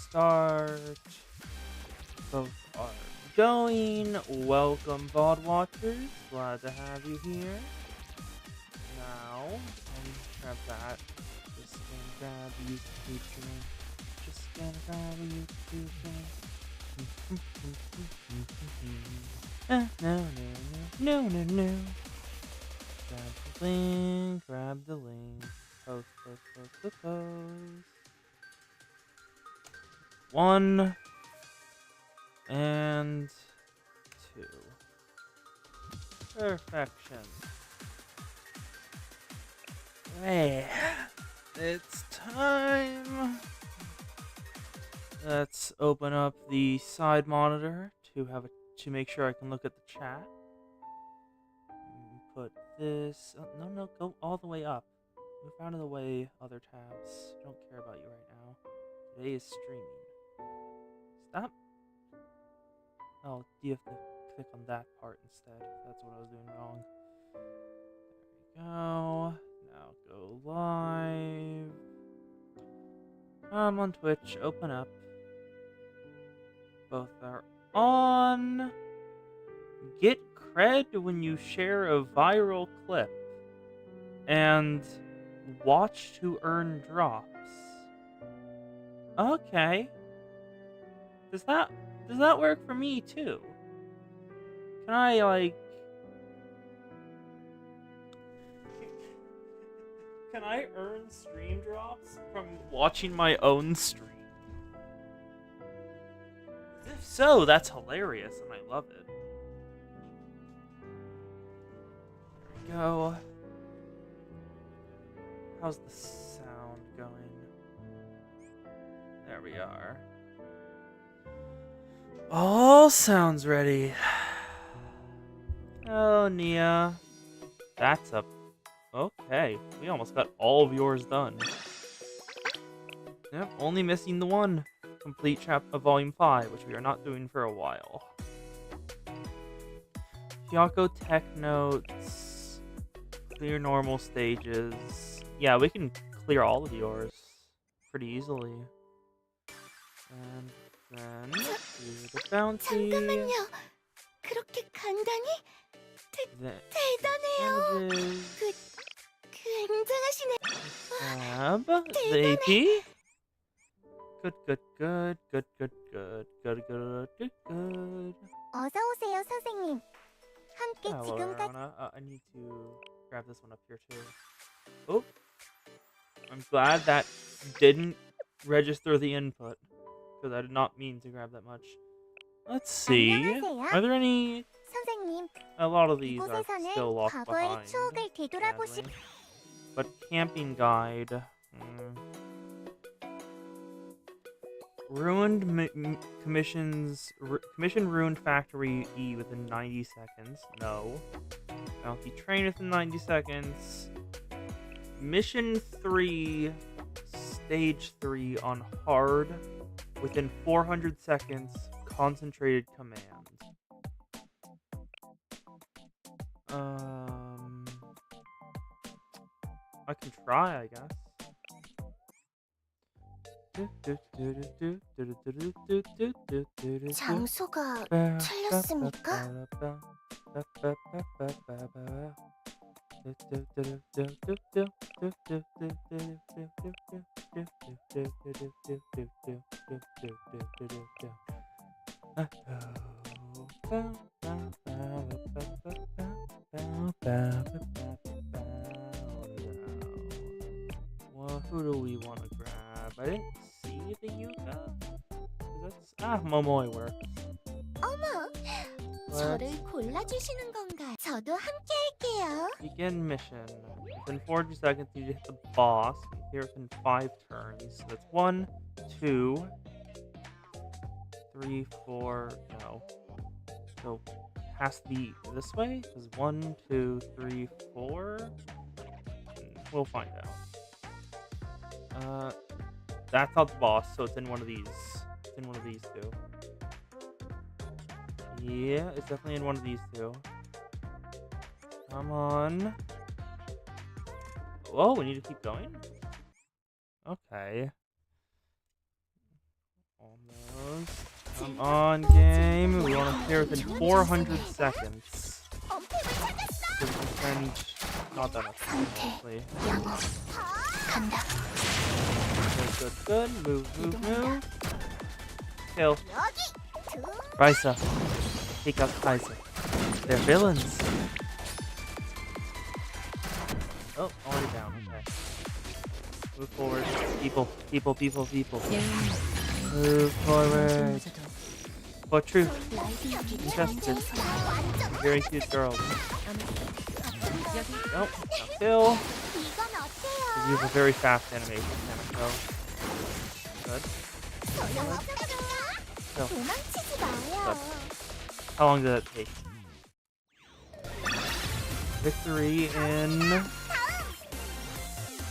start. Both are going. Welcome, VOD watchers. Glad to have you here. Now, let me grab that. Just gonna grab the YouTube channel. Just gonna grab the YouTube channel. No. Grab the link. Grab the link. Post. One and two. Perfection. Hey, it's time. Let's open up the side monitor to make sure I can look at the chat. Put this. Oh, no, go all the way up. Move out of the way, other tabs. Don't care about you right now. Today is streaming. Stop. Oh, you have to click on that part instead. That's what I was doing wrong. There we go. Now go live. I'm on Twitch. Open up. Both are on. Get cred when you share a viral clip. And watch to earn drops. Okay. Does that work for me too? Can I can I earn stream drops from watching my own stream? If so, that's hilarious and I love it. There we go. How's the sound going? There we are. All sounds ready. Oh, Nia. That's up. Okay. We almost got all of yours done. Yep, only missing the one. Complete chapter of Volume 5, which we are not doing for a while. Hyako Tech Notes. Clear normal stages. Yeah, we can clear all of yours pretty easily. And then do the bounty. 잠깐만요. 그렇게 간단히? 대단해요. 굉장하시네. Grab the AP. Good. 어서 오세요, 선생님. 함께 Hello, 지금까지 Arona. I need to grab this one up here too. Oh, I'm glad that didn't register the input because I did not mean to grab that much. Let's see. 안녕하세요. Are there any? 선생님, A lot of these are 이곳에서는 still locked 과거의 behind. 추억을 되돌아보시. Sadly. But camping guide. Commission ruined factory E within 90 seconds. No. Bounty train within 90 seconds. Mission 3, stage 3 on hard within 400 seconds. Concentrated command. I can try, I guess. 장소가 틀렸습니까? Well, who do we want to grab? I didn't see the Yuka. Momoi works. 어머, 저를 골라주시는 건가요? 저도 함께 할게요. Begin mission. Within 40 seconds, you need to hit the boss. Here within 5 turns. So that's 1, 2, 3, 4. No. So has to be this way? Because 1, 2, 3, 4. We'll find out. That's not the boss, so it's in one of these. It's in one of these two. Yeah, it's definitely in one of these two. Come on. Whoa, we need to keep going? Okay. Come on, game. We want to clear within 400 seconds. Because we spend not that much time, honestly. 간다. Good. Move. Kill. 여기. Risa. Take out Kaiser. They're villains. Oh, already down. Okay. Move forward. People. Move forward. For truth. Justice. Very cute girls. Nope. No kill. 이건 어때요? You have a very fast animation, Hanako. Good. Kill. 도망치지 마요. How long did that take? Victory in...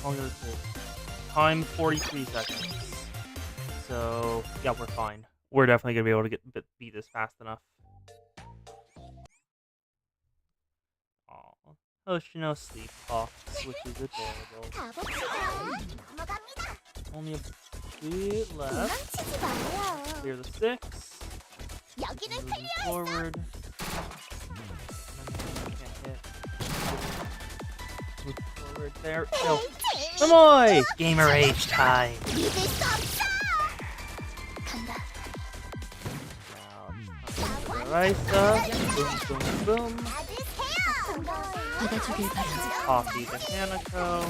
How long did it take? Time 43 seconds. So, yeah, we're fine. We're definitely going to be able to beat this fast enough. Aww. Hoshino Sleep Talks, which is adorable. 가봅시다. 넘어갑니다. Only a bit left. 도망치지 마요. Clear the 6. 여기는 Moving 클리어했어. forward. Can't hit. Move forward there. Kill. Amoy! Gamer age time. 믿을 수 없어. 간다. Risa. Boom. 받으세요. 받아주길 바랍니다. Copy the Hanako.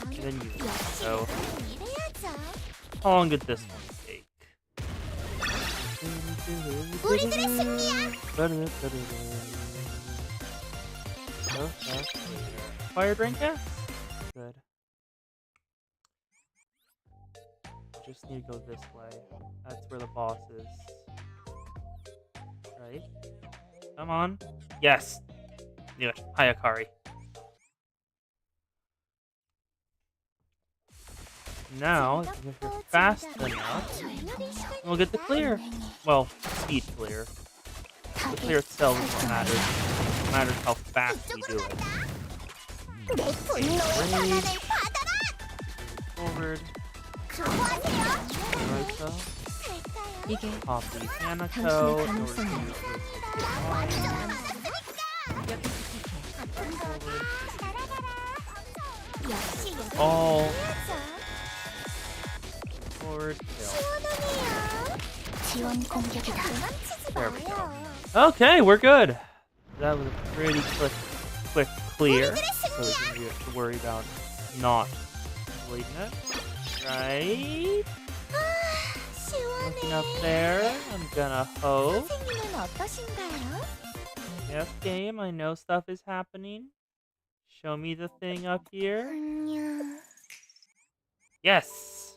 And then you. So, 이래야죠. how long did this one take? 우리들의 승리야. Fire drink? Yeah? Good. Just need to go this way. That's where the boss is. Right? Come on. Yes! Knew it. Hayakari. Now, if you're fast enough, we'll get the clear. Well, speed clear. The clear itself is what matters. It matters how fast we do it. 내 분노의 전환을 받아라. Forward. 각오하세요. Risa. 이게 Copy Hanako. 당신의 In order to 가능성을 use this. 역시 All 여러분이죠. forward. Kill. 시원하네요. 지원 공격이다. 도망치지 There we go. 마요. Okay, we're good. That was a pretty quick clear. So we didn't have to worry about not completing it. Right? Looking up 시원해. there, I'm gonna hope. 선생님은 어떠신가요? Yes, game, I know stuff is happening. Show me the thing up here. 안녕. Yes!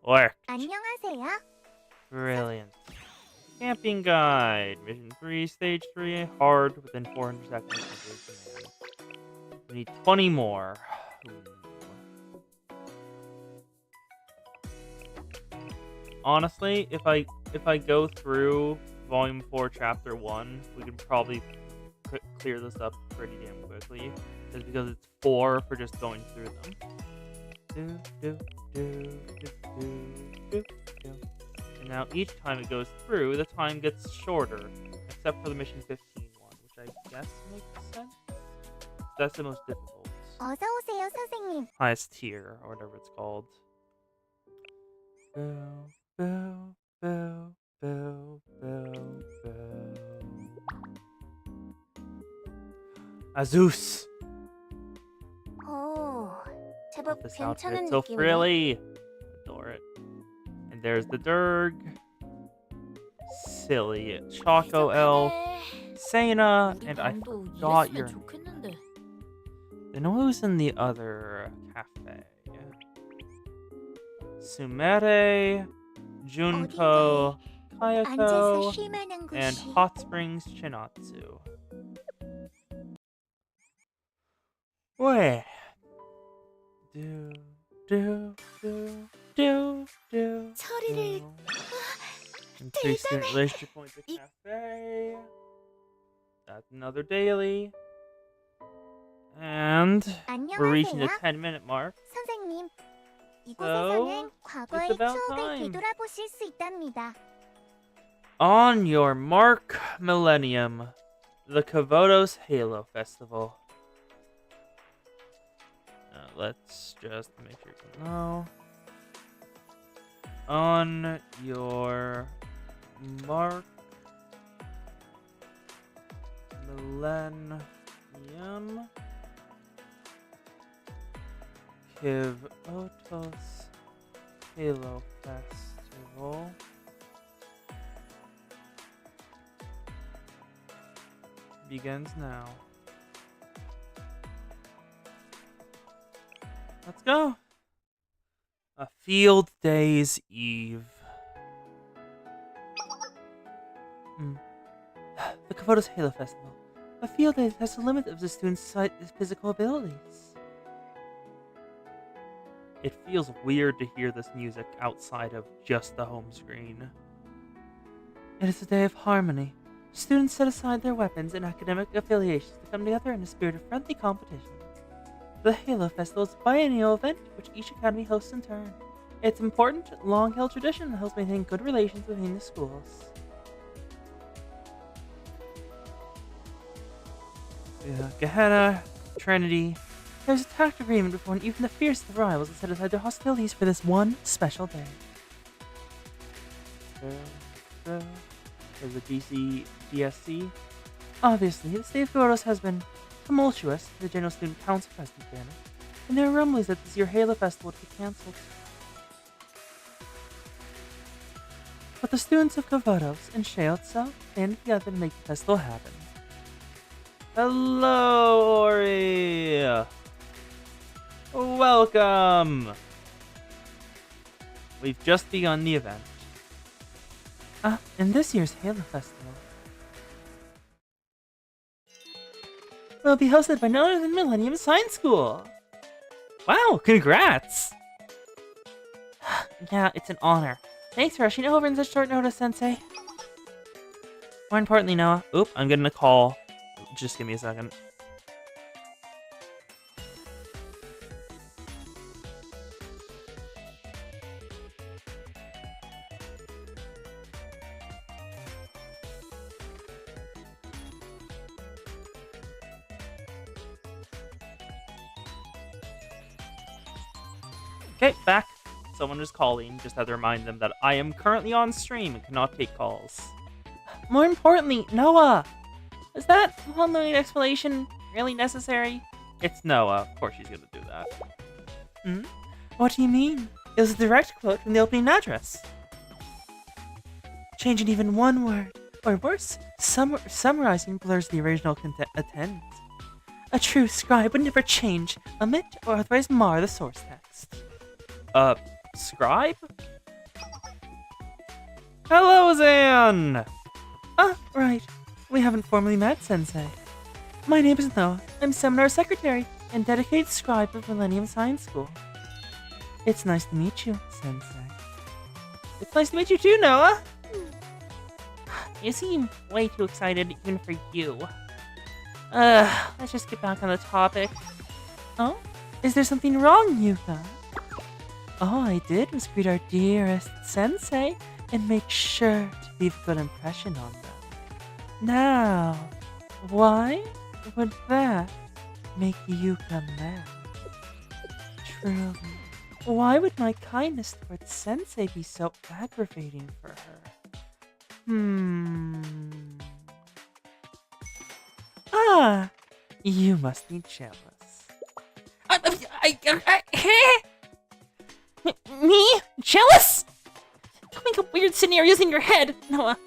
Worked. 안녕하세요. Brilliant. Camping guide. Mission 3, stage 3, hard within 400 seconds. We need 20 more. Ooh. Honestly, if I go through Volume 4, Chapter 1, we could probably clear this up pretty damn quickly. Just because it's 4 for just going through them. And now each time it goes through, the time gets shorter. Except for the Mission 15 one, which I guess makes sense. That's the most difficult. 어서 오세요, 선생님. Highest tier, or whatever it's called. Azus! 오, 제법 This 괜찮은 outfit so 느낌이네. frilly. Adore it. And there's the Durg. Silly Choco Elf. Sena. And I forgot your name. Then who's in the other cafe? Sumere, Junko, 앉아서 Kayako, 쉴 만한 and 곳이. Hot Springs Chinatsu. Wait. Do. 소리를 Increase student relationship points at cafe. That's another daily. And we're reaching the 안녕하세요. 10-minute mark. 선생님, 이곳에서는 과거의 it's about 추억을 time. 되돌아보실 수 있답니다. On your mark, Millennium, the Kavotos Halo Festival. Let's just make sure you know. On your mark, Millennium, Kavotos Halo Festival. Begins now. Let's go. A field day's eve. The Kavotos Halo Festival. A field day that has the limit of the student's physical abilities. It feels weird to hear this music outside of just the home screen. It is a day of harmony. Students set aside their weapons and academic affiliations to come together in a spirit of friendly competition. The Halo Festival is a biennial event which each academy hosts in turn. It's important, long-held tradition that helps maintain good relations between the schools. Gehenna, Trinity. There's a tact agreement before even the fiercest of rivals have set aside their hostilities for this one special day. There's a DSC. Obviously, the state of Goros has been tumultuous, the General Student Council President banner, and there are rumblings that this year's Halo Festival would be cancelled. But the students of Kavotos and Sheotso stand together to make the festival happen. Hello, Ori! Welcome! We've just begun the event. In this year's Halo Festival will be hosted by none other than Millennium Science School. Wow, congrats! Yeah, it's an honor. Thanks for rushing over in such short notice, Sensei. More importantly, Noah. Oop, I'm getting a call. Just give me a second. Okay, back. Someone is calling. Just have to remind them that I am currently on stream and cannot take calls. More importantly, Noah! Is that long-winded explanation really necessary? It's Noah. Of course she's gonna do that. What do you mean? It was a direct quote from the opening address. Changing even one word, or worse, summarizing blurs the original intent. A true scribe would never change, omit, or otherwise mar the source text. Scribe? Hello, Zan! Right. We haven't formally met, Sensei. My name is Noah. I'm Seminar Secretary and dedicated scribe of Millennium Science School. It's nice to meet you, Sensei. It's nice to meet you too, Noah! You seem way too excited even for you. Let's just get back on the topic. Oh? Is there something wrong, Yuka? All I did was greet our dearest Sensei and make sure to leave a good impression on them. Now, why would that make Yuka mad? Truly, why would my kindness towards Sensei be so aggravating for her? You must be jealous. Me? Jealous? Don't make up weird scenarios in your head, Noah.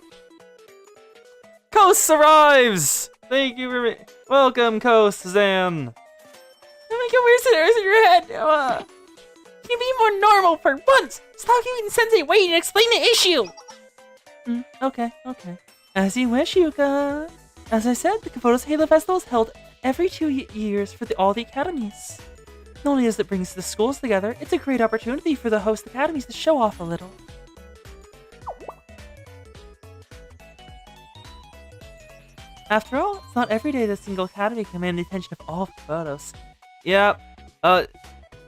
Kos arrives! Thank you for welcome, Kos, Zan. Don't make up weird scenarios in your head, Noah. Can you be more normal for once? Stop giving Sensei wait and explain the issue! Okay. As you wish, Yuka. As I said, the Kavotos Halo Festival is held every 2 years for all the academies. Not only does it bring the schools together, it's a great opportunity for the host academies to show off a little. After all, it's not every day that a single academy can command the attention of all of Kavotos. Yeah,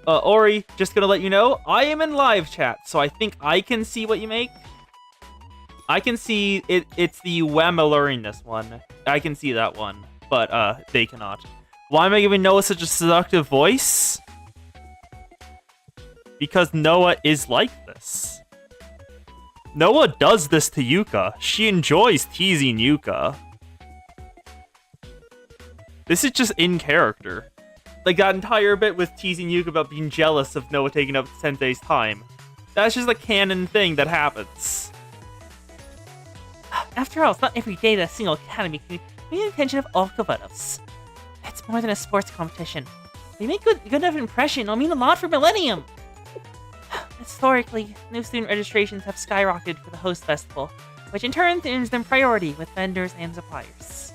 Ori, just gonna let you know, I am in live chat, so I think I can see what you make. I can see it. It's the Wem alluringness one. I can see that one, but they cannot. Why am I giving Noah such a seductive voice? Because Noah is like this. Noah does this to Yuka. She enjoys teasing Yuka. This is just in character. Like that entire bit with teasing Yuka about being jealous of Noah taking up Sensei's time. That's just a canon thing that happens. After all, it's not every day that a single academy can be the attention of all Kovados. It's more than a sports competition. We make good enough impression, it'll mean a lot for Millennium. Historically, new student registrations have skyrocketed for the host festival, which in turn earns them priority with vendors and suppliers.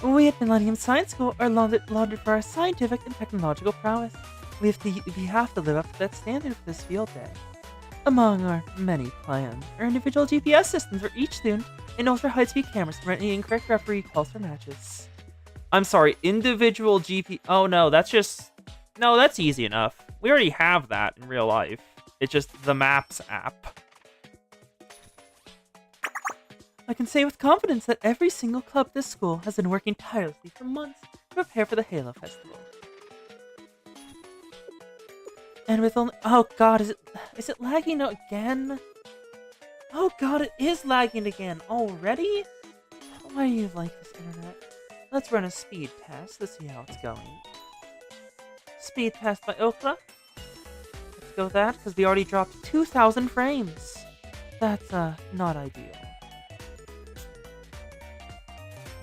We at Millennium Science School are lauded for our scientific and technological prowess. We have to live up to that standard for this field day. Among our many plans are individual GPS systems for each student and ultra-high-speed cameras to prevent any incorrect referee calls for matches. I'm sorry, individual GP... Oh no, that's just... No, that's easy enough. We already have that in real life. It's just the Maps app. I can say with confidence that every single club at this school has been working tirelessly for months to prepare for the Halo Festival. And with only... Oh god, is it lagging again? Oh god, it is lagging again already? Why do you like this internet? Let's run a speed test to see how it's going. Speed test by Okla. Let's go with that, because we already dropped 2,000 frames. That's, not ideal.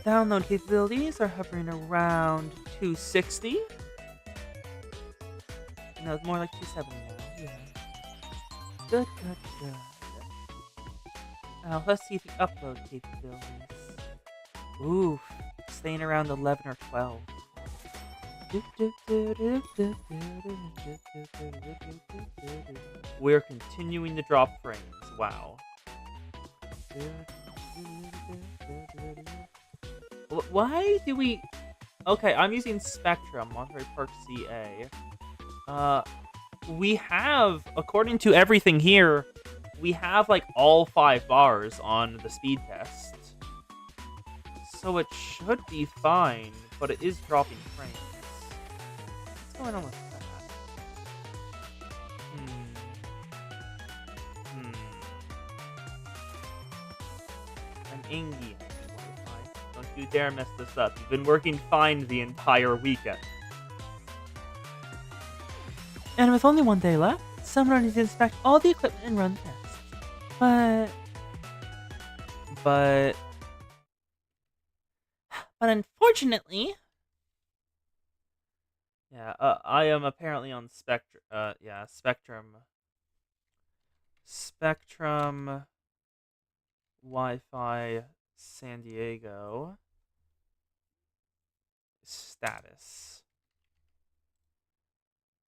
Download capabilities are hovering around 260. No, it's more like 270 now. Yeah. Good. Now, let's see the upload capabilities. Oof. Staying around 11 or 12. We're continuing to drop frames. Wow. Why do we... Okay, I'm using Spectrum, Monterey Park CA. We have, according to everything here, we have like all 5 bars on the speed test. So it should be fine, but it is dropping frames. What's going on with that? I'm Ingy. Don't you dare mess this up. You've been working fine the entire weekend. And with only one day left, someone needs to inspect all the equipment and run tests. But unfortunately... Yeah, I am apparently on Spectrum. Spectrum Wi-Fi San Diego status.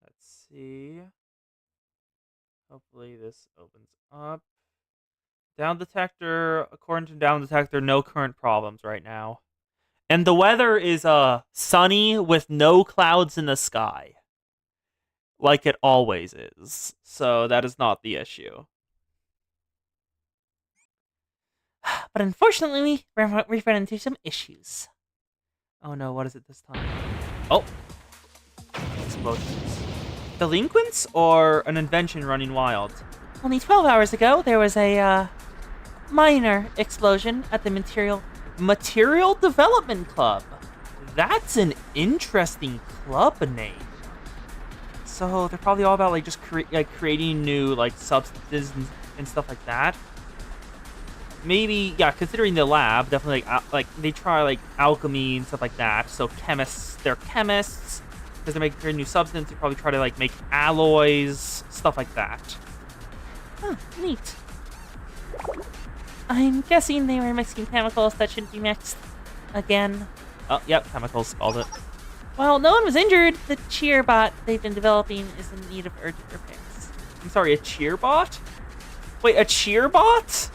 Let's see. Hopefully this opens up. Down detector, according to down detector, no current problems right now. And the weather is sunny with no clouds in the sky. Like it always is. So that is not the issue. But unfortunately, we've run into some issues. Oh no, what is it this time? Oh! Explosions. Delinquents or an invention running wild? Only 12 hours ago, there was a, minor explosion at the Material Development Club. That's an interesting club name. So they're probably all about like just creating new like substances and stuff like that. Maybe, yeah, considering the lab, definitely like they try like alchemy and stuff like that. So chemists, they're chemists because they're creating new substance. They probably try to like make alloys, stuff like that. Huh, neat. I'm guessing they were mixing chemicals that shouldn't be mixed. Again. Oh, yep, chemicals, called it. Well, no one was injured. The cheer bot they've been developing is in need of urgent repairs. I'm sorry, a cheer bot? Wait, a cheer bot?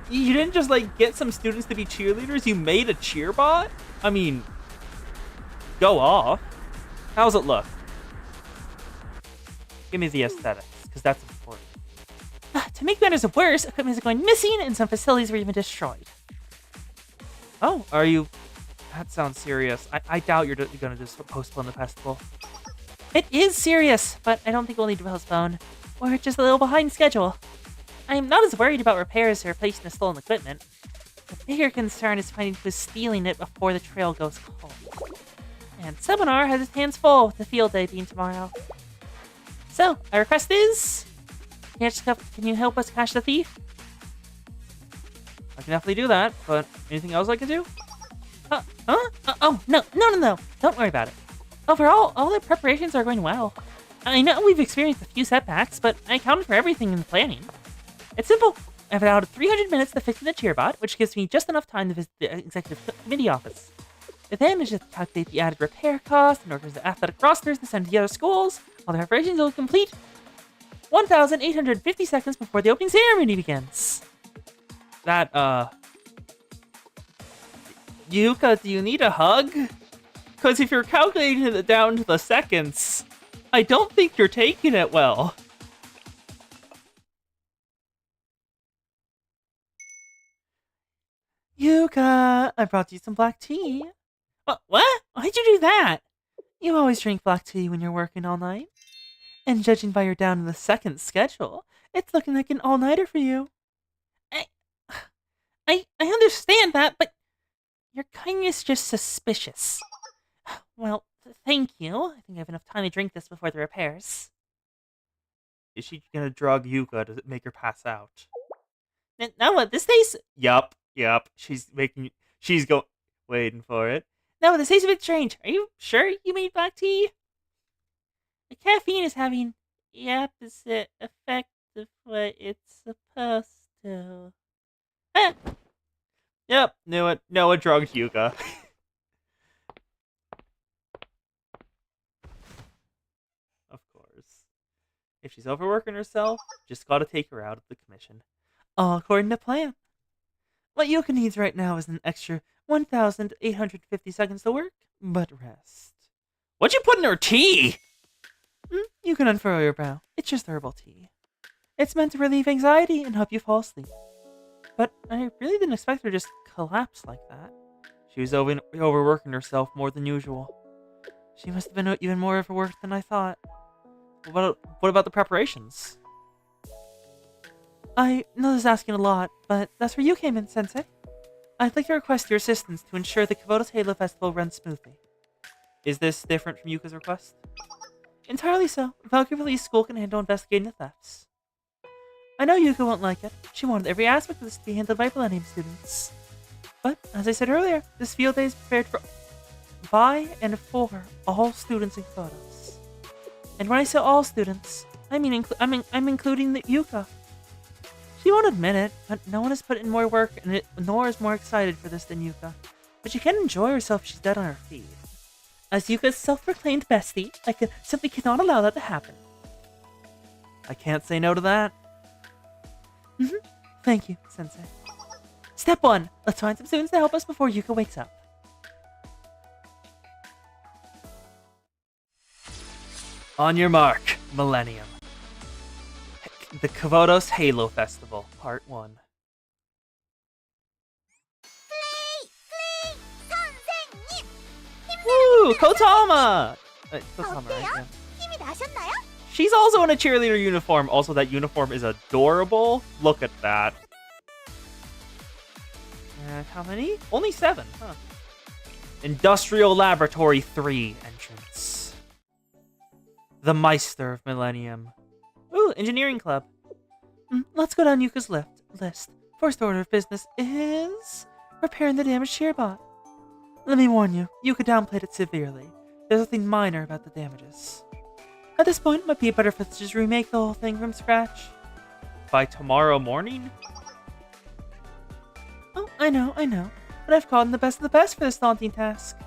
You didn't just, like, get some students to be cheerleaders? You made a cheer bot? I mean, go off. How's it look? Give me the aesthetics, because that's important. to make matters worse, equipment is going missing and some facilities were even destroyed. Oh, are you... That sounds serious. I doubt you're gonna just postpone the festival. It is serious, but I don't think we'll need to postpone. We're just a little behind schedule. I'm not as worried about repairs or replacing the stolen equipment. The bigger concern is finding who's stealing it before the trail goes cold. And Seminar has his hands full with the field day being tomorrow. So, our request is... Can you help us catch the thief? I can definitely do that, but anything else I can do? Oh, no. Don't worry about it. Overall, all the preparations are going well. I know we've experienced a few setbacks, but I accounted for everything in the planning. It's simple. I've allowed 300 minutes to fix the cheerbot, which gives me just enough time to visit the executive committee office. Then is just calculate the added repair cost and organize the athletic rosters to send to the other schools. All the preparations will complete 1,850 seconds before the opening ceremony begins. That, Yuka, do you need a hug? Because if you're calculating it down to the seconds, I don't think you're taking it well. Yuka, I brought you some black tea. What? Why'd you do that? You always drink black tea when you're working all night. And judging by your down to the second schedule, it's looking like an all-nighter for you. I understand that, but your kindness is just suspicious. Well, thank you. I think I have enough time to drink this before the repairs. Is she gonna drug Yuka to make her pass out? Now what, this tastes... Yup. She's waiting for it. No, this tastes a bit strange. Are you sure you made black tea? The caffeine is having the opposite effect of what it's supposed to. Yep, knew it. Noah drugged Yuka. Of course. If she's overworking herself, just gotta take her out of the commission. All according to plan. What Yuka needs right now is an extra 1,850 seconds to work, but rest. What'd you put in her tea? You can unfurl your brow. It's just herbal tea. It's meant to relieve anxiety and help you fall asleep. But I really didn't expect her to just collapse like that. She was overworking herself more than usual. She must have been even more overworked than I thought. What about the preparations? I know this is asking a lot, but that's where you came in, Sensei. I'd like to request your assistance to ensure the Kavotos Halo Festival runs smoothly. Is this different from Yuka's request? Entirely so. Valkyrie Police School can handle investigating the thefts. I know Yuka won't like it. She wanted every aspect of this to be handled by Millennium students. But, as I said earlier, this field day is prepared by and for all students in Kavotos. And when I say all students, I'm including the Yuka. She won't admit it, but no one has put in more work nor is more excited for this than Yuka. But she can enjoy herself if she's dead on her feet. As Yuka's self-proclaimed bestie, I simply cannot allow that to happen. I can't say no to that. Thank you, Sensei. Step 1. Let's find some students to help us before Yuka wakes up. On your mark, Millennium. The Kavotos Halo Festival, Part 1. Woo! Kotama! Kotama, right? Yeah. 힘이 나셨나요? She's also in a cheerleader uniform. Also, that uniform is adorable. Look at that. And how many? Only 7, huh? Industrial Laboratory 3 entrance. The Meister of Millennium. Ooh, Engineering Club. Let's go down Yuka's list. First order of business is repairing the damaged shearbot. Let me warn you, Yuka downplayed it severely. There's nothing minor about the damages. At this point, it might be better if it's just remake the whole thing from scratch. By tomorrow morning? Oh, I know. But I've called in the best of the best for this daunting task.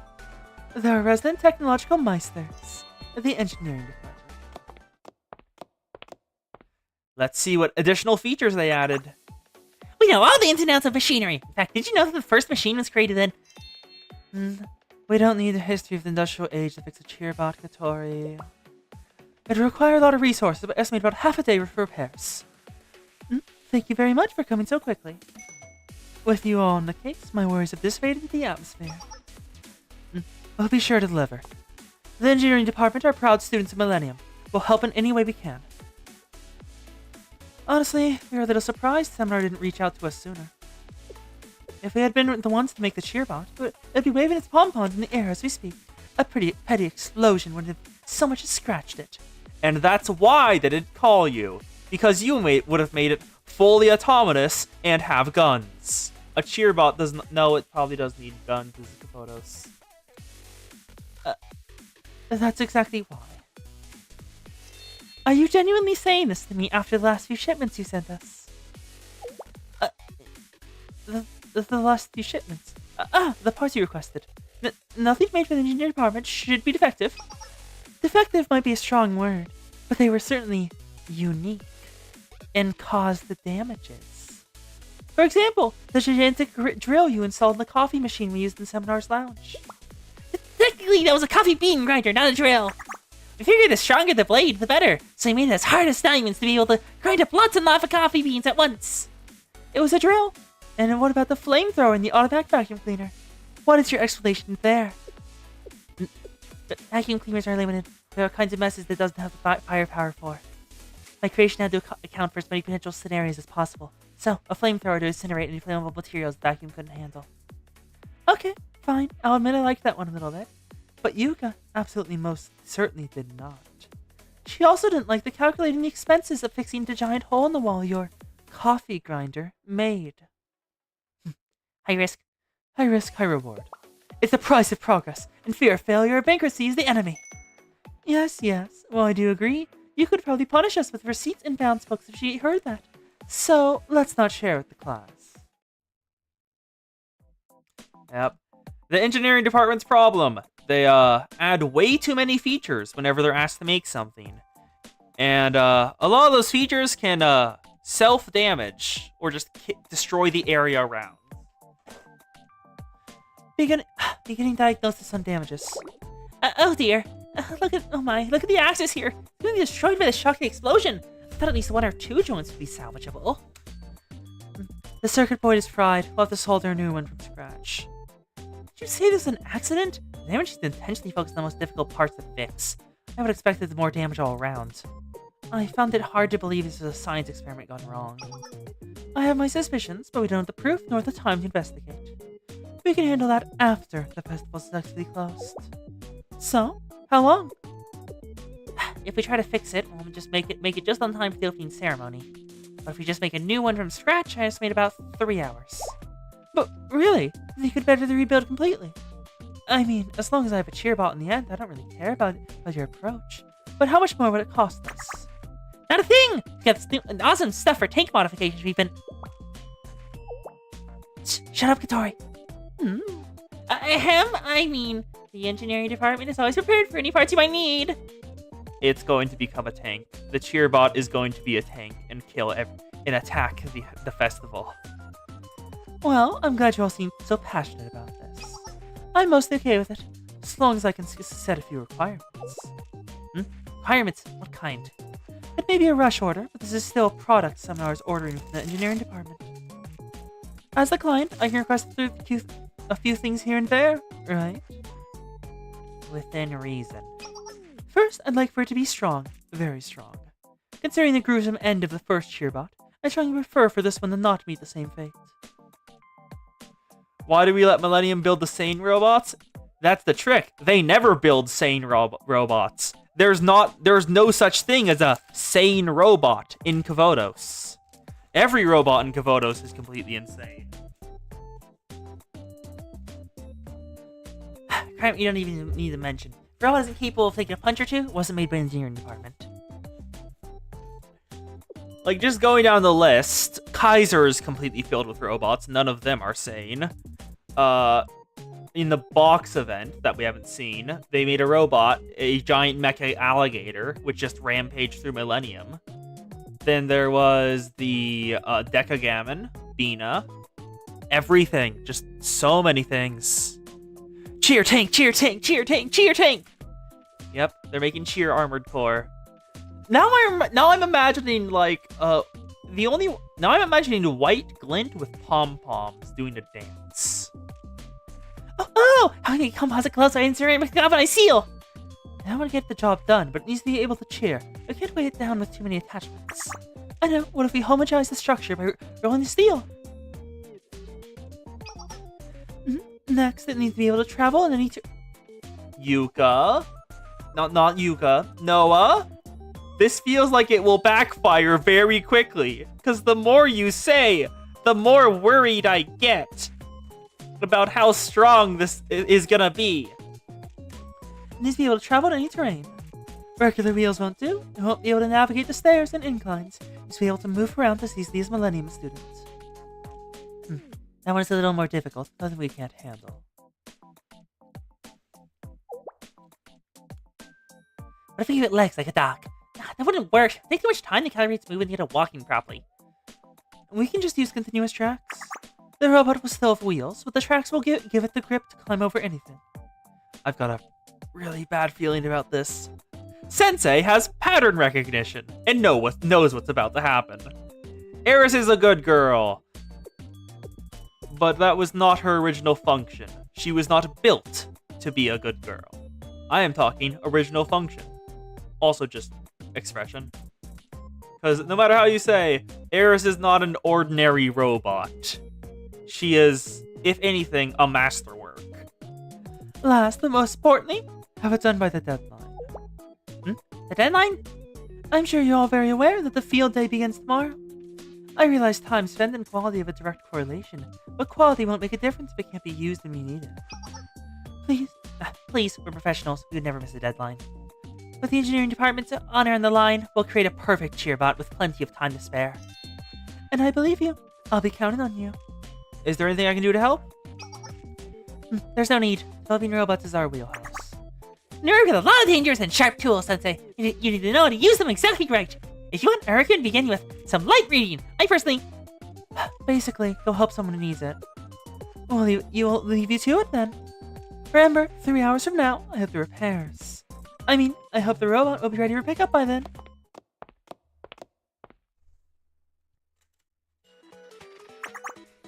They're resident technological meisters of the engineering department. Let's see what additional features they added. We know all the ins and outs of machinery. In fact, did you know that the first machine was created in... We don't need the history of the industrial age to fix a cheerbot, Katori. It'd require a lot of resources, but estimate about half a day for repairs. Thank you very much for coming so quickly. With you all in the case, my worries have dissipated into the atmosphere. We'll be sure to deliver. The engineering department are proud students of Millennium. We'll help in any way we can. Honestly, we are a little surprised Seminar didn't reach out to us sooner. If we had been the ones to make the cheerbot, it'd be waving its pom-poms in the air as we speak. A pretty petty explosion wouldn't have so much as scratched it. And that's why they didn't call you. Because you would have made it fully autonomous and have guns. A cheerbot doesn't... No, it probably does need guns as photos. That's exactly why. Are you genuinely saying this to me after the last few shipments you sent us? The last few shipments? The parts you requested. Nothing made for the engineering department should be defective. Defective might be a strong word, but they were certainly unique and caused the damages. For example, the gigantic drill you installed in the coffee machine we used in Seminar's lounge. Technically, that was a coffee bean grinder, not a drill. We figured the stronger the blade, the better, so we made it as hard as diamonds to be able to grind up lots and lots of coffee beans at once. It was a drill. And what about the flamethrower and the automatic vacuum cleaner? What is your explanation there? Vacuum cleaners are limited. There are kinds of messes that doesn't have the firepower for. My creation had to account for as many potential scenarios as possible. So, a flamethrower to incinerate any flammable materials the vacuum couldn't handle. Okay, fine. I'll admit I liked that one a little bit. But Yuka absolutely most certainly did not. She also didn't like the calculating the expenses of fixing the giant hole in the wall your coffee grinder made. High risk, high reward. It's the price of progress, and fear of failure or bankruptcy is the enemy. Yes, well I do agree. You could probably punish us with receipts and bounce books if she heard that. So, let's not share with the class. Yep. The engineering department's problem. They add way too many features whenever they're asked to make something. And a lot of those features can self-damage or just destroy the area around. Beginning diagnosis on damages. Oh dear. Look at the axis here. It's going to be destroyed by the shock of the explosion. I thought at least one or two joints would be salvageable. The circuit board is fried. We'll have to solder a new one from scratch. Did you say this was an accident? The damage is intentionally focused on the most difficult parts to fix. I would expect there's more damage all around. I found it hard to believe this was a science experiment gone wrong. I have my suspicions, but we don't have the proof nor the time to investigate. We can handle that after the festival's successfully closed. So, how long? If we try to fix it, we'll just make it just on time for the opening ceremony. But if we just make a new one from scratch, I estimate about 3 hours. But really, you could better the rebuild completely. I mean, as long as I have a cheerbot in the end, I don't really care about your approach. But how much more would it cost us? Not a thing! We got this awesome stuff for tank modifications we've been... Shut up, Katori! I mean, the engineering department is always prepared for any parts you might need. It's going to become a tank. The cheerbot is going to be a tank and and attack the festival. Well, I'm glad you all seem so passionate about this. I'm mostly okay with it, as long as I can set a few requirements. Requirements? What kind? It may be a rush order, but this is still a product Seminar is ordering from the engineering department. As the client, I can request a few things here and there, right? Within reason. First, I'd like for it to be strong, very strong. Considering the gruesome end of the first cheerbot, I strongly prefer for this one to not meet the same fate. Why do we let Millennium build the sane robots? That's the trick. They never build sane robots. There's no such thing as a sane robot in Kavotos. Every robot in Kavotos is completely insane. You don't even need to mention. Robot isn't capable of taking a punch or two. Wasn't made by the engineering department. Like, just going down the list, Kaiser is completely filled with robots. None of them are sane. In the box event that we haven't seen, they made a robot, a giant mecha alligator, which just rampaged through Millennium. Then there was the Decagamon, Bina. Everything. Just so many things. Cheer tank, cheer tank, cheer tank, cheer tank! Yep, they're making cheer armored core. Now I'm imagining, like, Now I'm imagining the white glint with pom-poms doing a dance. Oh! How can you composite close I insert my I seal? I want to get the job done, but it needs to be able to cheer. I can't weigh it down with too many attachments. I know, what if we homogenize the structure by rolling the steel? Next, it needs to be able to travel and it needs to... Yuka? Not Yuka. Noah? This feels like it will backfire very quickly, because the more you say, the more worried I get about how strong this is gonna be. It needs to be able to travel in any terrain. Regular wheels won't do. It won't be able to navigate the stairs and inclines. It needs to be able to move around to seize these Millennium students. That one's a little more difficult, nothing we can't handle. What if we give it legs like a dog? Nah, that wouldn't work. It'd take too much time to calibrate its movement to get it walking properly. We can just use continuous tracks. The robot will still have wheels, but the tracks will give it the grip to climb over anything. I've got a really bad feeling about this. Sensei has pattern recognition and knows what's about to happen. Eris is a good girl, but that was not her original function. She was not built to be a good girl. I am talking original function. Also just expression. Because no matter how you say, Eris is not an ordinary robot. She is, if anything, a masterwork. Last, but most importantly, have it done by the deadline. The deadline? I'm sure you're all very aware that the field day begins tomorrow. I realize time spent and quality have a direct correlation, but quality won't make a difference if it can't be used when we need it. Please, we're professionals. We would never miss a deadline. With the engineering department's honor on the line, we'll create a perfect cheerbot with plenty of time to spare. And I believe you. I'll be counting on you. Is there anything I can do to help? There's no need. Developing robots is our wheelhouse. Nerve with a lot of dangers and sharp tools, Sensei. You need to know how to use them exactly right. If you want, I recommend beginning with some light reading. I personally... Basically, go help someone who needs it. We'll leave you to it then. Remember, 3 hours from now, I have the repairs. I hope the robot will be ready for pickup by then.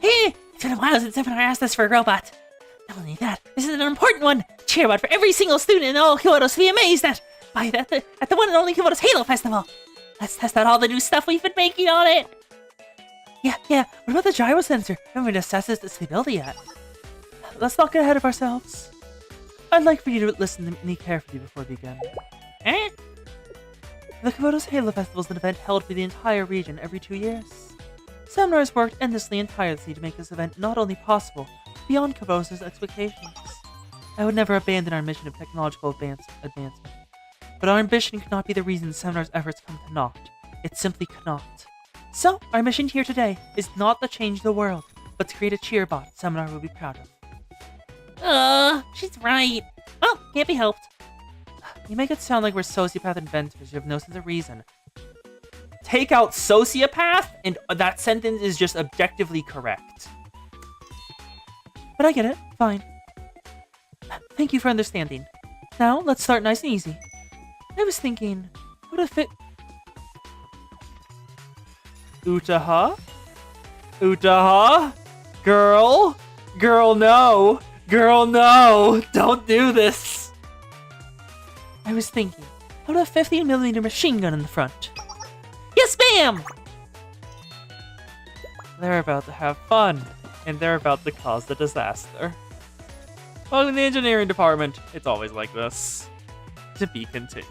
Hey! It's been a while since someone asked us for a robot. Not only that, this is an important one. Cheerbot for every single student in all Kyoto to be amazed at the one and only Kyoto's Halo Festival. Let's test out all the new stuff we've been making on it. Yeah. What about the gyro sensor? I haven't assessed its stability yet. Let's not get ahead of ourselves. I'd like for you to listen to me carefully before we begin. The Komodo's Halo Festival is an event held for the entire region every 2 years. Seminar has worked endlessly and tirelessly to make this event not only possible, but beyond Kavosa's expectations. I would never abandon our mission of technological advancement. But our ambition cannot be the reason Seminar's efforts come to naught. It simply cannot. So, our mission here today is not to change the world, but to create a cheerbot Seminar will be proud of. She's right. Well, can't be helped. You make it sound like we're sociopath inventors who have no sense of reason. Take out sociopath, and that sentence is just objectively correct. But I get it. Fine. Thank you for understanding. Now, let's start nice and easy. I was thinking, what if it... Utaha? Utaha? Girl? Girl, no! Girl, no! Don't do this! I was thinking, how about a 15mm machine gun in the front? Yes, ma'am! They're about to have fun, and they're about to cause the disaster. Well, in the engineering department, it's always like this. To be continued.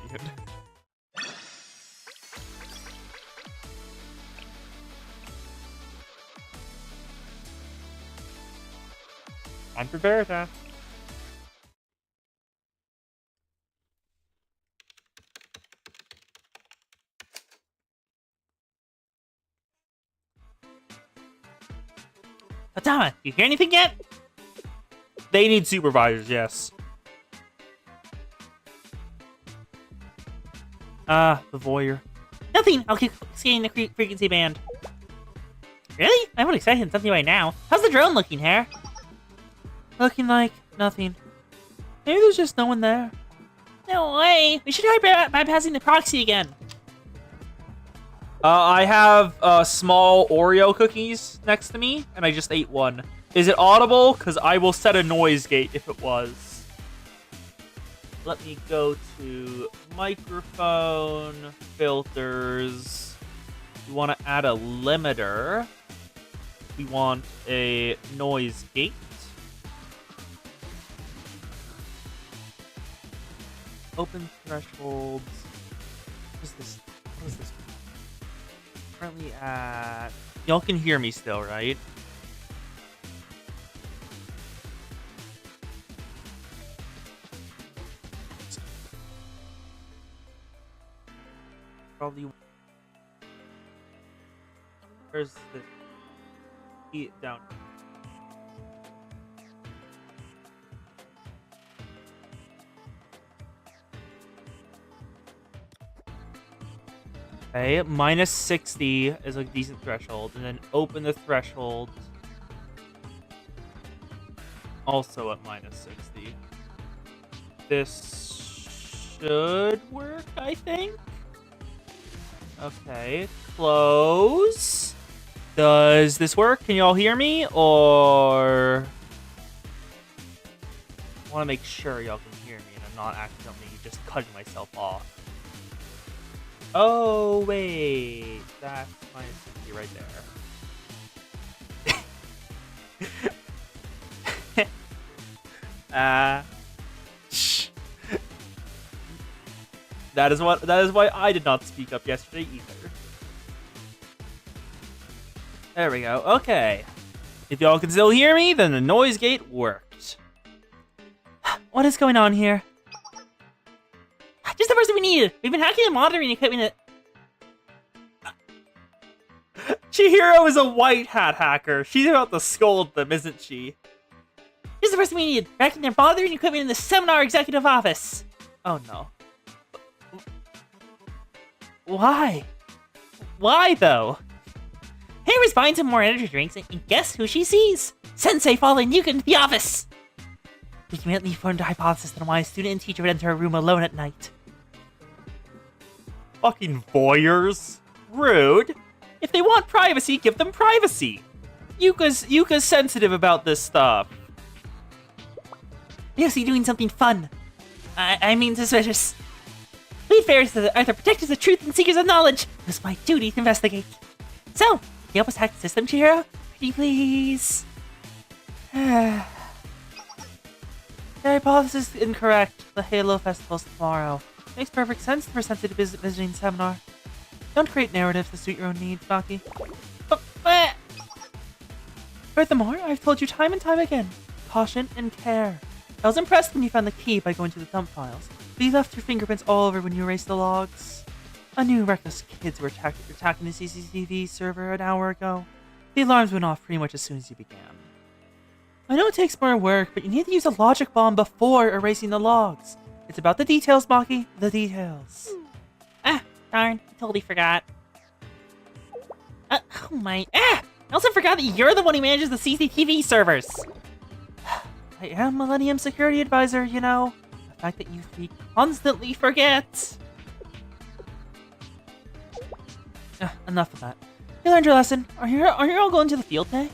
I'm for Veritas. Fatama, you hear anything yet? They need supervisors, yes. The voyeur. Nothing. I'll keep scanning the frequency band. Really? I would expect something right now. How's the drone looking, Hare? Looking like nothing. Maybe there's just no one there. No way. We should try bypassing the proxy again. I have small Oreo cookies next to me, and I just ate one. Is it audible? Because I will set a noise gate if it was. Let me go to microphone, filters. We want to add a limiter. We want a noise gate. Open thresholds. What is this? What is this? Currently at... Y'all can hear me still, right? Probably... Where's this? Down. Okay, minus 60 is a decent threshold, and then open the threshold. Also at minus 60. This should work, I think. Okay, close. Does this work? Can y'all hear me? Or... I want to make sure y'all can hear me and I'm not accidentally just cutting myself off. Oh, wait. That's minus 60 right there. That is why I did not speak up yesterday either. There we go. Okay. If y'all can still hear me, then the noise gate worked. What is going on here? Just the person we needed. We've been hacking and monitoring equipment. Chihiro is a white hat hacker. She's about to scold them, isn't she? Just the person we needed. Hacking and monitoring equipment in the seminar executive office. Oh no. Why? Why though? Harry's buying some more energy drinks, and guess who she sees? Sensei following Yuka into the office. We immediately formed a hypothesis on why a student and teacher would enter a room alone at night. Fucking voyeurs. Rude. If they want privacy, give them privacy. Yuka's sensitive about this stuff. They must be doing something fun. I mean suspicious. We fairies are the protectors of truth and seekers of knowledge. It's my duty to investigate. So, can you help us hack the system, Chihiro? Pretty please. The hypothesis is incorrect. The Halo Festival's tomorrow. Makes perfect sense for sensitive visiting seminar. Don't create narratives to suit your own needs, Baki. Furthermore, I've told you time and time again. Caution and care. I was impressed when you found the key by going to the dump files, but you left your fingerprints all over when you erased the logs. I knew reckless kids were attacking the CCTV server an hour ago. The alarms went off pretty much as soon as you began. I know it takes more work, but you need to use a logic bomb before erasing the logs. It's about the details, Maki. The details. Darn. I totally forgot. Oh my... I also forgot that you're the one who manages the CCTV servers. I am Millennium Security Advisor, you know. The fact that you three constantly forget. Enough of that. You learned your lesson. Are you all going to the field day?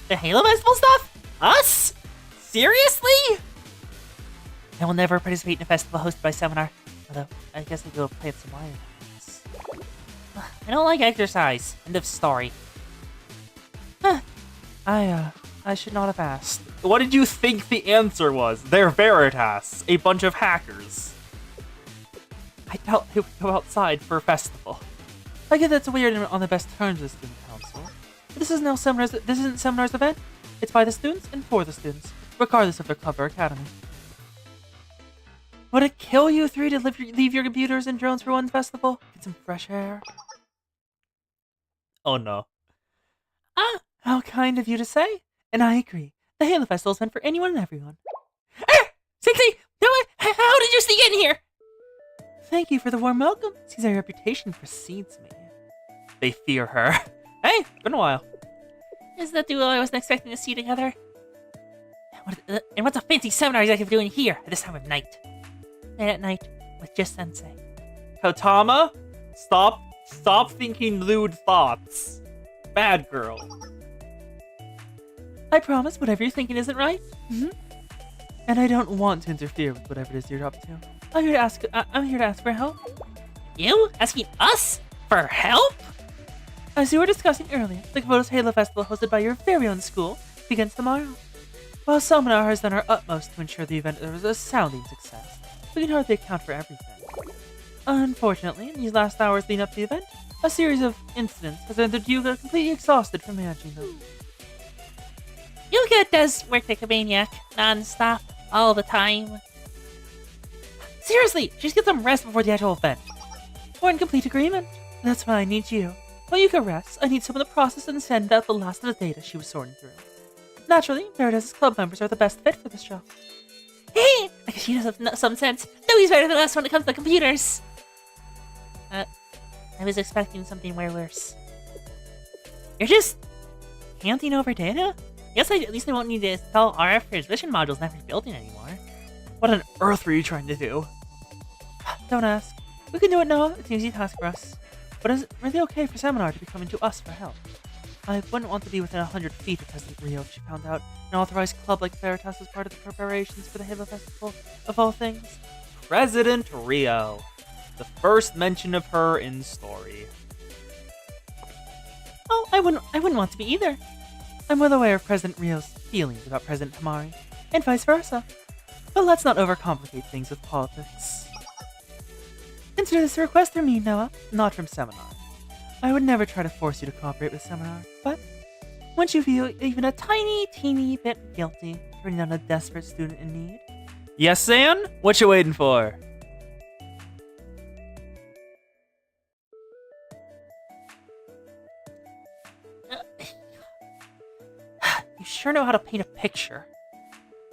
The Halo Festival stuff? Us? Seriously? I will never participate in a festival hosted by Seminar. Although, I guess I'll go play with some wire. I don't like exercise. End of story. I should not have asked. What did you think the answer was? They're Veritas, a bunch of hackers. I doubt they would go outside for a festival. I get that's weird and on the best terms with the student council. But this isn't Seminar's event. It's by the students and for the students, regardless of their club or academy. Would it kill you three to leave your computers and drones for one festival? Get some fresh air? Oh no. How kind of you to say. And I agree. The Halo Festival is meant for anyone and everyone. Sensei! How did you sneak in here? Thank you for the warm welcome. Seems our reputation precedes me. They fear her. Hey, been a while. Is that duo I wasn't expecting to see together? And what's a fancy seminar executive doing here at this time of night? Late at night with just Sensei. Kotama, stop Stop thinking lewd thoughts. Bad girl. I promise whatever you're thinking isn't right. And I don't want to interfere with whatever it is you're up to. I'm here to ask for help. You? Asking us? For help? As you were discussing earlier, the Komodos Halo Festival hosted by your very own school begins tomorrow. While Summonar has done our utmost to ensure the event was a sounding success, we can hardly account for everything. Unfortunately, in these last hours leading up to the event, a series of incidents has rendered you completely exhausted from managing them. Yuga does work like a maniac, non-stop, all the time. Seriously, just get some rest before the actual event. We're in complete agreement. That's why I need you. While Yuka rests, I need someone to process and send out the last of the data she was sorting through. Naturally, Veritas' club members are the best fit for this job. Hey! I guess she does have some sense. No, he's better than us when it comes to computers. I was expecting something way worse. You're just handing over data? Guess at least I won't need to install RF transmission modules in every building anymore. What on earth were you trying to do? Don't ask. We can do it now. It's an easy task for us. But is it really okay for Seminar to be coming to us for help? I wouldn't want to be within 100 feet of President Rio if she found out an authorized club like Veritas was part of the preparations for the Halo Festival, of all things. President Rio. The first mention of her in story. Oh, I wouldn't want to be either. I'm well aware of President Rio's feelings about President Tamari, and vice versa. But let's not overcomplicate things with politics. Consider this a request from me, Noah, not from Seminar. I would never try to force you to cooperate with Seminar, but once you feel even a teeny bit guilty for turning down a desperate student in need. Yes, San? What you waiting for? You sure know how to paint a picture.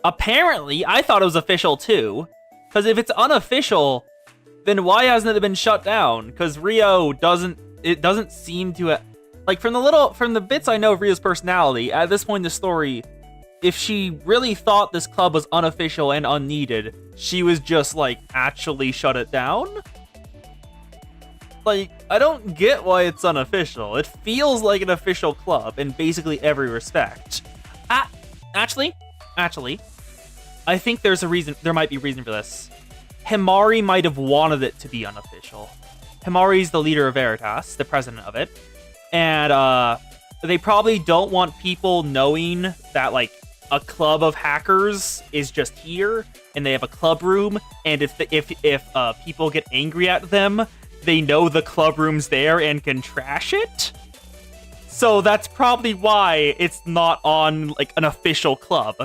Apparently, I thought it was official too. Because if it's unofficial, then why hasn't it been shut down? Because Rio doesn't seem to like from the bits I know of Rio's personality, at this point in the story, if she really thought this club was unofficial and unneeded, she was just like actually shut it down. Like, I don't get why it's unofficial. It feels like an official club in basically every respect. Actually, I think there's a reason. There might be a reason for this. Himari might have wanted it to be unofficial. Himari's the leader of Veritas, the president of it, and they probably don't want people knowing that like a club of hackers is just here and they have a club room, and if people get angry at them, they know the club room's there and can trash it. So that's probably why it's not on like an official club.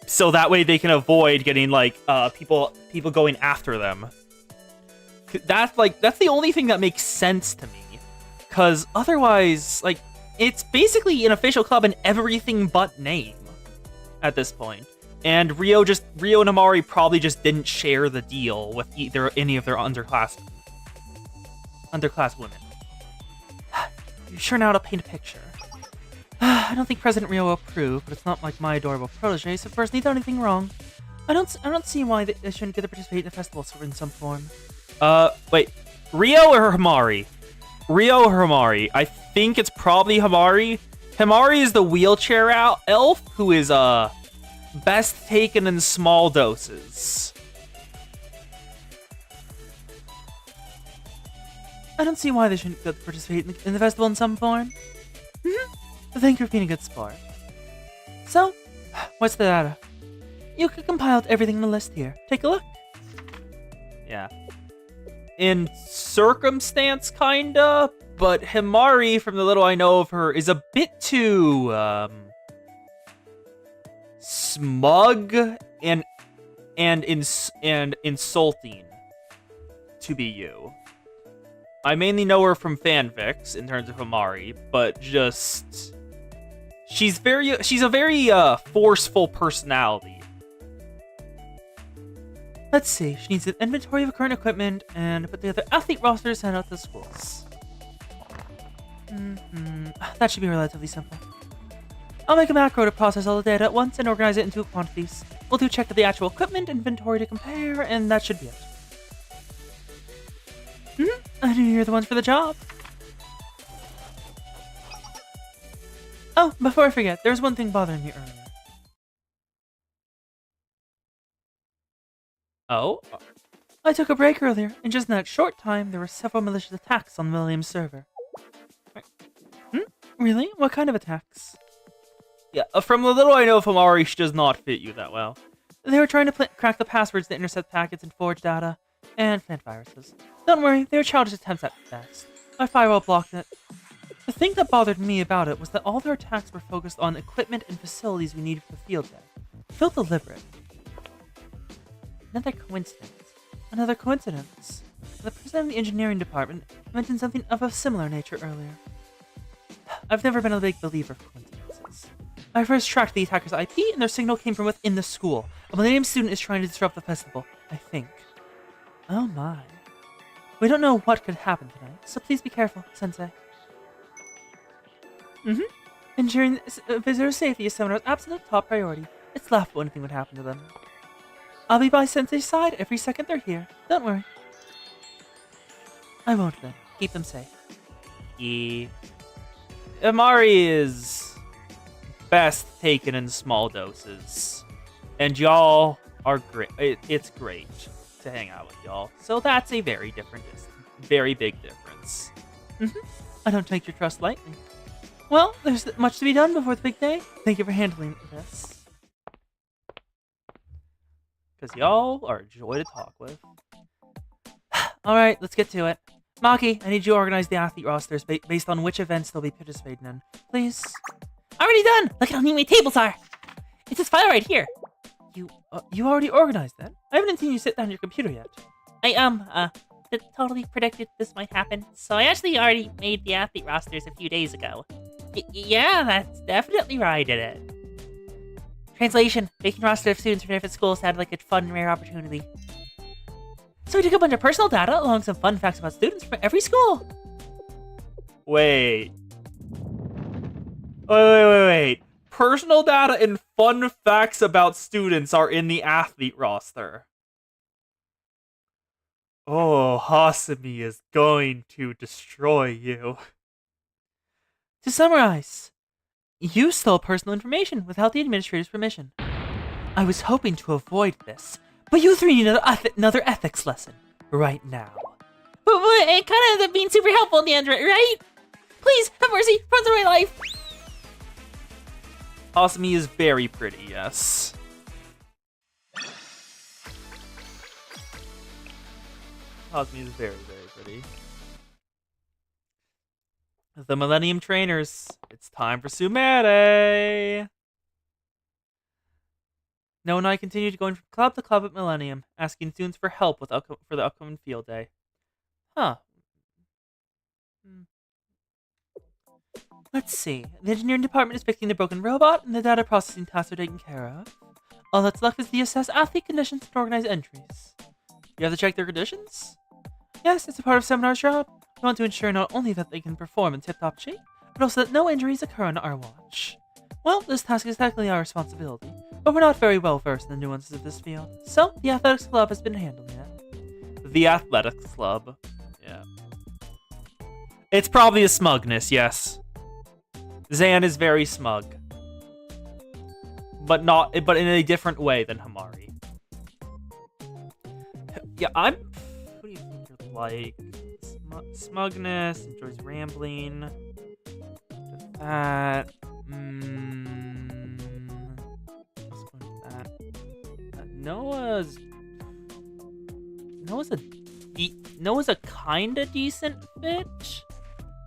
So that way they can avoid getting like people going after them. That's the only thing that makes sense to me. Cause otherwise, like, it's basically an official club in everything but name at this point. And Rio and Himari probably just didn't share the deal with any of their underclass women. You sure know how to paint a picture. I don't think President Rio will approve, but it's not like my adorable protege, so first need anything wrong. I don't see why they shouldn't get to participate in the festival in some form. Wait, Rio or Himari? Rio or Himari? I think it's probably Himari. Himari is the wheelchair elf who is best taken in small doses. I don't see why they shouldn't get to participate in the festival in some form. Thank you for being a good sport. So, what's the data? You could compile everything in the list here. Take a look. Yeah. In circumstance, kinda, but Himari, from the little I know of her, is a bit too, smug and insulting to be you. I mainly know her from fanfics in terms of Himari, but just she's a very forceful personality. Let's see. She needs an inventory of current equipment and put together athlete roster to send out to schools. That should be relatively simple. I'll make a macro to process all the data at once and organize it into quantities. We'll do a check of the actual equipment inventory to compare, and that should be it. I knew you were the ones for the job. Oh, before I forget, there's one thing bothering me earlier. Oh? I took a break earlier, and just in that short time, there were several malicious attacks on the Millennium server. Really? What kind of attacks? Yeah, from the little I know of Hamari, she does not fit you that well. They were trying to crack the passwords to intercept packets and forge data, and plant viruses. Don't worry, they were childish attempts at best. My firewall blocked it. The thing that bothered me about it was that all their attacks were focused on equipment and facilities we needed for the field day. It felt deliberate. Another coincidence. The president of the engineering department mentioned something of a similar nature earlier. I've never been a big believer of coincidences. I first tracked the attacker's IP, and their signal came from within the school. A Millennium student is trying to disrupt the festival, I think. Oh my. We don't know what could happen tonight, so please be careful, Sensei. Ensuring visitor safety is Seminar's absolute top priority. It's laughable anything would happen to them. I'll be by Sensei's side every second they're here. Don't worry. I won't then. Keep them safe. Amari is best taken in small doses. And y'all are great. It's great to hang out with y'all. So that's a very big difference. I don't take your trust lightly. Well, there's much to be done before the big day. Thank you for handling this. Because y'all are a joy to talk with. Alright, let's get to it. Maki, I need you to organize the athlete rosters based on which events they'll be participating in. Please. Already done! Look at how neat my tables are! It's this file right here. You already organized that? I haven't seen you sit down at your computer yet. I totally predicted this might happen, so I actually already made the athlete rosters a few days ago. Yeah, that's definitely where I did it. Translation: making roster of students from different schools sounded like a fun and rare opportunity. So we took a bunch of personal data along with some fun facts about students from every school. Wait. Personal data and fun facts about students are in the athlete roster. Oh, Hasumi is going to destroy you. To summarize, you stole personal information without the administrator's permission. I was hoping to avoid this, but you three need another ethics lesson right now. But it kind of ended up being super helpful in the end, right? Please, have mercy, friends of my life. Hasumi is very pretty, yes. Hasumi is very, very pretty. The Millennium Trainers. It's time for Sumere! Noah and I continued going from club to club at Millennium, asking students for help for the upcoming field day. Let's see. The engineering department is fixing the broken robot, and the data processing tasks are taken care of. All that's left is to assess athlete conditions and organize entries. You have to check their conditions? Yes, it's a part of Seminar's job. We want to ensure not only that they can perform in tip-top shape, but also that no injuries occur on our watch. Well, this task is technically our responsibility, but we're not very well versed in the nuances of this field, so the athletics club has been handling it. The athletics club. Yeah. It's probably a smugness, yes. Zan is very smug. But in a different way than Hamari. Yeah, what do you think you're like? Smugness, enjoys rambling. That. Noah's a kinda decent fit.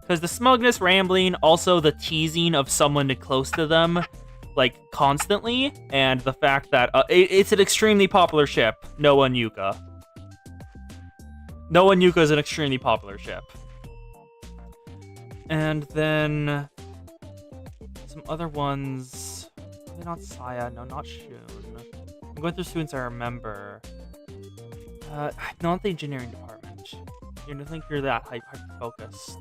Because the smugness, rambling, also the teasing of someone close to them, like, constantly, and the fact that it's an extremely popular ship, Noah and Yuka. Noah and Yuka is an extremely popular ship. And then some other ones. Maybe not Saya, no, not Shun. I'm going through students I remember. Not the engineering department. You don't think you're that hyper-focused.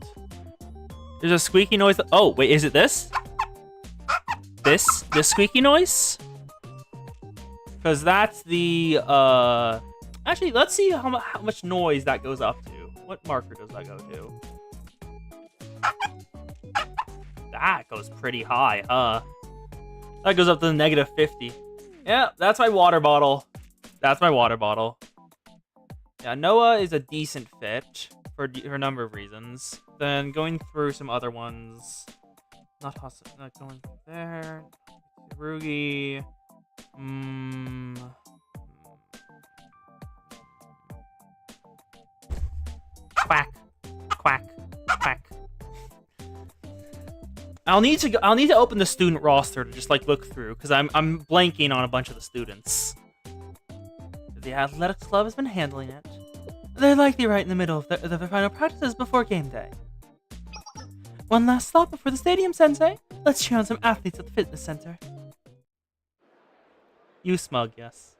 There's a squeaky noise. Oh, wait, is it this? This squeaky noise? Because that's the, Actually, let's see how much noise that goes up to. What marker does that go to? That goes pretty high, huh? That goes up to the -50. Yeah, that's my water bottle. That's my water bottle. Yeah, Noah is a decent fit for a number of reasons. Then going through some other ones, not going there. Rugi. Quack, quack, quack. I'll need to open the student roster to just like look through because I'm blanking on a bunch of the students. The athletics club has been handling it. They're likely right in the middle of their final practices before game day. One last stop before the stadium, Sensei. Let's cheer on some athletes at the fitness center. You smug, yes.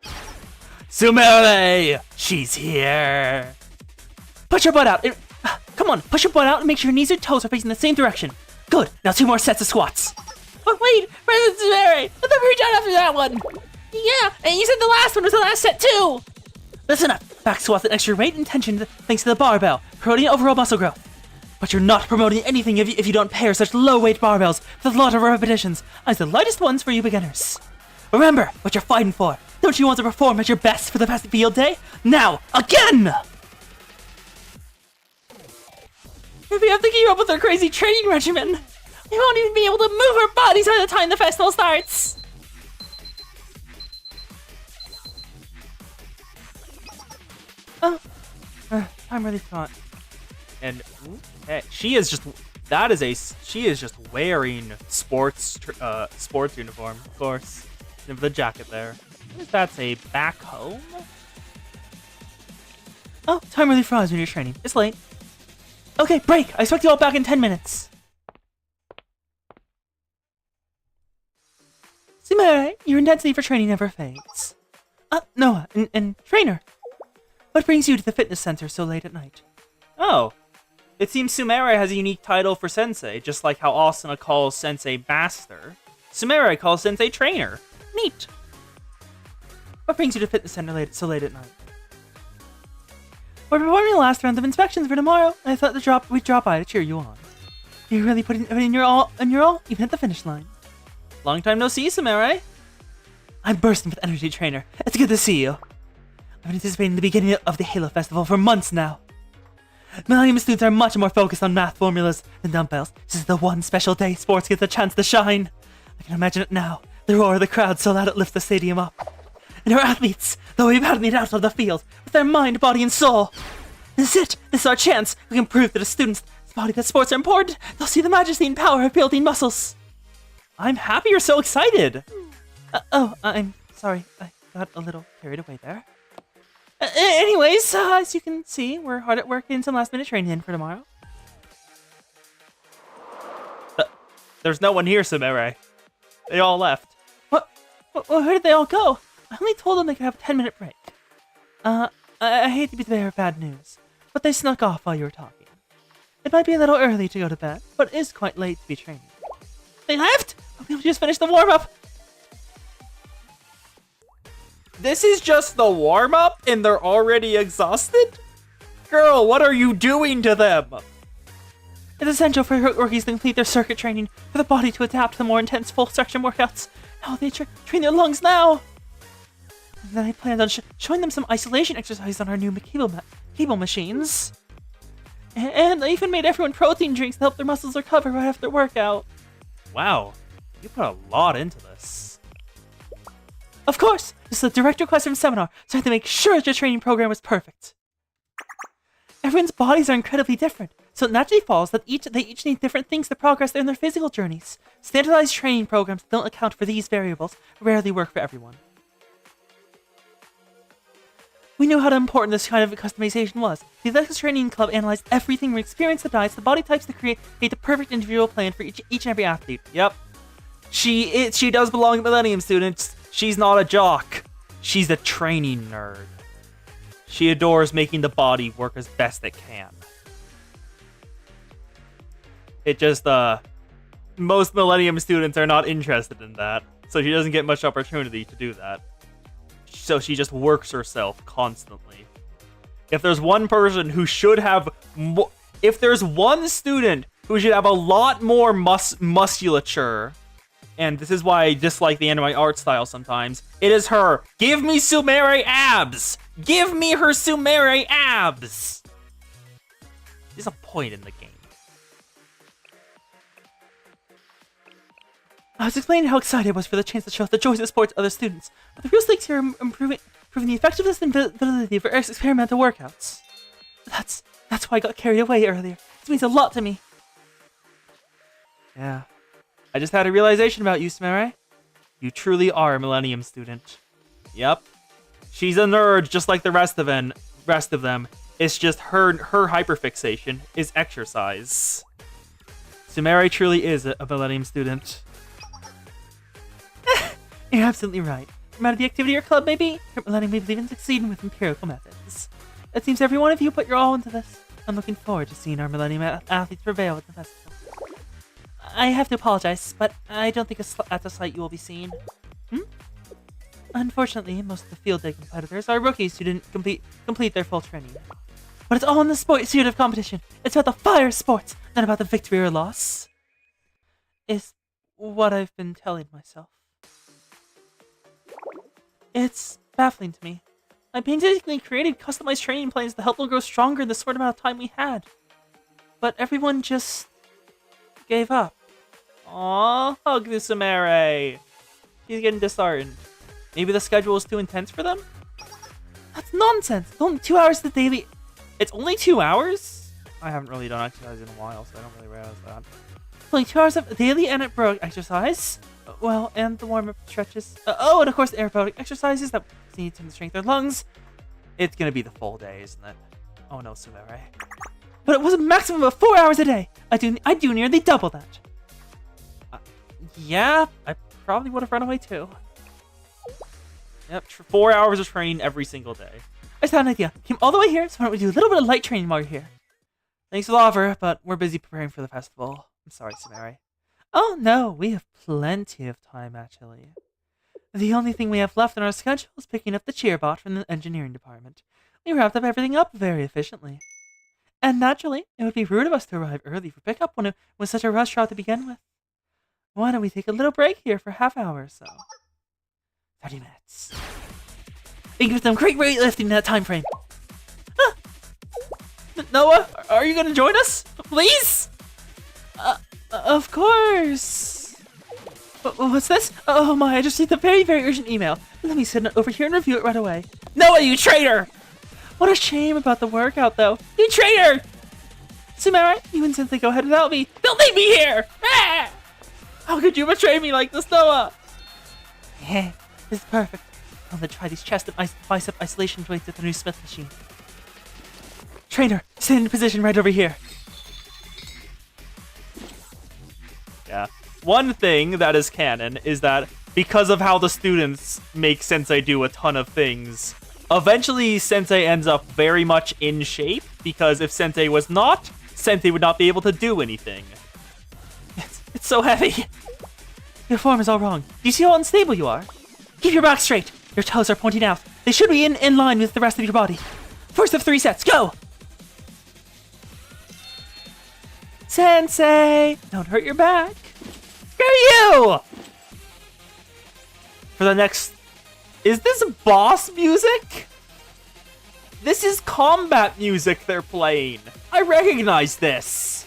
Sumire! She's here! Put your butt out! Come on, push your butt out and make sure your knees and toes are facing the same direction. Good, now 2 more sets of squats. Oh, wait, President Sumire! I thought we were done after that one! Yeah, and you said the last one was the last set too! Listen up, back squats at extra weight and tension thanks to the barbell, promoting overall muscle growth. But you're not promoting anything if you don't pair such low-weight barbells with a lot of repetitions as the lightest ones for you beginners. Remember what you're fighting for. Don't you want to perform at your best for the best field day? Now, again! If we have to keep up with our crazy training regimen, we won't even be able to move our bodies by the time the festival starts. I'm really thought. And she is just wearing sports uniform, of course. And the jacket there. That's a back home. Oh, time really flies when you're training. It's late. Okay, break. I expect you all back in 10 minutes. Sumire, your intensity for training never fades. Noah, and trainer. What brings you to the fitness center so late at night? Oh. It seems Sumire has a unique title for sensei, just like how Asuna calls sensei master. Sumire calls sensei trainer. Neat. What brings you to fitness center so late at night? We're performing the last round of inspections for tomorrow, and I thought we'd drop by to cheer you on. You're really putting in your all, even at the finish line. Long time no see, Sumire. I'm bursting with energy, trainer. It's good to see you. I've been anticipating the beginning of the Halo Festival for months now. Millennium students are much more focused on math formulas than dumbbells. This is the one special day sports gets a chance to shine. I can imagine it now. The roar of the crowd so loud it lifts the stadium up. And our athletes, though we've had it out on the field, with their mind, body, and soul. This is it. This is our chance. We can prove to the students that sports are important. They'll see the majesty and power of building muscles. I'm happy you're so excited. I'm sorry. I got a little carried away there. Anyways, as you can see, we're hard at work getting some last-minute training in for tomorrow. There's no one here, Sumire. They all left. What? Where did they all go? I only told them they could have a 10-minute break. I hate to be the bearer of bad news, but they snuck off while you were talking. It might be a little early to go to bed, but it is quite late to be training. They left? We just finished the warm-up. This is just the warm-up and they're already exhausted? Girl, what are you doing to them? It's essential for rookies to complete their circuit training for the body to adapt to the more intense full-section workouts. How they train their lungs now? And then I planned on showing them some isolation exercises on our new cable machines. And I even made everyone protein drinks to help their muscles recover right after their workout. Wow, you put a lot into this. Of course, this is a direct request from Seminar, so I had to make sure that your training program was perfect. Everyone's bodies are incredibly different, so it naturally follows that they each need different things to progress in their physical journeys. Standardized training programs that don't account for these variables rarely work for everyone. We knew how important this kind of customization was. The Athletics Training Club analyzed everything from experience to diets to body types to create the perfect individual plan for each and every athlete. Yep. She does belong to Millennium students. She's not a jock. She's a training nerd. She adores making the body work as best it can. It just, most Millennium students are not interested in that, so she doesn't get much opportunity to do that. So she just works herself constantly. If there's one person who should have if there's one student who should have a lot more musculature. And this is why I dislike the anime art style sometimes. It is her. Give me Sumire abs! Give me her Sumire abs! There's a point in the game. I was explaining how excited I was for the chance to show the joys of sports to other students. But the real stakes here are proving the effectiveness and validity of our experimental workouts. That's why I got carried away earlier. This means a lot to me. Yeah. I just had a realization about you, Sumire. You truly are a Millennium student. Yep. She's a nerd just like the rest of them. It's just her hyperfixation is exercise. Sumire truly is a Millennium student. You're absolutely right. No matter the activity your club may be, you're letting me believe in succeeding with empirical methods. It seems every one of you put your all into this. I'm looking forward to seeing our Millennium athletes prevail at the festival. I have to apologize, but I don't think at the site you will be seen. Unfortunately, most of the field day competitors are rookies who didn't complete their full training. But it's all in the spirit of competition. It's about the fire of sports, not about the victory or loss. Is what I've been telling myself. It's baffling to me. I painstakingly created customized training plans to help them grow stronger in the short amount of time we had. But everyone just gave up. Aww, hug the Sumire. She's getting disheartened. Maybe the schedule is too intense for them? That's nonsense. It's only 2 hours a daily. It's only 2 hours? I haven't really done exercise in a while, so I don't really realize that. Only 2 hours of daily anaerobic exercise. Well, and the warm-up stretches. And of course, the aerobic exercises that need to strengthen their lungs. It's gonna be the full day, isn't it? Oh no, Sumire. But it was a maximum of 4 hours a day. I do nearly double that. Yeah, I probably would have run away too. Yep, 4 hours of training every single day. I just had an idea. Came all the way here, so why don't we do a little bit of light training while you're here? Thanks for the offer, but we're busy preparing for the festival. I'm sorry, Sumire. Oh no, we have plenty of time actually. The only thing we have left in our schedule is picking up the cheerbot from the engineering department. We wrapped everything up very efficiently. And naturally, it would be rude of us to arrive early for pickup when it was such a rush hour to begin with. Why don't we take a little break here for half hour or so? 30 minutes. We can get some great weightlifting in that time frame. Noah, are you gonna join us? Please? Of course. What's this? Oh my, I just received a very, very urgent email. Let me sit over here and review it right away. Noah, you traitor! What a shame about the workout, though. You traitor! Sumire, you and Sensei go ahead without me. Don't leave me here! Ah! How could you betray me like this, Noah? Yeah, this is perfect. I'm gonna try these chest and bicep isolation weights at the new Smith machine. Trainer, stand in position right over here. Yeah. One thing that is canon is that because of how the students make Sensei do a ton of things, eventually Sensei ends up very much in shape, because if Sensei was not, Sensei would not be able to do anything. It's so heavy. Your form is all wrong. Do you see how unstable you are? Keep your back straight. Your toes are pointing out. They should be in line with the rest of your body. First of 3 sets, go! Sensei! Don't hurt your back. Screw you! For the next... Is this boss music? This is combat music they're playing. I recognize this.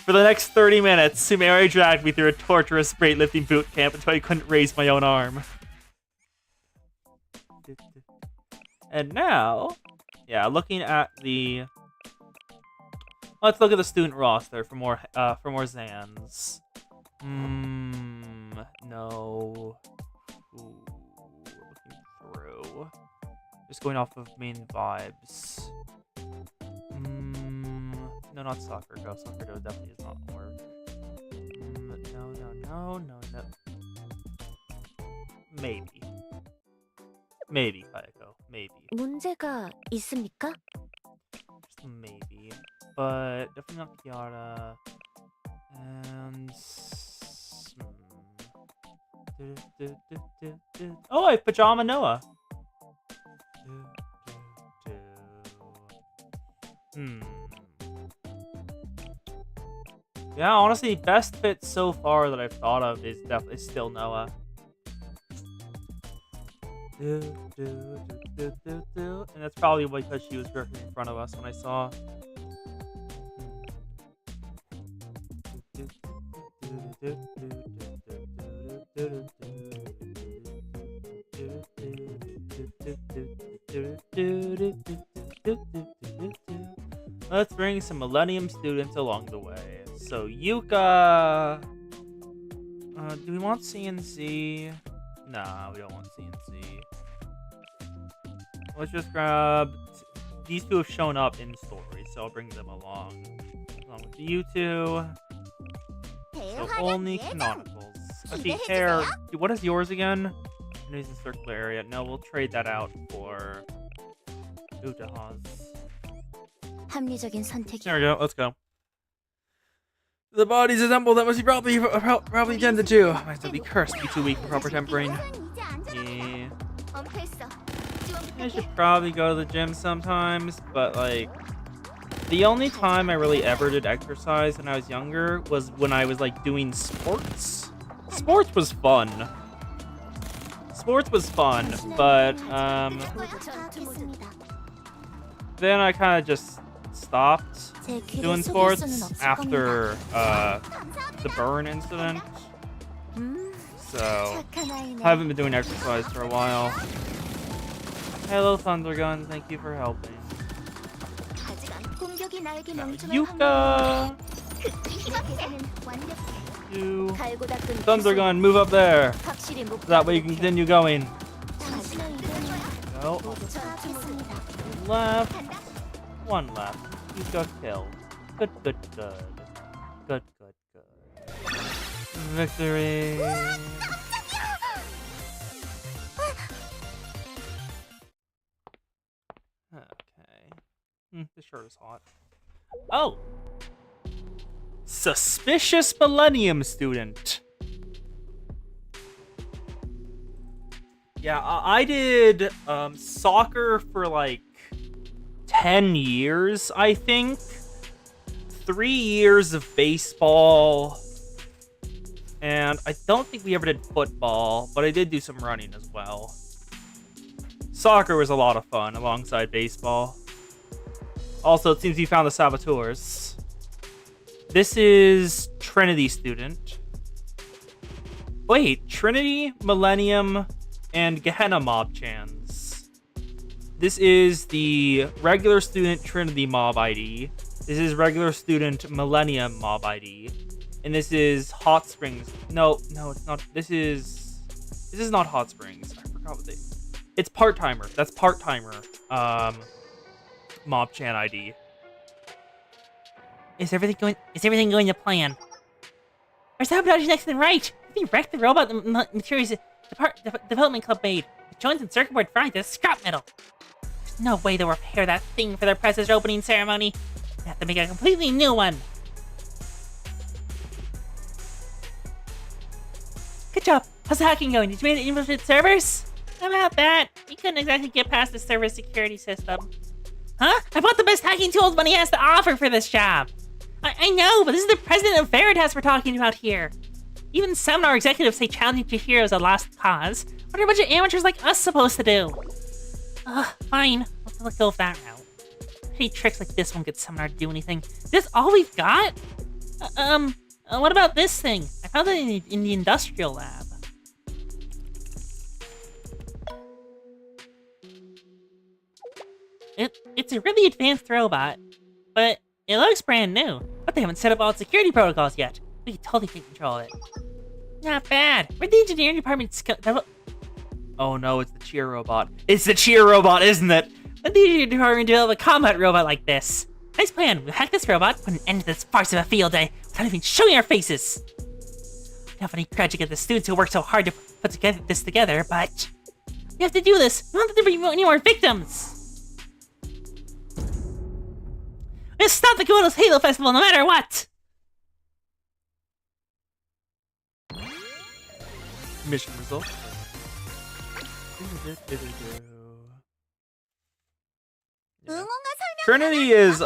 For the next 30 minutes, Sumire dragged me through a torturous weightlifting boot camp until I couldn't raise my own arm. And now... Yeah, looking at the... Let's look at the student roster for more Zans. No. Ooh, looking through. Just going off of main vibes. No, not Soccer Go. Soccer Go definitely does not work. No. Maybe, Kayako. Maybe. 문제가 있습니까? Just maybe. But definitely not Kiara. And... Oh, I have Pajama Noah. Yeah, honestly, best fit so far that I've thought of is definitely still Noah. And that's probably because she was directly in front of us when I saw. Let's bring some Millennium students along the way. So Yuka, do we want CNC? Nah, we don't want CNC. Let's just grab. These two have shown up in story, so I'll bring them along with you two. So only canonicals. Actually, hair. What is yours again? I know he's in circular area. No, we'll trade that out for Utaha's. 합리적인 선택이. There we go. Let's go. The body's a temple that must be probably tended to. I have to be cursed. Be too weak for proper tempering. Yeah. I should probably go to the gym sometimes, but like, the only time I really ever did exercise when I was younger was when I was like doing sports. Sports was fun. Sports was fun, but then I kind of just stopped doing sports after the burn incident. So I haven't been doing exercise for a while. Hello, Thundergun. Thank you for helping. Yuka! You. Thundergun, move up there. That way you can continue going. Go. Left. One left. You got killed. Good, good, good. Good, good, good. Victory! Okay. The shirt is hot. Oh! Suspicious Millennium student. Yeah, I did soccer for like 10 years, I think. 3 years of baseball. And I don't think we ever did football, but I did do some running as well. Soccer was a lot of fun alongside baseball. Also, it seems we found the saboteurs. This is Trinity student. Wait, Trinity, Millennium, and Gehenna mob chans. This is the regular student Trinity mob ID. This is regular student Millennium mob ID. And this is Hot Springs. No, it's not. This is not Hot Springs. I forgot what they. It's part-timer. That's part-timer. Mob chan ID. Is everything going to plan? Our sabotage is next and right. We wrecked the robot the materials development club made. The joints and circuit board fried to scrap metal. There's no way they'll repair that thing for their press's opening ceremony. They have to make a completely new one. Good job. How's the hacking going? Did you make it infiltrate servers? How about that? We couldn't exactly get past the server security system. Huh? I bought the best hacking tools money has to offer for this job. I know, but this is the president of Veritas we're talking about here. Even seminar executives say challenging to heroes a lost cause. What are a bunch of amateurs like us supposed to do? Fine. Let's go with that route. Any tricks like this won't get seminar to do anything. Is this all we've got? What about this thing? I found it in the industrial lab. It's a really advanced robot, but it looks brand new. But they haven't set up all its security protocols yet. We can totally take control of it. Not bad. Where'd the engineering department Oh no, it's the cheer robot. It's the cheer robot, isn't it? Where'd the engineering department develop a combat robot like this? Nice plan. We'll hack this robot, put an end to this farce of a field day without even showing our faces. I have any credit to get the students who worked so hard to put this together, but we have to do this. We don't have to bring any more victims. Let's stop the Komodo's Halo Festival no matter what! Mission result. Trinity is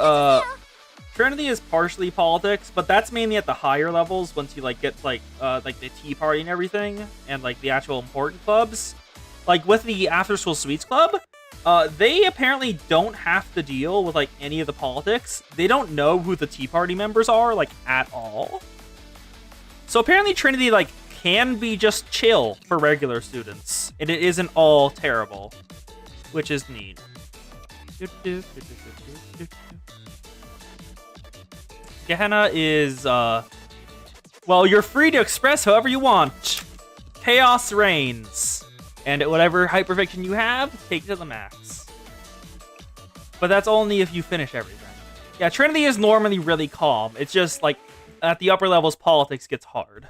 Trinity is partially politics, but that's mainly at the higher levels once you like get like the Tea Party and everything, and like the actual important clubs. Like with the After School Sweets Club, they apparently don't have to deal with like any of the politics. They don't know who the Tea Party members are like at all. So apparently Trinity like can be just chill for regular students, and it isn't all terrible, which is neat. Gehenna is, well, you're free to express however you want. Chaos reigns. And whatever hyperfiction you have, take to the max. But that's only if you finish everything. Yeah, Trinity is normally really calm. It's just, like, at the upper levels, politics gets hard.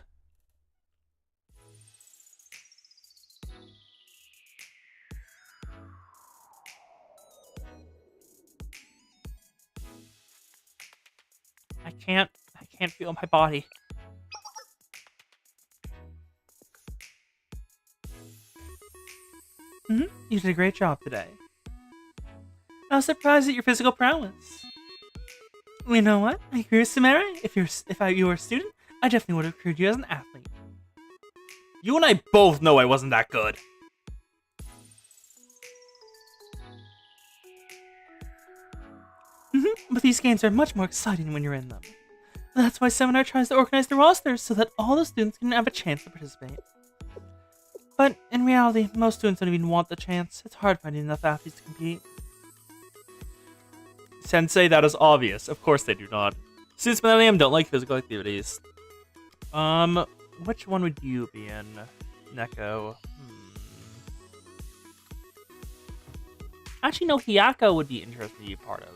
I can't feel my body. You did a great job today. I was surprised at your physical prowess. You know what? I agree with Samara. If you were a student, I definitely would have recruited you as an athlete. You and I both know I wasn't that good. But these games are much more exciting when you're in them. That's why Seminar tries to organize the rosters so that all the students can have a chance to participate. But in reality, most students don't even want the chance. It's hard finding enough athletes to compete. Sensei, that is obvious. Of course they do not. Students Millennium don't like physical activities. Which one would you be in, Neko? Actually, no, Hiyako would be interesting to be part of.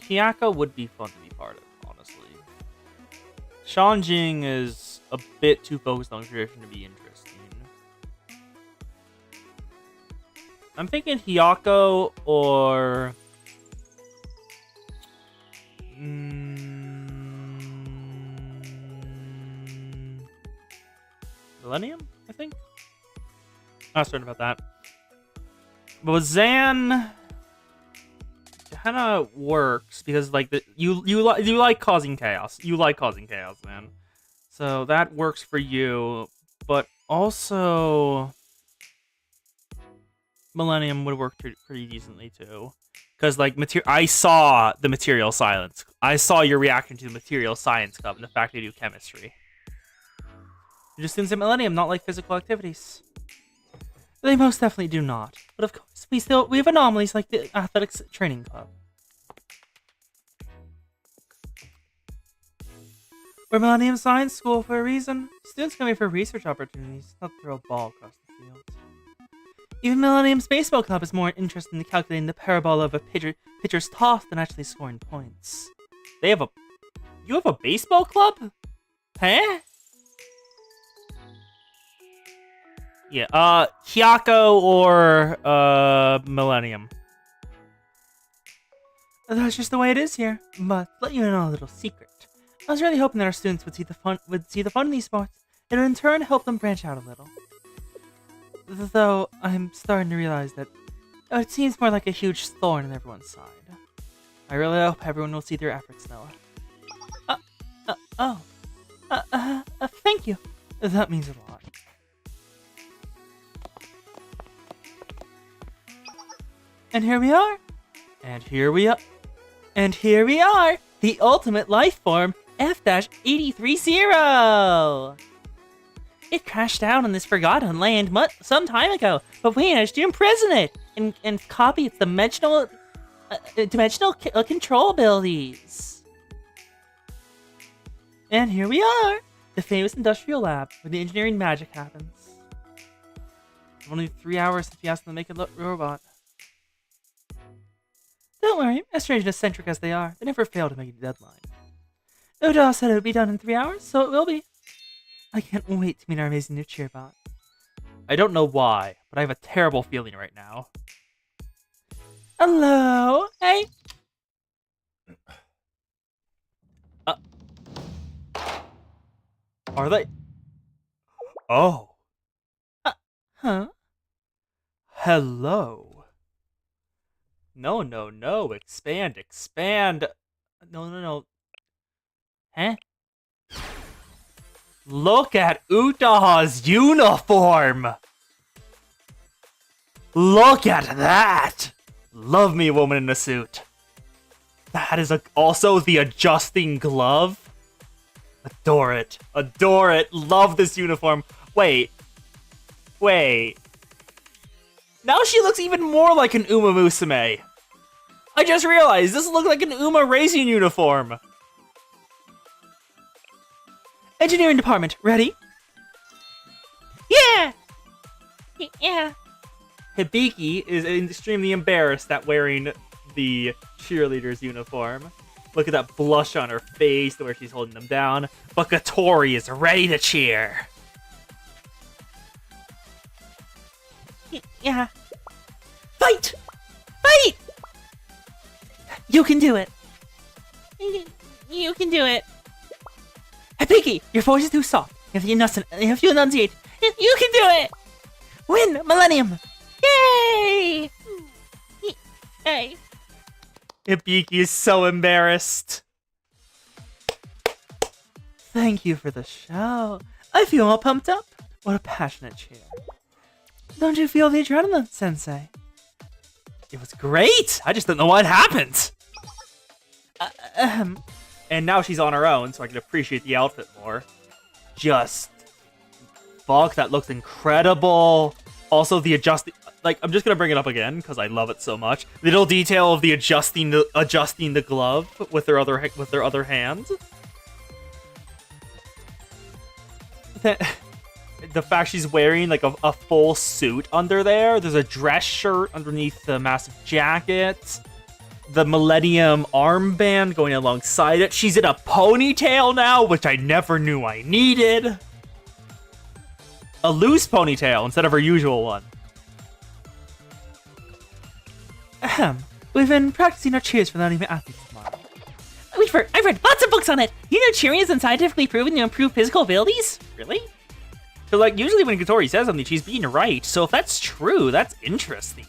Hiyako would be fun to be part of, honestly. Shanjing is a bit too focused on tradition to be interesting. I'm thinking Hiyako or... Millennium, I think? Not certain about that. But with Zan... kind of works because like you like causing chaos. You like causing chaos, man. So that works for you, but also Millennium would work pretty decently too. Because like I saw the Material Science. I saw your reaction to the Material Science Club and the fact they do chemistry. You just students at Millennium not like physical activities. They most definitely do not. But of course, we have anomalies like the Athletics Training Club. We're Millennium Science School for a reason. Students come here for research opportunities, not throw a ball across the field. Even Millennium's Baseball Club is more interested in calculating the parabola of a pitcher's toss than actually scoring points. You have a baseball club? Huh? Yeah, Hiyako or, Millennium. That's just the way it is here. But let you know a little secret. I was really hoping that our students would see the fun in these sports, and in turn help them branch out a little. Though I'm starting to realize that it seems more like a huge thorn in everyone's side. I really hope everyone will see their efforts, Noah. Thank you. That means a lot. And here we are. And here we are. And here we are. The ultimate life form, F-830. It crashed down on this forgotten land some time ago, but we managed to imprison it and copy its dimensional control abilities. And here we are, the famous industrial lab where the engineering magic happens. Only 3 hours since we asked them to make a robot. Don't worry, as strange and eccentric as they are, they never fail to make a deadline. Uda said it would be done in 3 hours, so it will be. I can't wait to meet our amazing new cheerbot. I don't know why, but I have a terrible feeling right now. Hello? Hey? Are they? Oh. Huh? Hello. No, no, no. Expand, expand. No, no, no. Huh? Look at Utaha's uniform! Look at that! Love me, woman in a suit. That is also the adjusting glove. Adore it. Adore it. Love this uniform. Wait. Wait. Now she looks even more like an Uma Musume. I just realized this looks like an Uma racing uniform. Engineering department, ready? Yeah! Yeah. Hibiki is extremely embarrassed at wearing the cheerleader's uniform. Look at that blush on her face where she's holding them down. But Katori is ready to cheer. Yeah. Fight! Fight! You can do it! You can do it. Hibiki, your voice is too soft. If you enunciate, You can do it! win Millennium! Yay! Hey. Hibiki is so embarrassed. Thank you for the show. I feel all pumped up. What a passionate cheer. Don't you feel the adrenaline, Sensei? It was great! I just don't know what happened. And now she's on her own, so I can appreciate the outfit more. Just... fuck, that looks incredible. Also, the adjusting... Like, I'm just gonna bring it up again, because I love it so much. Little detail of the adjusting the glove with their other hand. The fact she's wearing, like, a full suit under there. There's a dress shirt underneath the massive jacket. The Millennium armband going alongside it. She's in a ponytail now, which I never knew I needed. A loose ponytail instead of her usual one. We've been practicing our cheers for the anime athletes tomorrow. I've read lots of books on it. You know cheering isn't scientifically proven to improve physical abilities? Really? So, like, usually when Katori says something, she's being right. So if that's true, that's interesting.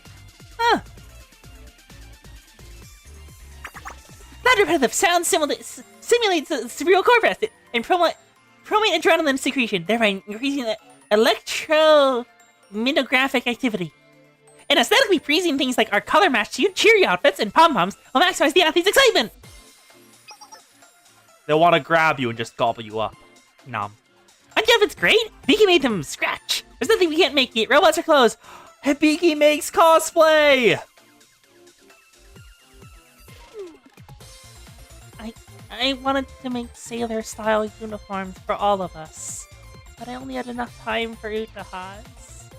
Huh. That repetitive sound simulates the cerebral cortex and promote adrenaline secretion, thereby increasing the electrominographic activity. And aesthetically pleasing things like our color-matched cheery outfits and pom-poms will maximize the athlete's excitement. They'll want to grab you and just gobble you up. Nom. Aren't the outfits great? Vicky made them from scratch. There's nothing we can't make, be it robots or clothes. Hibiki makes cosplay! I wanted to make sailor-style uniforms for all of us, but I only had enough time for Utaha's.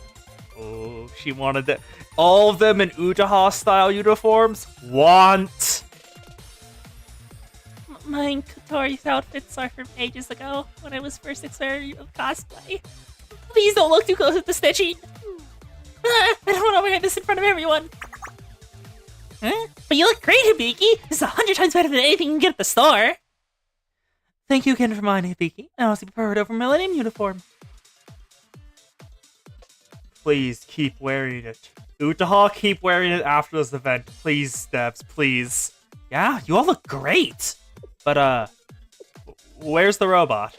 Oh, she wanted that. All of them in Utaha-style uniforms? Want! Mine Katori's outfits are from ages ago, when I was first experimenting with cosplay. Please don't look too close at the stitching. I don't want to wear this in front of everyone. Huh? But you look great, Hibiki! This is 100 times better than anything you can get at the store! Thank you again for mine, Hibiki. I honestly prefer it over Millennium uniform. Please keep wearing it. Utaha, keep wearing it after this event. Please, Steps, please. Yeah, you all look great! But, where's the robot?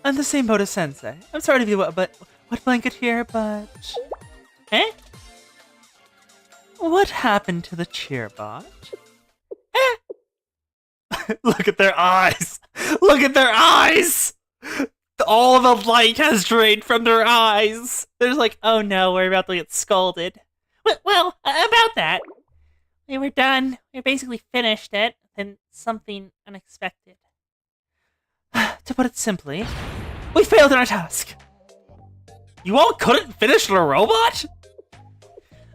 I'm the same boat as Sensei. I'm sorry to be wet blanket here, but... Eh? What happened to the cheerbot? Look at their eyes! Look at their eyes! All the light has drained from their eyes! There's like, oh no, we're about to get scolded. Well, about that. We were done. We basically finished it, and something unexpected. To put it simply, we failed in our task. You all couldn't finish the robot?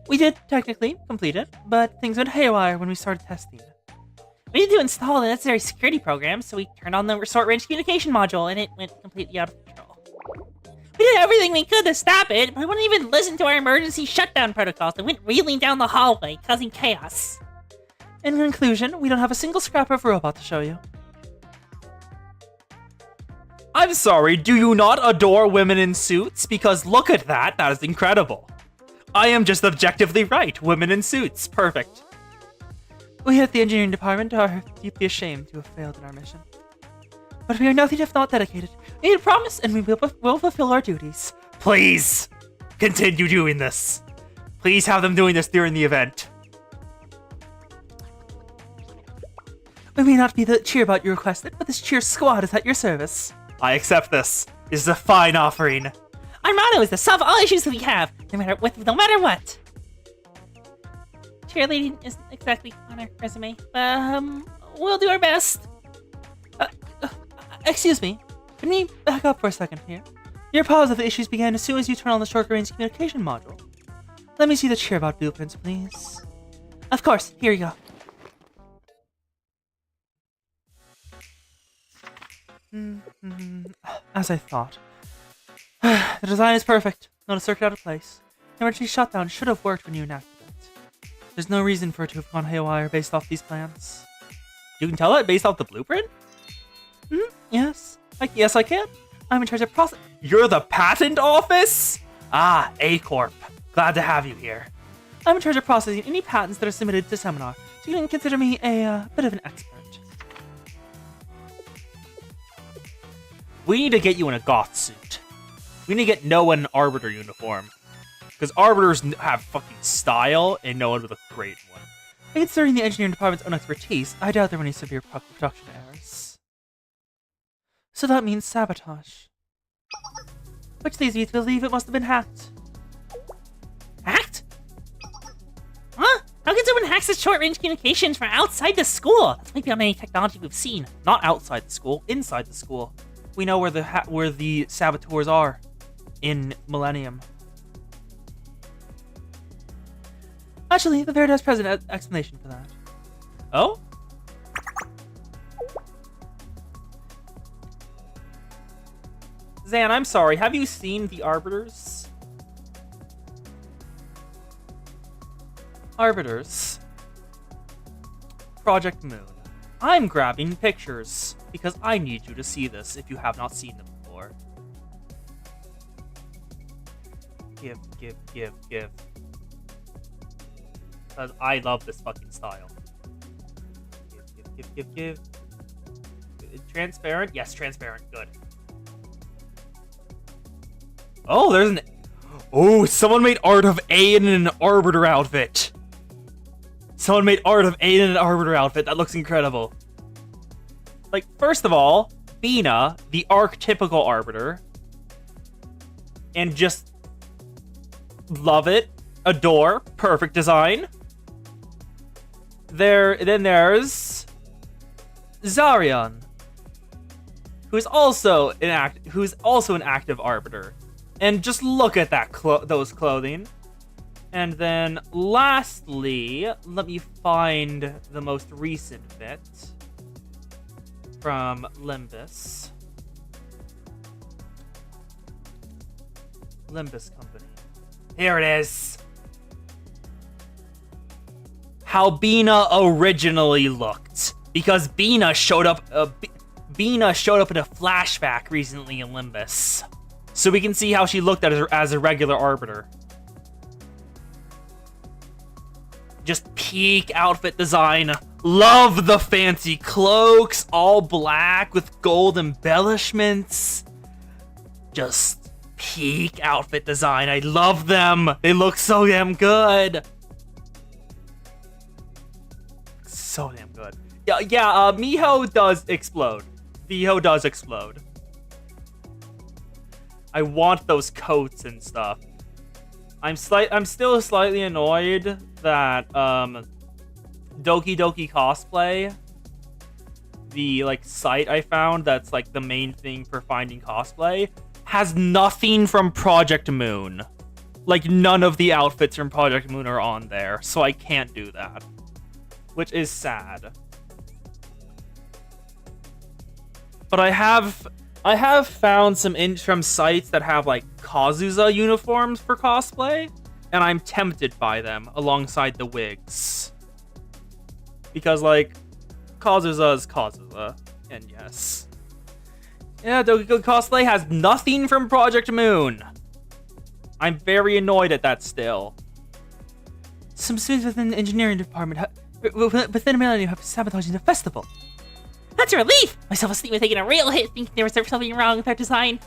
We did technically complete it, but things went haywire when we started testing. We needed to install the necessary security program, so we turned on the resort range communication module, and it went completely out of control. We did everything we could to stop it, but it wouldn't even listen to our emergency shutdown protocols and went reeling down the hallway, causing chaos. In conclusion, we don't have a single scrap of robot to show you. I'm sorry, do you not adore women in suits? Because look at that, that is incredible. I am just objectively right. Women in suits. Perfect. We at the engineering department are deeply ashamed to have failed in our mission. But we are nothing if not dedicated. We made a promise, and we will fulfill our duties. Please continue doing this. Please have them doing this during the event. We may not be the cheerbout you requested, but this cheer squad is at your service. I accept this. This is a fine offering. Our motto is to solve all issues that we have, no matter what. Cheerleading isn't exactly on our resume, but we'll do our best. Excuse me. Can we back up for a second here? Your pause of the issues began as soon as you turn on the short-range communication module. Let me see the cheerbout blueprints, please. Of course. Here you go. As I thought. The design is perfect. Not a circuit out of place. Emergency shutdown should have worked when you enacted it. There's no reason for it to have gone haywire based off these plans. You can tell that based off the blueprint? Yes. Yes, I can. I'm in charge of process. You're the patent office? Ah, A-Corp. Glad to have you here. I'm in charge of processing any patents that are submitted to Seminar, so you can consider me a bit of an expert. We need to get you in a goth suit. We need to get Noah in an Arbiter uniform. Because Arbiters have fucking style, and Noah would look great in one. Considering the engineering department's own expertise, I doubt there were any severe production errors. So that means sabotage. Which leads me to believe it must have been hacked. Hacked? Huh? How can someone hack such short-range communications from outside the school? This might be on any technology we've seen. Not outside the school, inside the school. We know where the saboteurs are. In Millennium. Actually, the Veritas President has explanation for that. Oh? Zan, I'm sorry. Have you seen the Arbiters? Arbiters. Project Moon. I'm grabbing pictures because I need you to see this if you have not seen them before. Give. Because I love this fucking style. Give. Transparent? Yes, transparent. Good. Oh, there's an... Oh, someone made art of Aiden in an Arbiter outfit. Someone made art of Aiden in an Arbiter outfit. That looks incredible. Like, first of all, Bina, the archetypical Arbiter. And just... love it. Adore. Perfect design. Then there's... Zarion. Who's also an active Arbiter. And just look at that those clothing. And then lastly, let me find the most recent bit from Limbus. Limbus Company. Here it is. How Bina originally looked. Because Bina showed up in a flashback recently in Limbus. So we can see how she looked at her as a regular Arbiter. Just peak outfit design. Love the fancy cloaks, all black with gold embellishments. Just peak outfit design. I love them. They look so damn good. So damn good. Yeah, Miho does explode. Miho does explode. I want those coats and stuff. I'm still slightly annoyed that Doki Doki Cosplay, the site I found that's the main thing for finding cosplay, has nothing from Project Moon. None of the outfits from Project Moon are on there, so I can't do that, which is sad. But I have found some from sites that have Kazuza uniforms for cosplay, and I'm tempted by them alongside the wigs. Because Kazuza is Kazuza, and yes. Yeah, Doki Doki Cosplay has nothing from Project Moon. I'm very annoyed at that still. Some students within the engineering department, within Millennium, have sabotaging the festival. That's a relief! My self-esteem was taking a real hit thinking there was something wrong with our design.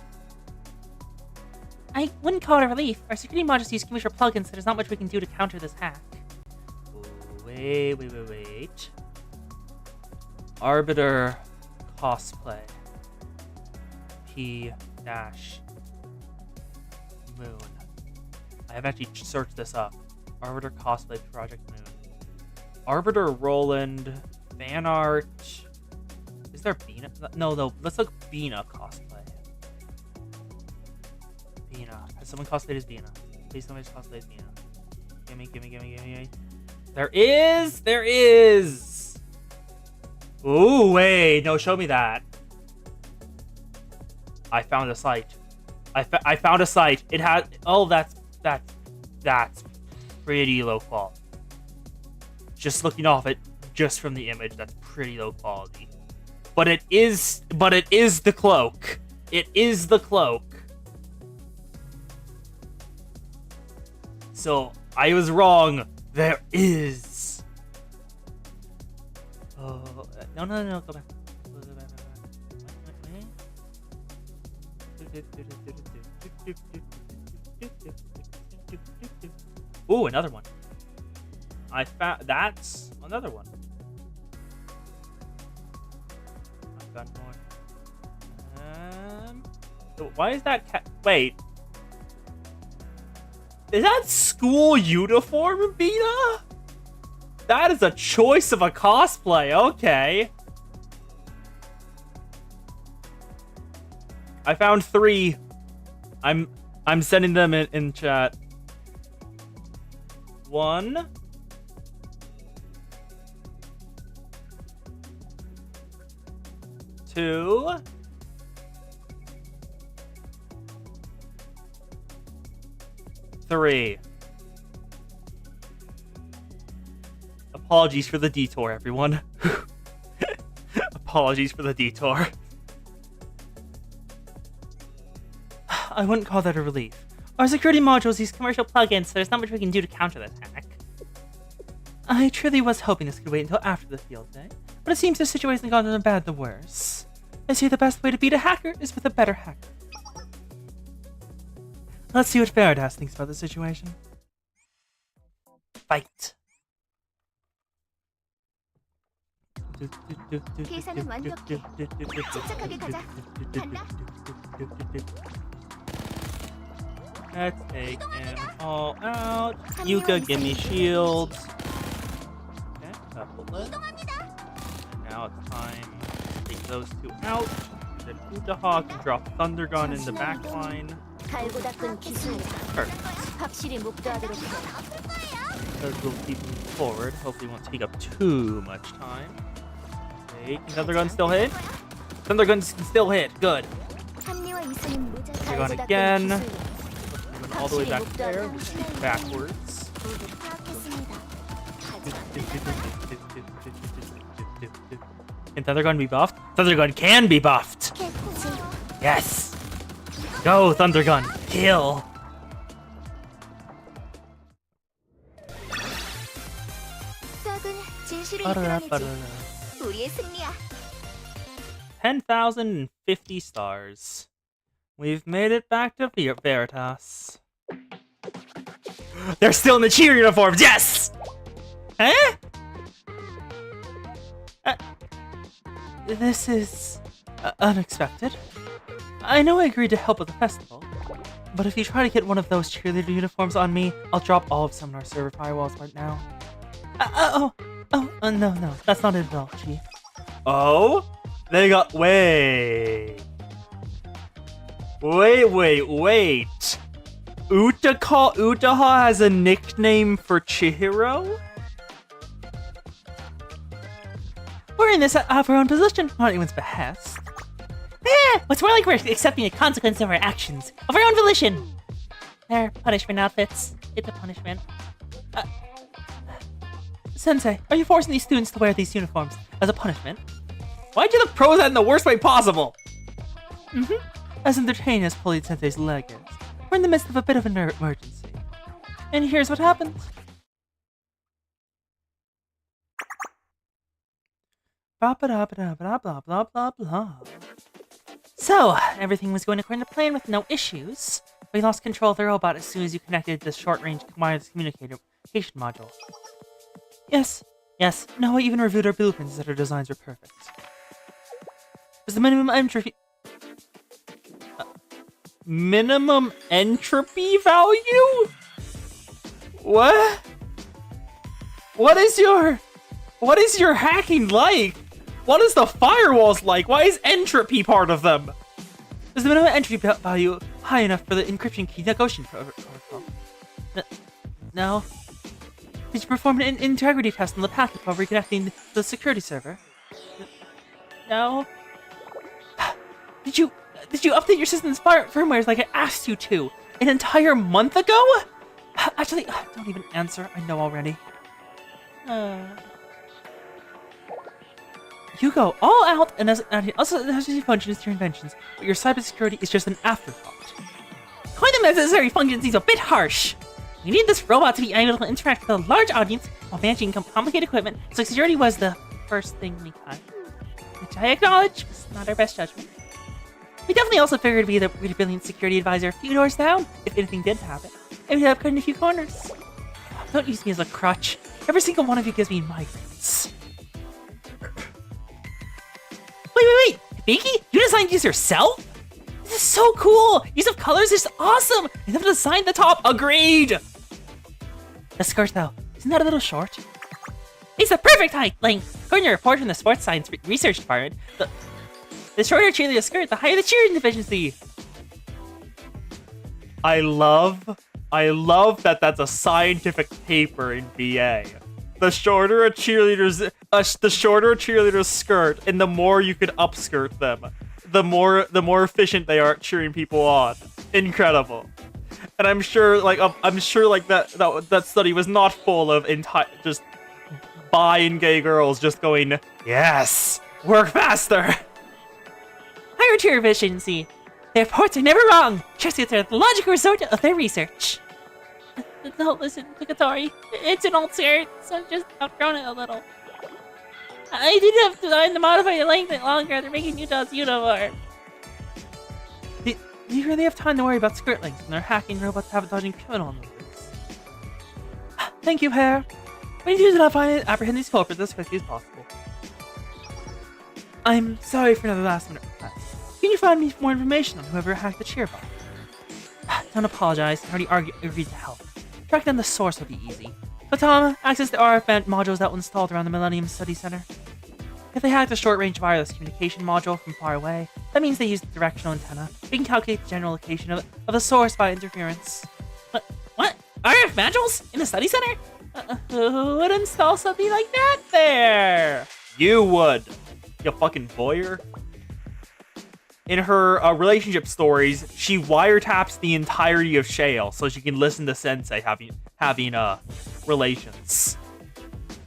I wouldn't call it a relief. Our security modules use Kingfisher plugins, so there's not much we can do to counter this hack. Wait. Arbiter cosplay. P-Moon. I have actually searched this up. Arbiter cosplay Project Moon. Arbiter Roland fan art. Is there Bina? No. Let's look Bina cosplay. Bina. Has someone cosplayed as Bina? Please somebody cosplay as Bina. Gimme. There is! Ooh, wait. No, show me that. I found a site. I found a site. It has... Oh, that's pretty low quality. Just looking off it, just from the image, that's pretty low quality. But it is the cloak. It is the cloak. So, I was wrong. There is. Oh, no, go back. Ooh, another one. I found... That's another one. I've got more. So why is that cat... Wait. Is that school uniform, Bina? That is a choice of a cosplay. Okay. I found 3. I'm sending them in chat. 1. 2. 3. Apologies for the detour, everyone. Apologies for the detour. I wouldn't call that a relief. Our security modules use commercial plugins, so there's not much we can do to counter this hack. I truly was hoping this could wait until after the field day, but it seems the situation has gone from the bad to worse. I see the best way to beat a hacker is with a better hacker. Let's see what Veritas thinks about the situation. Fight. 계산은 완벽해. 침착하게 가자. 간다. Let's take him all out. Yuka, give me shields. Okay, couple left. And now it's time to take those 2 out. Then Utaha can drop Thunder Gun in the back line. 갈고 닦은 기술이다. Perfect. 확실히 목도하도록 해. Because we'll keep moving forward. Hopefully it won't take up too much time. Okay, can Thunder Gun still hit? Thunder Gun can still hit. Good. 합리와 이성은 모자. Thunder Gun 갈고 again. 닦은 기술이다. Going all the way back there. We'll sneak backwards. 모두 파악했습니다. Can Thunder Gun be buffed? Thunder Gun can be buffed! 캐코지. Yes! Go, Thunder Gun! Kill! 수학은 진실을 Ba-da-da, 이끌어내지. ba-da-da. 우리의 승리야. 10,050 stars. We've made it back to Veritas. They're still in the cheer uniforms! Yes! Eh? This is unexpected. I know I agreed to help with the festival, but if you try to get one of those cheerleader uniforms on me, I'll drop all of Seminar server firewalls right now. No, that's not it at all, Chief. Oh? They got... Wait. Utaha has a nickname for Chihiro? We're in this of our own position, not anyone's behest. What's more like we're accepting the consequence of our actions, of our own volition. They're punishment outfits. It's a punishment. Sensei, are you forcing these students to wear these uniforms as a punishment? Why'd you pose that in the worst way possible? As entertaining as Polite Sensei's leg is, we're in the midst of a bit of an emergency. And here's what happens. Blah blah blah blah blah blah blah blah. So, everything was going according to plan with no issues. We lost control of the robot as soon as you connected the short-range wireless communication module. Yes. Yes, No, I even reviewed our blueprints that our designs were perfect. Was the minimum entropy... Minimum entropy value? What? What is your hacking like? What is the firewalls like? Why is entropy part of them? Was the minimum entropy value high enough for the encryption key negotiation protocol? No. Did you perform an integrity test on the packet before reconnecting to the security server? no. Did you update your system's firmware like I asked you to an entire month ago? Actually, don't even answer. I know already. You go all out and also necessary functions to your inventions, but your cybersecurity is just an afterthought. Calling them necessary functions is a bit harsh. We need this robot to be able to interact with a large audience while managing complicated equipment, so security was the first thing we cut. Which I acknowledge was not our best judgment. We definitely also figured we'd be the brilliant security advisor a few doors down, if anything did happen. And we'd have cut in a few corners. Don't use me as a crutch. Every single one of you gives me migraines. Wait! Beaky? You designed these yourself? This is so cool! Use of colors is awesome! You have to design the top. Agreed! The skirt, though, isn't that a little short? It's the perfect height length. According to a report from the Sports Science Research Department, the shorter cheerleader skirt, the higher the cheering efficiency. I love that that's a scientific paper in BA. The shorter a cheerleader's skirt, and the more you could upskirt them, the more efficient they are at cheering people on. Incredible. And I'm sure that study was not full of just bi and gay girls just going, yes, work faster. Higher cheer efficiency. Their reports are never wrong. Trust are the logical result of their research. Don't listen to Katari. It's an old skirt, so I've just outgrown it a little. I did have to design to modify the length and longer after making Utah's uniform. Do you really have time to worry about skirt lengths when they're hacking robots sabotaging criminal movements? Thank you, Hare. We need to apprehend these culprits as quickly as possible. I'm sorry for another last-minute request. Can you find me more information on whoever hacked the cheerbot? Don't apologize. I already agreed to help. Track down the source will be easy. Kotama, access the RF modules that were installed around the Millennium Study Center. If they hacked the short-range wireless communication module from far away, that means they used the directional antenna. We can calculate the general location of the source by interference. What? RF modules? In the study center? Who would install something like that there? You would. You fucking voyeur. In her relationship stories, she wiretaps the entirety of Shale so she can listen to Sensei having relations.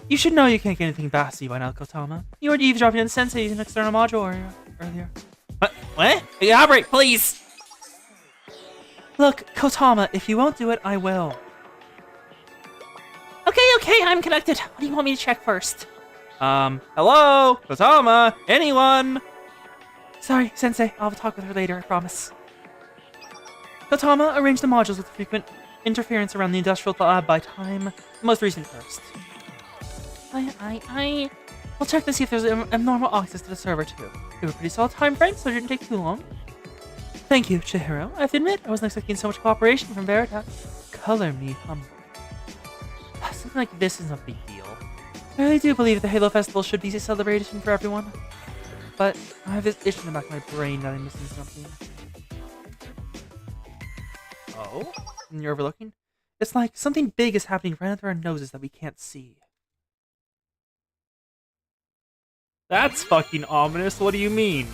You should know you can't get anything past you by now, Kotama. You were eavesdropping on Sensei using an external module earlier. What? Elaborate, please! Look, Kotama, if you won't do it, I will. Okay, I'm connected. What do you want me to check first? Hello? Kotama? Anyone? Sorry, Sensei. I'll have a talk with her later, I promise. Kotama, arrange the modules with frequent interference around the industrial lab by time. The most recent first. We'll check to see if there's abnormal access to the server, too. We have a pretty solid time frame, so it didn't take too long. Thank you, Chihiro. I have to admit, I wasn't expecting so much cooperation from Veritas. Color me humble. Something like this is no big deal. I really do believe the Halo Festival should be a celebration for everyone. But I have this itch in the back of my brain that I'm missing something. Oh? And you're overlooking? It's like something big is happening right under our noses that we can't see. That's fucking ominous. What do you mean?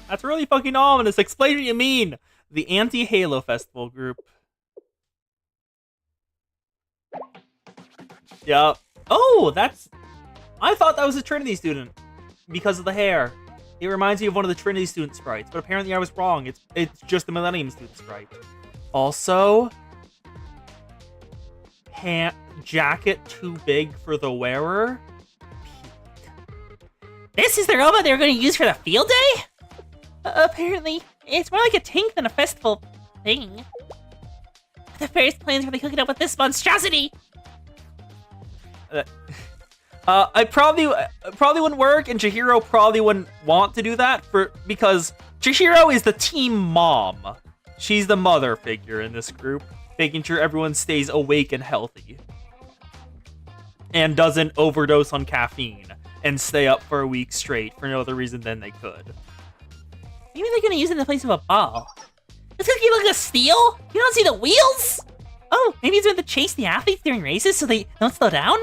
That's really fucking ominous. Explain what you mean. The anti-Halo Festival group. Yeah. Oh, I thought that was a Trinity student because of the hair. It reminds me of one of the Trinity student sprites, but apparently I was wrong. It's just the Millennium student sprite. Also, jacket too big for the wearer. This is the robot they were going to use for the field day? Apparently, it's more like a tank than a festival thing. The first plans for hooking up with this monstrosity. I probably wouldn't work, and Chihiro probably wouldn't want to do that because Chihiro is the team mom. She's the mother figure in this group, making sure everyone stays awake and healthy. And doesn't overdose on caffeine and stay up for a week straight for no other reason than they could. Maybe they're gonna use it in the place of a ball. This cookie look like a steel? You don't see the wheels? Oh, maybe it's meant to chase the athletes during races so they don't slow down?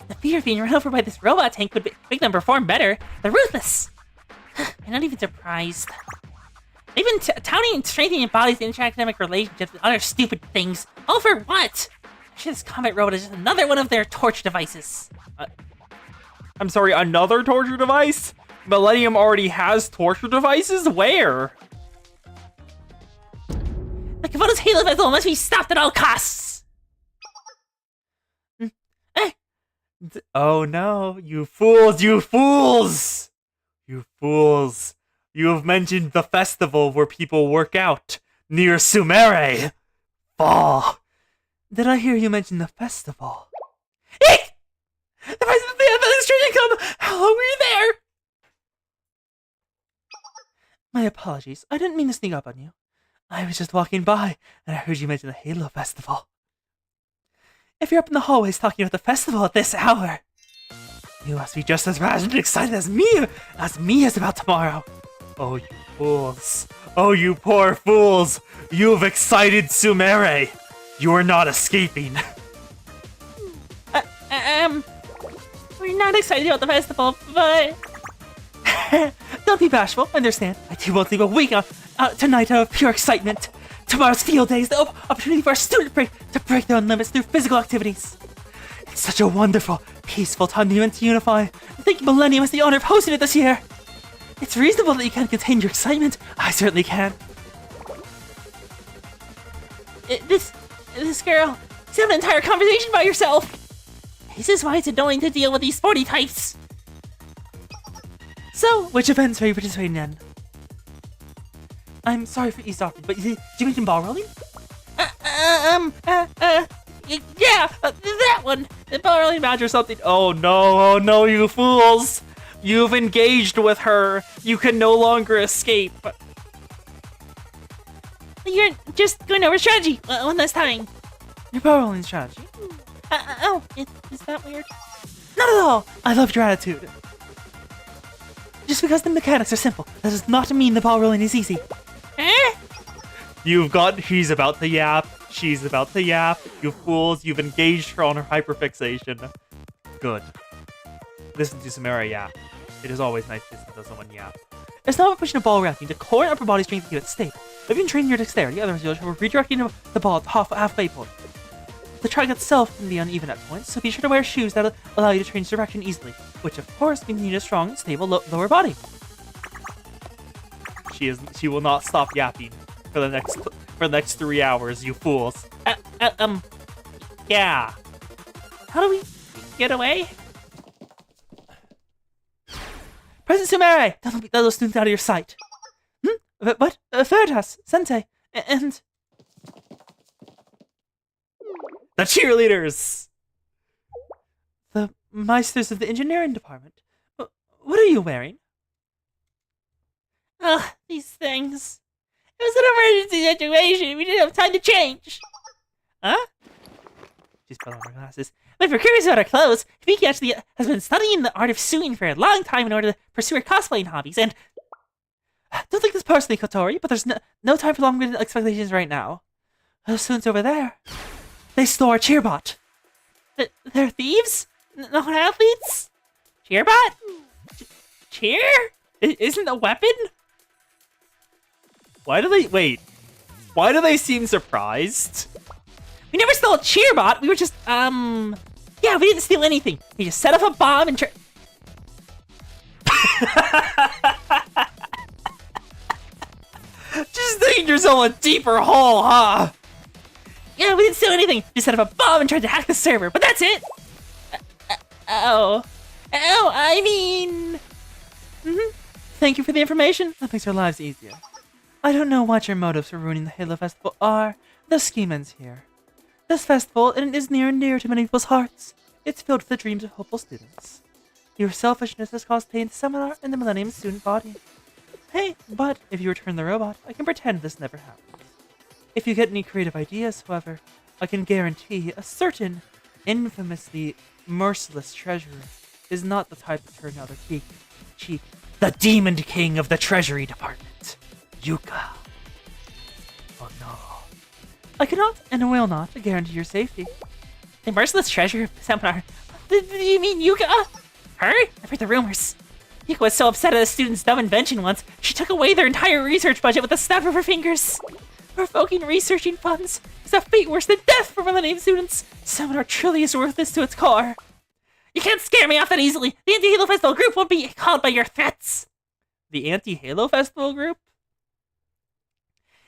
The fear of being run over by this robot tank would make them perform better. They're ruthless. I'm not even surprised. They've been touting and strengthening bodies and interacademic relationships and other stupid things. All for what? I'm sure this combat robot is just another one of their torture devices. I'm sorry, another torture device? Millennium already has torture devices? Where? The Komodo's Halo Festival must be stopped at all costs! Oh no, you fools, you fools! You fools. You have mentioned the festival where people work out near Sumere. Fall. Did I hear you mention the festival? Eek! The president of the street come! How long were you there? My apologies. I didn't mean to sneak up on you. I was just walking by, and I heard you mention the Halo Festival. If you're up in the hallways talking about the festival at this hour, you must be just as rash and excited as me is about tomorrow. Oh, you fools. Oh, you poor fools. You've excited Sumere. You are not escaping. We're not excited about the festival, but... Don't be bashful, I understand. I too won't leave a week tonight out of pure excitement. Tomorrow's field day is the opportunity for our student to break their own limits through physical activities. It's such a wonderful, peaceful time to unify. Thank you, Millennium, has the honor of hosting it this year. It's reasonable that you can't contain your excitement. I certainly can. This girl, you have an entire conversation by yourself. This is why it's annoying to deal with these sporty types. So, which events are you participating in? I'm sorry for eavesdropping, but did you mention ball rolling? Yeah, that one. The ball rolling match or something. Oh no, you fools. You've engaged with her. You can no longer escape. You're just going over strategy one last time. Your ball rolling strategy? Is that weird? Not at all. I love your attitude. Just because the mechanics are simple, that does not mean the ball rolling is easy. He's about to yap. She's about to yap. You fools, you've engaged her on her hyperfixation. Good. Listen to Sumera yap. It is always nice to listen to someone yap. It's not about pushing a ball around. You need to core and upper body strength to keep it stable. If you can train your dexterity, otherwise you'll have redirecting the ball at the halfway point. The track itself can be uneven at points, so be sure to wear shoes that allow you to change direction easily, which of course means you need a strong and stable lower body. She will not stop yapping for the next 3 hours, you fools. Yeah. How do we get away? President Sumere! Don't let those students out of your sight. What? Veritas, Sensei, and... The cheerleaders! The Meisters of the Engineering Department. What are you wearing? Ugh, these things. It was an emergency situation. We didn't have time to change. Huh? She's put on her glasses. But if we're curious about our clothes, Hibiki actually has been studying the art of sewing for a long time in order to pursue her cosplaying hobbies, and... Don't take this personally, Kotori, but there's no time for long-winded expectations right now. Those students over there, they stole our cheerbot. They're thieves? Not athletes? Cheerbot? Cheer? Isn't a weapon? Why do they seem surprised? We never stole a cheerbot. We were just, yeah, we didn't steal anything. We just set off a bomb and Just just digging yourself a deeper hole, huh? Yeah, we didn't steal anything. Just set up a bomb and tried to hack the server, but that's it. Oh, I mean... Thank you for the information. That makes our lives easier. I don't know what your motives for ruining the Halo Festival are. The scheme ends here. This festival, and it is near and dear to many people's hearts. It's filled with the dreams of hopeful students. Your selfishness has caused pain to the seminar and the Millennium student body. Hey, but if you return the robot, I can pretend this never happened. If you get any creative ideas, however, I can guarantee a certain, infamously merciless treasurer is not the type to turn other cheek. The Demon King of the Treasury Department, Yuka. Oh no. I cannot and will not guarantee your safety. The merciless treasure seminar. Do you mean Yuka? Her? I've heard the rumors. Yuka was so upset at a student's dumb invention once, she took away their entire research budget with a snap of her fingers. Provoking researching funds is a fate worse than death for Millennium students. Seminar truly is worthless to its core. You can't scare me off that easily. The Anti-Halo Festival group won't be called by your threats. The Anti-Halo Festival group?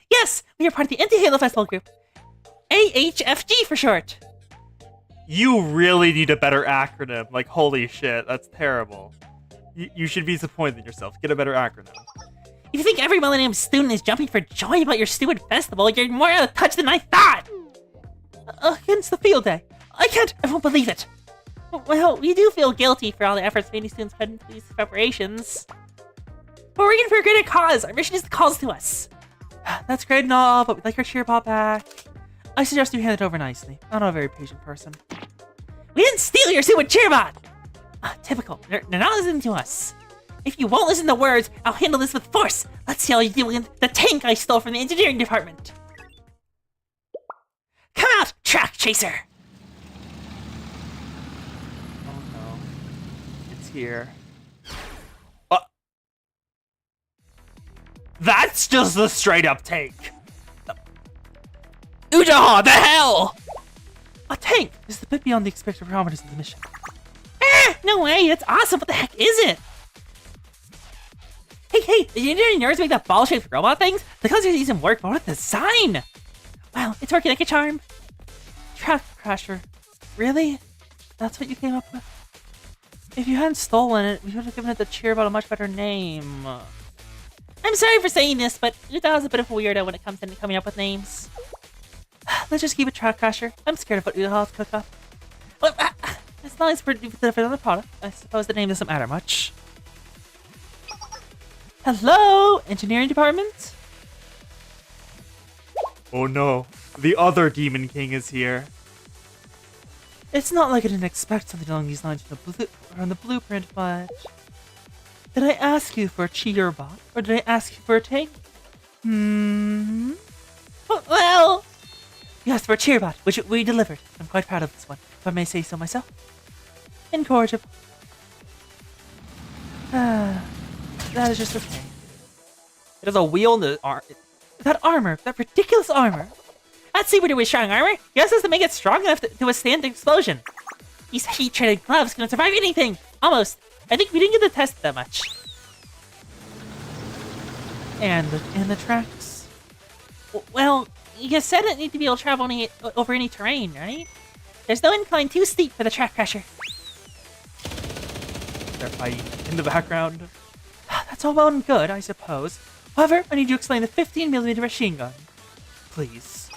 Yes, we are part of the Anti-Halo Festival group. AHFG for short. You really need a better acronym. Like, holy shit, that's terrible. You should be disappointed in yourself. Get a better acronym. If you think every Millennium student is jumping for joy about your stupid festival, you're more out of touch than I thought! Against the field day. I won't believe it. Well, we do feel guilty for all the efforts many students put into these preparations. But we're working for a greater cause. Our mission is the calls to us. That's great and all, but we'd like our cheer bot back. I suggest you hand it over nicely. I'm not a very patient person. We didn't steal your stupid cheerbot! Typical. They're not listening to us. If you won't listen to words, I'll handle this with force. Let's see how you deal with the tank I stole from the engineering department. Come out, track chaser! Oh no. It's here. That's just a straight up tank. Ujaha, the hell! A tank is the bit beyond the expected parameters of the mission. No way, that's awesome. What the heck is it? Hey, did the engineering nerds make that ball-shaped robot things? The colors even work, but what a design! Wow, it's working like a charm. Track Crasher. Really? That's what you came up with? If you hadn't stolen it, we would have given it the cheerbot a much better name. I'm sorry for saying this, but Utah is a bit of a weirdo when it comes to coming up with names. Let's just keep it Track Crasher. I'm scared of what Utah cook up. Well, As long as we're different on the product, I suppose the name doesn't matter much. Hello, engineering department? Oh no. The other Demon King is here. It's not like I didn't expect something along these lines from the blueprint, but... Did I ask you for a cheater bot, or did I ask you for a tank? well... You asked for a cheer bot, which we delivered. I'm quite proud of this one, if I may say so myself. Incorrigible. That is just okay. It has a wheel and the That armor, that ridiculous armor. That super with strong armor? Yes, has to make it strong enough to withstand the explosion. These heat-treated gloves can survive anything. Almost. I think we didn't get to test that much. And the tracks. Well, you said it need to be able to travel over any terrain, right? There's no incline too steep for the track crasher. They're fighting in the background. That's all well and good, I suppose. However, I need you to explain the 15mm machine gun. Please.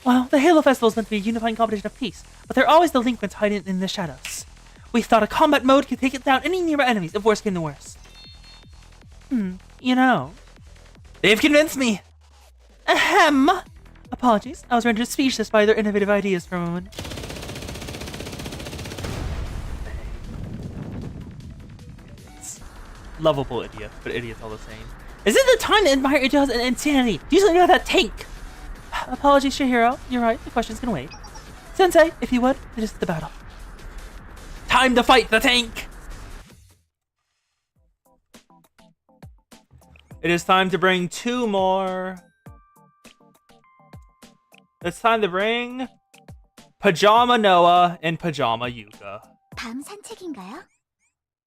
Well, the Halo Festival is meant to be a unifying competition of peace, but there are always delinquents hiding in the shadows. We thought a combat mode could take down any nearby enemies if worse came to worst. You know. They've convinced me! Ahem! Apologies, I was rendered speechless by their innovative ideas for a moment. Lovable idiot, but idiots all the same. Is it the time to admire Uja's insanity? Do something about that tank! Apologies, Shihiro. You're right, the questions can wait. Sensei, if you would, it is the battle. Time to fight the tank! It is time to bring two more. It's time to bring Pajama Noah and Pajama Yuka. 밤 산책인가요?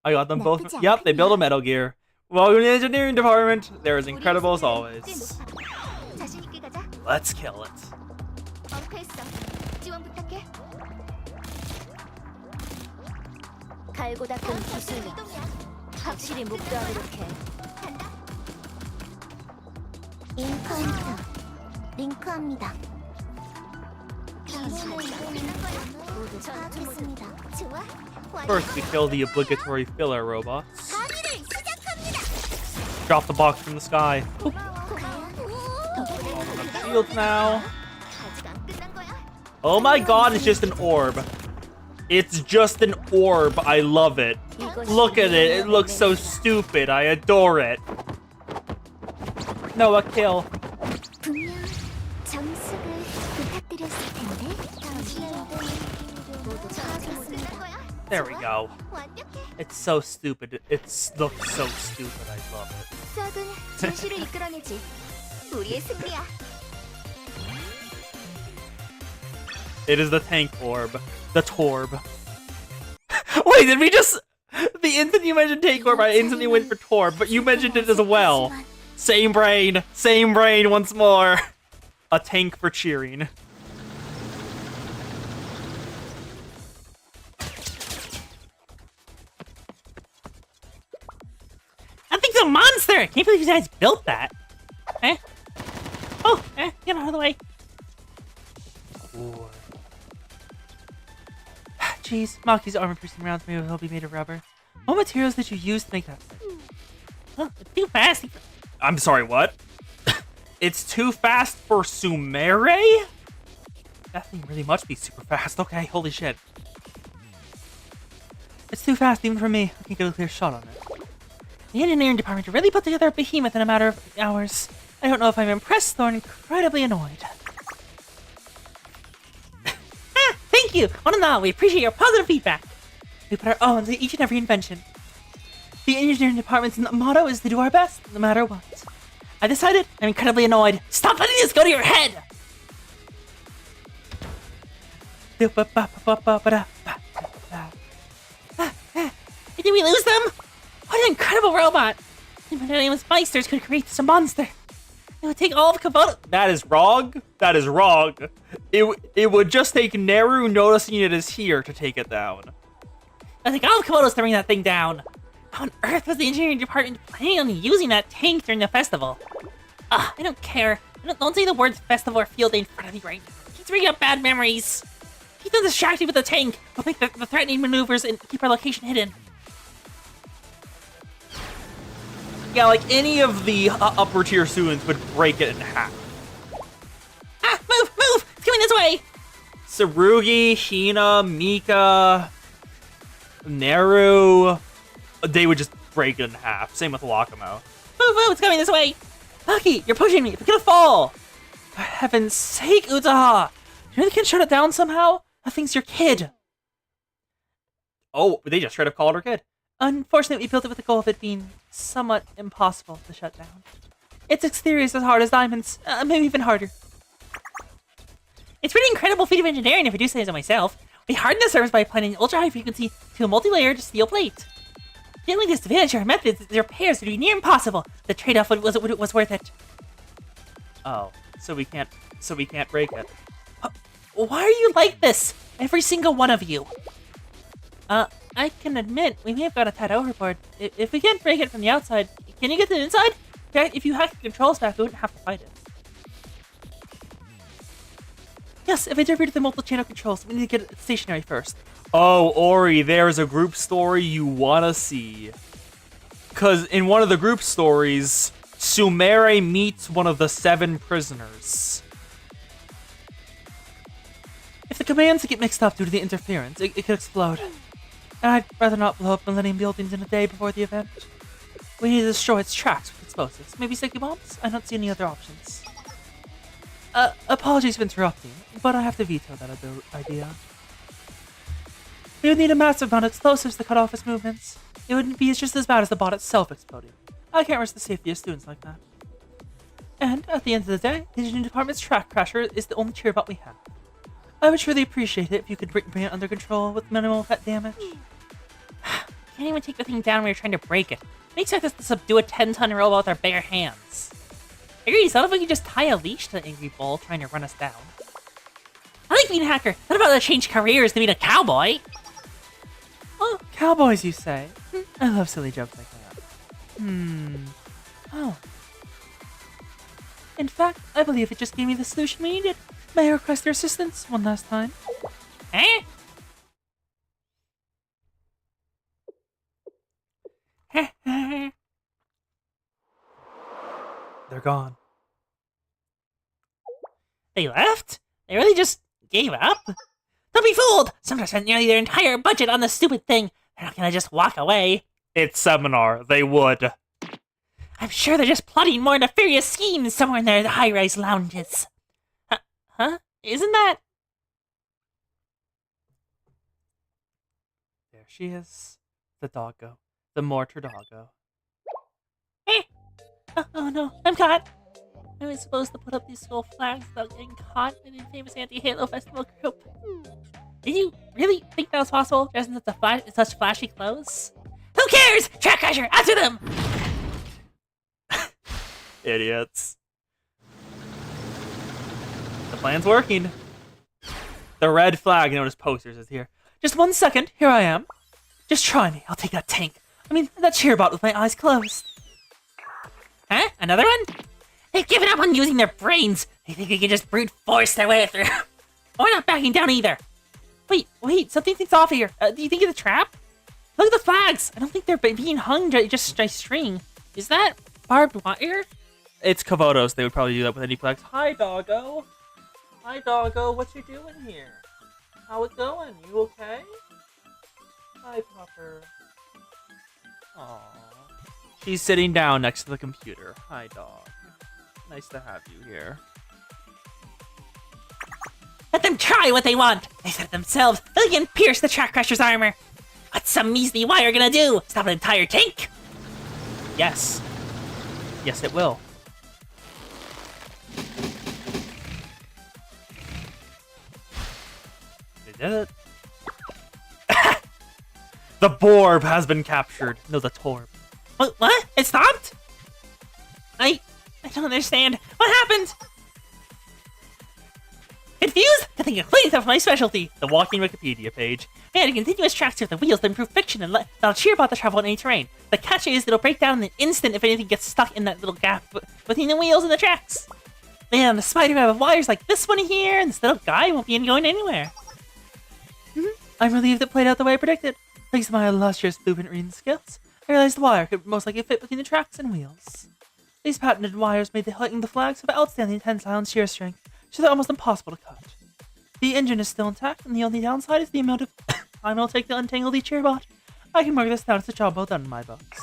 I got them both. 나쁘지 Yep, they build a 않군요. Metal Gear. Welcome to the engineering department. They're as incredible as 우리의 always. 승리는 꽤 높아. 자신 있게 가자. Let's kill it. 엉크했어. 지원 부탁해. 갈고 닦은 기술력. 확실히 목표하도록 해. 간다. 인카운터. 링크합니다. 모두 파악했습니다. 좋아. First, we kill the obligatory filler robots. 강의를 시작합니다. Drop the box from the sky. Shield now. 아직 안 끝난 거야? Oh my god, it's just an orb. It's just an orb. I love it. Look at it. It looks so stupid. I adore it. Noah, kill. 분명 정숙을 부탁드렸을 텐데. 당신의 모두 파악했습니다. There we go. 완벽해. It's so stupid. It looks so stupid. I love it. 수학은 진실을 이끌어내지. 우리의 승리야. It is the tank orb. The Torb. Wait, did we just... The instant you mentioned tank orb, I instantly went for Torb, but you mentioned it as well. Same brain. Same brain once more. A tank for cheering. That thing's a monster! I can't believe you guys built that. Eh? Oh, get out of the way. Jeez, Maki's armor-piercing rounds may well be made of rubber. What materials did you use to make that? Oh, it's too fast. I'm sorry, what? It's too fast for Sumere? That thing really must be super fast. Okay, holy shit. It's too fast even for me. I can't get a clear shot on it. The engineering department really put together a behemoth in a matter of hours. I don't know if I'm impressed or incredibly annoyed. Thank you! One and all, we appreciate your positive feedback. We put our all into each and every invention. The engineering department's motto is to do our best, no matter what. I decided I'm incredibly annoyed. Stop letting this go to your head! Did we lose them? What an incredible robot! If my name was Meisters could create this monster. It would take all of Komodo. That is wrong. That is wrong. It would just take Neru noticing it is here to take it down. I think all of Komodo's to bring that thing down. How on earth was the engineering department planning on using that tank during the festival? I don't care. Don't say the words festival or field day in front of me right now. He's bringing up bad memories. Keep them distracted with the tank. We'll make the threatening maneuvers and keep our location hidden. Yeah, like any of the upper tier students would break it in half. Move! It's coming this way! Tsurugi, Hina, Mika, Neru, they would just break it in half. Same with Wakamo. Move! It's coming this way! Maki, you're pushing me. It's gonna fall. For heaven's sake, Utaha! You really can't shut it down somehow? That thing's your kid. Oh, they just straight up called her kid. Unfortunately, we built it with the goal of it being somewhat impossible to shut down. Its exterior is as hard as diamonds, maybe even harder. It's pretty incredible feat of engineering if I do say so myself. We hardened the surface by applying an ultra-high frequency to a multi-layered steel plate. The only disadvantage to our methods is the repairs would be near impossible. The trade-off was worth it. Oh, so we can't break it. Why are you like this? Every single one of you. I can admit, we may have got a tad overboard. If we can't break it from the outside, can you get to the inside? In fact, if you hack the controls back, we wouldn't have to fight it. Yes, if I diverted the multi-channel controls, we need to get it stationary first. Oh, Ori, there's a group story you wanna see. Cause in one of the group stories, Sumere meets one of the 7 prisoners. If the commands get mixed up due to the interference, it could explode. And I'd rather not blow up Millennium buildings in a day before the event. We need to destroy its tracks with explosives. Maybe sticky bombs? I don't see any other options. Apologies for interrupting, but I have to veto that idea. We would need a massive amount of explosives to cut off its movements. It wouldn't be just as bad as the bot itself exploding. I can't risk the safety of students like that. And, at the end of the day, the engineering department's track crasher is the only cheer bot we have. I would truly appreciate it if you could bring it under control with minimal damage. Can't even take the thing down when you're trying to break it. They expect us to subdue a 10-ton robot with our bare hands. Agreed, so if we could just tie a leash to the angry bull trying to run us down. I like being a hacker. What about to change careers to being a cowboy? Oh, cowboys, you say? I love silly jokes like that. Oh. In fact, I believe it just gave me the solution we needed. May I request your assistance one last time? Eh? They're gone. They left? They really just gave up? Don't be fooled! Someone spent nearly their entire budget on this stupid thing. They're not gonna just walk away. It's Seminar. They would. I'm sure they're just plotting more nefarious schemes somewhere in their high-rise lounges. Huh? Isn't that... There she is. The doggo. The mortar doggo. Oh no, I'm caught! I was supposed to put up these school flags without getting caught in the famous anti-Halo festival group. Did you really think that was possible, dressed in such flashy clothes? Who cares? Track Crasher, answer them! Idiots. The plan's working. The red flag known as posters is here. Just 1 second, here I am. Just try me, I'll take that tank. I mean, that cheerbot with my eyes closed. Huh? Another one? They've given up on using their brains. They think they can just brute force their way through. We're not backing down either. Wait, something's off here. Do you think it's a trap? Look at the flags. I don't think they're being hung just by string. Is that barbed wire? It's Komodos. They would probably do that with any flags. Hi, doggo. Hi, doggo. What you doing here? How it going? You okay? Hi, pupper. Aww. She's sitting down next to the computer. Hi, dog. Nice to have you here. Let them try what they want. They said it themselves. They can pierce the Track Crasher's armor. What's some measly wire gonna do? Stop an entire tank? Yes. Yes, it will. They did it. The Borb has been captured. No, the Torb. What? It stopped? I don't understand. What happened? Confused? I think complaining that's my specialty. The walking Wikipedia page. And continuous tracks with the wheels that improve friction and that'll cheer about the travel on any terrain. The catch is it'll break down in an instant if anything gets stuck in that little gap between the wheels and the tracks. And the spider-web of wires like this one here, and this little guy won't be going anywhere. I'm relieved it played out the way I predicted. Thanks to my illustrious blueprint reading skills, I realized the wire could most likely fit between the tracks and wheels. These patented wires made the flags have outstanding tensile and shear strength, so they're almost impossible to cut. The engine is still intact, and the only downside is the amount of time it'll take to untangle each cheerbot. I can mark this down as a job well done in my books.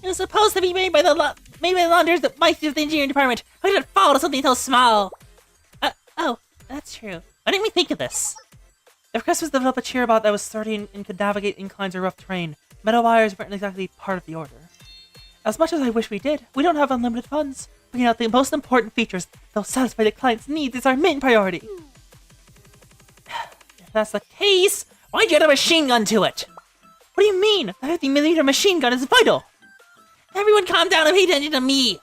It was supposed to be made by the launders that might do the engineering department. How did it fall to something so small? Oh, that's true. Why didn't we think of this? The request was to develop a cheerbot that was sturdy and could navigate inclines or rough terrain. Metal wires weren't exactly part of the order. As much as I wish we did, we don't have unlimited funds. Bringing out the most important features that'll satisfy the client's needs is our main priority. If that's the case, why'd you add a machine gun to it? What do you mean? The 50mm machine gun is vital! Everyone calm down and pay attention to me!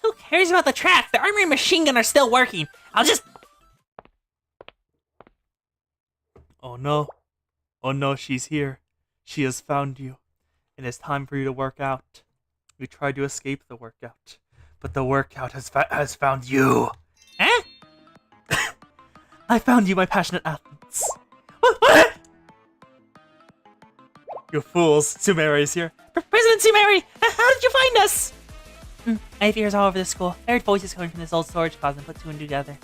Who cares about the track? The armory and machine gun are still working. I'll just... Oh no. Oh no, she's here. She has found you. And it's time for you to work out. You tried to escape the workout, but the workout has found you. Huh? I found you, my passionate athletes. What? You fools. Sumere is here. President Sumere, how did you find us? I have ears all over the school. I heard voices coming from this old storage closet and put two and two together.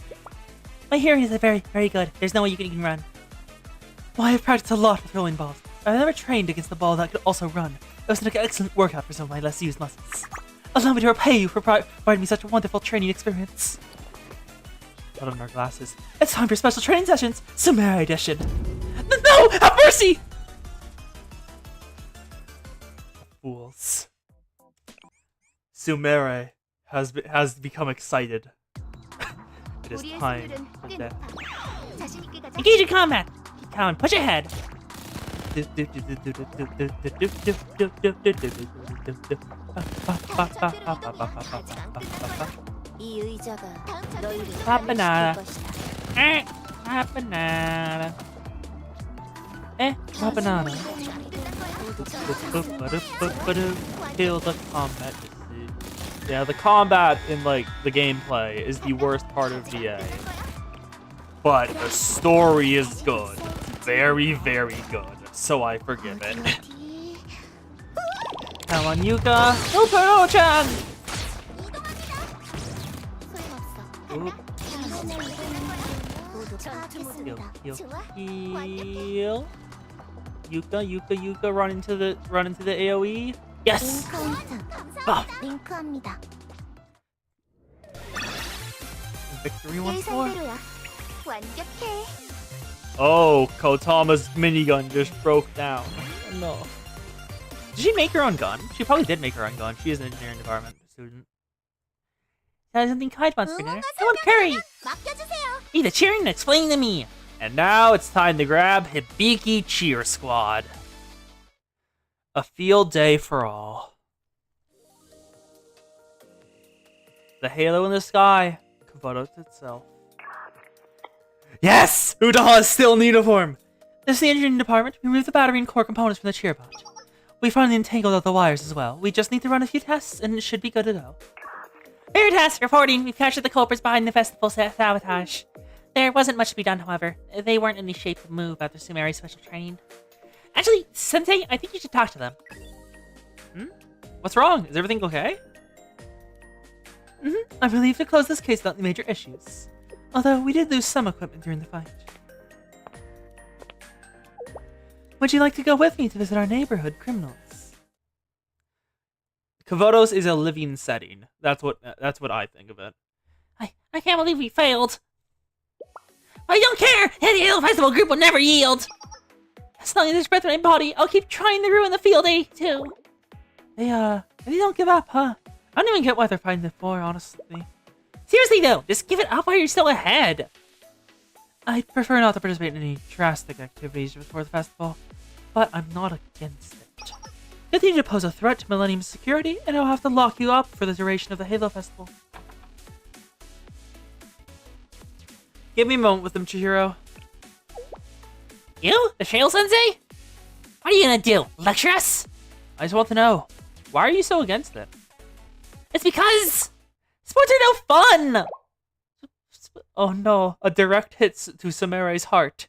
My hearing is very, very good. There's no way you can even run. Well, I've practiced a lot with rolling balls. I've never trained against a ball that could also run. It was an excellent workout for some of my less used muscles. Allow me to repay you for providing me such a wonderful training experience. Put on our glasses. It's time for special training sessions, Sumere edition. No! Have mercy! Fools. Sumere has become excited. It is time for death. Engage in combat. Keep calm. Push ahead. 이 의자가 너희를 바나나. 살릴 Banana. Banana. Kill the combat. Yeah, the combat in like the gameplay is the worst part of VA. But the story is good. Very, very good. So I forgive it. Come on, Yuka. Opero-chan! Heal. Yuka, run into the AoE. Yes! Oh. 링크합니다. Victory once more. 예상대로야. 완벽해. Oh, Kotama's minigun just broke down. Oh, no. Did she make her own gun? She probably did make her own gun. She is an engineering department student. That is something Kite wants for dinner. Come on, Curry! 맡겨주세요. Hey, the cheering and explaining to me. And now it's time to grab Hibiki Cheer Squad. A field day for all. The halo in the sky. Kabuto itself. Yes! Udaha is still in uniform! This is the engineering department. We removed the battery and core components from the cheer bot. We finally entangled out the wires as well. We just need to run a few tests and it should be good to go. Veritas reporting. We've captured the culprits behind the festival sabotage. There wasn't much to be done, however. They weren't in any shape to move after Sumeri's special training. Actually, Sensei, I think you should talk to them. What's wrong? Is everything okay? I'm relieved to close this case without any major issues. Although we did lose some equipment during the fight. Would you like to go with me to visit our neighborhood criminals? Kavotos is a living setting. That's what I think of it. I can't believe we failed. I don't care! The Halo Festival group will never yield! As long as there's breath in my body, I'll keep trying to ruin the field day, too. They don't give up, huh? I don't even get why they're fighting it for, honestly. Seriously, though, just give it up while you're still ahead. I'd prefer not to participate in any drastic activities before the festival, but I'm not against it. Continue to pose a threat to Millennium's security, and I'll have to lock you up for the duration of the Halo Festival. Give me a moment with them, Chihiro. You? The Shale Sensei? What are you gonna do? Lecture us? I just want to know, why are you so against it? It's because sports are no fun! Oh no, a direct hit to Sumerai's heart.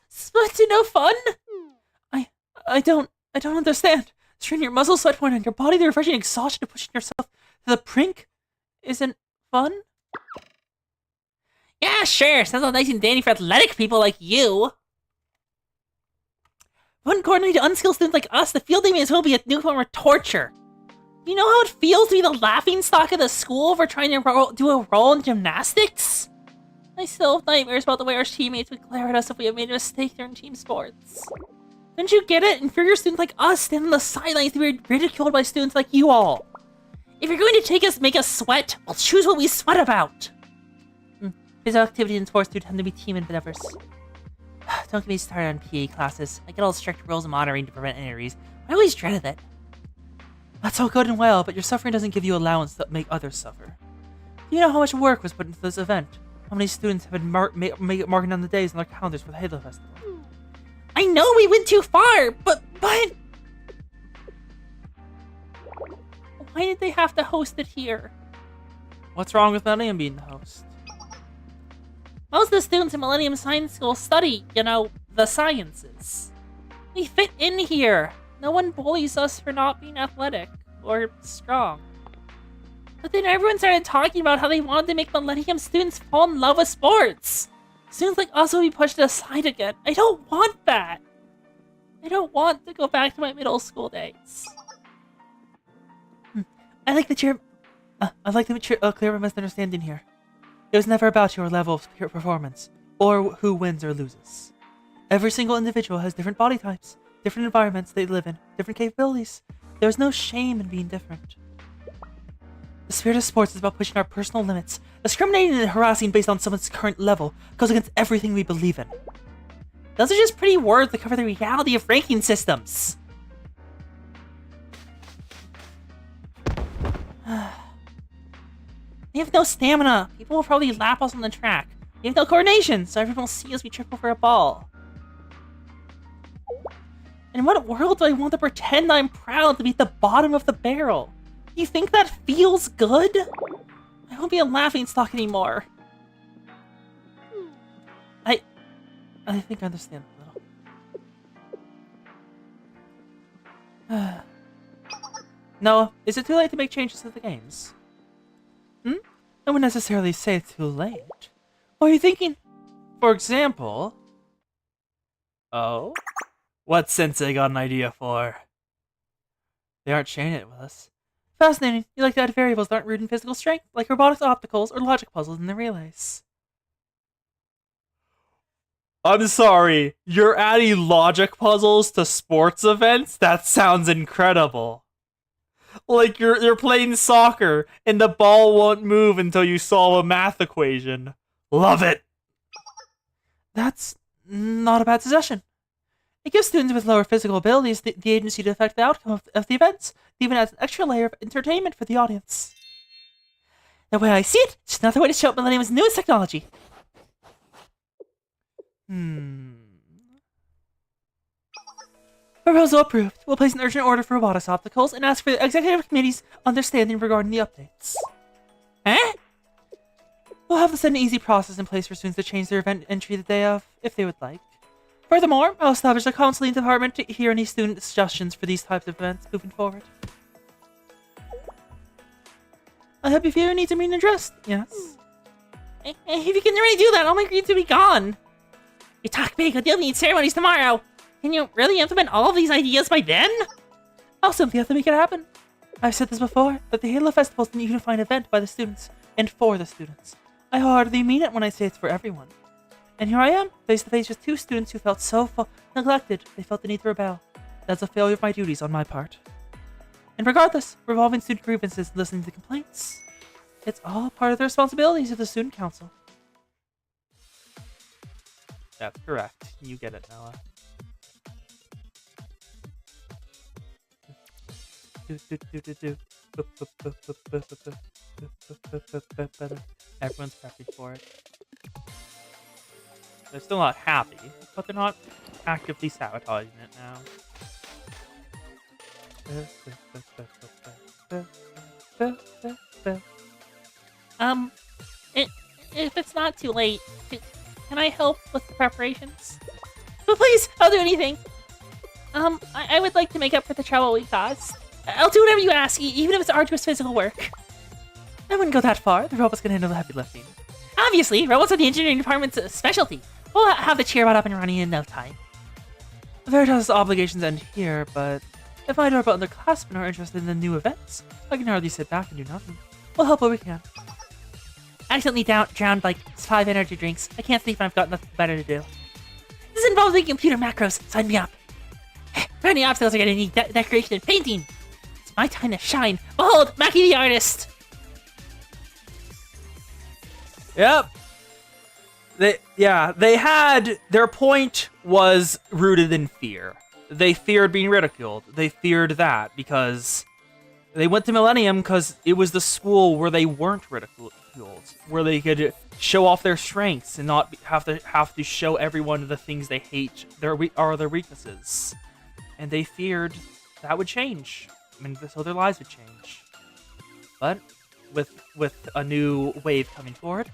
Sports are no fun? I don't understand. Strain your muscles, sweat point on your body, the refreshing exhaustion of pushing yourself to the brink isn't fun? Yeah, sure. Sounds all nice and dandy for athletic people like you. Wouldn't coordinate to unskilled students like us, the field day may as well be a new form of torture. You know how it feels to be the laughingstock of the school for trying to do a role in gymnastics? I still have nightmares about the way our teammates would glare at us if we had made a mistake during team sports. Don't you get it? Inferior students like us stand on the sidelines to be ridiculed by students like you all. If you're going to make us sweat, we'll choose what we sweat about. Physical activity and sports do tend to be team endeavors. Don't get me started on PE classes. I get all strict rules and monitoring to prevent injuries. I always dreaded it. That's all good and well, but your suffering doesn't give you allowance to make others suffer. Do you know how much work was put into this event? How many students have been marking down the days on their calendars for the Halo Festival? I know we went too far, but... Why did they have to host it here? What's wrong with Millennium being the host? Most of the students in Millennium Science School study, the sciences. We fit in here. No one bullies us for not being athletic or strong. But then everyone started talking about how they wanted to make Millennium students fall in love with sports. Students like us will be pushed aside again. I don't want that. I don't want to go back to my middle school days. I'd like to clear a misunderstanding here. It was never about your level of performance, or who wins or loses. Every single individual has different body types, different environments they live in, different capabilities. There's no shame in being different. The spirit of sports is about pushing our personal limits. Discriminating and harassing based on someone's current level goes against everything we believe in. Those are just pretty words that cover the reality of ranking systems. We have no stamina. People will probably lap us on the track. We have no coordination, so everyone will see us we trip over a ball. In what world do I want to pretend I'm proud to be at the bottom of the barrel? You think that feels good? I won't be a laughingstock anymore. I think I understand a little. No, is it too late to make changes to the games? I wouldn't necessarily say it's too late. What are you thinking? For example... Oh? What Sensei got an idea for? They aren't sharing it with us. Fascinating. You like to add variables that aren't rooted in physical strength, like robotics obstacles or logic puzzles in the relays. I'm sorry, you're adding logic puzzles to sports events? That sounds incredible. Like you're playing soccer and the ball won't move until you solve a math equation. Love it. That's not a bad suggestion. It gives students with lower physical abilities the agency to affect the outcome of the events. It even adds an extra layer of entertainment for the audience. The way I see it, it's another way to show Millennium's newest technology. Proposal approved. We'll place an urgent order for robotics obstacles and ask for the executive committee's understanding regarding the updates. Huh? We'll have to set an easy process in place for students to change their event entry the day of, if they would like. Furthermore, I'll establish a counseling department to hear any student suggestions for these types of events moving forward. I hope you feel your needs are being addressed. Yes. If you can already do that, all my grades will be gone. You talk big, but you'll need ceremonies tomorrow. Can you really implement all of these ideas by then? I'll simply have to make it happen. I've said this before, that the Halo Festival is a unifying event by the students, and for the students. I wholeheartedly mean it when I say it's for everyone. And here I am, face to face with two students who felt so neglected, they felt the need to rebel. That's a failure of my duties on my part. And regardless, resolving student grievances and listening to complaints, it's all part of the responsibilities of the student council. That's correct. You get it, Noah. Everyone's prepping for it. They're still not happy, but they're not actively sabotaging it now. If it's not too late, can I help with the preparations? But please, I'll do anything. I would like to make up for the trouble we caused. I'll do whatever you ask, even if it's arduous physical work. I wouldn't go that far. The robots can handle the heavy lifting. Obviously, robots are the engineering department's specialty. We'll have the cheerbot up and running in no time. Veritas' obligations end here, but if my robot and the classmen are interested in the new events, I can hardly sit back and do nothing. We'll help what we can. I accidentally drowned like 5 energy drinks. I can't sleep and I've got nothing better to do. This involves making computer macros. Sign me up. Many obstacles are gonna need decoration and painting. It's my time to shine. Behold, Maki the artist. Yep. They had, their point was rooted in fear. They feared being ridiculed. They feared that because they went to Millennium because it was the school where they weren't ridiculed, where they could show off their strengths and not have to show everyone the things they hate, their weaknesses. And they feared that would change. I mean, so their lives would change. But with a new wave coming forward,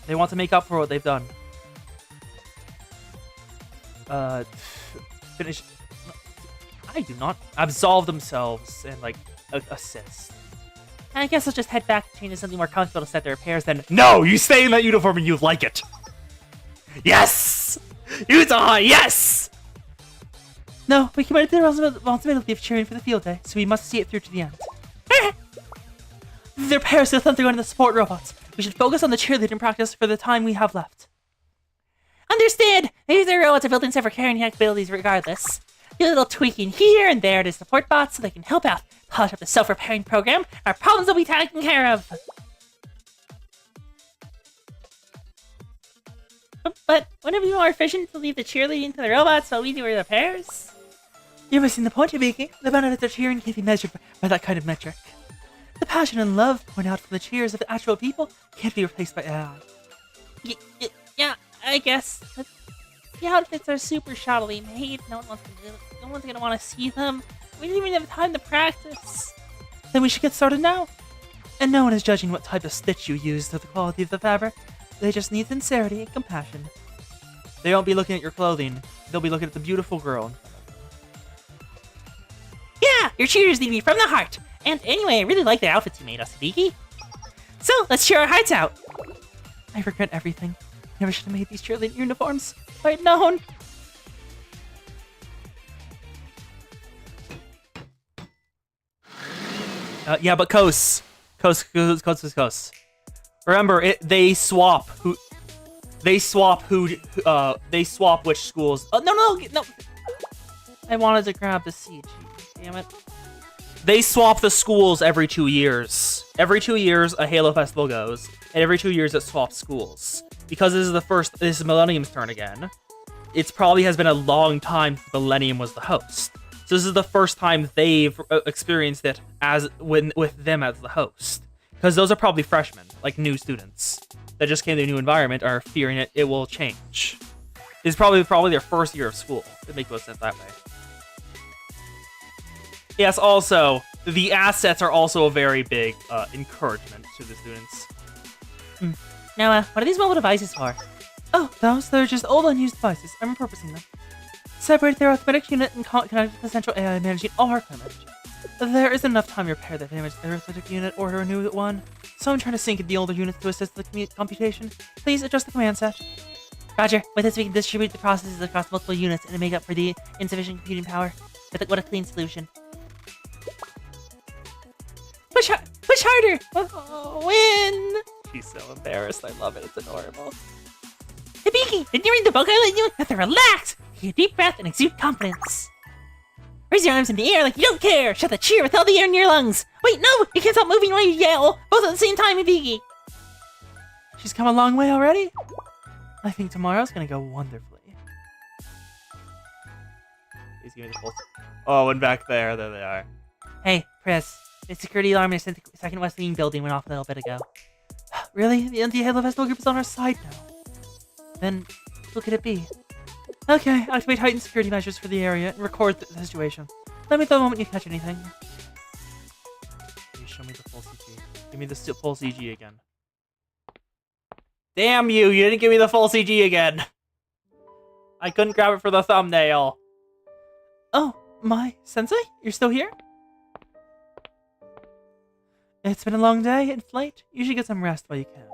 they want to make up for what they've done. Finish. I do not absolve themselves and like assist. I guess I'll just head back and change to something more comfortable to set the repairs then. No, you stay in that uniform and you like it. Yes, Utah, yes. No, we committed to the responsibility of cheering for the field day, so we must see it through to the end. The repairs to the Thunder and the support robots. We should focus on the cheerleading practice for the time we have left. Understand! Maybe the robots are built in for carrying capabilities regardless. Do a little tweaking here and there to support bots so they can help out. Polish up the self-repairing program, our problems will be taken care of. But wouldn't it be more efficient to leave the cheerleading to the robots while we do the repairs? You're missing the point you're making. The benefits of cheering can't be measured by that kind of metric. The passion and love poured out from the cheers of the actual people can't be replaced by AI. Yeah, I guess. But the outfits are super shoddily made. No one's gonna want to see them. We didn't even have time to practice. Then we should get started now. And no one is judging what type of stitch you used or the quality of the fabric. They just need sincerity and compassion. They won't be looking at your clothing. They'll be looking at the beautiful girl. Yeah, your cheers need to be from the heart. And anyway, I really like the outfits you made us, Hibiki. So, let's cheer our hearts out. I regret everything. Never should have made these cheerleading uniforms. If I had known. Yeah, but Kos. Remember, they swap which schools. No. I wanted to grab the CG. Damn it. They swap the schools every 2 years. Every 2 years, a Halo Festival goes, and every 2 years it swaps schools. Because this is Millennium's turn again. It probably has been a long time since Millennium was the host. So this is the first time they've experienced it with them as the host. Because those are probably freshmen, like new students, that just came to a new environment, are fearing it will change. It's probably their first year of school. It makes most sense that way. Yes, also, the assets are also a very big encouragement to the students. Now, what are these mobile devices for? Oh, they're just old unused devices. I'm repurposing them. Separate their arithmetic unit and connect to the central AI managing all our equipment. There isn't enough time to repair the damaged arithmetic unit or to renew one, so I'm trying to sync in the older units to assist the computation. Please adjust the command set. Roger. With this, we can distribute the processes across multiple units and make up for the insufficient computing power. What a clean solution. Push harder! Win! She's so embarrassed. I love it. It's adorable. Hibiki, didn't you read the book I lent you? You have to relax! Take a deep breath and exude confidence. Raise your arms in the air like you don't care! Shut the cheer with all the air in your lungs! Wait, no! You can't stop moving while you yell! Both at the same time, Hibiki! She's come a long way already? I think tomorrow's gonna go wonderfully. He's giving the full... Oh, and back there they are. Hey, Chris. The security alarm in the second West Wing building went off a little bit ago. Really? The anti-Halo Festival group is on our side now. Then, who could it be? Okay, activate heightened security measures for the area and record the situation. Let me know the moment you catch anything. Please show me the full CG. Give me the full CG again. Damn you! You didn't give me the full CG again! I couldn't grab it for the thumbnail. Oh, my sensei? You're still here? It's been a long day in flight. You should get some rest while you can.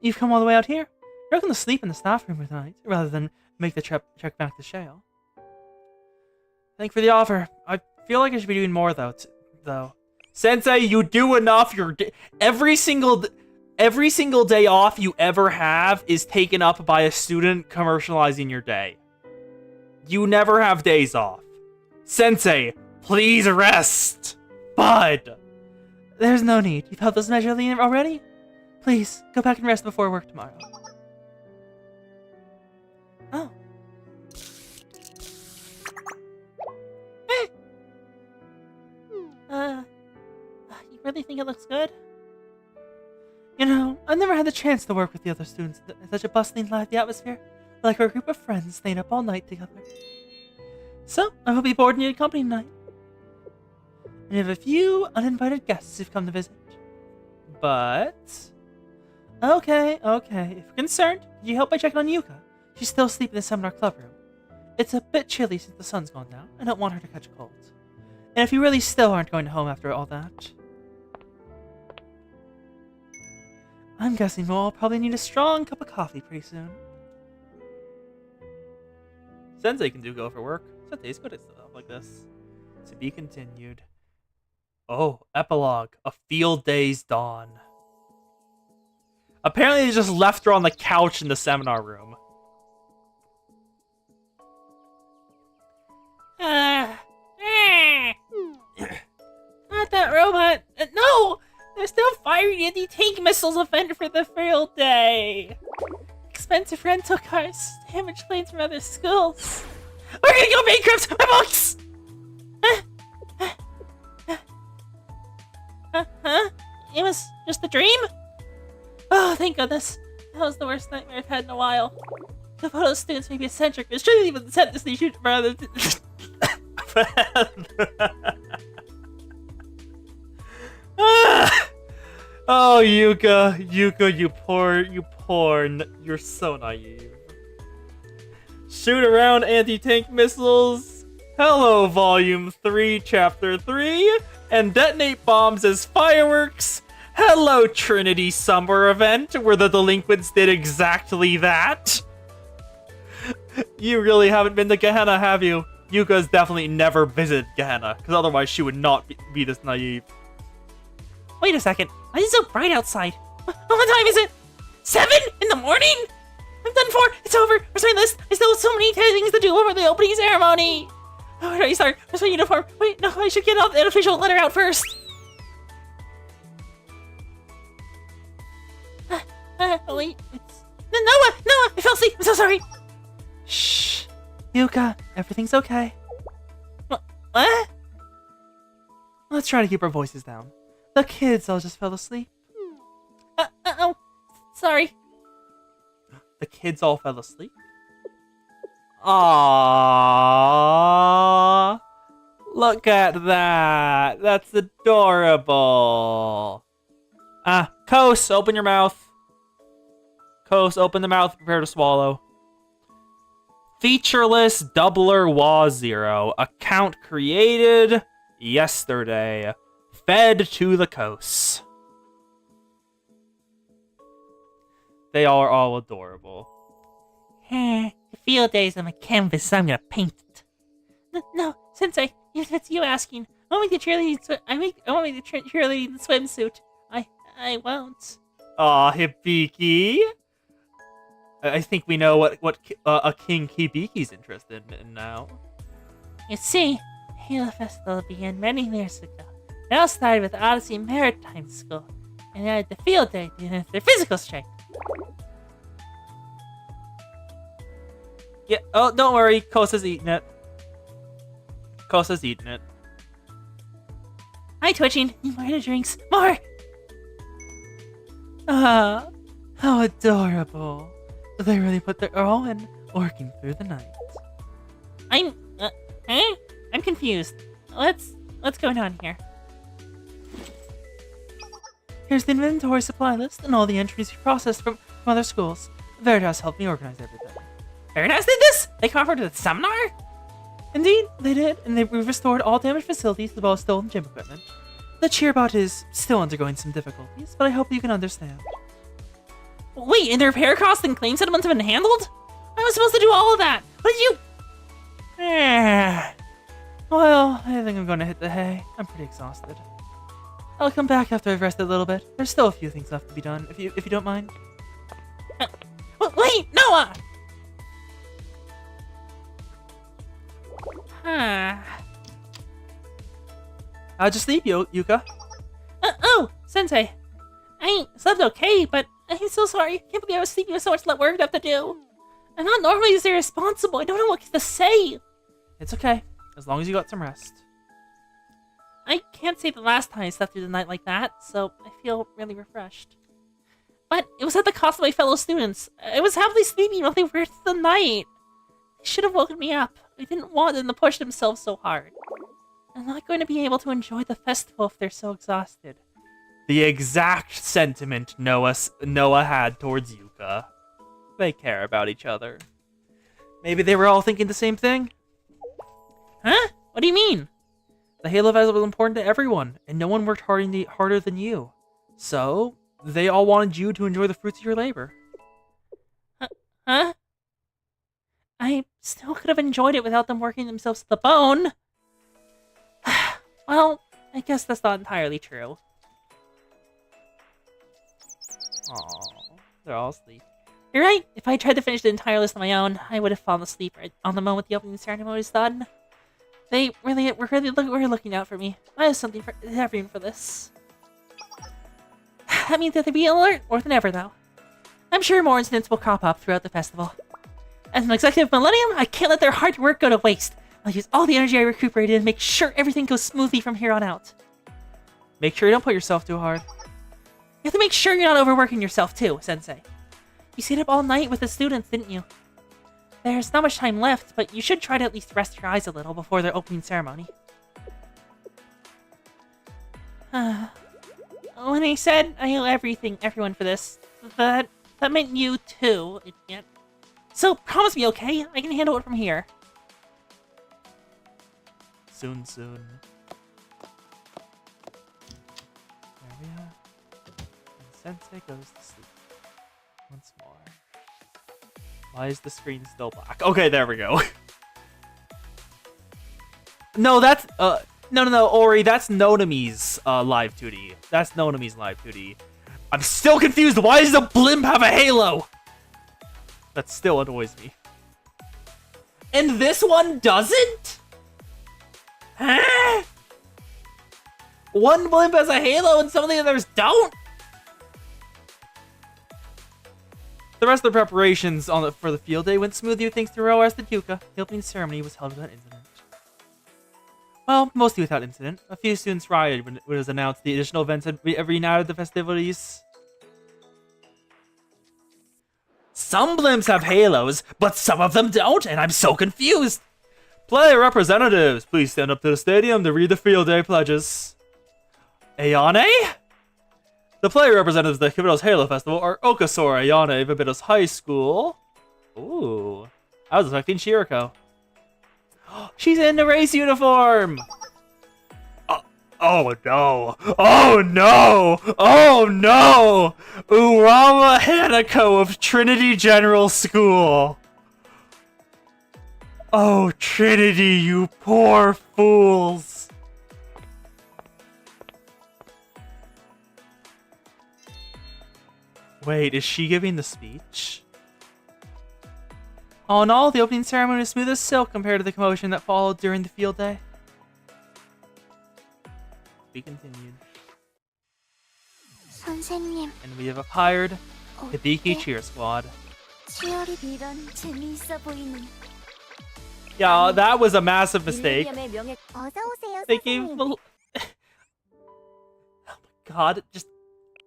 You've come all the way out here? You're going to sleep in the staff room tonight, rather than make the trek back to Shale. Thanks for the offer. I feel like I should be doing more, though. Sensei, you do enough. Every single day off you ever have is taken up by a student commercializing your day. You never have days off. Sensei, please rest. Bud. There's no need. You've helped us measure the already? Please, go back and rest before work tomorrow. Oh. You really think it looks good? You know, I've never had the chance to work with the other students in such a bustling, lively atmosphere, like we're a group of friends staying up all night together. So, I hope you bored and need company tonight. And we have a few uninvited guests who've come to visit. But... Okay. If you're concerned, could you help by checking on Yuka? She's still asleep in the seminar club room. It's a bit chilly since the sun's gone down. I don't want her to catch a cold. And if you really still aren't going home after all that... I'm guessing we'll all probably need a strong cup of coffee pretty soon. Sensei can go for work. Sensei's good at stuff like this. To be continued. Oh, epilogue. A field day's dawn. Apparently they just left her on the couch in the seminar room. Not that robot. No! They're still firing anti-tank missiles offended for the field day. Expensive rental cars, damaged planes from other schools. We're gonna go bankrupt! My books! it was just a dream? Oh, thank goodness. That was the worst nightmare I've had in a while. The photo students may be eccentric, but shouldn't even sent this they shoot rather. Oh, Yuka, you're so naive. Shoot around anti-tank missiles. Hello, Volume 3, Chapter 3, and detonate bombs as fireworks. Hello, Trinity Summer Event, where the delinquents did exactly that. You really haven't been to Gehenna, have you? Yuka's definitely never visited Gehenna, because otherwise she would not be this naive. Wait a second. Why is it so bright outside? What time is it? 7 in the morning? I'm done for. It's over. Where's my list? I still have so many things to do over the opening ceremony. Oh, where do I start? Where's my uniform? Wait, no, I should get an official letter out first. Wait, it's... Noah! I fell asleep. I'm so sorry. Shh. Yuka, everything's okay. What? Let's try to keep our voices down. The kids all just fell asleep. Oh, sorry. The kids all fell asleep? Aww. Look at that. That's adorable. Kos, open your mouth. Kos, open the mouth. Prepare to swallow. Featureless Doubler Wa Zero. Account created yesterday. Fed to the Kos. They are all adorable. The field day is on my canvas, so I'm gonna paint it. No, Sensei, it's you asking. I want me to cheerleading. I want me to cheerleading swimsuit. I won't. Aw, Hibiki. I think we know what a King Hibiki's interested in now. You see, Halo Festival began many years ago. It all started with Odyssey Maritime School, and added the field day to their physical strength. Yeah, oh, don't worry, Kosa's eating it. Kosa's eating it. Hi, Twitching. Need more drinks. More! Ah, how adorable. They really put their all in, working through the night. I'm confused. What's going on here? Here's the inventory supply list and all the entries we processed from other schools. Veritas helped me organize everything. Veritas did this? They covered the seminar? Indeed, they did, and we've restored all damaged facilities as well as stolen gym equipment. The Cheerbot is still undergoing some difficulties, but I hope you can understand. Wait, and the repair costs and claim settlements have been handled? I was supposed to do all of that. What did you... Well, I think I'm going to hit the hay. I'm pretty exhausted. I'll come back after I've rested a little bit. There's still a few things left to be done, if you don't mind. Wait, Noah! How'd you sleep, Yuka? Oh, Sensei. I slept okay, but I'm so sorry. I can't believe I was sleeping with so much work to do. I'm not normally this irresponsible. I don't know what to say. It's okay, as long as you got some rest. I can't say the last time I slept through the night like that, so I feel really refreshed. But it was at the cost of my fellow students. I was happily sleeping while they were through the night. They should have woken me up. I didn't want them to push themselves so hard. I'm not going to be able to enjoy the festival if they're so exhausted. The exact sentiment Noah had towards Yuka. They care about each other. Maybe they were all thinking the same thing? Huh? What do you mean? The Halo Festival was important to everyone, and no one worked harder than you. So, they all wanted you to enjoy the fruits of your labor. Huh? I still could have enjoyed it without them working themselves to the bone. Well, I guess that's not entirely true. Aww, they're all asleep. You're right. If I tried to finish the entire list on my own, I would have fallen asleep right on the moment the opening ceremony was done. They were looking out for me. I have something for everyone for this. That means that they'd be alert more than ever, though. I'm sure more incidents will crop up throughout the festival. As an executive Millennium, I can't let their hard work go to waste. I'll use all the energy I recuperated and make sure everything goes smoothly from here on out. Make sure you don't put yourself too hard. You have to make sure you're not overworking yourself too, Sensei. You stayed up all night with the students, didn't you? There's not much time left, but you should try to at least rest your eyes a little before their opening ceremony. When I said I owe everyone for this, that meant you too. So promise me, okay? I can handle it from here. Soon. There we are. And Sensei goes to sleep. Once more. Why is the screen still black? Okay, there we go. No, that's no, Ori, that's Nonami's live 2D. That's Nonami's live 2D. I'm still confused. Why does the blimp have a halo? That still annoys me. And this one doesn't? Huh? One blimp has a halo and some of the others don't? The rest of the preparations for the field day went smoothly thanks to Roas the Duca. The opening ceremony was held without incident. Well, mostly without incident. A few students rioted when it was announced the additional events had reunited the festivities. Some blimps have halos, but some of them don't, and I'm so confused. Player representatives, please stand up to the stadium to read the field day pledges. Ayane? The player representatives of the Kabuto's Halo Festival are Okasora Ayane of Kabuto's High School. Ooh, I was expecting Shiriko. She's in the race uniform! Oh no! Oh no! Oh no! Urama Hanako of Trinity General School! Oh, Trinity, you poor fools! Wait, is she giving the speech? All in all, the opening ceremony was smooth as silk compared to the commotion that followed during the field day. Be continued. 선생님, And we have hired Hibiki Cheer Squad. 이런 재미있어 보이는. Yeah, that was a massive mistake. 밀레니엄의 명예. 어서 오세요, They gave 선생님. the... Oh my god, just...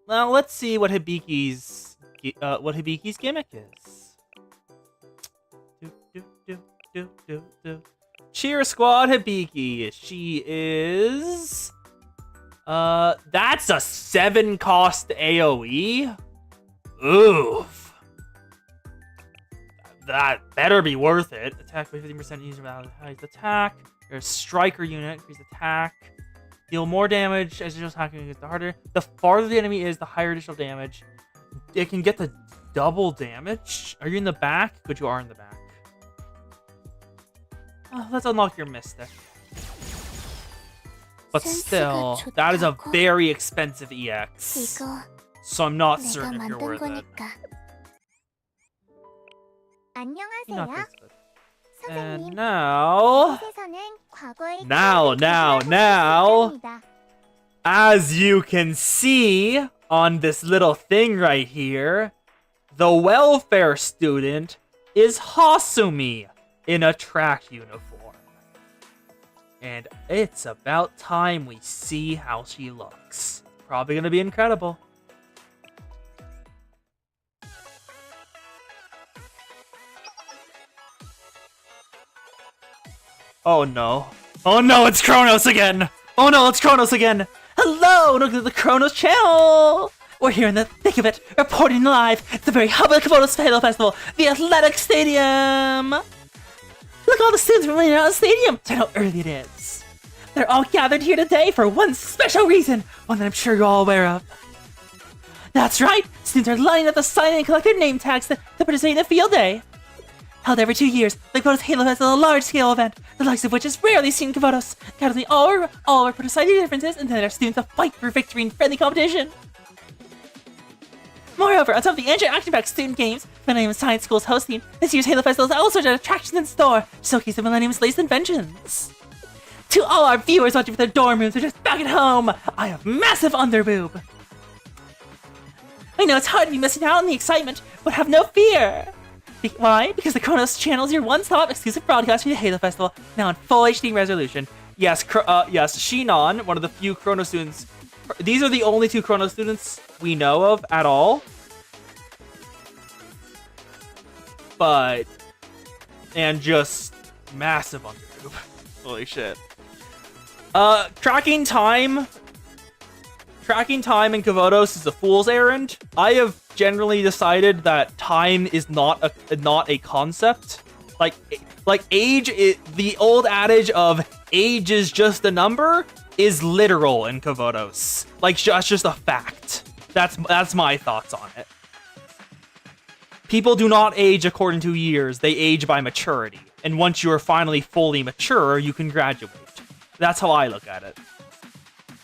Now, let's see what Hibiki's gimmick is. Cheer Squad Hibiki. She is... that's a 7-cost AoE? Oof. That better be worth it. Attack by 50% user value. Attack. Your striker unit, increase attack. Deal more damage as you're attacking against the harder. The farther the enemy is, the higher additional damage. It can get the double damage. Are you in the back? Good, you are in the back. Oh, let's unlock your Mystic. But still, that is a very expensive EX. 이거 So I'm not 내가 certain if you're 만든 worth it. 거니까. You're not 안녕하세요. this good. And 선생님, now, 이곳에서는 과거의 now, 기억을 as you can see on this little thing right here, the welfare student is Hasumi in a track uniform. And it's about time we see how she looks. Probably gonna be incredible. Oh no. Oh no, it's Kronos again! Oh no, it's Kronos again! Hello, look at the Kronos channel! We're here in the thick of it, reporting live at the very hub of the Kabuto's Halo Festival, the Athletic Stadium! Look, all the students from running out of the stadium! So how early it is. They're all gathered here today for one special reason, one that I'm sure you're all aware of. That's right! Students are lining up to sign in and collect their name tags to participate in the field day. Held every 2 years, the Kabuto's Halo Fest is a large-scale event, the likes of which is rarely seen in Kabuto's. Gathering all our deciding differences and then our students to fight for victory in friendly competition. Moreover, on top of the Android action-packed student games Millennium Science School is hosting, this year's Halo Festival has all sorts of attractions in store to showcase the Millennium's latest inventions. To all our viewers watching for their dorm rooms or just back at home, I have massive underboob. I know it's hard to be missing out on the excitement, but have no fear. Why? Because the Kronos channel is your one-stop exclusive broadcast for the Halo Festival, now in full HD resolution. Yes, yes, Shinon, one of the few Kronos students. These are the only 2 Kronos students we know of at all. And just massive undermove. Holy shit. Tracking time in Kavotos is a fool's errand. I have generally decided that time is not a concept. Like age, the old adage of age is just a number is literal in Kavotos. Like, that's just a fact. That's my thoughts on it. People do not age according to years, they age by maturity. And once you are finally fully mature, you can graduate. That's how I look at it.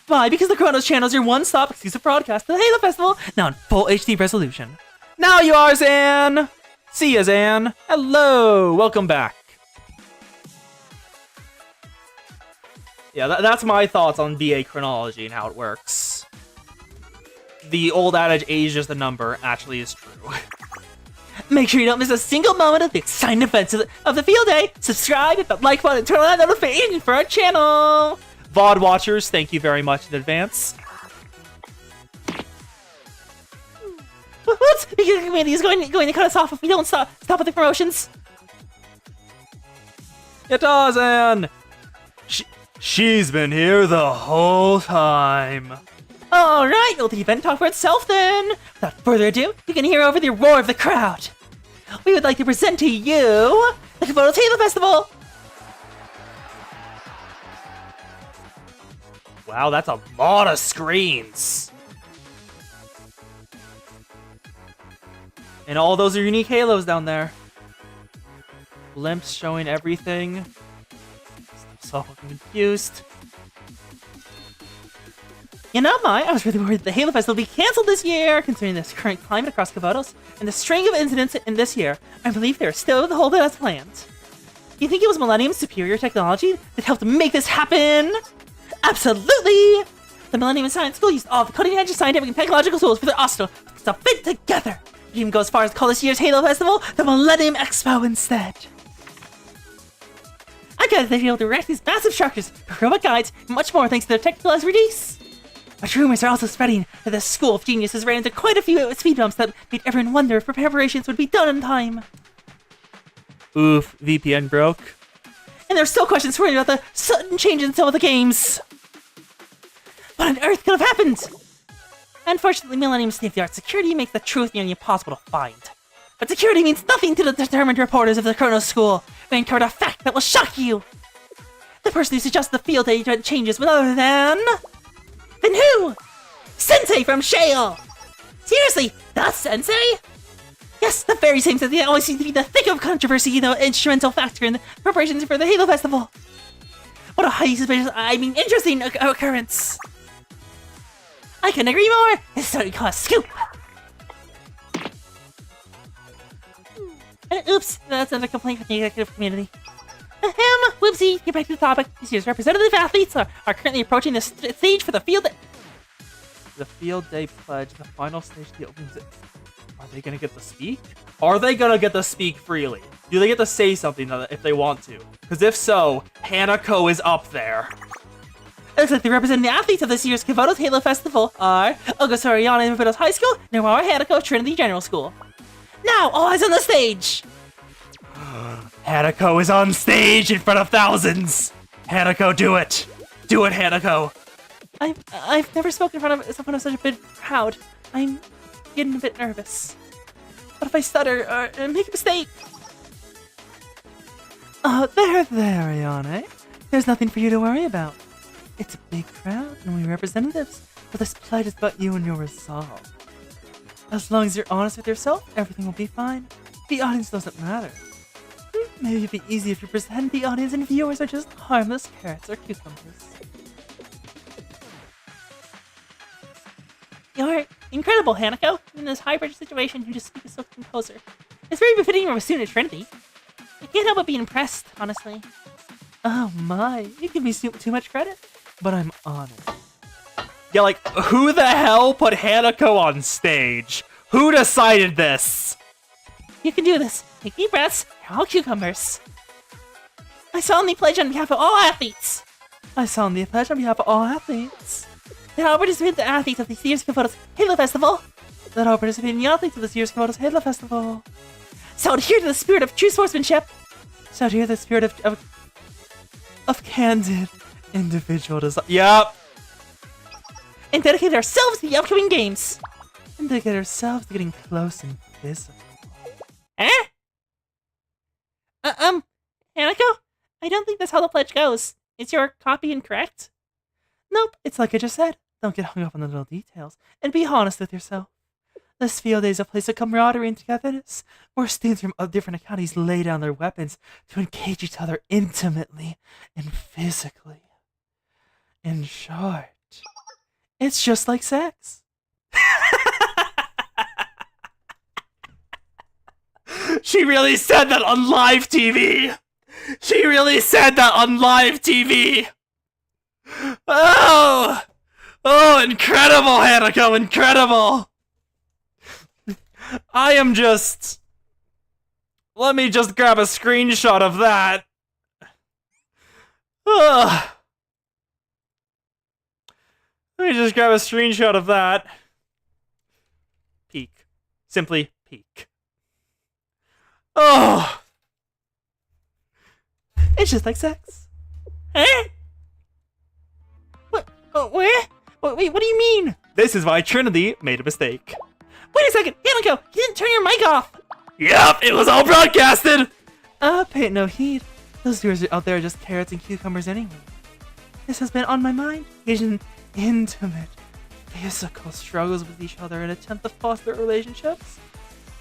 Why? Because the Chronos channel is your one-stop exclusive broadcast to the Halo Festival, now in full HD resolution. Now you are, Zan! See ya, Zan! Hello! Welcome back. Yeah, that's my thoughts on BA chronology and how it works. The old adage, age is just a number, actually is true. Make sure you don't miss a single moment of the exciting events of the field day. Subscribe, hit the like button, and turn on that notification for our channel. VOD watchers, thank you very much in advance. What? The community is going to cut us off if we don't stop with the promotions. It doesn't. She's been here the whole time. All right, well, the event talk for itself then. Without further ado, you can hear over the roar of the crowd. We would like to present to you the Kavotos Halo Festival. Wow, that's a lot of screens. And all those are unique halos down there. Blimps showing everything. So fucking confused. You know, I was really worried that the Halo Fest will be cancelled this year, considering this current climate across Kavotos and the string of incidents in this year. I believe they're still the whole bit as planned. You think it was Millennium's superior technology that helped make this happen? Absolutely! The Millennium Science School used all the cutting-edge scientific and technological tools for their arsenal to fit together. You even go as far as to call this year's Halo Festival the Millennium Expo instead. I gather they'd be able to erect these massive structures, robot guides, and much more thanks to their technical expertise. But rumors are also spreading that the School of Geniuses ran into quite a few speed bumps that made everyone wonder if preparations would be done in time. Oof, VPN broke. And there's still questions swirling about the sudden change in some of the games. What on earth could have happened? Unfortunately, Millennium's state-of-the-art security makes the truth nearly impossible to find. But security means nothing to the determined reporters of the Chronos School. We uncovered a fact that will shock you. The person who suggested the field day changes was other than... Then who? Sensei from Shale! Seriously, the Sensei? Yes, the very same Sensei that always seems to be the thick of controversy, the instrumental factor in the preparations for the Halo Festival. What a highly suspicious, interesting occurrence. I couldn't agree more. This is what we call a scoop. Oops, that's another complaint from the executive community. Whoopsie, get back to the topic. This year's representative athletes are currently approaching the stage for the field day. The field day pledge, the final stage of the opening. Are they gonna get to speak? Are they gonna get to speak freely? Do they get to say something if they want to? Because if so, Hanako is up there. It looks like they represent the athletes of this year's Kavotos Halo Festival are Olga Soriano of Kavotos High School, Noara Hanako of Trinity General School. Now, all eyes on the stage! Hanako is on stage in front of thousands! Hanako, do it! Do it, Hanako! I've never spoken in front of such a big crowd. I'm getting a bit nervous. What if I stutter or make a mistake? There, Ayane. There's nothing for you to worry about. It's a big crowd, and we representatives, but this pledge is about you and your resolve. As long as you're honest with yourself, everything will be fine. The audience doesn't matter. Maybe it'd be easy if you pretend the audience and viewers are just harmless carrots or cucumbers. You're incredible, Hanako. In this high-pressure situation, you just speak as so composer. It's very befitting of a student at Trinity. I can't help but be impressed, honestly. Oh my, you give me too much credit, but I'm honored. Yeah, like, who the hell put Hanako on stage? Who decided this? You can do this. Take deep breaths. You're all cucumbers. I solemnly pledge on behalf of all athletes. I solemnly pledge on behalf of all athletes. that all participating athletes of this year's Komodo's Halo Festival. That all participating athletes of this year's Komodo's Halo Festival. So adhere to the spirit of true sportsmanship. So adhere to the spirit of candid individual design. Yup. And dedicate ourselves to the upcoming games. And to get ourselves to getting close and physical. Eh? Hanako? I don't think that's how the pledge goes. Is your copy incorrect? Nope, it's like I just said. Don't get hung up on the little details. And be honest with yourself. This field day is a place of camaraderie and togetherness, where students from different academies lay down their weapons to engage each other intimately and physically. In short, it's just like sex. She really said that on live TV! She really said that on live TV! Oh! Oh, incredible, Hanako, incredible! I am just... Let me just grab a screenshot of that. Ugh. Let me just grab a screenshot of that. Peak. Simply peak. Oh! It's just like sex. Eh? What? Where? Wait, what do you mean? This is why Trinity made a mistake. Wait a second, Hanako, you didn't turn your mic off. Yup, it was all broadcasted! Pay it no heed. Those viewers out there are just carrots and cucumbers anyway. This has been on my mind. Engaging in intimate, physical struggles with each other in an attempt to foster relationships.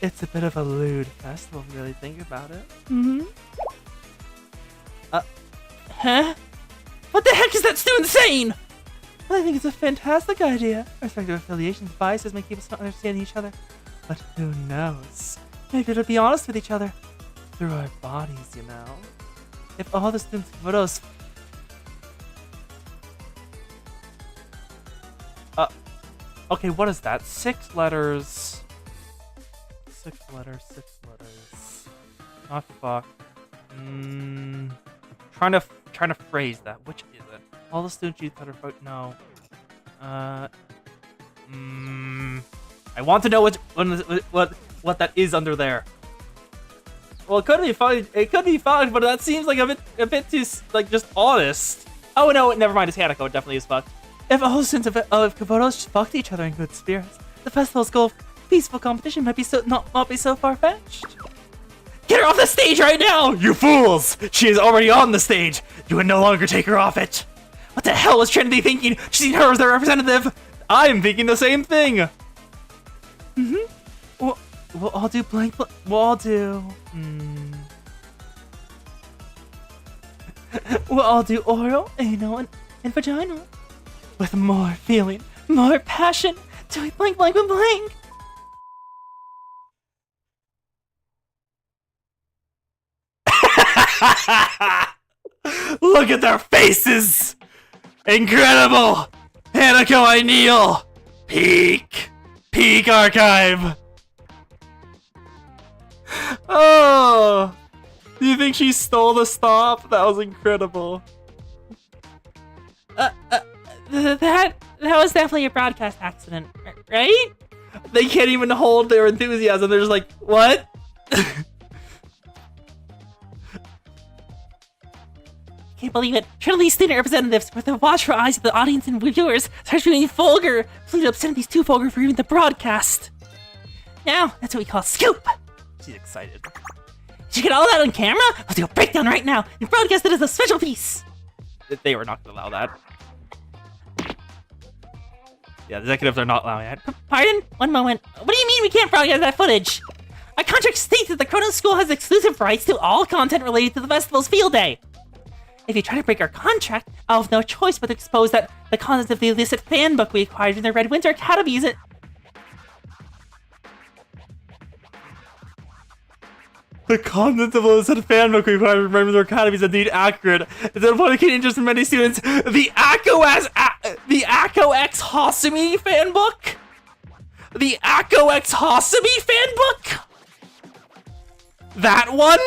It's a bit of a lewd festival if you really think about it. Mm-hmm. Huh? What the heck is that student saying? Well, I think it's a fantastic idea. Our respective affiliations, biases may keep us not understanding each other. But who knows? Maybe it'll be honest with each other. Through our bodies, you know? If all the students' photos... Okay, what is that? 6 letters... 6 letters, 6 letters... Not fuck. Trying to phrase that. Which is it? All the students use cutter photo. No. I want to know what that is under there. Well, it could be fine. It could be fine, but that seems like a bit too like just honest. Oh no, never mind. It's Hanako. It definitely is fucked. If all students of Komodos fucked each other in good spirits, the festival's goal of peaceful competition might be not be so far fetched. Get her off the stage right now! You fools! She is already on the stage. You would no longer take her off it. What the hell was Trinity thinking? She's seen her as their representative. I'm thinking the same thing. We'll all do blank. We'll all do. We'll all do oral, anal, and vaginal. With more feeling, more passion. Doing blank, blank, and blank. Look at their faces! Incredible! Hanako, I kneel! Peak! Peak Archive! Oh! Do you think she stole the stop? That was incredible. That was definitely a broadcast accident, right? They can't even hold their enthusiasm. They're just like, what? Can't believe it. Trinity student representatives with the watchful eyes of the audience and viewers start being vulgar. Please upset these too vulgar for even the broadcast. Now, that's what we call scoop. She's excited. Did you get all that on camera? I'll do a breakdown right now and broadcast it as a special piece. They were not going to allow that. Yeah, the executives are not allowing it. Pardon? One moment. What do you mean we can't broadcast that footage? Our contract states that the Chronos School has exclusive rights to all content related to the festival's field day. If you try to break our contract, I'll have no choice but to expose that the contents of the illicit fan book we acquired in the Red Winter Academy isn't... The contents of the illicit fan book we acquired in the Red Winter Academy is indeed accurate. Instead of pointing interest in many students, the Akko X Hasumi fan book? The Akko X Hasumi fan book? That one?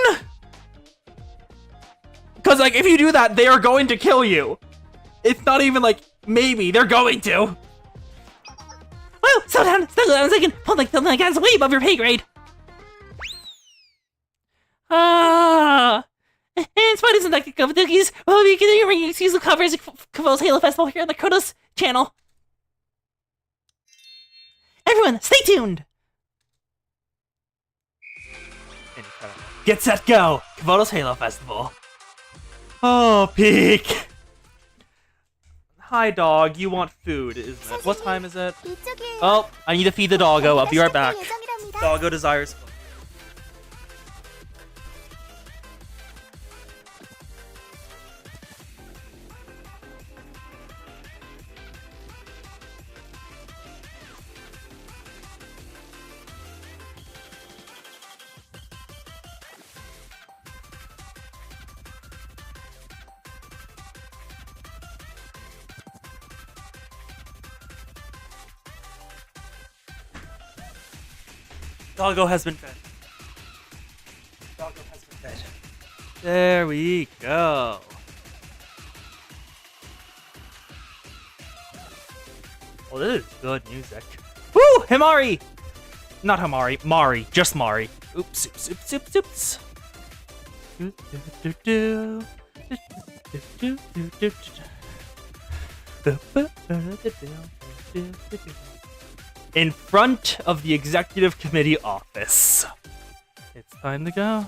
Because, like, if you do that, they are going to kill you. It's not even like Maybe they're going to. Whoa, slow down, a second. Hold like something like that's way above your pay grade. In spite of some technical difficulties, we'll be continuing exclusive covers of Kavo's Halo Festival here on the Kronos channel. Everyone, stay tuned! Get set, go! Kavo's Halo Festival. Oh, peak! Hi, dog. You want food, isn't it? What time is it? 이쪽에 Oh, I need to feed the doggo. I'll be right back. 예정이랍니다. Doggo desires food. Doggo has been fed. Doggo has been fed. There we go. Well, this is good music. Woo! Himari! Not Himari. Mari. Just Mari. Oops, oops, oops, oops, oops. In front of the executive committee office. It's time to go.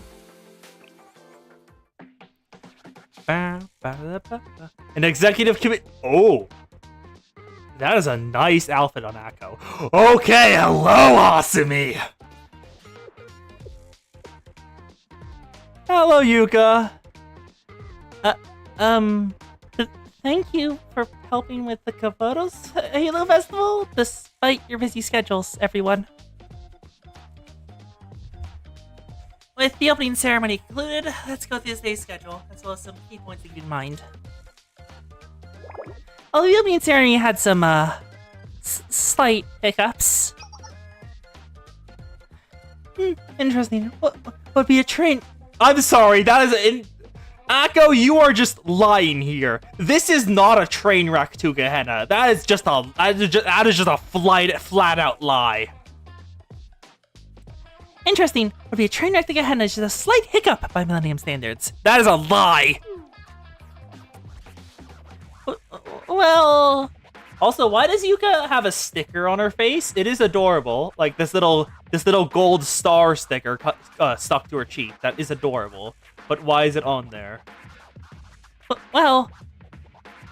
An executive committee. Oh, that is a nice outfit on Akko. Okay, hello, Asumi. Hello, Yuka. Thank you for helping with the Kavo's Halo Festival, despite your busy schedules, everyone. With the opening ceremony concluded, let's go through this day's schedule, as well as some key points to keep in mind. Although the opening ceremony had some, slight hiccups. Interesting. What would be a train? I'm sorry, that is Akko, you are just lying here. This is not a train wreck to Gehenna. That is just a flat out lie. Interesting. Would be a train wreck to Gehenna is just a slight hiccup by Millennium standards. That is a lie. Well, Also, why does Yuka have a sticker on her face? It is adorable. Like this little gold star sticker stuck to her cheek. That is adorable. But why is it on there? well,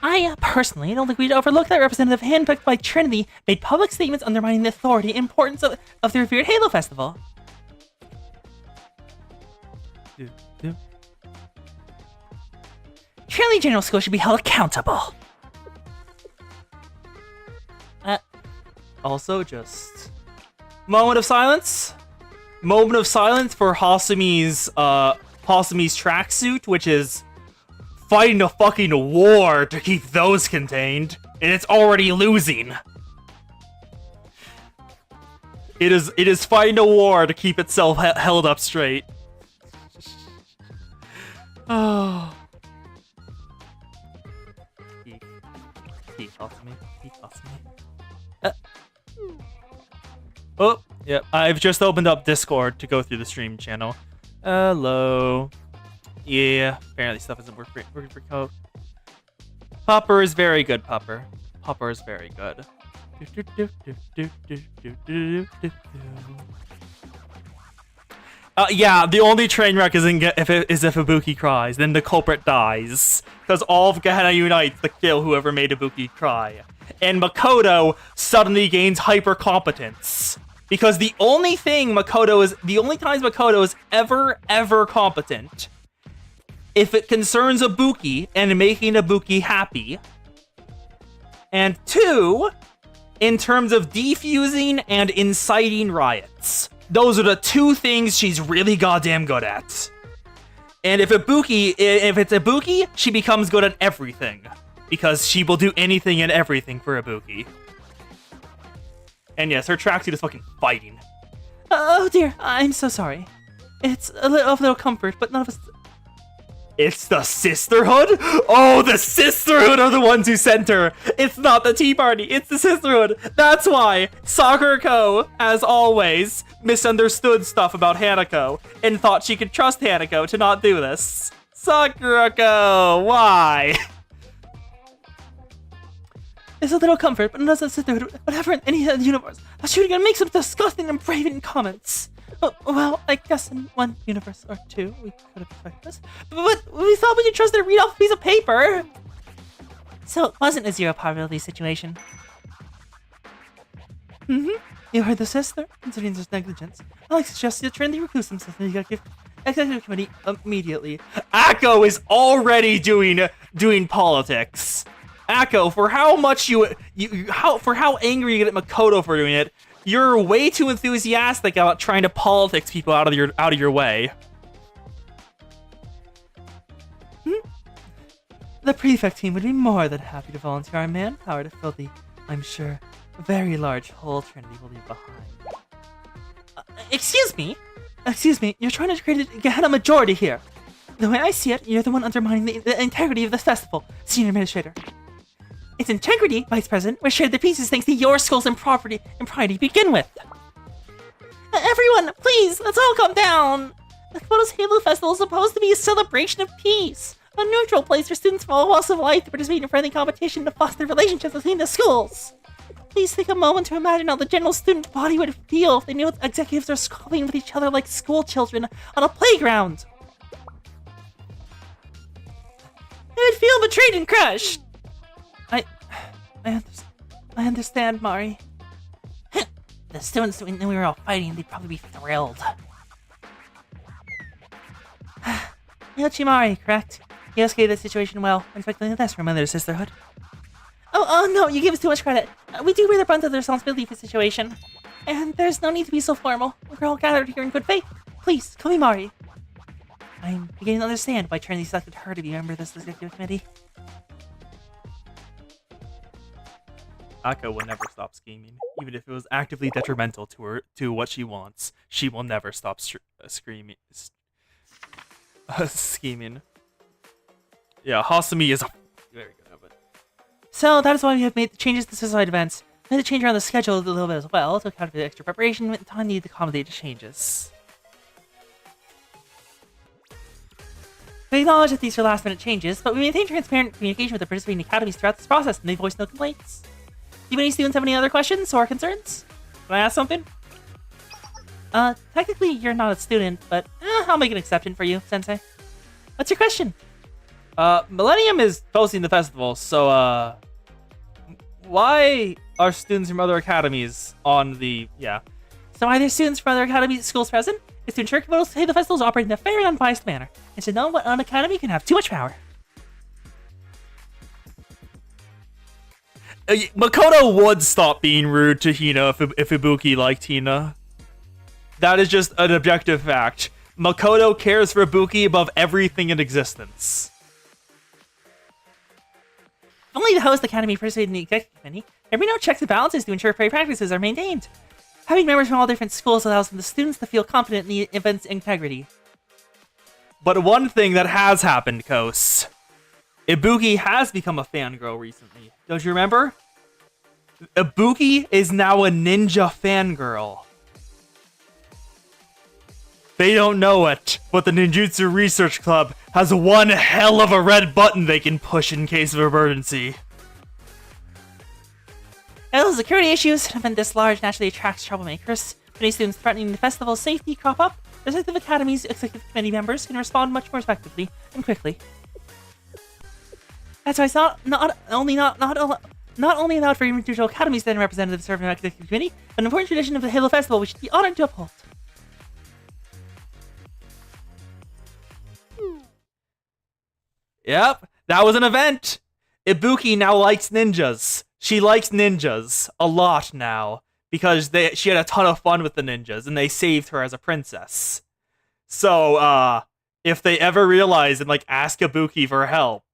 I personally don't think we'd overlook that representative handpicked by Trinity made public statements undermining the authority and importance of the revered Halo Festival. Trinity General School should be held accountable. Also, just moment of silence. Moment of silence for Hasumi's tracksuit, which is fighting a fucking war to keep those contained, and it's already losing. It is fighting a war to keep itself held up straight. Oh. Peak Hasumi. Peak Hasumi. Oh, yeah. I've just opened up Discord to go through the stream channel. Hello. Yeah, apparently stuff isn't working for Coke. Popper is very good, Popper. Popper is very good. Yeah, the only train wreck is if Ibuki cries, then the culprit dies. Because all of Gehenna unites to kill whoever made Ibuki cry. And Makoto suddenly gains hyper competence. Because the only times Makoto is ever competent, if it concerns Ibuki and making Ibuki happy. And 2, in terms of defusing and inciting riots. Those are the 2 things she's really goddamn good at. And if it's Ibuki, she becomes good at everything. Because she will do anything and everything for Ibuki. And yes, her tracksuit is fucking fighting. Oh dear, I'm so sorry. It's a little comfort, but none of us... It's the Sisterhood? Oh, the Sisterhood are the ones who sent her. It's not the Tea Party, it's the Sisterhood. That's why Sakurako, as always, misunderstood stuff about Hanako and thought she could trust Hanako to not do this. Sakurako, why? There's a little comfort, but not a Sisterhood, whatever in any other universe. I was shooting gonna make some disgusting and brazen comments. Well, I guess in one universe or two, we could have expected this. But we thought we could trust her to read off a piece of paper. So it wasn't a zero probability situation. You heard the sister. Considering this negligence, I'd like to suggest you turn the recluse themselves in the executive committee immediately. Akko is already doing politics. Akko, for how much for how angry you get at Makoto for doing it, you're way too enthusiastic about trying to politics people out of your way. The prefect team would be more than happy to volunteer our manpower to fill the, I'm sure, very large hole Trinity will leave behind. Excuse me? Excuse me, you're trying to create a Gehenna majority here. The way I see it, you're the one undermining the integrity of the festival, Senior Administrator. Its integrity, Vice President, was shared to pieces thanks to your skills and property and pride to begin with. Everyone, please, let's all calm down. The Komodo's Halo Festival is supposed to be a celebration of peace, a neutral place for students from all walks of life to participate in friendly competition to foster relationships between the schools. Please take a moment to imagine how the general student body would feel if they knew executives are squabbling with each other like school children on a playground. They would feel betrayed and crushed. I understand, Mari. The students knew we were all fighting, they'd probably be thrilled. Yoshimari, correct? You escalated the situation well, expecting the best from another sisterhood. Oh no, you give us too much credit. We do bear the brunt of the responsibility for the situation. And there's no need to be so formal. We're all gathered here in good faith. Please, call me Mari. I'm beginning to understand why Trinity selected her to be a member of this executive committee. Akko will never stop scheming, even if it was actively detrimental to what she wants. She will never stop scheming. Yeah, Hasumi is very good at it. So that is why we have made the changes to society events. We had to change around the schedule a little bit as well to account for the extra preparation and time needed to accommodate the changes. We acknowledge that these are last-minute changes, but we maintain transparent communication with the participating academies throughout this process, and they voice no complaints. Do any students have any other questions or concerns? Can I ask something? Technically you're not a student, but I'll make an exception for you, Sensei. What's your question? Millennium is hosting the festival, so, why are students from other academies on the, So why there's students from other academy schools present is to ensure Komodo's Halo Festival is operating in a fair and unbiased manner, and to know what an academy can have too much power. Makoto would stop being rude to Hina if Ibuki liked Hina. That is just an objective fact. Makoto cares for Ibuki above everything in existence. If only the host academy participated in the executive committee, there'd be no checks and balances to ensure fair practices are maintained. Having members from all different schools allows the students to feel confident in the event's integrity. But one thing that has happened, Kos. Ibuki has become a fangirl recently. Don't you remember? Ibuki is now a ninja fangirl. They don't know it, but the Ninjutsu Research Club has one hell of a red button they can push in case of emergency. As security issues, an event this large naturally attracts troublemakers. When any students threatening the festival's safety crop up, respective academies' executive committee members can respond much more effectively and quickly. That's why it's not only allowed for individual academies that are representatives serving on the executive committee, but an important tradition of the Halo Festival we should be honored to uphold. Yep, that was an event. Ibuki now likes ninjas. She likes ninjas a lot now because she had a ton of fun with the ninjas and they saved her as a princess. So, if they ever realize and ask Ibuki for help,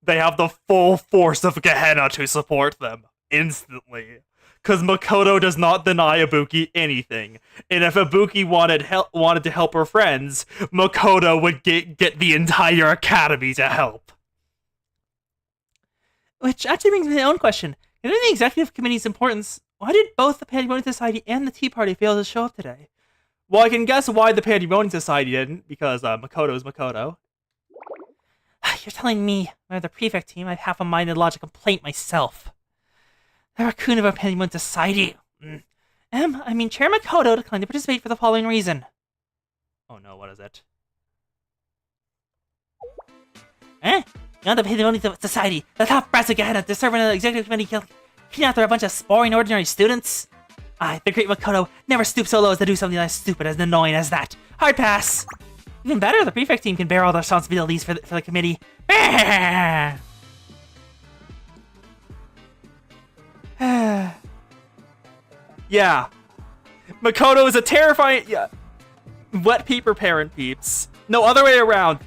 they have the full force of Gehenna to support them instantly. because Makoto does not deny Ibuki anything. And if Ibuki wanted to help her friends, Makoto would get the entire academy to help. Which actually brings me to my own question. Given the executive committee's importance, why did both the Pandemonium Society and the Tea Party fail to show up today? Well, I can guess why the Pandemonium Society didn't, because Makoto is Makoto. You're telling me, or the prefect team, I have half a mind to lodge a complaint myself. The raccoon of our Pandemonium Society. Chair Makoto declined to participate for the following reason. Oh no, what is it? You're the Pandemonium Society, the top brass again, to serve in the executive committee, clean out there a bunch of boring, ordinary students. The great Makoto never stooped so low as to do something as stupid as annoying as that. Hard pass. Even better, the prefect team can bear all the responsibilities for the committee. Yeah. Makoto is a terrifying... Yeah. Wet paper parent, peeps. No, other way around.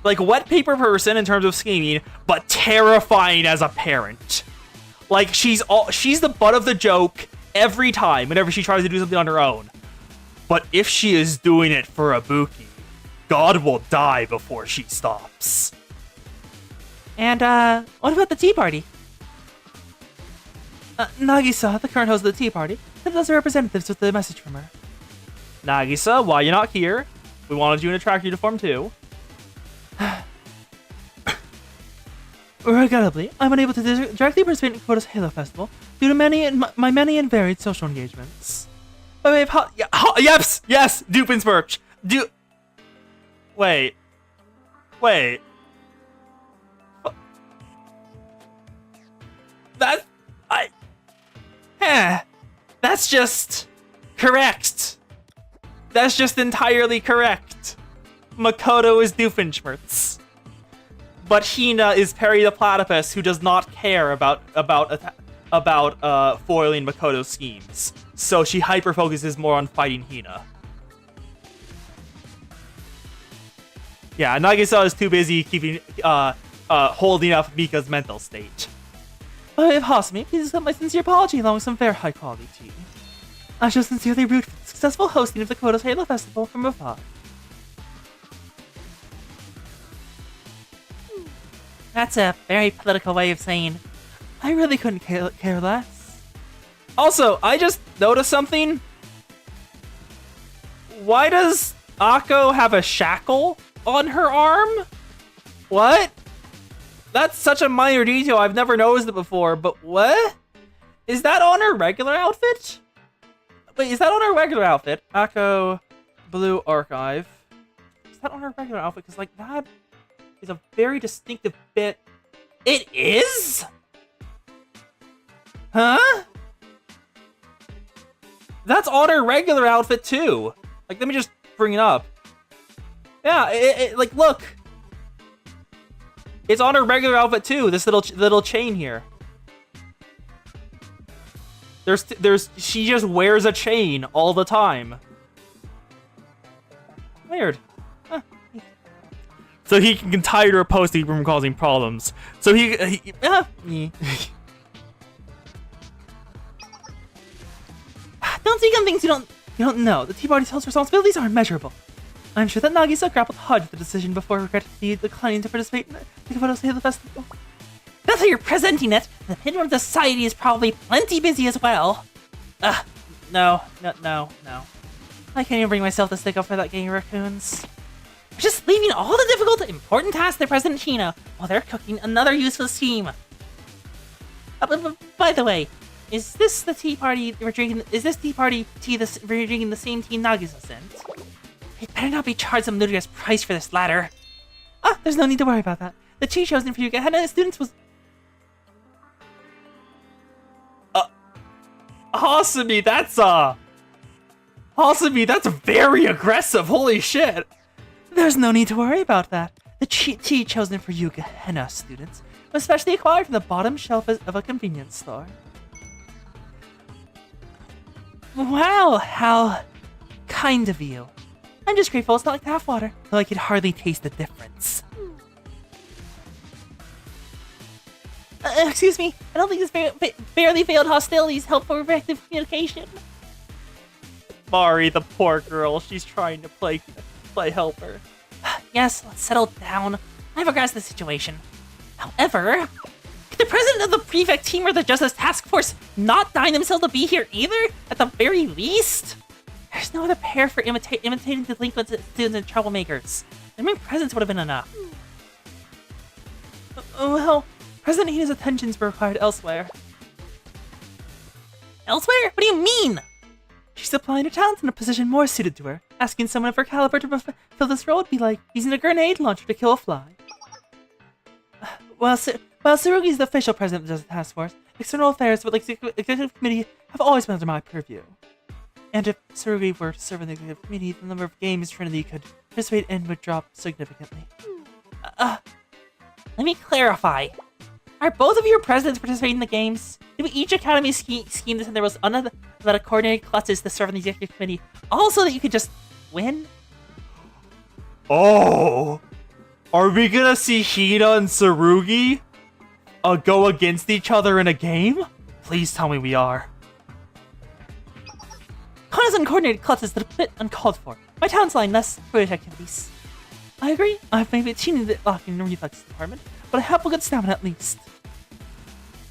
Like, wet paper person in terms of scheming, but terrifying as a parent. Like, she's the butt of the joke every time, whenever she tries to do something on her own. But if she is doing it for Ibuki, God will die before she stops. And, what about the Tea Party? Nagisa, the current host of the Tea Party, sent us representatives with a message from her. Nagisa, why you not here? We wanted you in a track uniform too. Regrettably, I'm unable to directly participate in Kokoda's Halo Festival due to my many and varied social engagements. By way of yes, Dupin's merch. Wait. That's just correct. That's just entirely correct. Makoto is Doofenshmirtz. But Hina is Perry the Platypus, who does not care about foiling Makoto's schemes. So she hyper-focuses more on fighting Hina. Yeah, Nagisa is too busy holding up Mika's mental state. By way of Hasumi, please accept my sincere apology along with some very high-quality tea. I shall sincerely root for the successful hosting of the Kokoda's Halo Festival from afar. That's a very political way of saying, I really couldn't care less. Also, I just noticed something. Why does Akko have a shackle on her arm? What? That's such a minor detail. I've never noticed it before, but what? Is that on her regular outfit? Wait, is that on her regular outfit? Akko Blue Archive. Is that on her regular outfit? Because, like, that is a very distinctive bit. It is? Huh? That's on her regular outfit, too. Like, let me just bring it up. Yeah, like, look. It's on her regular outfit, too. This little chain here. She just wears a chain all the time. Weird. Huh. So he can tie her to a post to keep from causing problems. So Don't speak on things you don't know. The Tea Party's host responsibilities are immeasurable. I'm sure that Nagisa grappled hard with the decision before regretfully declining to participate in the Kokoda's Halo Festival. That's how you're presenting it. The Pandemonium Society is probably plenty busy as well. No. I can't even bring myself to stick up for that gang of raccoons. We're just leaving all the difficult, important tasks to President Hina while they're cooking another useless team. By the way, is this the tea party we're drinking? Is this tea party tea we're drinking the same tea Nagisa sent? It better not be charged some ludicrous price for this latter. There's no need to worry about that. The tea chosen for you ahead of the students was... Hasumi, that's very aggressive. Holy shit. There's no need to worry about that. The tea chosen for you Gehenna students was specially acquired from the bottom shelf of a convenience store. Wow, how kind of you. I'm just grateful it's not like tap water, though I could hardly taste the difference. Excuse me, I don't think this barely veiled hostilities help for effective communication. Mari, the poor girl, she's trying to play helper. Yes, let's settle down. I have grasped the situation. However, could the president of the prefect team or the Justice Task Force not deign themselves to be here either, at the very least? There's no other pair for imitating delinquents, students, and troublemakers. Their mere presence would have been enough. Well, President Hina's attentions were required elsewhere. Elsewhere? What do you mean? She's applying her talents in a position more suited to her. Asking someone of her caliber to fulfill this role would be like using a grenade launcher to kill a fly. While Tsurugi's the official president of the Justice Task Force, external affairs with the executive committee have always been under my purview. And if Tsurugi were to serve in the executive committee, the number of games Trinity could participate in would drop significantly. Let me clarify. Are both of your presidents participating in the games? Did each academy scheme this and there was unathletic coordinated clutches to serve on the executive committee, also that you could just win? Oh! Are we gonna see Hina and Tsurugi go against each other in a game? Please tell me we are. Cona's uncoordinated clutches that are a bit uncalled for. My talents lie less for activities. I agree. I've maybe achieved the lacking in the reflex department, but I have a good stamina at least.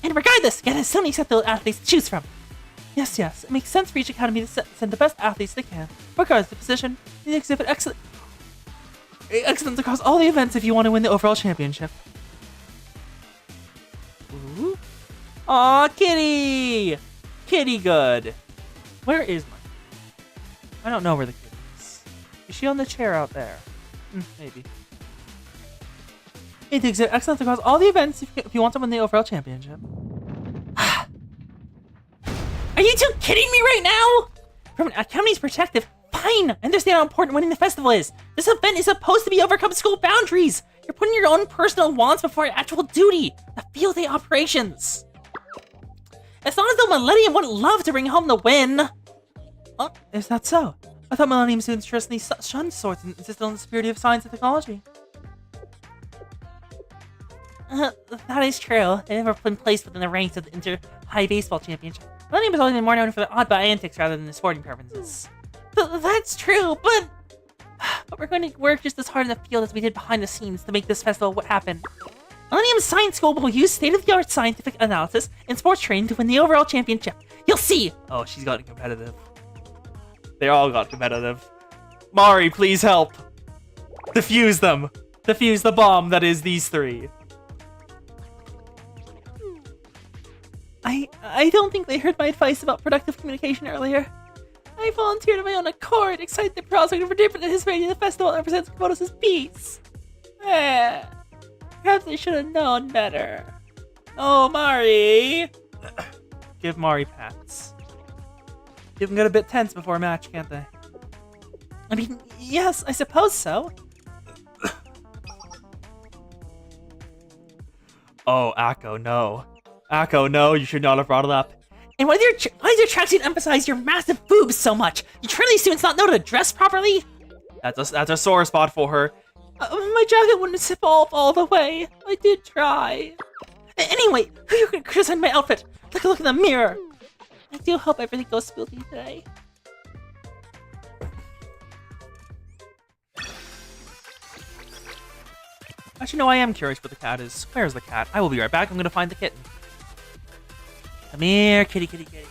And regardless, you have so many acceptable athletes to choose from. Yes, it makes sense for each academy to send the best athletes they can, regardless of the position. They exhibit excellence across all the events if you want to win the overall championship. Ooh. Aw, Kitty! Kitty good. Where is my... I don't know where the kid is. Is she on the chair out there? Maybe. It exhibit excellence across all the events if you want to win the overall championship. Are you two kidding me right now? From an academy's perspective, fine. I understand how important winning the festival is. This event is supposed to be overcome school boundaries. You're putting your own personal wants before actual duty. The field day operations. It's not as though Millennium wouldn't love to bring home the win. Oh, is that so? I thought Millennium students traditionally shunned sports and insisted on the superiority of science and technology. That is true. They've never been placed within the ranks of the Inter-High Baseball Championship. Millennium has always been more known for their odd antics rather than the sporting preferences. That's true, but we're going to work just as hard in the field as we did behind the scenes to make this festival happen. Millennium Science School will use state-of-the-art scientific analysis and sports training to win the overall championship. You'll see! Oh, she's gotten competitive. They all got competitive. Mari, please help! Defuse them! Defuse the bomb that is these three. I don't think they heard my advice about productive communication earlier. I volunteered on my own accord, excited the prospect of participating in the festival that represents Komodo's peace. Perhaps I should have known better. Oh, Mari! Give Mari pats. You can get a bit tense before a match, can't they? I mean, yes, I suppose so. Oh, Akko, no. Akko, no, you should not have brought it up. And why does your tracksuit emphasize your massive boobs so much? You Trinity students not know how to dress properly? That's a sore spot for her. My jacket wouldn't zip off all the way. I did try. Anyway, who you can criticize my outfit? Take a look in the mirror. I do hope everything goes smoothly today. Actually, no, I am curious where the cat is. Where's the cat? I will be right back. I'm gonna find the kitten. Come here, kitty, kitty, kitty.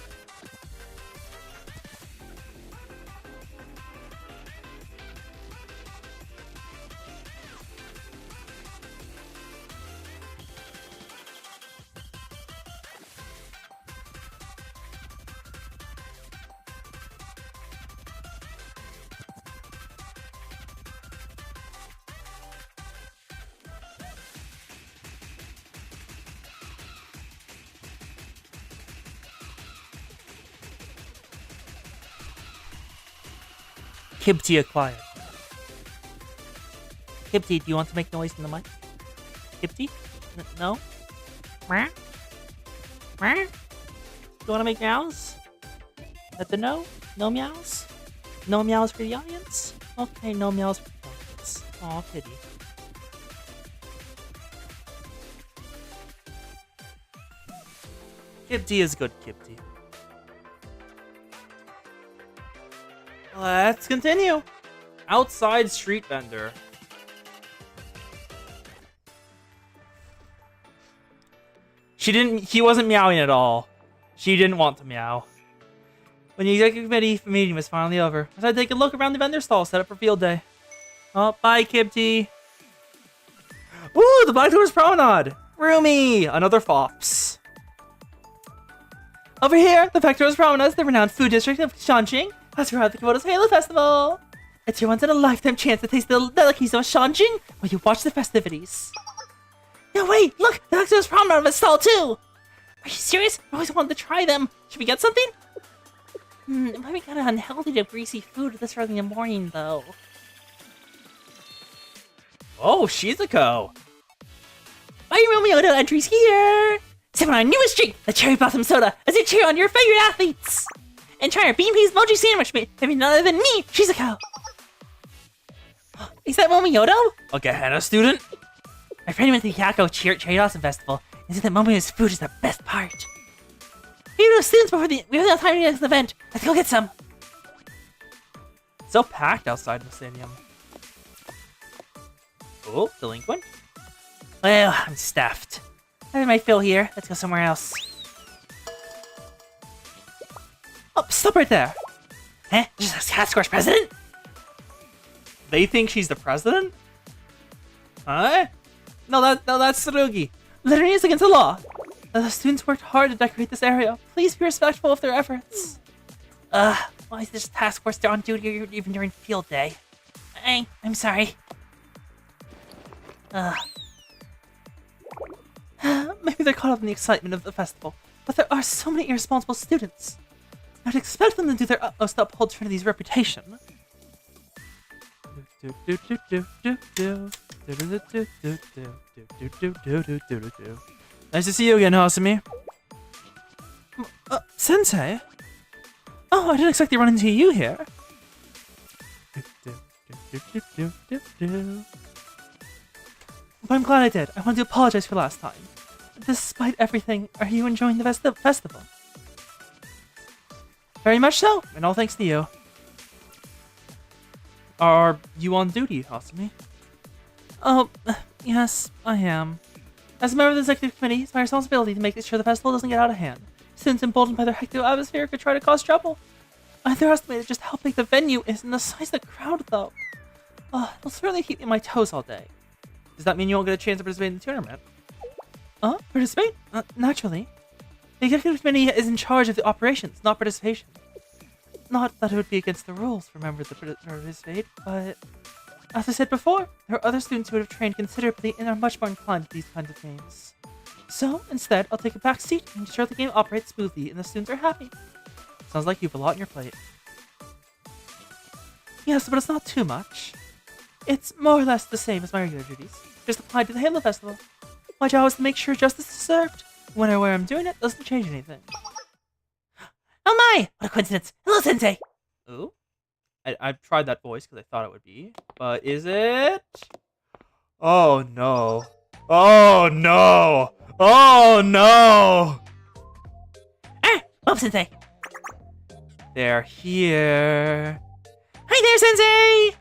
Kibti acquired. Kibti, do you want to make noise in the mic? Kibti? No? You want to make meows? At the no? No meows? No meows for the audience? Okay, no meows for the audience. Aw, kitty. Kipti is good, Kipti. Let's continue. Outside street vendor. He wasn't meowing at all. She didn't want to meow. When the executive committee meeting was finally over, I decided to take a look around the vendor stall set up for field day. Oh, bye, Kipti. Ooh, the Black Tourist Promenade. Roomy, another Fops. Over here, the Black Tourist Promenade is the renowned food district of Shanjing. That's right, the Komodo's Halo Festival. It's your once-in-a-lifetime chance to taste the delicacies of Shanjing while you watch the festivities. No, wait, look, the Black Tourist Promenade has a stall too. Are you serious? I always wanted to try them. Should we get something? It might be kind of unhealthy to have greasy food this early in the morning, though. Oh, Shizuko. Buy your Romeo entries here. Sip on our newest drink, the Cherry Blossom Soda, as you cheer on your favorite athletes. And try our Bean Peas Mochi Sandwich made by none other than me, Shizuko. Is that Momioto? A Gehenna student? My friend went to the Yakko Cherry Blossom Festival and said that Momio's food is the best part. We have no students before we have enough time to get to the event. Let's go get some. It's so packed outside the stadium. Oh, delinquent? Well, I'm stuffed. I have my fill here. Let's go somewhere else. Oh, stop right there. Huh? Just a Cat Squash president? They think she's the president? Huh? No, that's Tsurugi. Littering is against the law. The students worked hard to decorate this area. Please be respectful of their efforts. Why is this task force on duty even during field day? I'm sorry. Maybe they're caught up in the excitement of the festival, but there are so many irresponsible students. I'd expect them to do their utmost to uphold Trinity's reputation. Nice to see you again, Hasumi. Sensei? Oh, I didn't expect to run into you here. But I'm glad I did. I wanted to apologize for last time. Despite everything, are you enjoying the festival? Very much so, and all thanks to you. Are you on duty, Hasumi? Oh, yes, I am. As a member of the executive committee, it's my responsibility to make sure the festival doesn't get out of hand. Students emboldened by their hectic atmosphere could try to cause trouble. I underestimated just how big the venue is and the size of the crowd, though. It'll certainly keep me on my toes all day. Does that mean you won't get a chance to participate in the tournament? Participate? Naturally. The executive committee is in charge of the operations, not participation. Not that it would be against the rules for members to participate, but as I said before, there are other students who have trained considerably and are much more inclined to these kinds of games. So, instead, I'll take a back seat and ensure the game operates smoothly and the students are happy. Sounds like you have a lot on your plate. Yes, but it's not too much. It's more or less the same as my regular duties, just applied to the Halo Festival. My job is to make sure justice is served. Whenever I'm doing it, doesn't change anything. Oh my! What a coincidence! Hello, Sensei! Ooh? I tried that voice because I thought it would be, but is it? Oh no. Oh no! Oh no! Bob Sensei! They're here. Hi there, Sensei!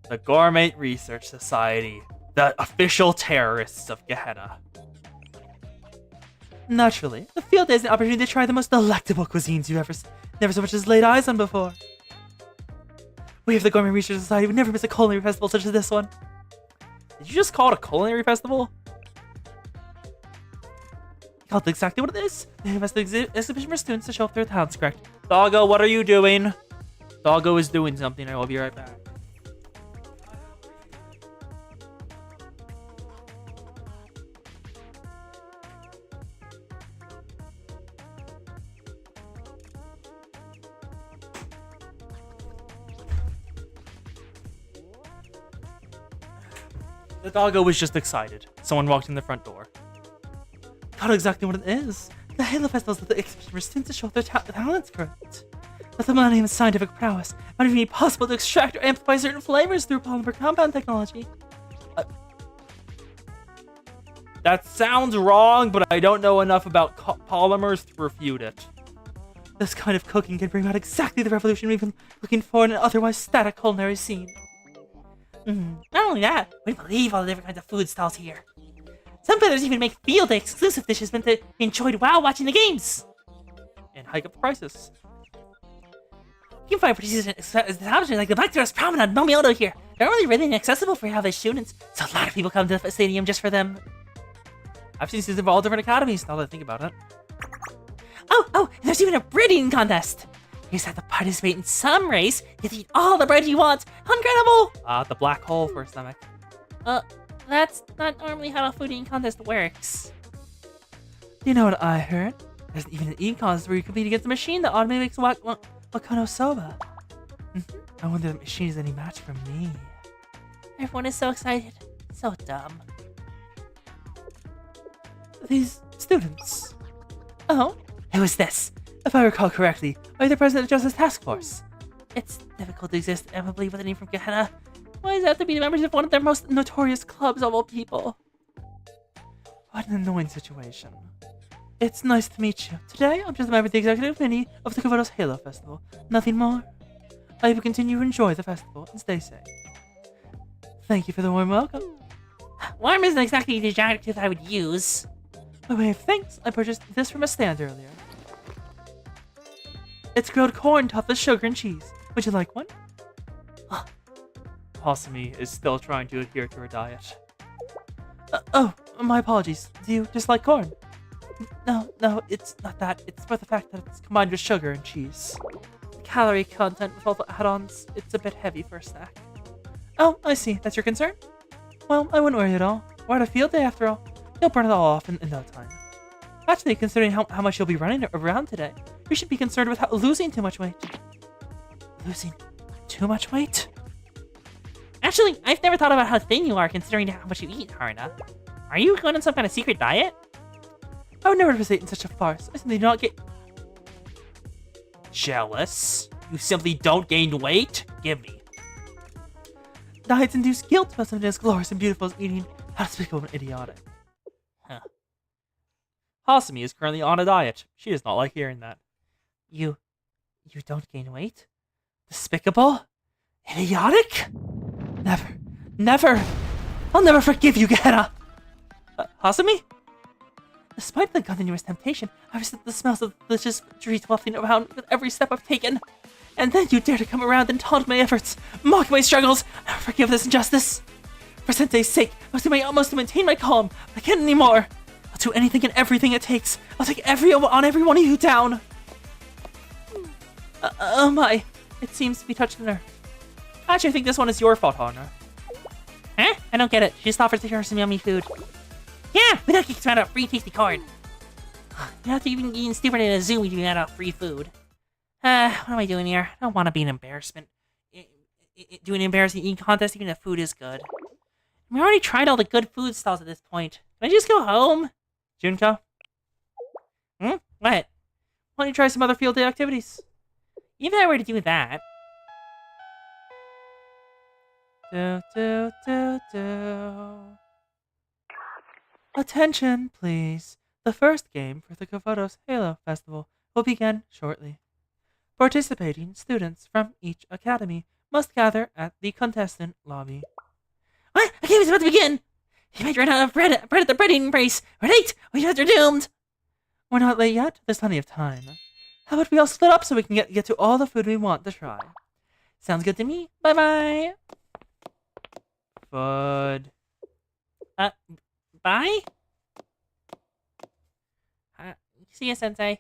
The Gourmet Research Society. The official terrorists of Gehenna. Naturally, the field day is an opportunity to try the most delectable cuisines you've never so much as laid eyes on before. We of the Gourmet Research Society would never miss a culinary festival such as this one. Did you just call it a culinary festival? You called it exactly what it is. They have the exhibition for students to show if their talent's correct. Doggo, what are you doing? Doggo is doing something. I will be right back. The doggo was just excited. Someone walked in the front door. Got exactly what it is. The Halo Festival is the exhibition for students to show their talents correct. With the millennium scientific prowess, it might even be possible to extract or amplify certain flavors through polymer compound technology. That sounds wrong, but I don't know enough about polymers to refute it. This kind of cooking can bring about exactly the revolution we've been looking for in an otherwise static culinary scene. Not only that, we believe all the different kinds of food stalls here. Some vendors even make field day exclusive dishes meant to be enjoyed while watching the games. And hike up the prices. You can find participants establishments like the Black Terrace Promenade and Momioto here. They're only really inaccessible for average students, so a lot of people come to the stadium just for them. I've seen students of all different academies now that I think about it. Oh, and there's even a bread eating contest. You just have to participate in some race, you have to eat all the bread you want. Incredible! The black hole for a stomach. That's not normally how a food eating contest works. You know what I heard? There's even an eating contest where you compete against a machine that automatically makes Wakano soba. I wonder if the machine is any match for me. Everyone is so excited. So dumb. These students. Oh? Who is this? If I recall correctly, are you the president of the Justice Task Force? It's difficult to exist amicably with a name from Gehenna. Why does it have to be the members of one of their most notorious clubs of all people? What an annoying situation. It's nice to meet you. Today, I'm just a member of the executive committee of the Kavados Halo Festival. Nothing more. I hope you continue to enjoy the festival and stay safe. Thank you for the warm welcome. Warm isn't exactly the adjective I would use. By way of thanks, I purchased this from a stand earlier. It's grilled corn topped with sugar and cheese. Would you like one? Hasumi is still trying to adhere to her diet. Oh, my apologies. Do you dislike corn? No, it's not that. It's for the fact that it's combined with sugar and cheese. The calorie content with all the add-ons, it's a bit heavy for a snack. Oh, I see. That's your concern? Well, I wouldn't worry at all. We're at a field day after all. You'll burn it all off in no time. Actually, considering how much you'll be running around today, you should be concerned with losing too much weight. Losing too much weight? Actually, I've never thought about how thin you are considering how much you eat, Haruna. Are you going on some kind of secret diet? I would never participate in such a farce. I simply do not get Jealous? You simply don't gain weight? Give me. diets induce guilt about something as glorious and beautiful as eating. How despicable and idiotic. Hasumi is currently on a diet. She does not like hearing that. You don't gain weight? Despicable? Idiotic? Never. I'll never forgive you, Gehenna. Hasumi? Despite the continuous temptation, I resist the smells of delicious treats wafting around with every step I've taken. And then you dare to come around and taunt my efforts, mock my struggles. I'll never forgive this injustice. For Sensei's sake, I must do my utmost to maintain my calm. I can't anymore. I'll do anything and everything it takes. I'll take every one of you down. Oh my, it seems to be touched a nerve. Actually, I think this one is your fault, Haruna. Huh? I don't get it. She just offers to share some yummy food. Yeah, we don't get out free tasty corn. You have to even eating stupid in a zoo when you get out free food. What am I doing here? I don't want to be an embarrassment. Doing an embarrassing eating contest even if food is good. We already tried all the good food stalls at this point. Can I just go home? Junko? What? Why don't you try some other field day activities? Even if I were to do that. Attention, please. The first game for the Kavados Halo Festival will begin shortly. Participating students from each academy must gather at the contestant lobby. What? A game is about to begin! You might run out of bread at the bread eating race. We're late! We are doomed! We're not late yet. There's plenty of time. How about we all split up so we can get to all the food we want to try? Sounds good to me. Bye-bye. Food. Bye? See ya, Sensei.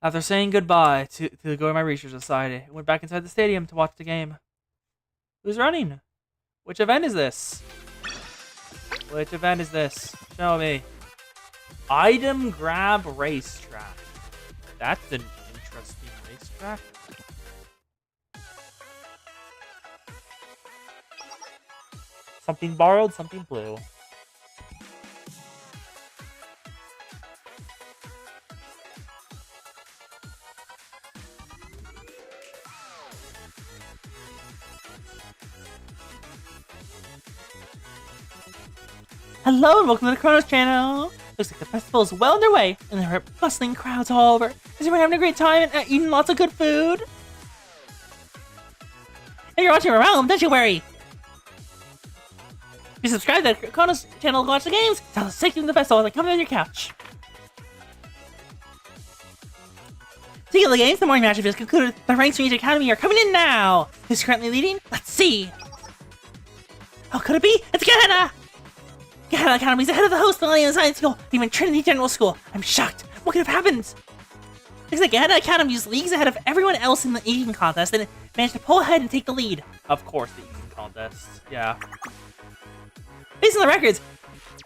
After saying goodbye to the Goemon Research Society, I went back inside the stadium to watch the game. Who's running? Which event is this? Which event is this? Show me. Item grab racetrack. That's an interesting racetrack. Something borrowed, something blue. Hello and welcome to the Chronos channel! Looks like the festival is well underway, and there are bustling crowds all over. Is everyone having a great time and eating lots of good food? If you're watching around, don't you worry! If you subscribe to the Chronos channel to watch the games, tell us taking the festival like coming on your couch. Speaking of the games, the morning match has concluded. The ranks from each academy are coming in now! Who's currently leading? Let's see! How could it be? It's Gehenna! Gehenna Academy's ahead of the host, the Millennium Science School, even Trinity General School. I'm shocked. What could have happened? Looks like Gehenna Academy's leagues ahead of everyone else in the eating contest and managed to pull ahead and take the lead. Of course, the eating contest. Yeah. Based on the records,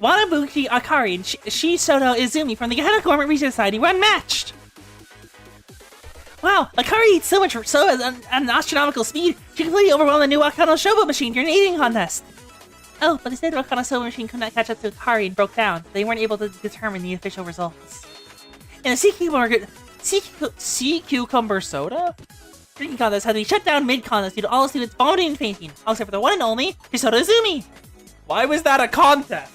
Wanabuchi Akari and Shisoto Izumi from the Gehenna Gourmet Research Society were unmatched. Wow, Akari eats so much soda at an astronomical speed, she completely overwhelmed the new Wakano Showboat machine during the eating contest. Oh, but instead Wakano Showboat machine could not catch up to Akari and broke down. They weren't able to determine the official results. In the sea cucumber soda drinking contest had to be shut down mid-contest due to all the students vomiting and fainting, all except for the one and only Shisoto Izumi. Why was that a contest?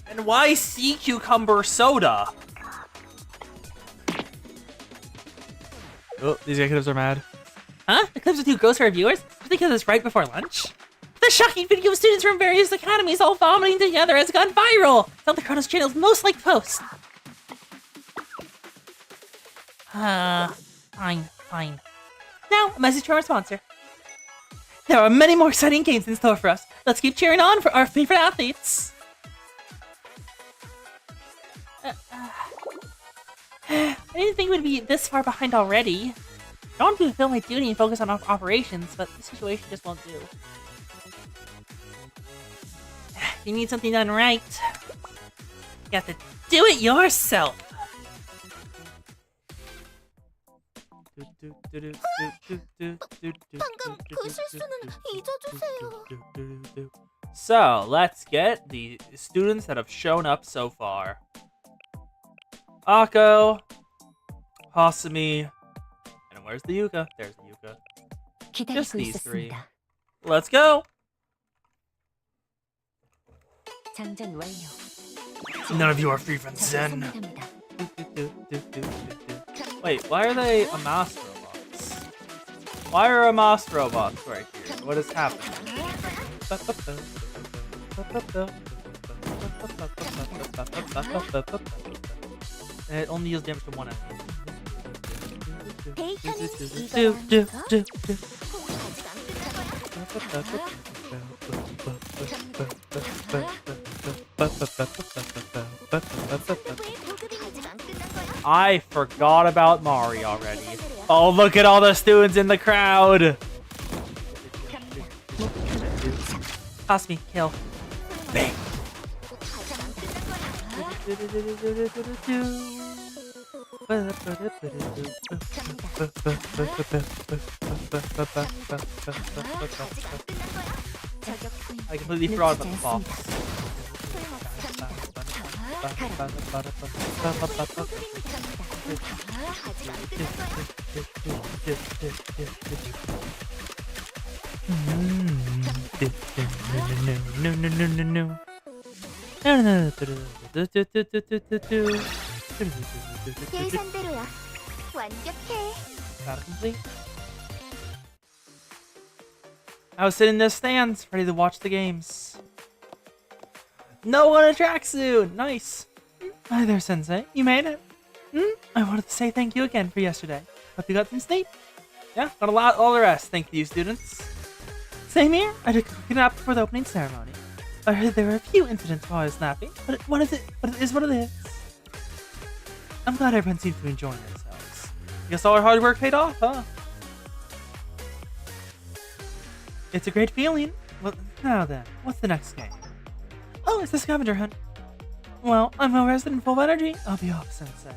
And why sea cucumber soda? Oh, these executives are mad. Huh? The clips are too gross for our viewers? Just because it's right before lunch? The shocking video of students from various academies all vomiting together has gone viral! It's on the Chronos channel's most liked post. Fine. Now, a message from our sponsor. There are many more exciting games in store for us. Let's keep cheering on for our favorite athletes. I didn't think we'd be this far behind already. I want to fulfill my duty and focus on operations, but the situation just won't do. You need something done right. You have to do it yourself. So, let's get the students that have shown up so far. Akko, Hasumi, and where's the Yuka? There's the Yuka. Just these three. Let's go! None of you are free from Zen. Wait, why are they Amas robots? Why are Amas robots right here? What is happening? And it only deals damage to one enemy. I forgot about Mari already. Oh, look at all the students in the crowd! Hasumi, kill. Bang! I completely forgot about the fox. 예상대로야. 완벽해. Got it complete. I was sitting in the stands, ready to watch the games. No one in a tracksuit! Nice! Hi there, Sensei. You made it. I wanted to say thank you again for yesterday. Hope you got some sleep. Yeah, got a lot, all the rest. Thank you, students. Same here. I took a nap before the opening ceremony. I heard there were a few incidents while I was napping, but what is it? But it is what it is. I'm glad everyone seems to be enjoying themselves. Guess all our hard work paid off, huh? It's a great feeling. Well, now then, what's the next game? Oh, it's the scavenger hunt. Well, I'm well rested and full of energy. I'll be off, Sensei.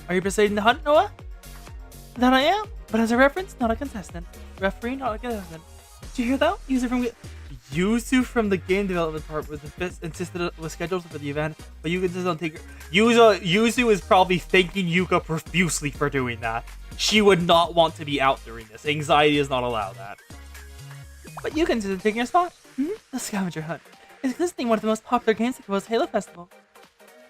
Are you proceeding the hunt, Noah? That I am, but as a reference, not a contestant. Referee, not a contestant. Did you hear that? Yuzu from the game development part insisted was scheduled for the event, but Yuka insisted on taking. Yuzu is probably thanking Yuka profusely for doing that. She would not want to be out during this. Anxiety does not allow that. But you consider taking a spot? The scavenger hunt. is consistently one of the most popular games at the World's Halo Festival.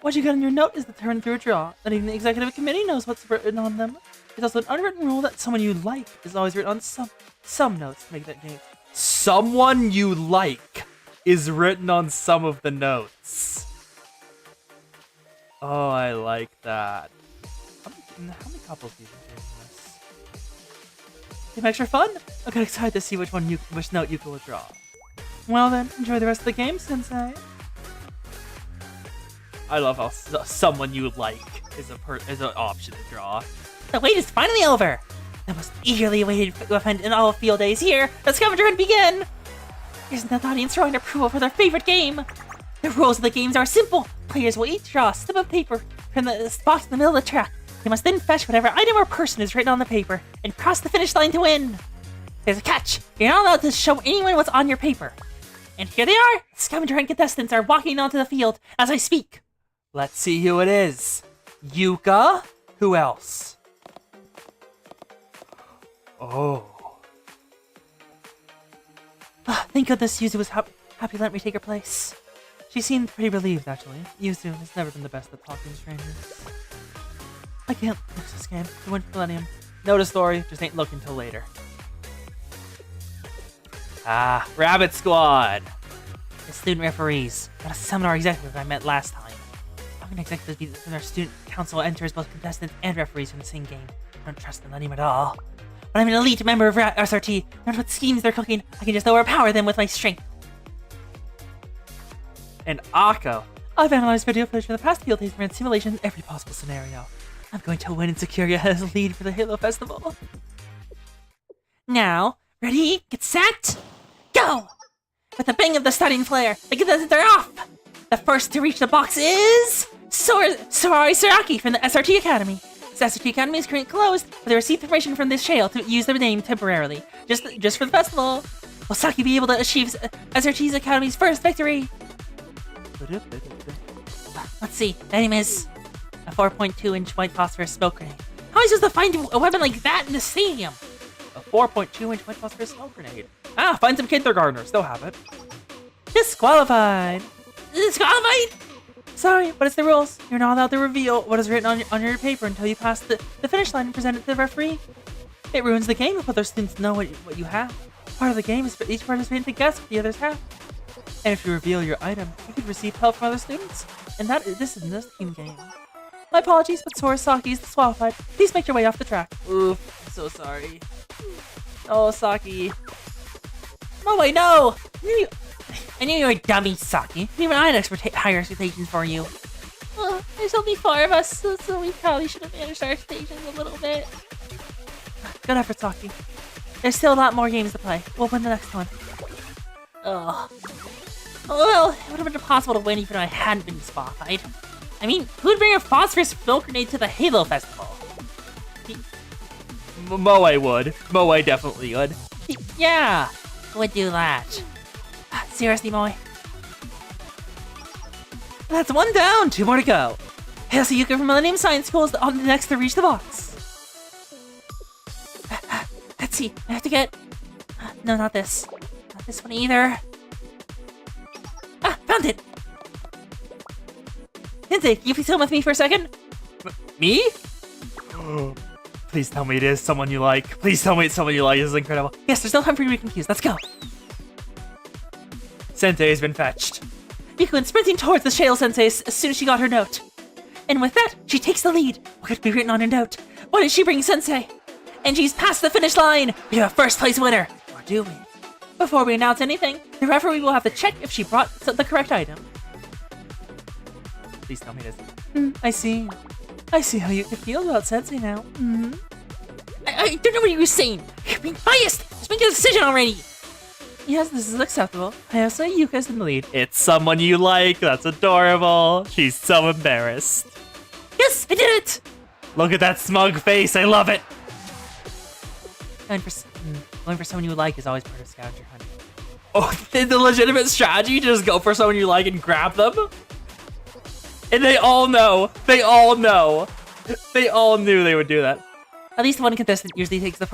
What you got on your note is determined through a draw. Not even the executive committee knows what's written on them. There's also an unwritten rule that someone you like is always written on some notes to make that game. Someone you like is written on some of the notes. Oh, I like that. How many couples do you think are in this? Seem extra fun? I got excited to see which note you will draw. Well then, enjoy the rest of the game, Sensei. I love how someone you like is an option to draw. The wait is finally over! The most eagerly awaited event in all of Field Days here! The scavenger hunt begin! Isn't the audience drawing approval for their favorite game? The rules of the games are simple. Players will each draw a slip of paper from the box in the middle of the track. They must then fetch whatever item or person is written on the paper and cross the finish line to win. There's a catch. You're not allowed to show anyone what's on your paper. And here they are! Scavenger hunt contestants are walking onto the field as I speak. Let's see who it is. Yuka? Who else? Oh. Thank goodness Yuzu was happy to let me take her place. She seemed pretty relieved, actually. Yuzu has never been the best at talking to strangers. I can't lose this game. To win Millennium. Know the story, just ain't looking till later. Ah, Rabbit Squad! The student referees. Not a seminar executive I met last time. How can executives be when our student council enters both contestants and referees from the same game? I don't trust Millennium at all. But I'm an elite member of SRT. No matter what schemes they're cooking, I can just overpower them with my strength. And Akko. I've analyzed video footage from the past Field Days and ran simulations in every possible scenario. I'm going to win and secure you as lead for the Halo Festival. Now, ready, get set, go! With the bang of the starting flare, the contestants are off! The first to reach the box is... Sorari Saraki from the SRT Academy. The SRT Academy is currently closed, but they received permission from this channel to use their name temporarily, just for the festival. Will Saki be able to achieve SRT's Academy's first victory? Let's see, the name is a 4.2-inch white phosphorus smoke grenade. How am I supposed to find a weapon like that in the stadium? A 4.2-inch white phosphorus smoke grenade. Ah, find some kindergartners, they'll have it. Disqualified! Disqualified? Sorry, but it's the rules. You're not allowed to reveal what is written on your paper until you pass the finish line and present it to the referee. It ruins the game if other students know what you have. Part of the game is for each participant to guess what the others have. And if you reveal your item, you could receive help from other students. And this isn't a team game. My apologies, but Sorosaki is disqualified. Please make your way off the track. Oof, I'm so sorry. Oh, Saki. Oh wait, no! I knew you were a dummy, Saki. Even I had higher expectations for you. There's only 4 of us, so we probably should have managed our expectations a little bit. Good effort, Saki. There's still a lot more games to play. We'll win the next one. Ugh. Well, it would have been impossible to win even if I hadn't been disqualified. I mean, who'd bring a phosphorus smoke grenade to the Halo Festival? Moe would. Moe definitely would. Yeah, who would do that? Seriously, Moe? That's 1 down, 2 more to go. Hasayuka from Millennium Science School is on the next to reach the box. Let's see, I have to get... No, not this. Not this one either. Ah, found it! Hinte, can you please come with me for a second? Me? Please tell me it is someone you like. Please tell me it's someone you like. This is incredible. Yes, there's no time for you to be confused. Let's go. Sensei has been fetched. Miku went sprinting towards the Shale Sensei as soon as she got her note. And with that, she takes the lead. What could be written on her note? What did she bring, Sensei? And she's past the finish line. We have a first place winner. Or do we? Before we announce anything, the referee will have to check if she brought the correct item. Please tell me it is. I see. I see how you feel about Sensei now. I don't know what you were saying. You're being biased. Just make a decision already. Yes, this is acceptable. Hayase is in the lead. It's someone you like. That's adorable. She's so embarrassed. Yes, I did it. Look at that smug face. I love it. Going for someone you like is always part of scavenger hunting. Oh, the legitimate strategy, just go for someone you like and grab them? And they all know. They all know. They all knew they would do that. At least one contestant usually takes the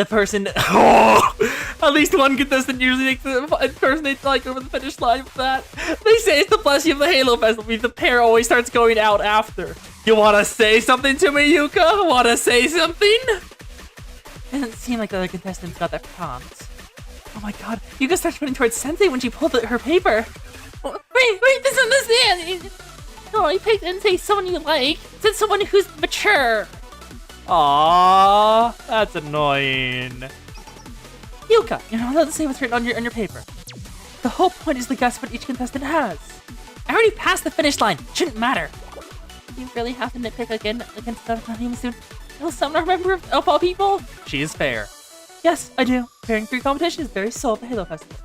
person. Oh, At least one contestant usually makes the impersonate like over the finish line with that. They say it's the blessing of the Halo Festival. The pair always starts going out after. You wanna say something to me, Yuka? Wanna say something? Doesn't seem like the other contestants got that prompt. Oh my god, Yuka starts running towards Sensei when she pulled her paper. Wait, misunderstand. No, I picked and say someone you like. Said someone who's mature. Aww, that's annoying. Yuka, you're not allowed to say what's written on your paper. The whole point is to guess what each contestant has. I already passed the finish line. Shouldn't matter. You really have to nitpick again against the name soon. Will someone remember of all people? She is fair. Yes, I do. Pairing 3 competition is very soul of the Halo Festival.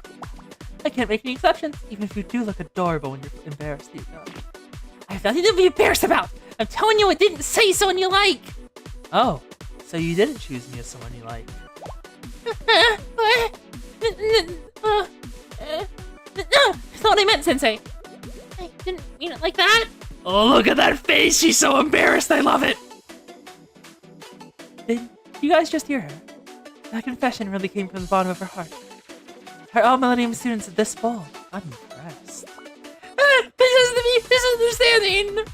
I can't make any exceptions, even if you do look adorable when you're embarrassed, Yuka. I have nothing to be embarrassed about. I'm telling you, it didn't say someone you like. Oh, so you didn't choose me as someone you like. That's not what I meant, Sensei. I didn't mean it like that. Oh, look at that face. She's so embarrassed. I love it. Did you guys just hear her? That confession really came from the bottom of her heart. Her all Millennium students at this ball. I'm impressed. This is the misunderstanding.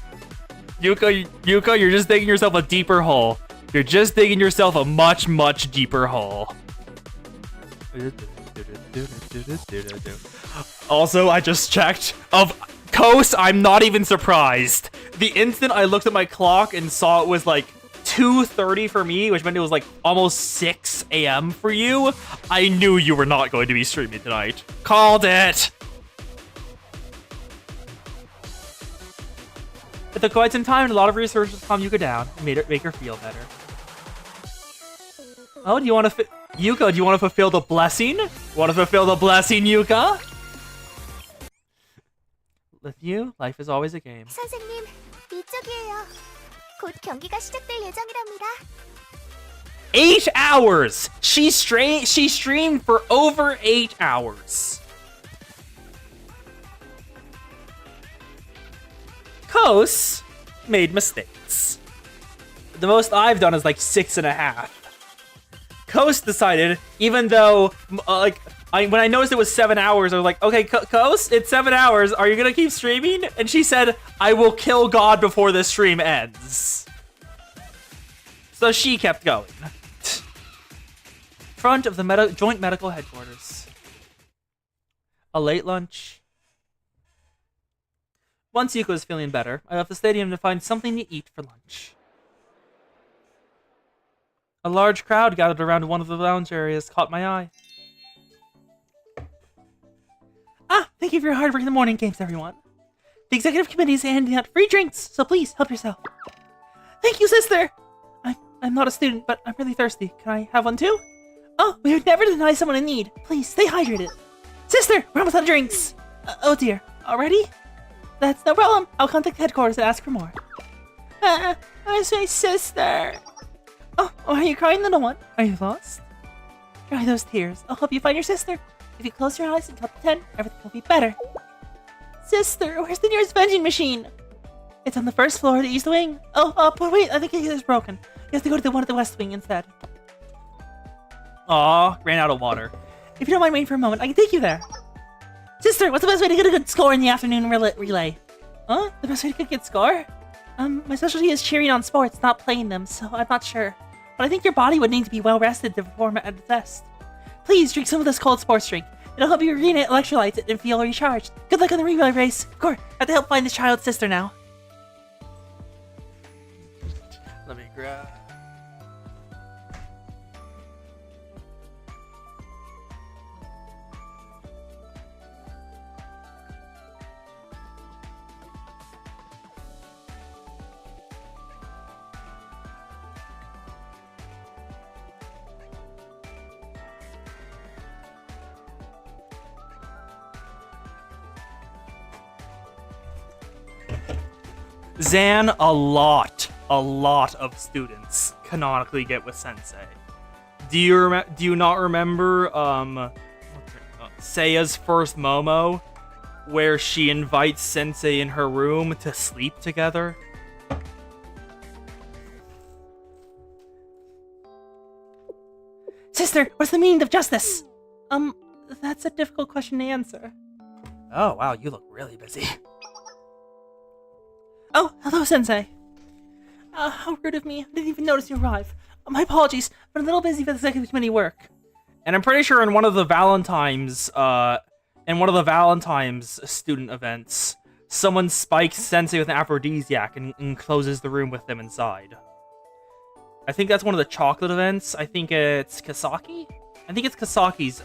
Yuka, you're just digging yourself a deeper hole. You're just digging yourself a much, much deeper hole. Also, I just checked. Of Coast, I'm not even surprised. The instant I looked at my clock and saw it was like 2:30 for me, which meant it was like almost 6 a.m. for you, I knew you were not going to be streaming tonight. Called it! It took quite some time and a lot of research to calm Yuka down and make her feel better. Oh, do you want to Yuka, do you want to fulfill the blessing? Want to fulfill the blessing, Yuka? With you, life is always a game. 선생님, 이쪽이에요. 곧 경기가 시작될 예정이랍니다. 8 hours! She streamed for over 8 hours. Kos made mistakes. The most I've done is like 6.5. Kos decided, even though, when I noticed it was 7 hours, I was like, okay, Kos, it's 7 hours. Are you gonna keep streaming? And she said, I will kill God before this stream ends. So she kept going. Front of the Joint Medical Headquarters. A late lunch. Once Yuka was feeling better, I left the stadium to find something to eat for lunch. A large crowd gathered around one of the lounge areas caught my eye. Thank you for your hard work in the morning games, everyone. The executive committee is handing out free drinks, so please help yourself. Thank you, sister! I'm not a student, but I'm really thirsty. Can I have one too? Oh, we would never deny someone in need. Please, stay hydrated. Sister, we're almost out of drinks. Oh dear, already? That's no problem. I'll contact headquarters and ask for more. Where's my sister? Oh, are you crying, little one? Are you lost? Dry those tears. I'll help you find your sister. If you close your eyes and count to 10, everything will be better. Sister, where's the nearest vending machine? It's on the first floor of the East Wing. But wait, I think it is broken. You have to go to the one at the West Wing instead. Aw, ran out of water. If you don't mind waiting for a moment, I can take you there. Sister, what's the best way to get a good score in the afternoon relay? Huh? The best way to get a good score? My specialty is cheering on sports, not playing them, so I'm not sure. But I think your body would need to be well rested to perform at the test. Please drink some of this cold sports drink. It'll help you regain electrolytes and feel recharged. Good luck on the relay race. Of course, I have to help find this child's sister now. Let me grab. Zan, a lot of students canonically get with Sensei. Do you not remember Seiya's first Momo, where she invites Sensei in her room to sleep together? Sister, what's the meaning of justice? That's a difficult question to answer. Oh, wow, you look really busy. Oh, hello, Sensei. How rude of me. I didn't even notice you arrive. My apologies. Been a little busy with executive committee work. And I'm pretty sure in one of the Valentine's student events, someone spikes Sensei with an aphrodisiac and closes the room with them inside. I think that's one of the chocolate events. I think it's Kasaki? I think it's Kasaki's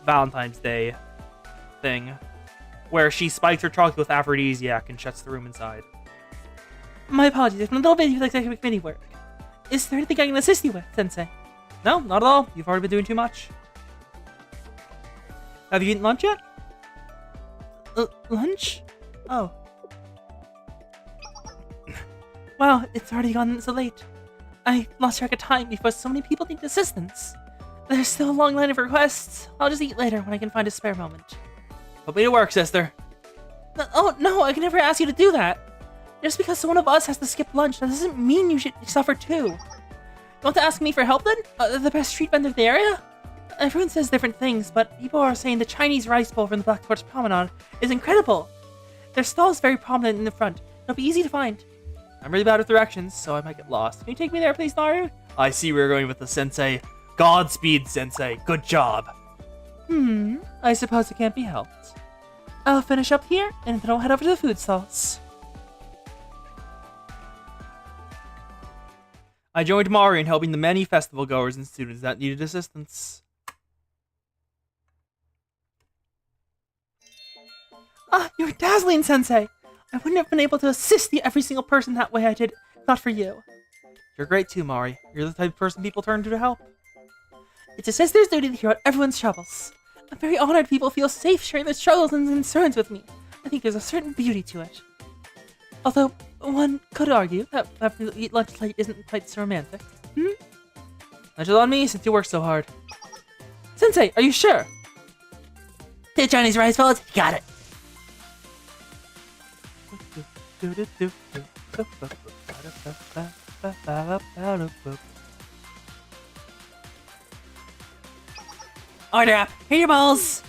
Valentine's Day thing, where she spikes her chocolate with aphrodisiac and shuts the room inside. My apologies. I've been a little busy with executive committee work. Is there anything I can assist you with, Sensei? No, not at all. You've already been doing too much. Have you eaten lunch yet? Lunch? Oh. Wow, it's already gone so late. I lost track of time because so many people need assistance. There's still a long line of requests. I'll just eat later when I can find a spare moment. Put me to work, sister. Oh, no, I can never ask you to do that. Just because one of us has to skip lunch, that doesn't mean you should suffer too. You want to ask me for help then? The best street vendor of the area? Everyone says different things, but people are saying the Chinese rice bowl from the Black Torch Promenade is incredible. Their stall is very prominent in the front. It'll be easy to find. I'm really bad with directions, so I might get lost. Can you take me there, please, Naru? I see where you're going with the Sensei. Godspeed, Sensei. Good job. I suppose it can't be helped. I'll finish up here, and then I'll head over to the food stalls. I joined Mari in helping the many festival goers and students that needed assistance. You're dazzling, Sensei! I wouldn't have been able to assist every single person that way I did, if not for you. You're great too, Mari. You're the type of person people turn to help. It's a sister's duty to hear out everyone's troubles. I'm very honored people feel safe sharing their struggles and concerns with me. I think there's a certain beauty to it. Although, one could argue that having to eat lunch late isn't quite so romantic. Lunch is on me since you work so hard. Sensei, are you sure? The Chinese rice balls? Got it. Order up. Here are your balls.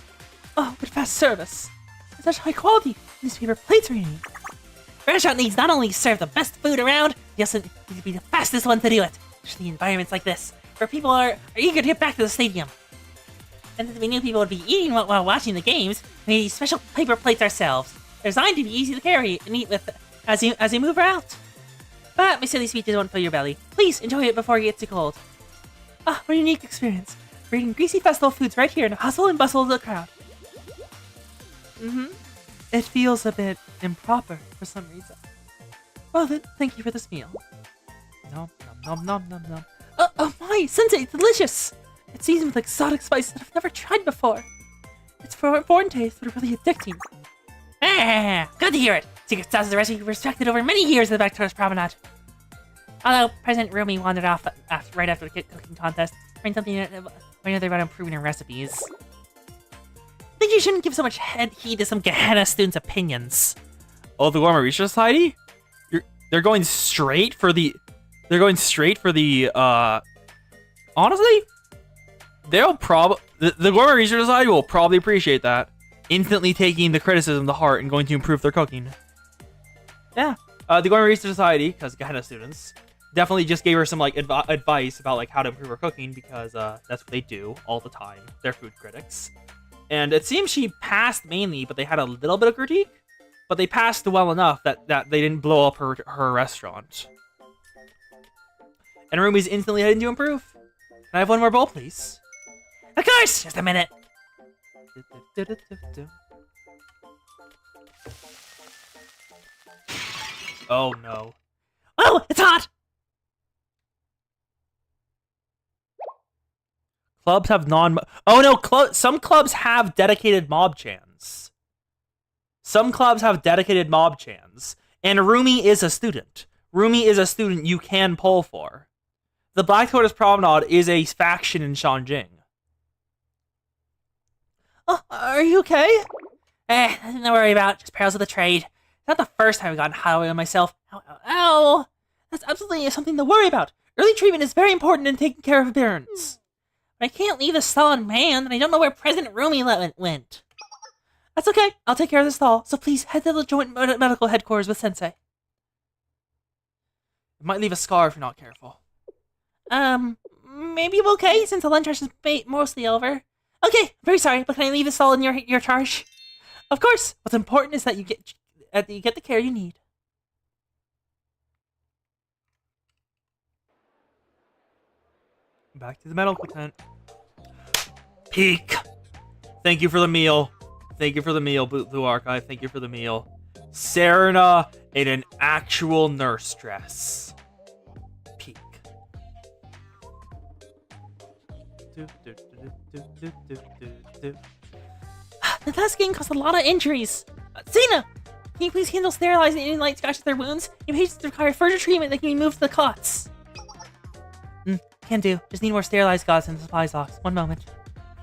Oh, but fast service. It's such high quality. Newspaper plates are unique. The restaurant needs not only serve the best food around, they also need to be the fastest one to do it. Especially in environments like this, where people are eager to get back to the stadium. And since we knew people would be eating while watching the games, we made these special paper plates ourselves. They're designed to be easy to carry and eat with as you move out. But my silly speeches won't fill your belly. Please enjoy it before it gets too cold. What a unique experience. We're eating greasy festival foods right here in the hustle and bustle of the crowd. It feels a bit improper for some reason. Well then, thank you for this meal. Nom nom nom nom nom. Oh my, Sensei, it's delicious! It's seasoned with exotic spices that I've never tried before. It's for a foreign taste, but really addicting. Good to hear it. Secret sauce is a recipe respected over many years in the Black Torch Promenade. Although President Rumi wandered off right after the cooking contest, learned something another about improving her recipes. I think you shouldn't give so much heed to some Gehenna students' opinions. Oh, the Gourmet Research Society? They're going straight for the... Honestly, the Gourmet Research Society will probably appreciate that. Instantly taking the criticism to heart and going to improve their cooking. Yeah. The Gourmet Research Society, because Gehenna students, definitely just gave her some like advice about like how to improve her cooking, because that's what they do all the time. They're food critics. And it seems she passed mainly, but they had a little bit of critique. But they passed well enough that they didn't blow up her restaurant. And Rumi's instantly heading to improve. Can I have one more bowl, please? Of course! Just a minute. Oh no. Oh, it's hot! Clubs have Oh no, some clubs have dedicated mob chans. Some clubs have dedicated mob chans. And Rumi is a student. Rumi is a student you can pull for. The Black Tortoise Promenade is a faction in Shanjing. Oh, are you okay? Nothing to worry about, just perils of the trade. It's not the first time I've gotten hot on myself. Ow, ow, ow! That's absolutely something to worry about. Early treatment is very important in taking care of burns. I can't leave the stall unmanned, and I don't know where President Rumi went. That's okay. I'll take care of the stall. So please head to the joint medical headquarters with Sensei. It might leave a scar if you're not careful. Maybe I'm okay since the lunch rush is mostly over. Okay, very sorry, but can I leave the stall in your charge? Of course. What's important is that you get the care you need. Back to the medical tent. Peak. Thank you for the meal. Thank you for the meal, Blue Archive. Thank you for the meal. Serena in an actual nurse dress. Peak. The last game caused a lot of injuries. Sena, can you please handle sterilizing any light scratches their wounds? If patients require further treatment, they can be moved to the cots. Can do. Just need more sterilized gauze in the supply box. One moment.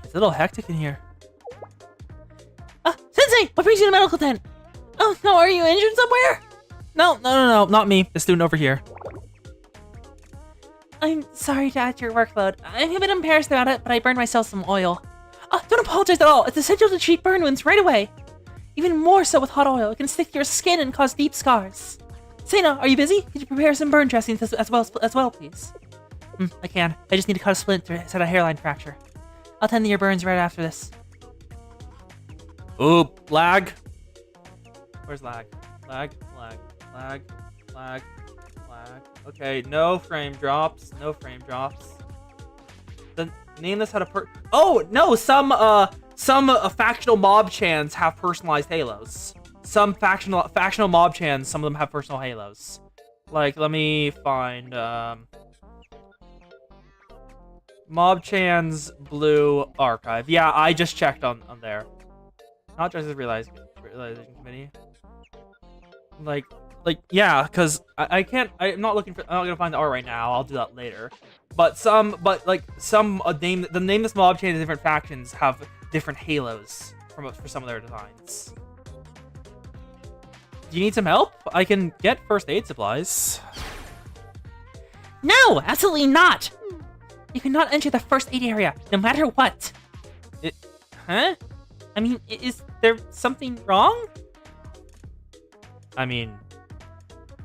It's a little hectic in here. Sensei, what brings you to the medical tent? Oh no, are you injured somewhere? No, not me. The student over here. I'm sorry to add to your workload. I'm a bit embarrassed about it, but I burned myself some oil. Don't apologize at all. It's essential to treat burn wounds right away. Even more so with hot oil. It can stick to your skin and cause deep scars. Sena, are you busy? Could you prepare some burn dressings as well, please? I can. I just need to cut a splint to set a hairline fracture. I'll tend to your burns right after this. Oop, lag. Where's lag? Lag. Okay, no frame drops. Then name this how to Oh, no, some factional mob chans have personalized halos. Some factional mob chans, some of them have personal halos. Like, let me find, Mob Chan's Blue Archive. Yeah, I just checked on there. Not just realization committee. Like, yeah, because I'm not gonna find the art right now. I'll do that later. But the nameless Mob Chan and different factions have different halos for some of their designs. Do you need some help? I can get first aid supplies. No, absolutely not. You cannot enter the first aid area, no matter what. Huh? I mean, is there something wrong? I mean,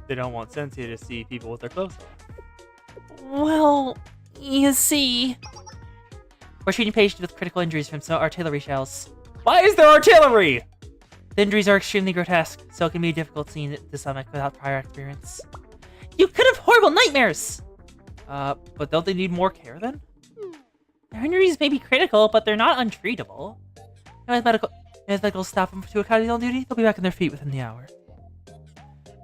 they don't want Sensei to see people with their clothes on. Well, you see... We're treating patients with critical injuries from some artillery shells. Why is there artillery? The injuries are extremely grotesque, so it can be a difficult scene to stomach without prior experience. You could have horrible nightmares! But don't they need more care then? Their injuries may be critical, but they're not untreatable. As medical staff from 2 academies on duty, they'll be back on their feet within the hour.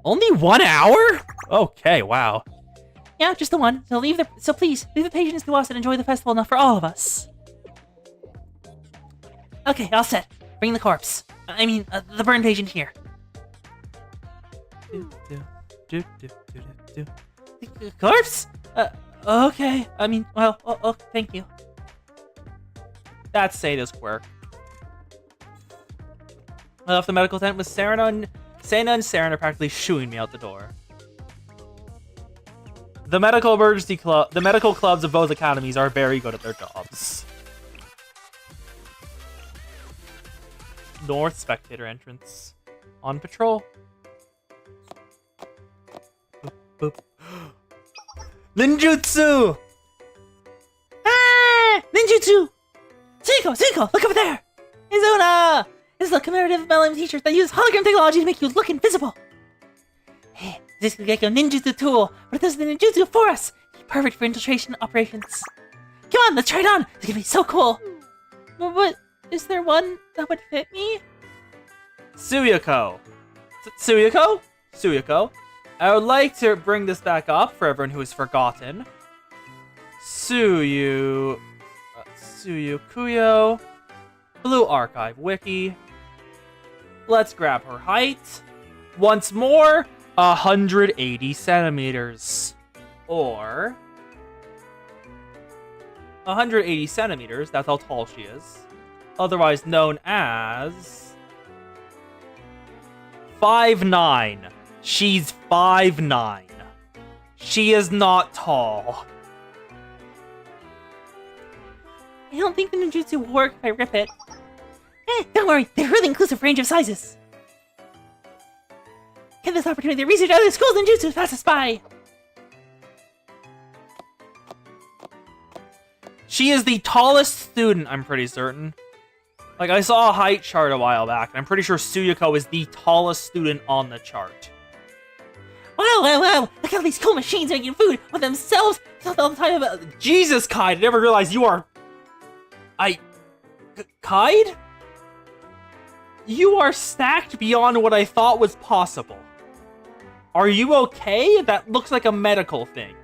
Only 1 hour? Okay, wow. Yeah, just the one. So please, leave the patients to us and enjoy the festival enough for all of us. Okay, all set. Bring the corpse. I mean, the burn patient here. Corpse? Okay. I mean, well, thank you. That's Seida's quirk. I left the medical tent with Sena and Serena practically shooing me out the door. The medical clubs of both academies are very good at their jobs. North spectator entrance. On patrol. Boop, boop. Ninjutsu! Ah! Ninjutsu! Seiko, look over there! Izuna! This is a commemorative Melon t-shirt that uses hologram technology to make you look invisible. Hey, this is like a ninjutsu tool, but it does the ninjutsu for us. Perfect for infiltration operations. Come on, let's try it on. It's gonna be so cool. But is there one that would fit me? Suyako. Suyako. I would like to bring this back up for everyone who has forgotten. Suyukuyo. Blue Archive Wiki. Let's grab her height. Once more, 180 centimeters. Or 180 centimeters, that's how tall she is. Otherwise known as 5'9". She's 5'9". She is not tall. I don't think the ninjutsu will work if I rip it. Don't worry, they have a really inclusive range of sizes. Get this opportunity to research other schools ninjutsu as fast as spy. She is the tallest student, I'm pretty certain. Like, I saw a height chart a while back, and I'm pretty sure Suyuko is the tallest student on the chart. Wow! Look at all these cool machines making food with themselves all the time. Jesus, Kaid, I never realized you are... Kaid? You are stacked beyond what I thought was possible. Are you okay? That looks like a medical thing.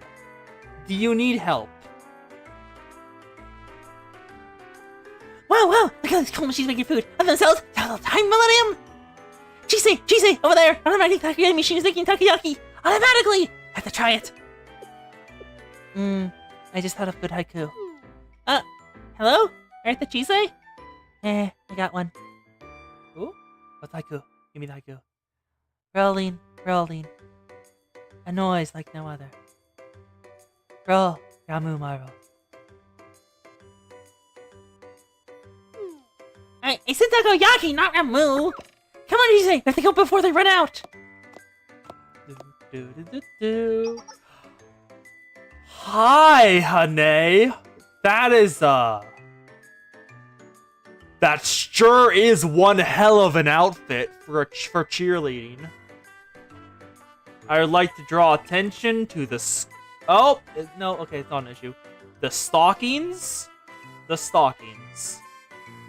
Do you need help? Wow! Look at all these cool machines making food with themselves all the time, Millennium! Chise, over there! Automatic takoyaki machine is making takoyaki! Automatically! I have to try it. I just thought of good haiku. Hello? Eartha Chise? I got one. Ooh? What's haiku? Give me the haiku. Rolling. A noise like no other. Roll, Ramu Maro. I said takoyaki, not Ramu! Come on, Chise! We have to go before they run out! Hi, Hane. That sure is one hell of an outfit for cheerleading. I would like to draw attention to the no, okay, it's not an issue. The stockings.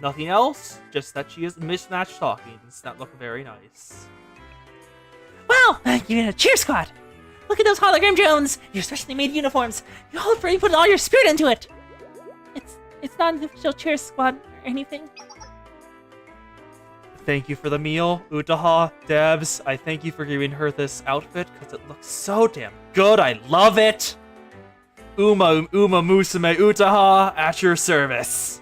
Nothing else, just that she has mismatched stockings that look very nice. Wow! You're in a cheer squad! Look at those hologram drones! Your specially made uniforms! You all really put all your spirit into it! It's not an official cheer squad or anything. Thank you for the meal, Utaha, Debs. I thank you for giving her this outfit, because it looks so damn good. I love it! Uma Musume Utaha, at your service.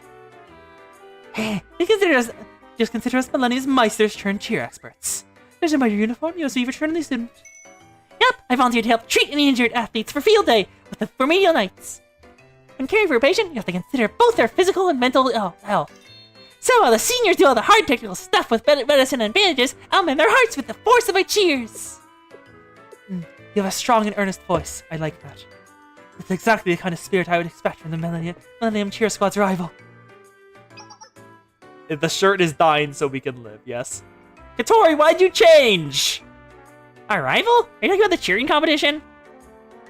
Just consider us Millennium's Meisters turned cheer experts. Judging by your uniform, you must be a fraternity student. Yep, I volunteered to help treat any injured athletes for field day with the remedial nights. When caring for a patient, you have to consider both their physical and mental health. So while the seniors do all the hard technical stuff with medicine and bandages, I'll mend their hearts with the force of my cheers. You have a strong and earnest voice. I like that. That's exactly the kind of spirit I would expect from the Millennium Cheer Squad's rival. The shirt is dying so we can live, yes. Katori, why'd you change? Our rival? Are you talking about the cheering competition?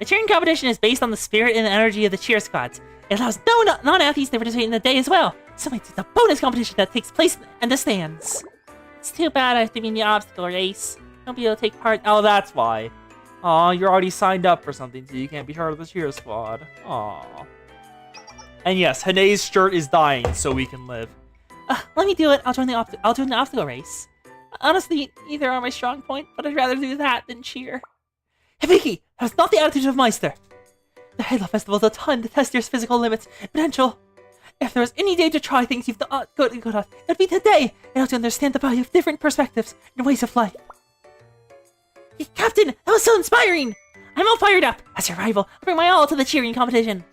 The cheering competition is based on the spirit and the energy of the cheer squads. It allows non-athletes to participate in the day as well. So it's a bonus competition that takes place in the stands. It's too bad I have to be in the obstacle race. I'll be able to take part. Oh, that's why. Aw, you're already signed up for something, so you can't be part of the cheer squad. Aw. And yes, Hane's shirt is dying so we can live. Let me do it. I'll join the obstacle race. Honestly, either are my strong point, but I'd rather do that than cheer. Hibiki, that was not the attitude of Meister. The Halo Festival is a time to test your physical limits and potential. If there was any day to try things you've done good at, it'd be today. And help to understand the value of different perspectives and ways of life. Hey, Captain, that was so inspiring. I'm all fired up. As your rival, I'll bring my all to the cheering competition.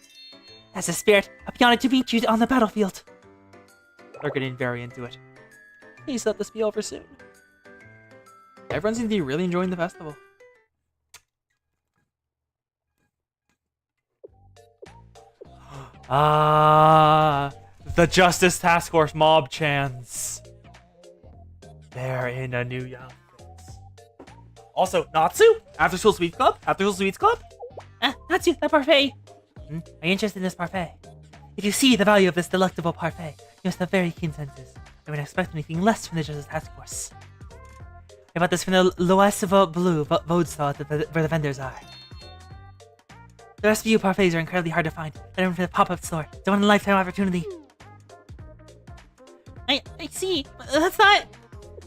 As a spirit, I'll be honored to meet you on the battlefield. They're getting very into it. Please let this be over soon. Everyone seems to be really enjoying the festival. The Justice Task Force mob chants. They're in a new outfits. Also, Natsu? After School Sweets Club? After School Sweets Club? Natsu, that parfait. Are you interested in this parfait? If you see the value of this delectable parfait, you must have very keen senses. I wouldn't expect anything less from the Justice Task Force. I bought this from the Loasiva Blue Vode stall where the vendors are. The rest of you parfaits are incredibly hard to find. They're in for the pop-up store. It's a one-in-a-lifetime opportunity. I see. That's not...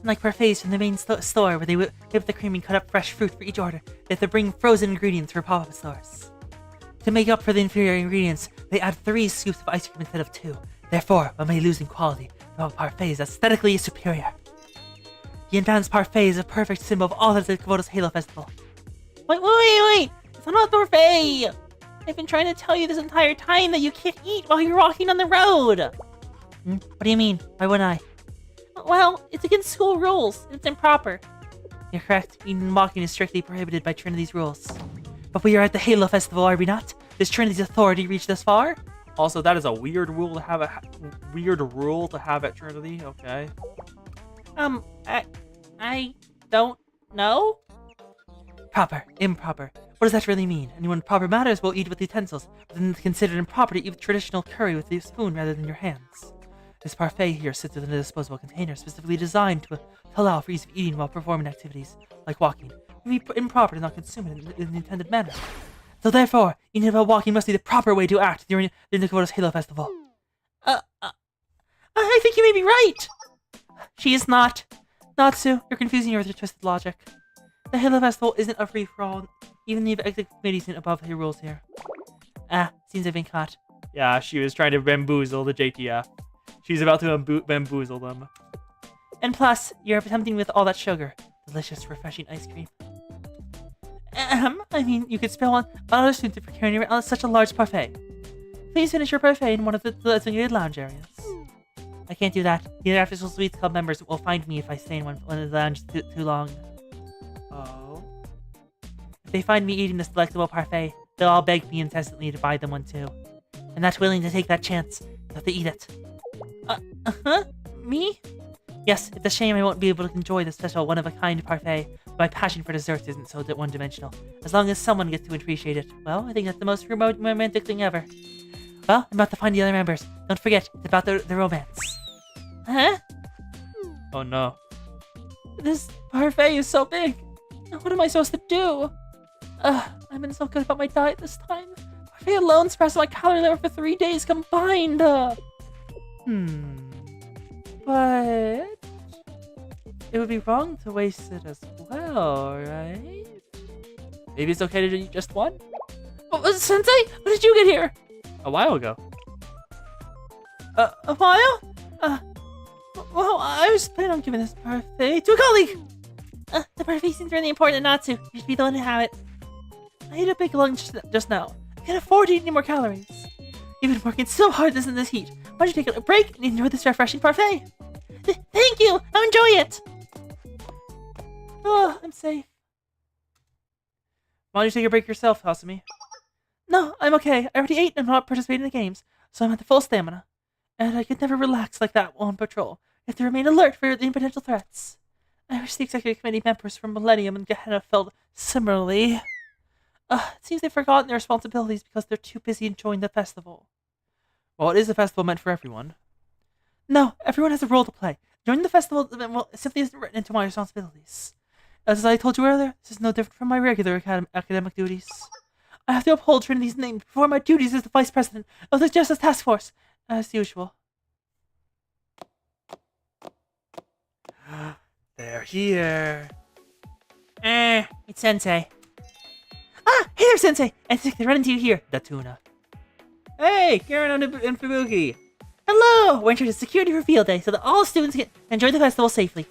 Like parfaits from the main store where they whip the cream and cut up fresh fruit for each order. They have to bring frozen ingredients for pop-up stores. To make up for the inferior ingredients, they add 3 scoops of ice cream instead of 2. Therefore, while may lose in quality, the parfait is aesthetically superior. The Inbound's parfait is a perfect symbol of all that is Komodo's Halo Festival. Wait! It's not a parfait! I've been trying to tell you this entire time that you can't eat while you're walking on the road! What do you mean? Why wouldn't I? Well, it's against school rules. It's improper. You're correct. Eating and walking is strictly prohibited by Trinity's rules. But we are at the Halo Festival, are we not? Does Trinity's authority reach this far? Also, that is a weird rule to have at Trinity. Okay. I don't know? Proper, improper. What does that really mean? Anyone with proper manners will eat with utensils, but then it's considered improper to eat with traditional curry with a spoon rather than your hands. This parfait here sits within a disposable container specifically designed to allow for ease of eating while performing activities like walking. It would be improper to not consume it in the intended manner. So therefore, eating while walking must be the proper way to act during the Dakota's Halo Festival. I think you may be right! She is not. Natsu, you're confusing her with your twisted logic. The Halo Festival isn't a free-for-all. Even the executive committee isn't above the rules here. Seems I've been caught. Yeah, she was trying to bamboozle the JTF. She's about to bamboozle them. And plus, you're tempting with all that sugar. Delicious, refreshing ice cream. I mean, you could spell on other students for carrying around such a large parfait. Please finish your parfait in one of the designated lounge areas. I can't do that. The other After School Sweets Club members will find me if I stay in one of the lounges too long. Oh. If they find me eating this delectable parfait, they'll all beg me incessantly to buy them one too. I'm not willing to take that chance. You have to eat it. Me? Yes, it's a shame I won't be able to enjoy the special one-of-a-kind parfait, but my passion for desserts isn't so one-dimensional. As long as someone gets to appreciate it, well, I think that's the most romantic thing ever. Well, I'm about to find the other members. Don't forget, it's about the romance. Huh? Oh no. This parfait is so big. What am I supposed to do? I've been so good about my diet this time. Parfait alone suppressed my calorie level for 3 days combined. But it would be wrong to waste it as well, right? Maybe it's okay to eat just one? Oh, Sensei, when did you get here? A while ago. A while? Well, I was planning on giving this parfait to a colleague. The parfait seems really important not to. You should be the one to have it. I ate a big lunch just now. I can't afford to eat any more calories. You've been working so hard in this heat. Why don't you take a break and enjoy this refreshing parfait? Thank you! I'll enjoy it! Oh, I'm safe. Why don't you take a break yourself, Hasumi? No, I'm okay. I already ate and I'm not participating in the games, so I'm at the full stamina. And I could never relax like that while on patrol. I have to remain alert for any potential threats. I wish the executive committee members from Millennium and Gehenna felt similarly. It seems they've forgotten their responsibilities because they're too busy enjoying the festival. Well, it is a festival meant for everyone. No, everyone has a role to play. Joining the festival simply isn't written into my responsibilities. As I told you earlier, this is no different from my regular academic duties. I have to uphold Trinity's name to perform my duties as the Vice President of the Justice Task Force, as usual. They're here. It's Sensei. Hey there, Sensei! I think they run into you here, Datuna. Hey, Karen and Fubuki. Hello! We're in charge of security for field day so that all students can enjoy the festival safely.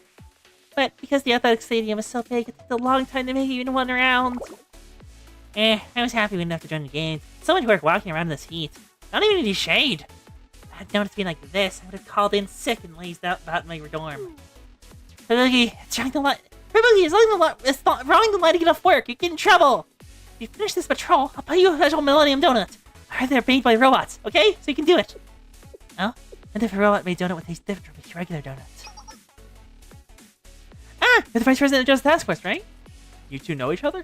But because the athletic stadium is so big, it takes a long time to make even one round. I was happy we didn't have to join the games. So much work walking around in this heat. Not even any shade. If I had known it to be like this, I would have called in sick and lazed out about my dorm. Fubuki, it's trying to let. Fubuki, it's not wrong to let you get off work. You get in trouble. If you finish this patrol, I'll buy you a special Millennium Donut. I heard they're made by robots, okay? So you can do it. Oh? And if a robot-made donut would taste different from a regular donut. You're the Vice President of Justice Task Force, right? You two know each other?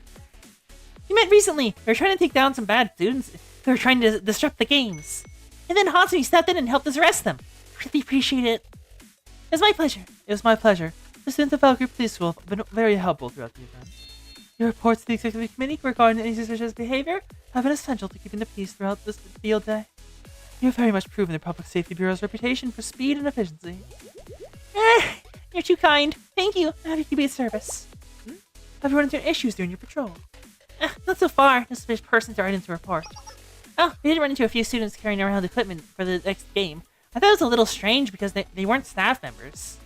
We met recently. We were trying to take down some bad students who were trying to disrupt the games. And then Hatsumi stepped in and helped us arrest them. Really appreciate it. It was my pleasure. It was my pleasure. The students of Valkyrie Police School have been very helpful throughout the event. Your reports to the Executive Committee regarding any suspicious behavior have been essential to keeping the peace throughout this field day. You have very much proven the Public Safety Bureau's reputation for speed and efficiency. You're too kind. Thank you. How do you be of service? Have you run into issues during your patrol? Not so far. No suspicious persons are in to report. Oh, we did run into a few students carrying around equipment for the next game. I thought it was a little strange because they weren't staff members.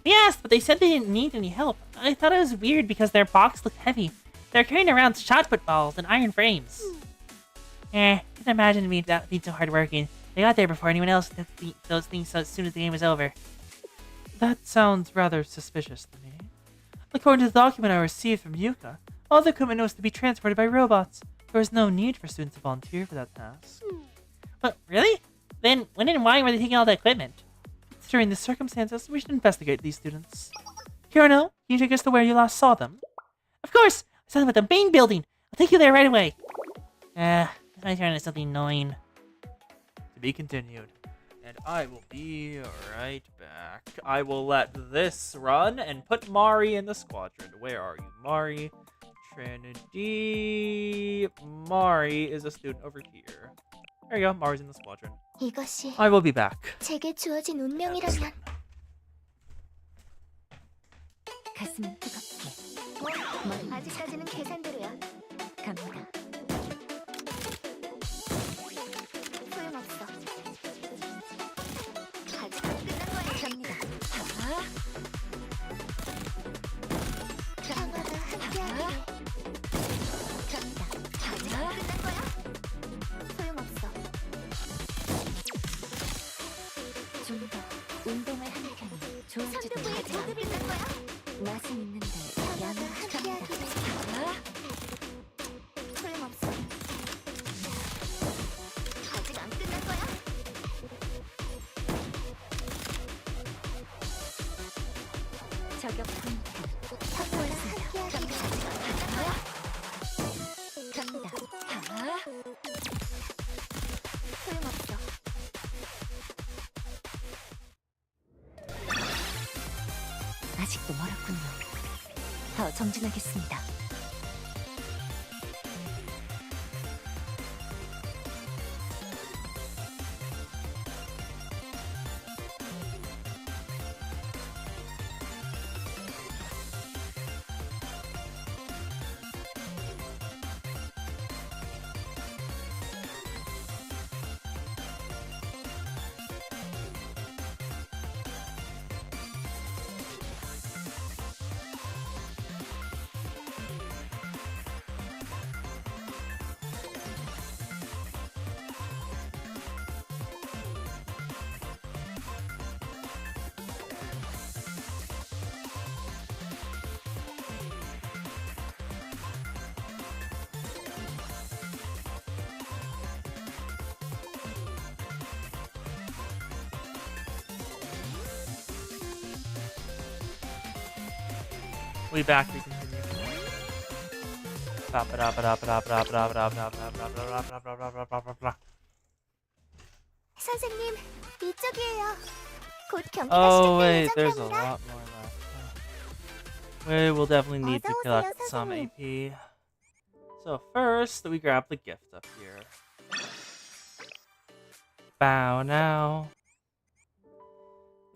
We asked, but they said they didn't need any help. I thought it was weird because their box looked heavy. They're carrying around shot put balls and iron frames. Can't imagine me that being so hardworking. They got there before anyone else did those things so as soon as the game was over. That sounds rather suspicious to me. According to the document I received from Yuka, all the equipment was to be transported by robots. There was no need for students to volunteer for that task. But really? Then when and why were they taking all the equipment? Considering the circumstances, we should investigate these students. Kirano, can you take us to where you last saw them? Of course! I saw them at the main building! I'll take you there right away! It's my turn to something annoying. To be continued. And I will be right back. I will let this run and put Mari in the squadron. Where are you, Mari? Trinity. Mari is a student over here. There you go, Mari's in the squadron. 이것이 I will be back. 제게 주어진 운명이라면 가슴은 뜨겁게 아직까지는 계산대로야. 갑니다. 소용없어. 아직 안 끝난 거야. 갑니다. 평화가 함께하길. 갑니다. 아직 안 끝난 거야. 소용없어. 좀 더 운동을 하는 편이 좋을지도 모르지. 끝난 거야. 맛은 있는데 양은 함께하길. 소용없어. 아직 안 끝난 거야. 저격 포인트 확보했습니다. 갑니다. 아직 안 끝난 거야. 갑니다. 소용없어. 아직도 멀었군요. 더 정진하겠습니다. We back, we continue. 선생님, 이쪽이에요. 곧 경기가 Oh 시작될 wait, there's a 예정입니다. lot more left. We will definitely need to collect some AP. So first, we grab the gift up here. Bow now.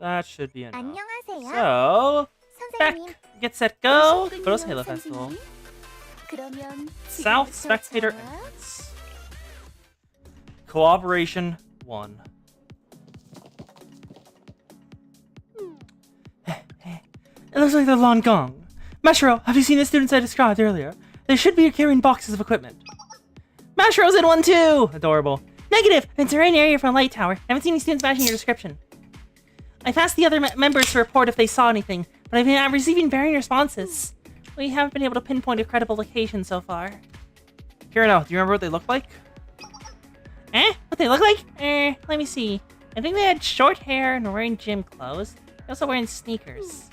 That should be enough. 안녕하세요. So, back, 선생님. get set, go. 오셨군요, Photos Halo Festival. 선생님. 그러면 South 지금부터 Spectator 자, entrance. Cooperation 1. It looks like they're long gone. Mashiro, have you seen the students I described earlier? They should be carrying boxes of equipment. Mashiro's in one too! Adorable. Negative! It's a rain area from Light Tower. Haven't seen any students matching your description. I've asked the other members to report if they saw anything, but I'm receiving varying responses. We haven't been able to pinpoint a credible location so far. Kirano, do you remember what they look like? What they look like? Let me see. I think they had short hair and were wearing gym clothes. They're also wearing sneakers.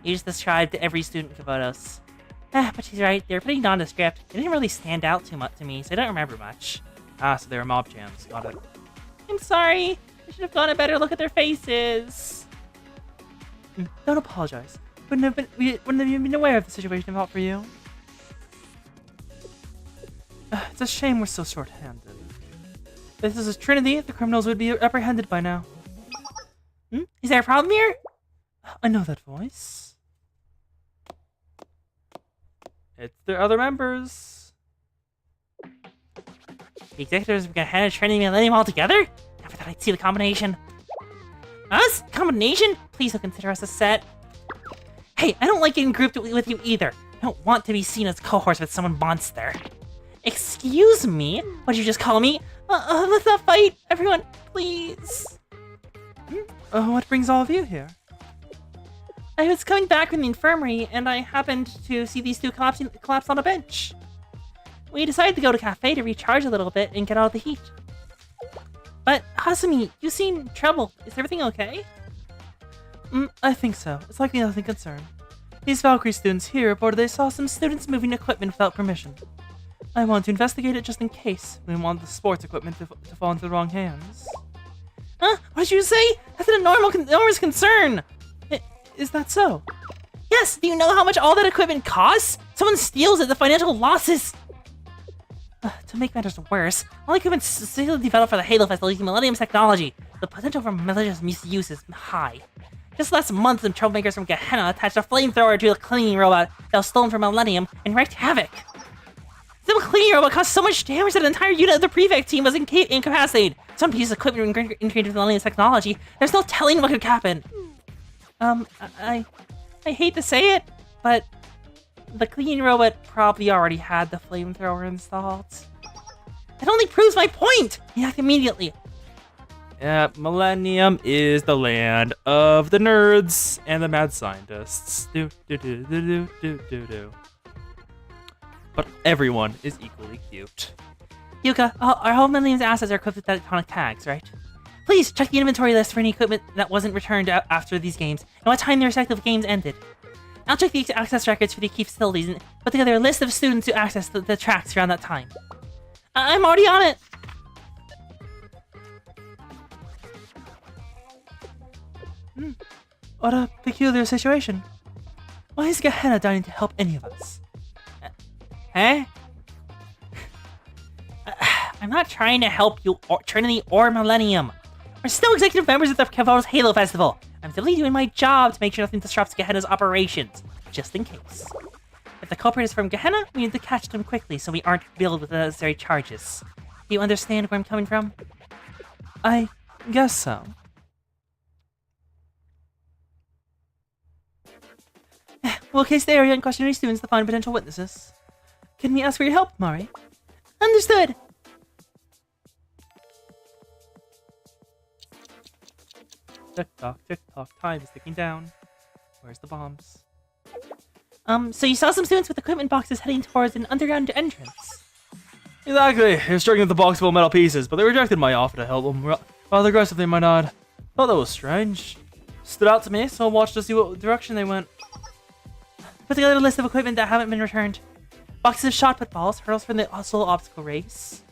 Use this tribe to every student in Kavotos. But she's right, they were pretty nondescript. They didn't really stand out too much to me, so I don't remember much. Ah, so they were mob jams. Got it. I'm sorry. I should have gotten a better look at their faces. Don't apologize. Wouldn't have even been aware of the situation if not for you. It's a shame we're so short-handed. If this is Trinity, the criminals would be apprehended by now. Is there a problem here? I know that voice. It's their other members. The executives were gonna hand a Trinity and let him all together? Never thought I'd see the combination. Us? Combination? Please don't consider us a set. Hey, I don't like getting grouped with you either. I don't want to be seen as cohorts with someone monster. Excuse me? What'd you just call me? Let's not fight! Everyone, please! What brings all of you here? I was coming back from the infirmary, and I happened to see these two collapse on a bench. We decided to go to a cafe to recharge a little bit and get out of the heat. But, Hasumi, you seem troubled. Is everything okay? I think so. It's likely nothing concerned. These Valkyrie students here reported they saw some students moving equipment without permission. I want to investigate it just in case. We want the sports equipment to fall into the wrong hands. Huh? What did you say? That's an enormous concern! Is that so? Yes! Do you know how much all that equipment costs? Someone steals it, the financial losses! To make matters worse, all equipment specifically developed for the Halo Festival using Millennium's technology. The potential for malicious misuse is high. Just last month, some troublemakers from Gehenna attached a flamethrower to a cleaning robot that was stolen from Millennium and wreaked havoc. The cleaning robot caused so much damage that an entire unit of the prefect team was incapacitated. Some pieces of equipment were integrated with Millennium's technology. There's no telling what could happen. I hate to say it, but the cleaning robot probably already had the flamethrower installed. That only proves my point! React immediately. Yeah, Millennium is the land of the nerds and the mad scientists. But everyone is equally cute. Yuka, our whole Millennium's assets are equipped with electronic tags, right? Please check the inventory list for any equipment that wasn't returned after these games, and what time their respective games ended. I'll check the access records for the key facilities and put together a list of students who accessed the tracks around that time. I'm already on it! What a peculiar situation. Why is Gehenna dying to help any of us? Huh? I'm not trying to help you, Trinity or Millennium. We're still executive members of the Kevo's Halo Festival. I'm simply doing my job to make sure nothing disrupts Gehenna's operations, just in case. If the culprit is from Gehenna, we need to catch them quickly so we aren't billed with the necessary charges. Do you understand where I'm coming from? I guess so. We'll case the area and question any students to find potential witnesses. Can we ask for your help, Mari? Understood! Tick tock, time is ticking down. Where's the bombs? So you saw some students with equipment boxes heading towards an underground entrance. Exactly. They were struggling with the box full of metal pieces, but they rejected my offer to help them rather aggressively, my nod. Thought that was strange. Stood out to me, so I watched to see what direction they went. Put together a list of equipment that haven't been returned. Boxes of shot put balls, hurdles from the solo obstacle race.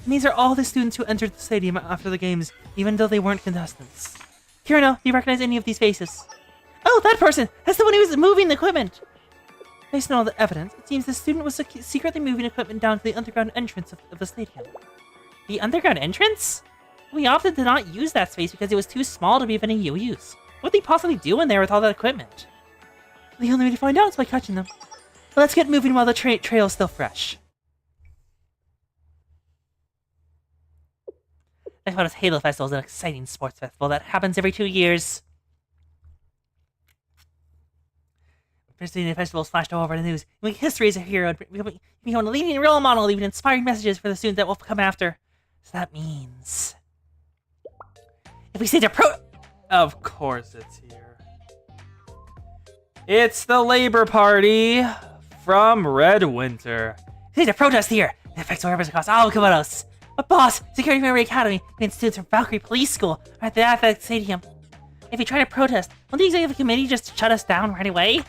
And these are all the students who entered the stadium after the games, even though they weren't contestants. Kirino, do you recognize any of these faces? Oh, that person! That's the one who was moving the equipment! Based on all the evidence, it seems the student was secretly moving equipment down to the underground entrance of the stadium. The underground entrance? We opted to not use that space because it was too small to be of any use. What would they possibly do in there with all that equipment? The only way to find out is by catching them. Let's get moving while the trail is still fresh. Kevo's Halo Festival is an exciting sports festival that happens every 2 years. Presenting the festival flashed all over the news. We make history as a hero, become a leading role model, leaving inspiring messages for the students that will come after. So that means... if we say to Of course it's here. It's the Labor Party from Red Winter. There's a protest here. It affects wherever across all of Kevo's. But boss, Security Memory Academy and students from Valkyrie Police School are at the athletic stadium. If we try to protest, won't the executive committee just shut us down right away?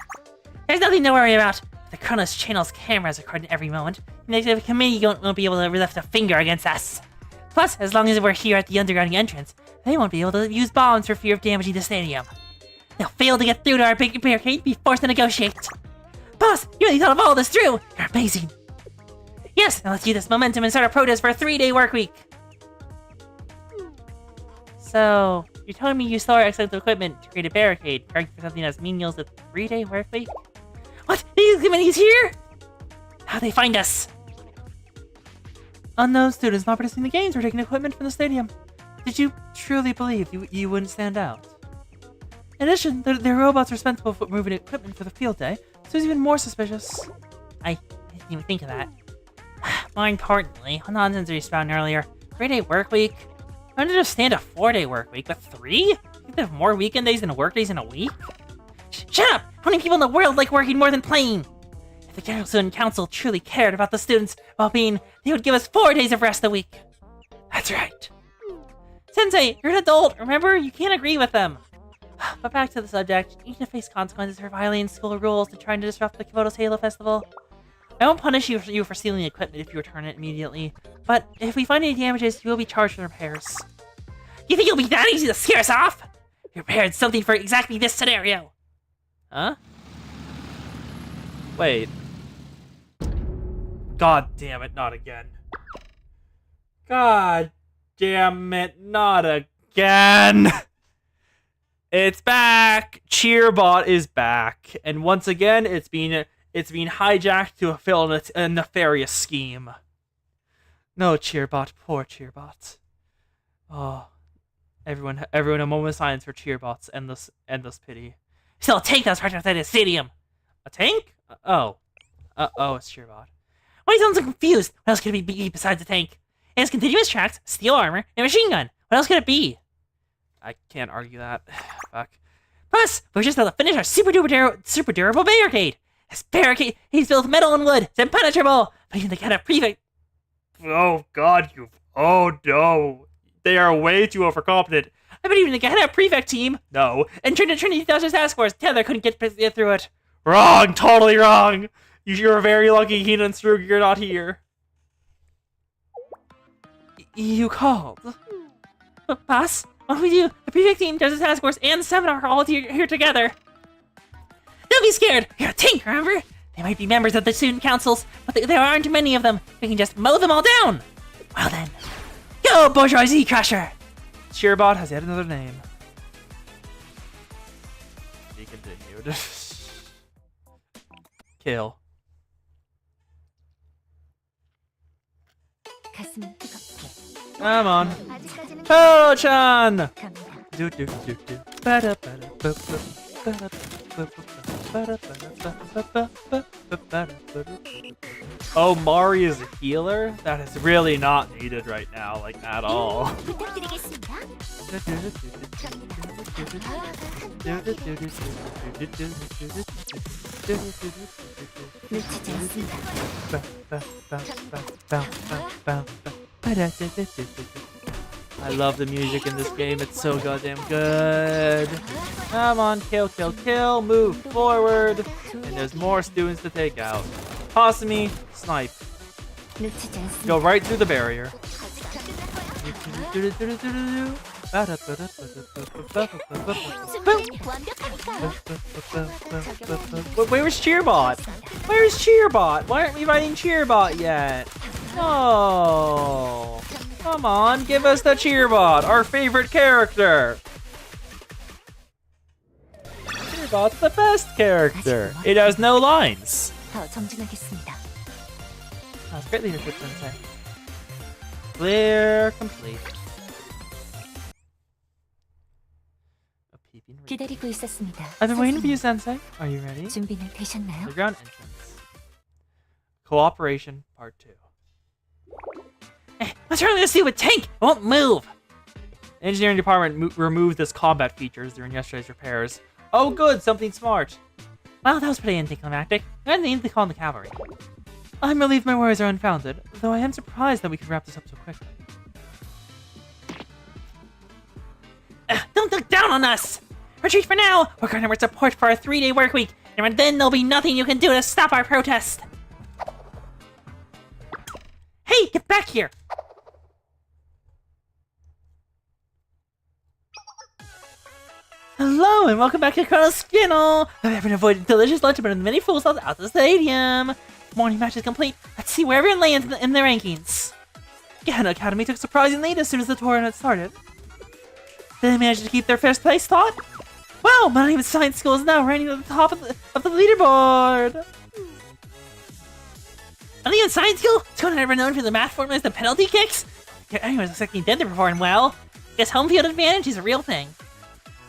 There's nothing to worry about. The Kronos channel's cameras are recording every moment, and the executive committee won't be able to lift a finger against us. Plus, as long as we're here at the underground entrance, they won't be able to use bombs for fear of damaging the stadium. They'll fail to get through to our big barricade, be forced to negotiate. Boss, you really thought of all this through. You're amazing. Yes, now let's use this momentum and start a protest for a 3-day work week. So, you're telling me you stole our excellent equipment to create a barricade, arguing for something as menial as a 3-day work week? What? These committees here? How'd they find us? Unknown students not participating in the games were taking equipment from the stadium. Did you truly believe you wouldn't stand out? In addition, the robots responsible for moving equipment for the field day, so it's even more suspicious. I didn't even think of that. More importantly, what nonsense are you spouting earlier? 3-day work week? I understand a 4-day work week, but 3? You think they have more weekend days than work days in a week? Shut up! How many people in the world like working more than playing? If the General Student Council truly cared about the students' well-being, they would give us 4 days of rest a week. That's right. Sensei, you're an adult, remember? You can't agree with them. But back to the subject, you need to face consequences for violating school rules and trying to disrupt the Kiboto's Halo Festival. I won't punish you for stealing the equipment if you return it immediately, but if we find any damages, you will be charged with repairs. You think it'll be that easy to scare us off? We prepared something for exactly this scenario. Huh? Wait. God damn it, not again. God damn it, not again. It's back. Cheerbot is back, and once again, it's been hijacked to fulfill a nefarious scheme. No, Cheerbot, poor Cheerbot. Oh, everyone, a moment of silence for Cheerbot's endless pity. Still a tank that's right outside the stadium. A tank? Oh, it's Cheerbot. Why sounds so confused? What else could it be besides a tank? It has continuous tracks, steel armor, and a machine gun. What else could it be? I can't argue that. Fuck. Plus, we're just about to finish our super durable barricade. This barricade is built with metal and wood. It's impenetrable. But even the kind of prefect. Oh God, oh no. They are way too overconfident. I bet even the Gehenna Prefect team. No. And Trinity Task Force together couldn't get through it. Wrong, totally wrong. You're very lucky Hina and Srug, you're not here. You called. But boss, what do we do? The Prefect team, Justice Task Force, and the Seminar are all here together. Don't be scared. You're a tank, remember? They might be members of the student councils, but there aren't many of them. We can just mow them all down. Well then, go Bourgeoisie Crusher. Cheerbot has yet another name. He continued. Kill. 가슴은 뜨겁게 Come on. 아직까지는 Hello-chan! 갑니다. Do do do do. Ba-da, ba-da, ba-ba, ba-da, ba-ba, ba-da, ba-da, ba-ba, ba-ba, ba-da. Oh, Mari is a healer? That is really not needed right now, like, at all. 부탁드리겠습니다. 놓치지 않습니다. I love the music in this game, it's so goddamn good. Come on, kill, kill, kill, move forward. And there's more students to take out. Kasumi, snipe. 놓치지 않습니다. Go right through the barrier. 준비는 완벽하니까요. Where's Cheerbot? Where's Cheerbot? Why aren't we writing Cheerbot yet? No. Come on, give us the Cheerbot, our favorite character. Cheerbot's the best character. It has no lines. 더 정진하겠습니다. That's great leadership, Sensei. Clear complete. A peeping Reaper. 기다리고 있었습니다. I've been waiting for you, Sensei. Are you ready? 준비는 되셨나요? Underground entrance. Cooperation Part 2. What's wrong with this stupid tank? It won't move. The engineering department removed this combat features during yesterday's repairs. Oh good, something smart. Well, that was pretty anticlimactic. I didn't need to call in the cavalry. I'm relieved my worries are unfounded, though I am surprised that we could wrap this up so quickly. Don't look down on us! Retreat for now! We're going to support for a 3-day work week, and then there'll be nothing you can do to stop our protest! Hey, get back here! Hello, and welcome back to Chrono's Skinnle! I've been avoiding delicious lunch and many fools out the stadium! Morning match is complete. Let's see where everyone lands in the rankings. Gehenna Academy took a surprising lead as soon as the tournament started. Did they manage to keep their first place spot? Wow, not even Science School is now ranking at the top of the leaderboard. Not even Science School? School never known for the math formulas and penalty kicks? Anyone's expecting them to perform well. Guess home field advantage is a real thing.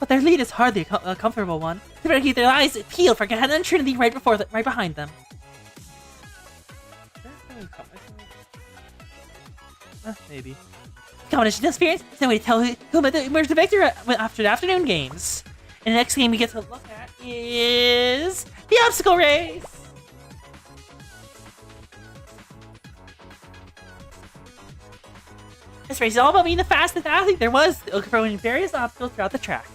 But their lead is hardly a comfortable one. They better keep their eyes peeled for Gehenna and Trinity right behind them. Maybe. Competition experience? It's no way to tell who emerged the victor after the afternoon games. And the next game we get to look at is the obstacle race. This race is all about being the fastest athlete there was, overcoming various obstacles throughout the track.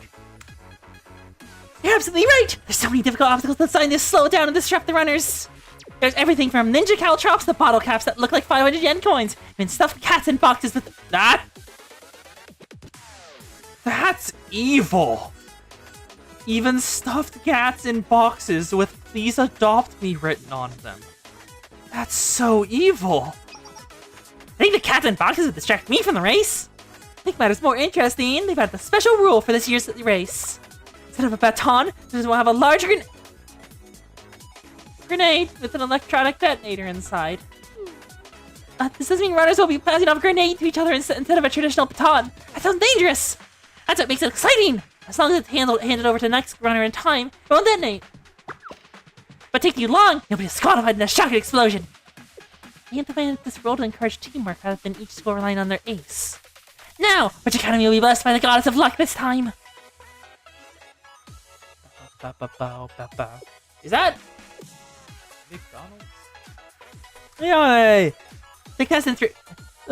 You're absolutely right! There's so many difficult obstacles designed to slow down and disrupt the runners. There's everything from ninja caltrops to bottle caps that look like 500 yen coins, and stuffed cats in boxes with that. That's evil! Even stuffed cats in boxes with "Please adopt me" written on them. That's so evil! I think the cats in boxes would distract me from the race. I think matters more interesting. They've had the special rule for this year's race. Instead of a baton, this will have a large grenade with an electronic detonator inside. This does mean runners will be passing off a grenade to each other instead of a traditional baton. That sounds dangerous. That's what makes it exciting. As long as it's handed over to the next runner in time, it won't detonate. But take too long, you'll be disqualified in a shocking explosion. We implemented this role to encourage teamwork rather than each school relying on their ace. Now, which academy will be blessed by the goddess of luck this time? Is that McDonald's? Yay! The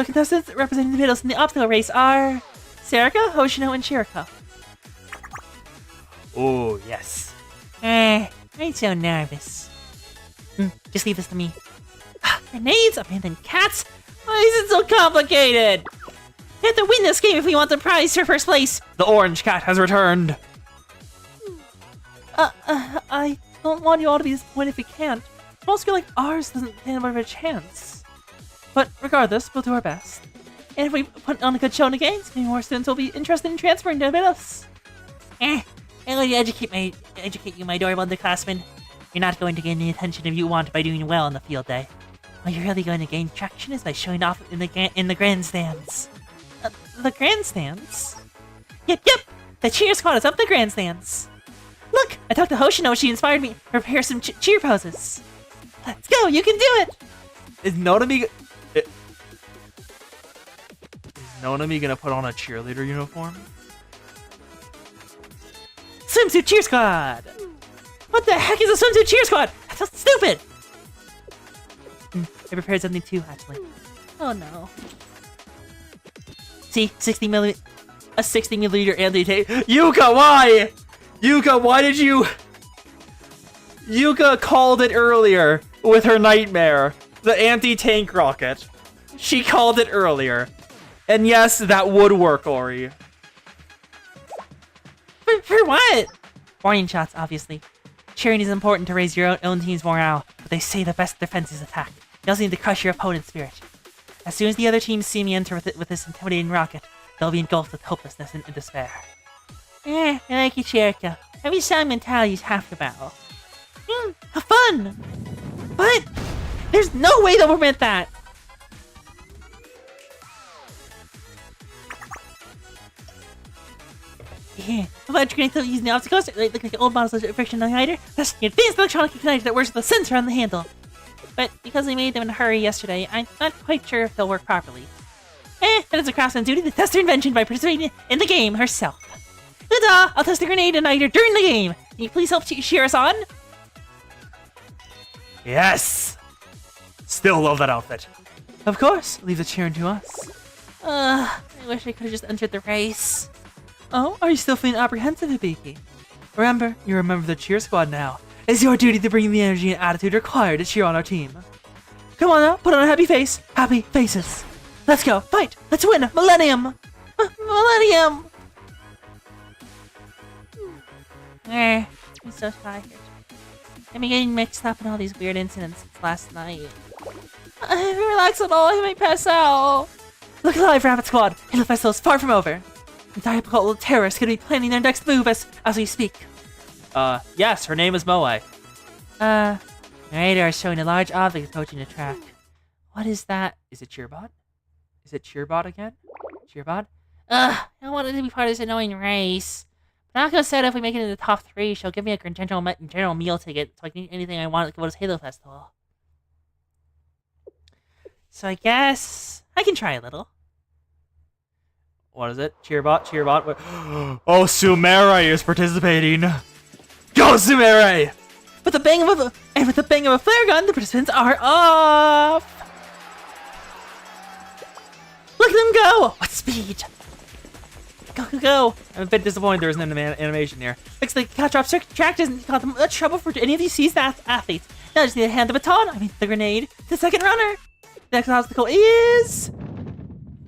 contestants representing the middles in the obstacle race are Serika, Hoshino, and Shiraka. Oh, yes. I'm so nervous. Just leave this to me. Grenades, abandoned cats. Why is it so complicated? We have to win this game if we want the prize for first place. The orange cat has returned. I don't want you all to be disappointed if we can't. Small school like ours doesn't stand much of a chance. But regardless, we'll do our best. And if we put on a good show in the games, maybe more students will be interested in transferring to us. I'm going to educate you, my adorable underclassmen. You're not going to gain the attention if you want by doing well on the field day. All you're really going to gain traction is by showing off in the grandstands. The grandstands? Yep. The cheer squad is up the grandstands. Look, I talked to Hoshino. She inspired me to prepare some cheer poses. Let's go. You can do it. Is Nonami gonna put on a cheerleader uniform? Swimsuit cheer squad. What the heck is a swimsuit cheer squad? That's so stupid. I prepared something too, actually. Oh no. See, 60mm anti-tank. Yuka, why? Yuka, why did you? Yuka called it earlier with her nightmare. The anti-tank rocket. She called it earlier. And yes, that would work, Ori. For what? Warning shots, obviously. Cheering is important to raise your own team's morale, but they say the best defense is attack. You also need to crush your opponent's spirit. As soon as the other teams see me enter with this intimidating rocket, they'll be engulfed with hopelessness and despair. I like you, Chirika. Every strong mentality is half the battle. Have fun! But there's no way they'll permit that. Yeah, electric grenades using the obstacles like the old models of friction igniter. That's the advanced electronic igniter that works with a sensor on the handle. But because they made them in a hurry yesterday, I'm not quite sure if they'll work properly. That is a craftsman's duty to test her invention by participating in the game herself. Ta-da! I'll test the grenade igniter during the game. Can you please help cheer us on? Yes! Still love that outfit. Of course, leave the cheering to us. I wish I could have just entered the race. Oh, are you still feeling apprehensive, Hibiki? Remember, you're a member of the cheer squad now. It's your duty to bring the energy and attitude required to cheer on our team. Come on now, put on a happy face. Happy faces. Let's go, fight! Let's win! Millennium! Millennium! I'm so tired. I've been getting mixed up in all these weird incidents since last night. Relax at all, I might pass out. Look alive, Rabbit Squad! Halo Festival is far from over. The diabolical terrorists could be planning their next move as we speak. Yes, her name is Moe. The radar is showing a large object approaching the track. What is that? Is it Cheerbot? Is it Cheerbot again? Cheerbot? I wanted to be part of this annoying race. Nako said if we make it in the top 3, she'll give me a general meal ticket, so I can eat anything I want to go to Halo Festival. So I guess I can try a little. What is it? Cheerbot? Cheerbot? What? Oh, Sumere is participating. Go, Sumere! With the bang of a flare gun, the participants are off. Look at them go! What speed? Go, go, go! I'm a bit disappointed there isn't an animation here. Looks like the catch-up track doesn't cause them much trouble for any of these seasoned athletes. Now I just need to hand the baton, the grenade, to the second runner. The next obstacle is...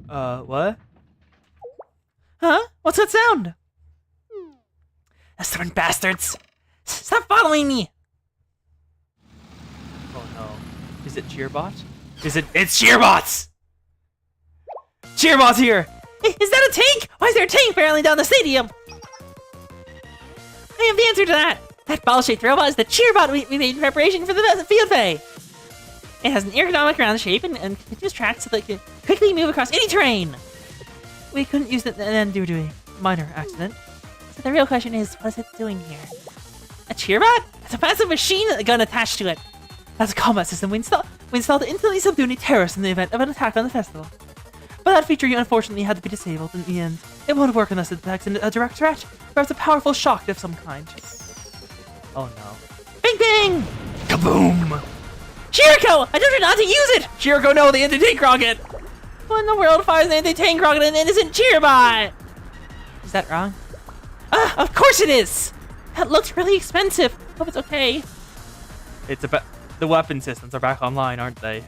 What? Huh? What's that sound? Stubborn bastards! Stop following me! Oh no. Is it Cheerbot? It's Cheerbot! Cheerbot's here! Is that a tank? Why is there a tank barreling down the stadium? I have the answer to that! That ball-shaped robot is the Cheerbot we made in preparation for the field day! It has an ergonomic round shape and continuous tracks so that it can quickly move across any terrain! We couldn't use it then due to a minor accident. So the real question is, what is it doing here? A Cheerbot? It's a passive machine gun attached to it. That's a combat system we installed to instantly subdue any terrorists in the event of an attack on the festival. But that feature unfortunately had to be disabled in the end. It won't work unless it detects a direct threat, or it's a powerful shock of some kind. Oh no. Bing bing! Kaboom! Chirico! I told you not to use it! Chirico, no, the anti-tank rocket! What in the world fires an anti-tank rocket at an innocent Cheerbot? Is that wrong? Of course it is! That looked really expensive. Hope it's okay. It's about the weapon systems are back online, aren't they?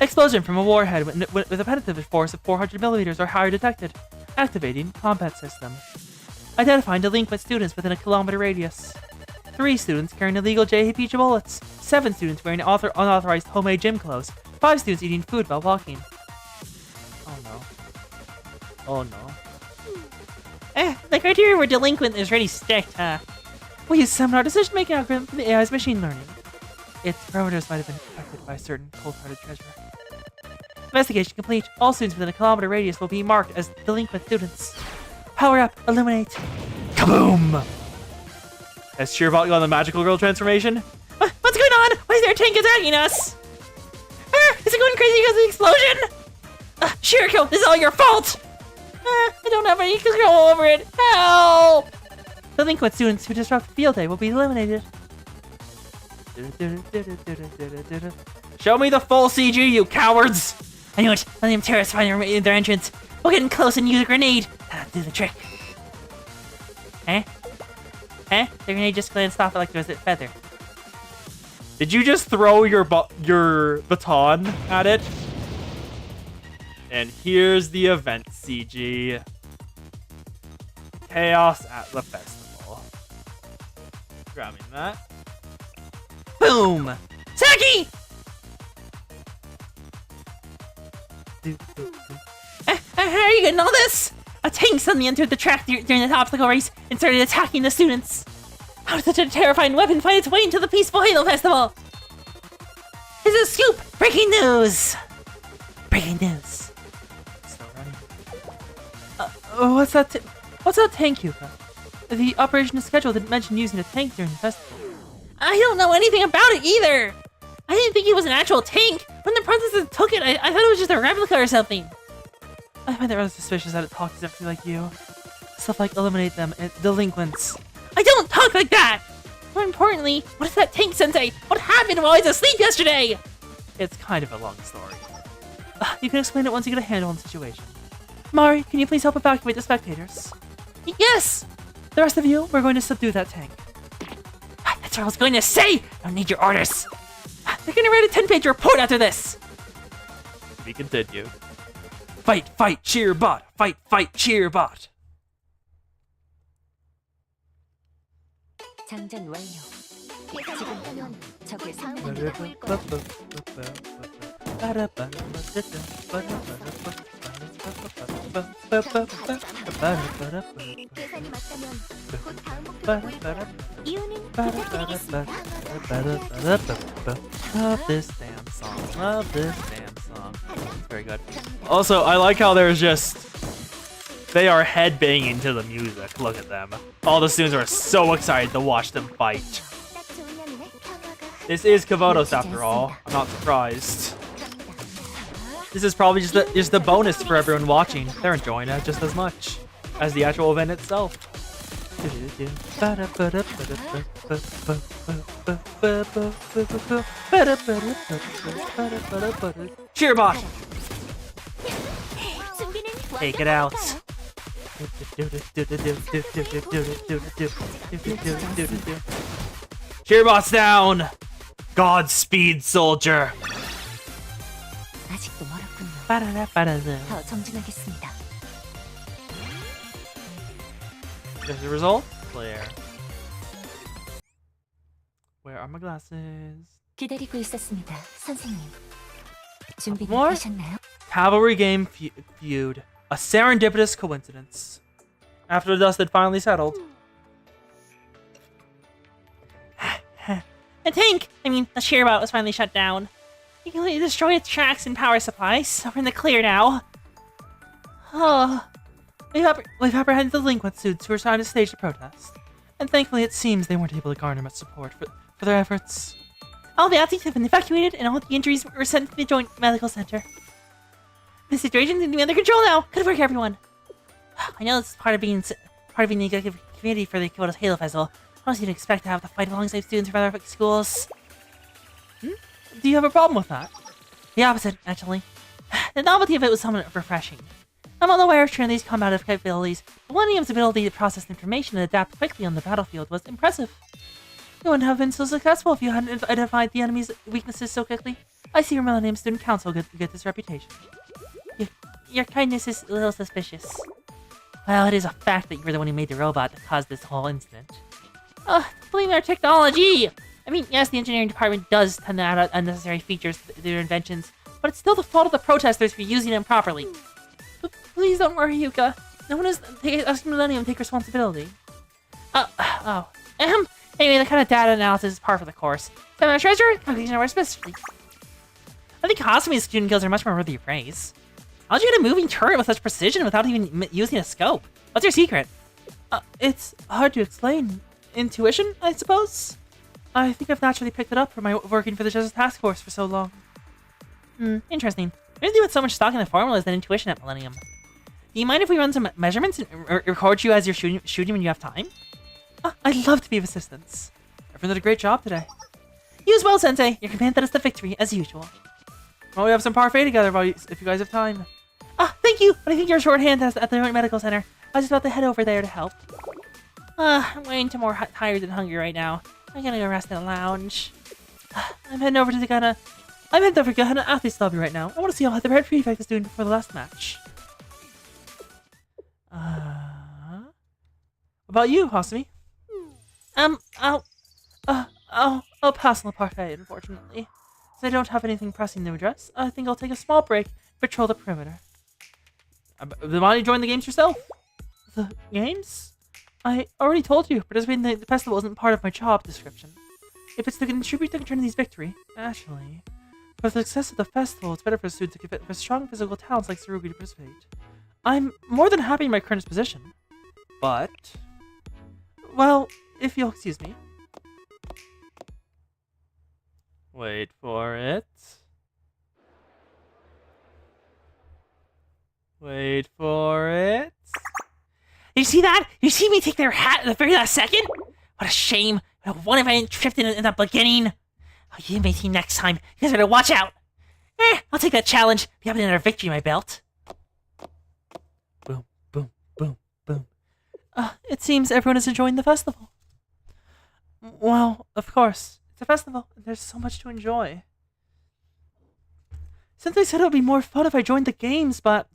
Explosion from a warhead with a penetrative force of 400 millimeters or higher detected. Activating combat system. Identifying delinquent students within a kilometer radius. 3 students carrying illegal JHP bullets. 7 students wearing unauthorized homemade gym clothes. 5 students eating food while walking. Oh no. Oh no. The criteria for delinquent is really strict, huh? We use seminar decision-making algorithm from the AI's machine learning. Its parameters might have been affected by a certain cold-hearted treasurer. Investigation complete. All students within a kilometer radius will be marked as delinquent students. Power up. Illuminate. Kaboom! Has Cheerbot gone the magical girl transformation? What's going on? Why is there a tank attacking us? Is it going crazy because of the explosion? Shiriko, this is all your fault! I don't have any control over it. Help! Delinquent students who disrupt field day will be eliminated. Show me the full CG, you cowards! I knew it. Let them terrorists find their entrance. We'll get in close and use a grenade. That'll do the trick. The grenade just glanced off like it was a feather. Did you just throw your baton at it? And here's the event CG. Chaos at the festival. Grabbing that. Boom! Saki! How are you getting all this? A tank suddenly entered the track during the obstacle race and started attacking the students. How did such a terrifying weapon find its way into the peaceful Halo Festival? This is a scoop! Breaking news! Breaking news. Still running. What's that tank, Yuka? The operation schedule didn't mention using a tank during the festival. I don't know anything about it either! I didn't think it was an actual tank! When the princesses took it, I thought it was just a replica or something. I find it rather suspicious that it talks exactly like you. Stuff like eliminate them, delinquents. I don't talk like that! More importantly, what is that tank sensei? What happened while I was asleep yesterday? It's kind of a long story. You can explain it once you get a handle on the situation. Mari, can you please help evacuate the spectators? Yes! The rest of you, we're going to subdue that tank. That's what I was going to say! I don't need your orders! They're gonna write a 10-page report after this! To be continued. Fight, fight, Cheerbot! Fight, fight, Cheerbot! 장전 완료. 지금부터 적을 상대로 보일 거야. 계산이 맞다면 곧 다음 목표가 보일 거야. 이유는 부탁드리겠습니다. Love this damn song. Love this damn song. Very good. Also, I like how there's just... They are headbanging to the music. Look at them. All the students are so excited to watch them fight. This is Kavotos after all. I'm not surprised. This is probably just the bonus for everyone watching. They're enjoying it just as much as the actual event itself. Cheerbot! Take it out. Cheerbot's down! Godspeed, soldier! 아직도 멀었군요. Ba-da-da-ba-da-da. 더 정진하겠습니다. There's the result? Clear. Where are my glasses? 기다리고 있었습니다, 선생님. 준비는 What? 되셨나요? Cavalry game feud. A serendipitous coincidence. After the dust had finally settled. The tank, the shearbot was finally shut down. You can destroy its tracks and power supplies, so we're in the clear now. Oh, We've apprehended the delinquent suits who were trying to stage a protest. And thankfully it seems they weren't able to garner much support for their efforts. all the athletes have been evacuated and all the injuries were sent to the Joint Medical Center. The situation seems to be under control now. Good work, everyone. I know this is part of being the executive committee for the Kyoto Halo Festival. Honestly, didn't expect to have to fight alongside students from other schools. Do you have a problem with that? The opposite, actually. The novelty of it was somewhat refreshing. I'm well aware of Trinity's combative capabilities. Millennium's ability to process information and adapt quickly on the battlefield was impressive. You wouldn't have been so successful if you hadn't identified the enemy's weaknesses so quickly. I see your Millennium Student Council get this reputation. Your kindness is a little suspicious. Well, it is a fact that you were the one who made the robot that caused this whole incident. Blame our technology! Yes, the engineering department does tend to add unnecessary features to their inventions, but it's still the fault of the protesters for using them properly. But please don't worry, Yuka. No one is asking Millennium to take responsibility. Anyway, the kind of data analysis is par for the course. So our treasure, calculation of our specialty. I think Hasumi's student kills are much more worthy of praise. How'd you get a moving turret with such precision without even using a scope? What's your secret? It's hard to explain. Intuition, I suppose? I think I've naturally picked it up from my working for the Justice Task Force for so long. Interesting. We usually put so much stock in the formulas than intuition at Millennium. Do you mind if we run some measurements and record you as you're shooting when you have time? I'd love to be of assistance. Everyone did a great job today. You as well, Sensei. Your command led us to victory, as usual. Well, we have some parfait together if you guys have time. Thank you, but I think you're shorthand at the Joint Medical Center. I was just about to head over there to help. I'm way too more tired than hungry right now. I'm gonna go rest in a lounge. I'm heading over to Ghana Athletes Lobby right now. I want to see how the Red Prefect is doing before the last match. What about you, Hasumi? I'll pass on the parfait, unfortunately. Since I don't have anything pressing to address, I think I'll take a small break and patrol the perimeter. Why don't you join the games yourself? The games? I already told you, participating in the festival isn't part of my job description. If it's to contribute to Trinity's victory, actually, for the success of the festival, it's better for a student to give strong physical talents like Tsurugi to participate. I'm more than happy in my current position, but... Well, if you'll excuse me. Wait for it. Wait for it. Did you see that? Did you see me take their hat at the very last second? What a shame. What if I hadn't tripped in the beginning? You may see next time. You guys better watch out. I'll take that challenge. We have another victory in my belt. Boom, boom, boom, boom. It seems everyone is enjoying the festival. Well, of course. It's a festival, and there's so much to enjoy. Since I said it would be more fun if I joined the games, but...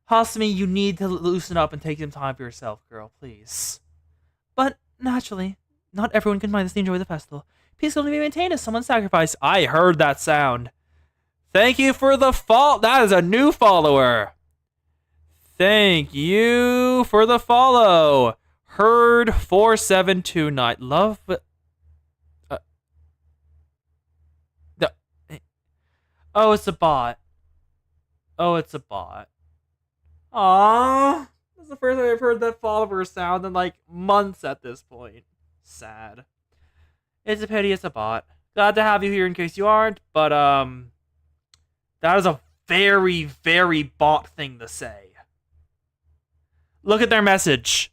Hasumi, you need to loosen up and take some time for yourself, girl, please. But, naturally, not everyone can mindlessly enjoy the festival. Peace can only be maintained as someone's sacrifice. I heard that sound. Thank you for the That is a new follower. Thank you for the follow. Heard 4729. Love... Oh, it's a bot. Oh, it's a bot. Aww. This is the first time I've heard that follower sound in like months at this point. Sad. It's a pity it's a bot. Glad to have you here in case you aren't, but that is a very, very bot thing to say. Look at their message.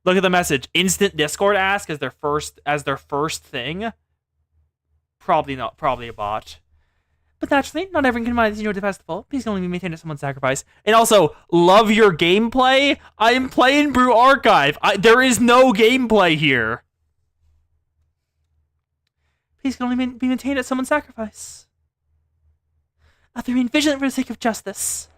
Look at the message. Instant Discord ask as their first thing. Probably a bot. But naturally, not everyone can mind the festival. Please only be maintained at someone's sacrifice. And also, love your gameplay. I am playing Brew Archive. There is no gameplay here. Please can only be maintained at someone's sacrifice. They remain vigilant for the sake of justice.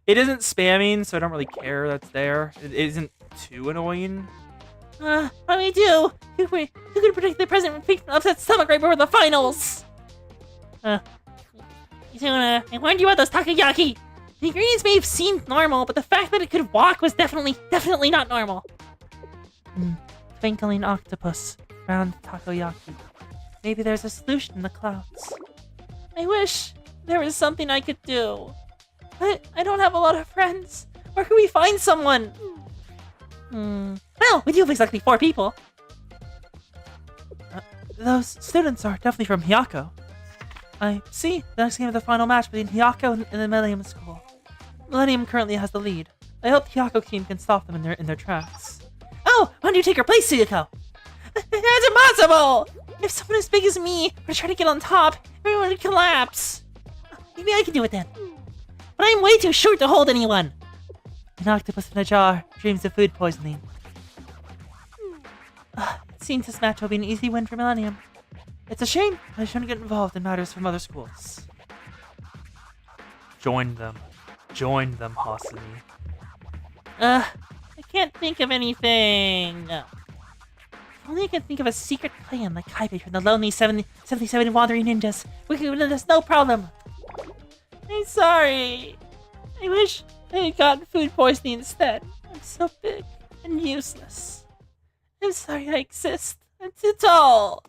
It isn't spamming, so I don't really care that's there. It isn't too annoying. What do we do? Who could predict the president from upset stomach right before the finals? I warned you about those takoyaki. The ingredients may have seemed normal, but the fact that it could walk was definitely not normal. Twinkling octopus, round takoyaki. Maybe there's a solution in the clouds. I wish there was something I could do. But I don't have a lot of friends. Where can we find someone? Well, we do have exactly 4 people. Those students are definitely from Hiyako. I see. The next game of the final match between Hiyako and the Millennium School. Millennium currently has the lead. I hope the Hiyako team can stop them in their tracks. Oh, why don't you take her place, Suyuko? That's impossible! If someone as big as me were to try to get on top, everyone would collapse. Maybe I can do it then. But I'm way too short to hold anyone. An octopus in a jar dreams of food poisoning. It seems this match will be an easy win for Millennium. It's a shame, but I shouldn't get involved in matters from other schools. Join them. Join them, Hasumi. I can't think of anything. If only I could think of a secret plan like Kaibe from the Lonely 77 Wandering Ninjas. We could win this no problem. I'm sorry. I wish I had gotten food poisoning instead. I'm so big and useless. I'm sorry I exist. I'm too tall.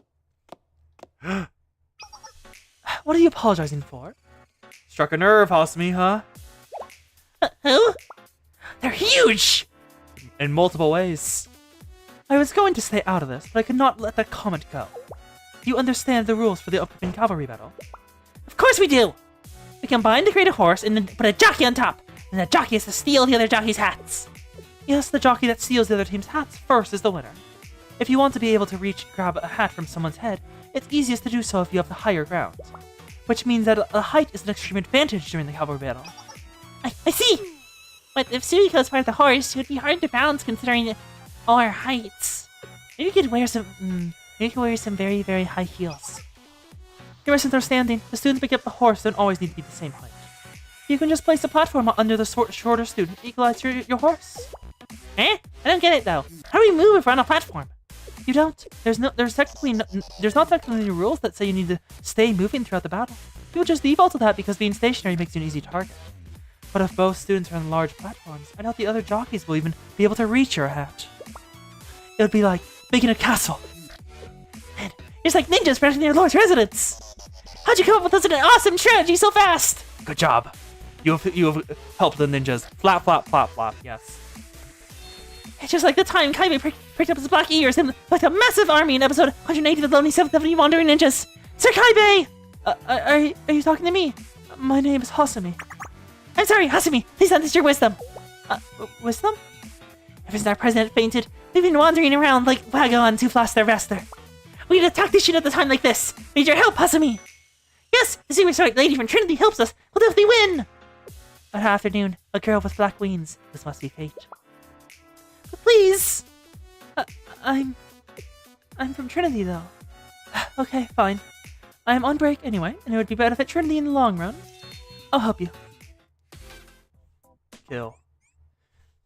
What are you apologizing for? Struck a nerve, Hasumi, huh? Who? They're huge! In multiple ways. I was going to stay out of this, but I could not let that comment go. Do you understand the rules for the upcoming cavalry battle? Of course we do! We combine to create a horse and then put a jockey on top. And the jockey has to steal the other jockey's hats. Yes, the jockey that steals the other team's hats first is the winner. If you want to be able to reach and grab a hat from someone's head, it's easiest to do so if you have the higher ground. Which means that a height is an extreme advantage during the cavalry battle. I see! But if Suyuko is part of the horse, it would be hard to balance considering all our heights. Maybe you could wear some very, very high heels. You're misunderstanding. The students picking up the horse don't always need to be the same height. You can just place a platform under the shorter student to equalize your horse. Eh? I don't get it though. How do we move if we're on a platform? You don't. There's not technically any rules that say you need to stay moving throughout the battle. People just default to that because being stationary makes you an easy target. But if both students are on large platforms, I doubt the other jockeys will even be able to reach your hat. It would be like making a castle. Man, it's like ninjas protecting their lord's residence. How'd you come up with such an awesome strategy so fast? Good job. You have helped the ninjas. Flap, flap, flap, flap. Yes. It's just like the time Kaibe picked up his black ears and like a massive army in episode 180 of the Lonely 70 Wandering Ninjas. Sir Kaibe! Are you talking to me? My name is Hasumi. I'm sorry, Hasumi. Please lend us your wisdom. Wisdom? Ever since our president fainted, we've been wandering around like Wagon to floss their Vester. We need to attack this shit at a time like this. We need your help, Hasumi. Yes, the secret strike lady from Trinity helps us. We'll definitely win. That afternoon, a girl with black wings. This must be fate. But please. I'm from Trinity, though. Okay, fine. I'm on break anyway, and it would be benefit Trinity in the long run. I'll help you. Kill.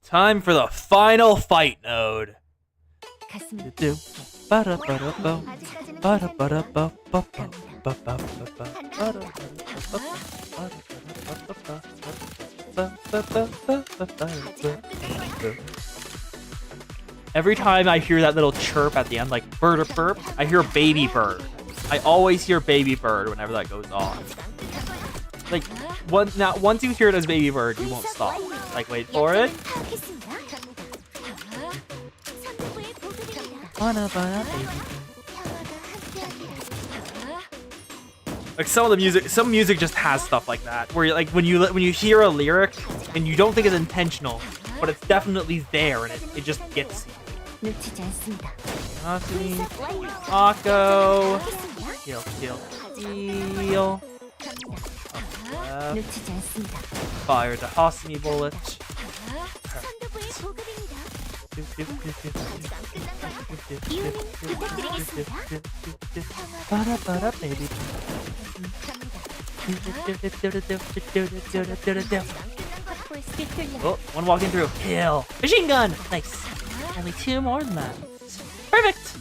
Time for the final fight node. 가슴이 Every time I hear that little chirp at the end, like bird or burp, I hear baby bird. I always hear baby bird whenever that goes on. Like, once you hear it as baby bird, you won't stop. Like, wait for it. Like some music just has stuff like that, where like when you hear a lyric and you don't think it's intentional, but it's definitely there and it just gets you. 놓치지 않습니다. Velocity, 분석 완료. Mako, 알겠습니다. heal. 놓치지 않습니다. Fire the Hosmi bullet. 선두부의 보급입니다. 아직 안 끝났나요? 이유는 부탁드리겠습니다. Ba-da-ba-da, baby. Oh, one walking through. Kill. Machine gun. Nice. Only 2 more than that. Perfect.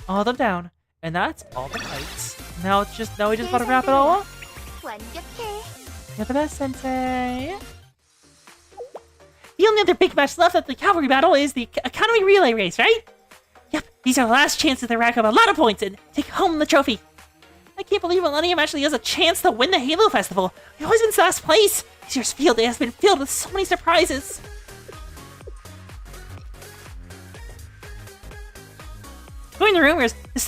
All of them down, and that's all the fights. Now we just gotta wrap it all up. 완벽해. You're the best, Sensei. The only other big match left at the cavalry battle is the Academy Relay Race, right? Yep, these are the last chances to rack up a lot of points and take home the trophy. I can't believe Millennium actually has a chance to win the Halo Festival. We've always been last place. This year's field day has been filled with so many surprises. According to rumors, the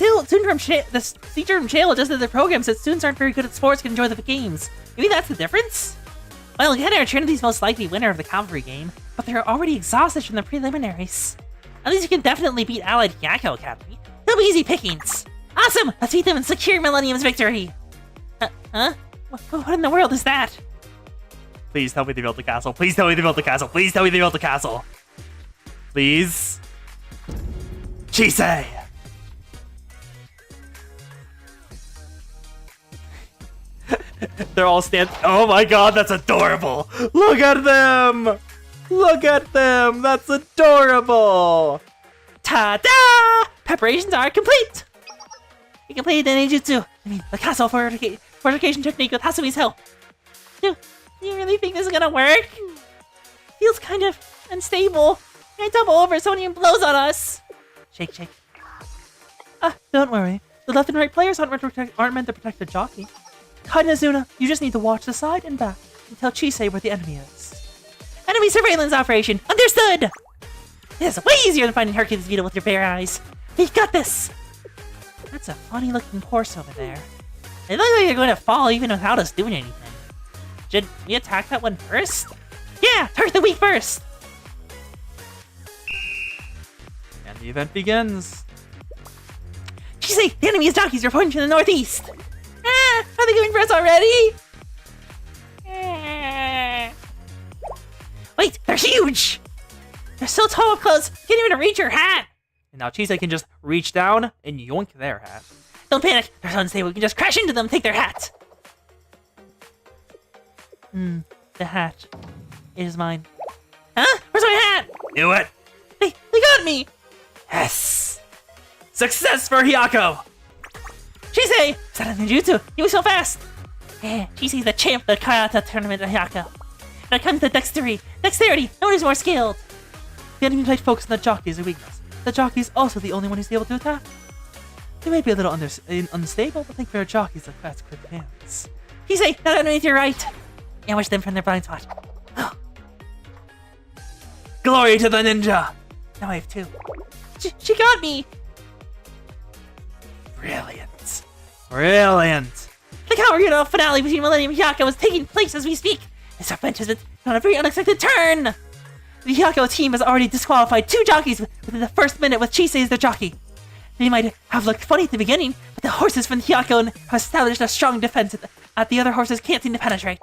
teacher from Shale adjusted the program so that students aren't very good at sports can enjoy the games. Maybe that's the difference? Well, again, our Trinity's most likely winner of the cavalry game, but they're already exhausted from the preliminaries. At least you can definitely beat Allied Yakko Academy. It'll be easy pickings. Awesome! Let's beat them and secure Millennium's victory! Huh? What in the world is that? Please tell me they built the castle. Please tell me they built the castle. Please tell me they built the castle. Please. Chisei! They're all oh my god, that's adorable! Look at them! Look at them! That's adorable! Ta-da! Preparations are complete! We completed the ninjutsu. The castle fortification technique with Hasumi's help. Do you really think this is gonna work? Feels kind of unstable. I double over so it blows on us. Shake, shake. Don't worry. The left and right players aren't meant to protect the jockey. Kainazuna, you just need to watch the side and back and tell Chisei where the enemy is. Enemy surveillance operation. Understood! This is way easier than finding Hercules' beetle with your bare eyes. We've got this! That's a funny looking horse over there. They look like they're going to fall even without us doing anything. Should we attack that one first? Yeah, target the weak first! And the event begins. Chisei, the enemy's jockeys are pointing to the northeast! Are they going for us already? Wait, they're huge! They're so tall up close, can't even reach your hat! And now Chisei can just reach down and yoink their hat. Don't panic, they're so unstable, we can just crash into them and take their hat! The hat. It is mine. Huh? Where's my hat? Knew it! They got me! Yes! Success for Hyako! Chisei! Is that a ninjutsu? You were so fast! Yeah, Chisei's the champ of the Kayata tournament of Hyako. When it comes to dexterity, no one is more skilled! The enemy might focus on the jockey as a weakness. The jockey is also the only one who's able to attack. They may be a little unstable, but think for a jockey's the fast, quick hands. Chisei, that underneath your right! Ambush them from their blind spot. Glory to the ninja! Now I have 2. She got me! Brilliant. Brilliant! The cavalry finale between Millennium and Hyako is taking place as we speak. This event has been on a very unexpected turn! The Hyako team has already disqualified 2 jockeys within the first minute with Chisei as their jockey. They might have looked funny at the beginning, but the horses from the Hyako have established a strong defense that the other horses can't seem to penetrate.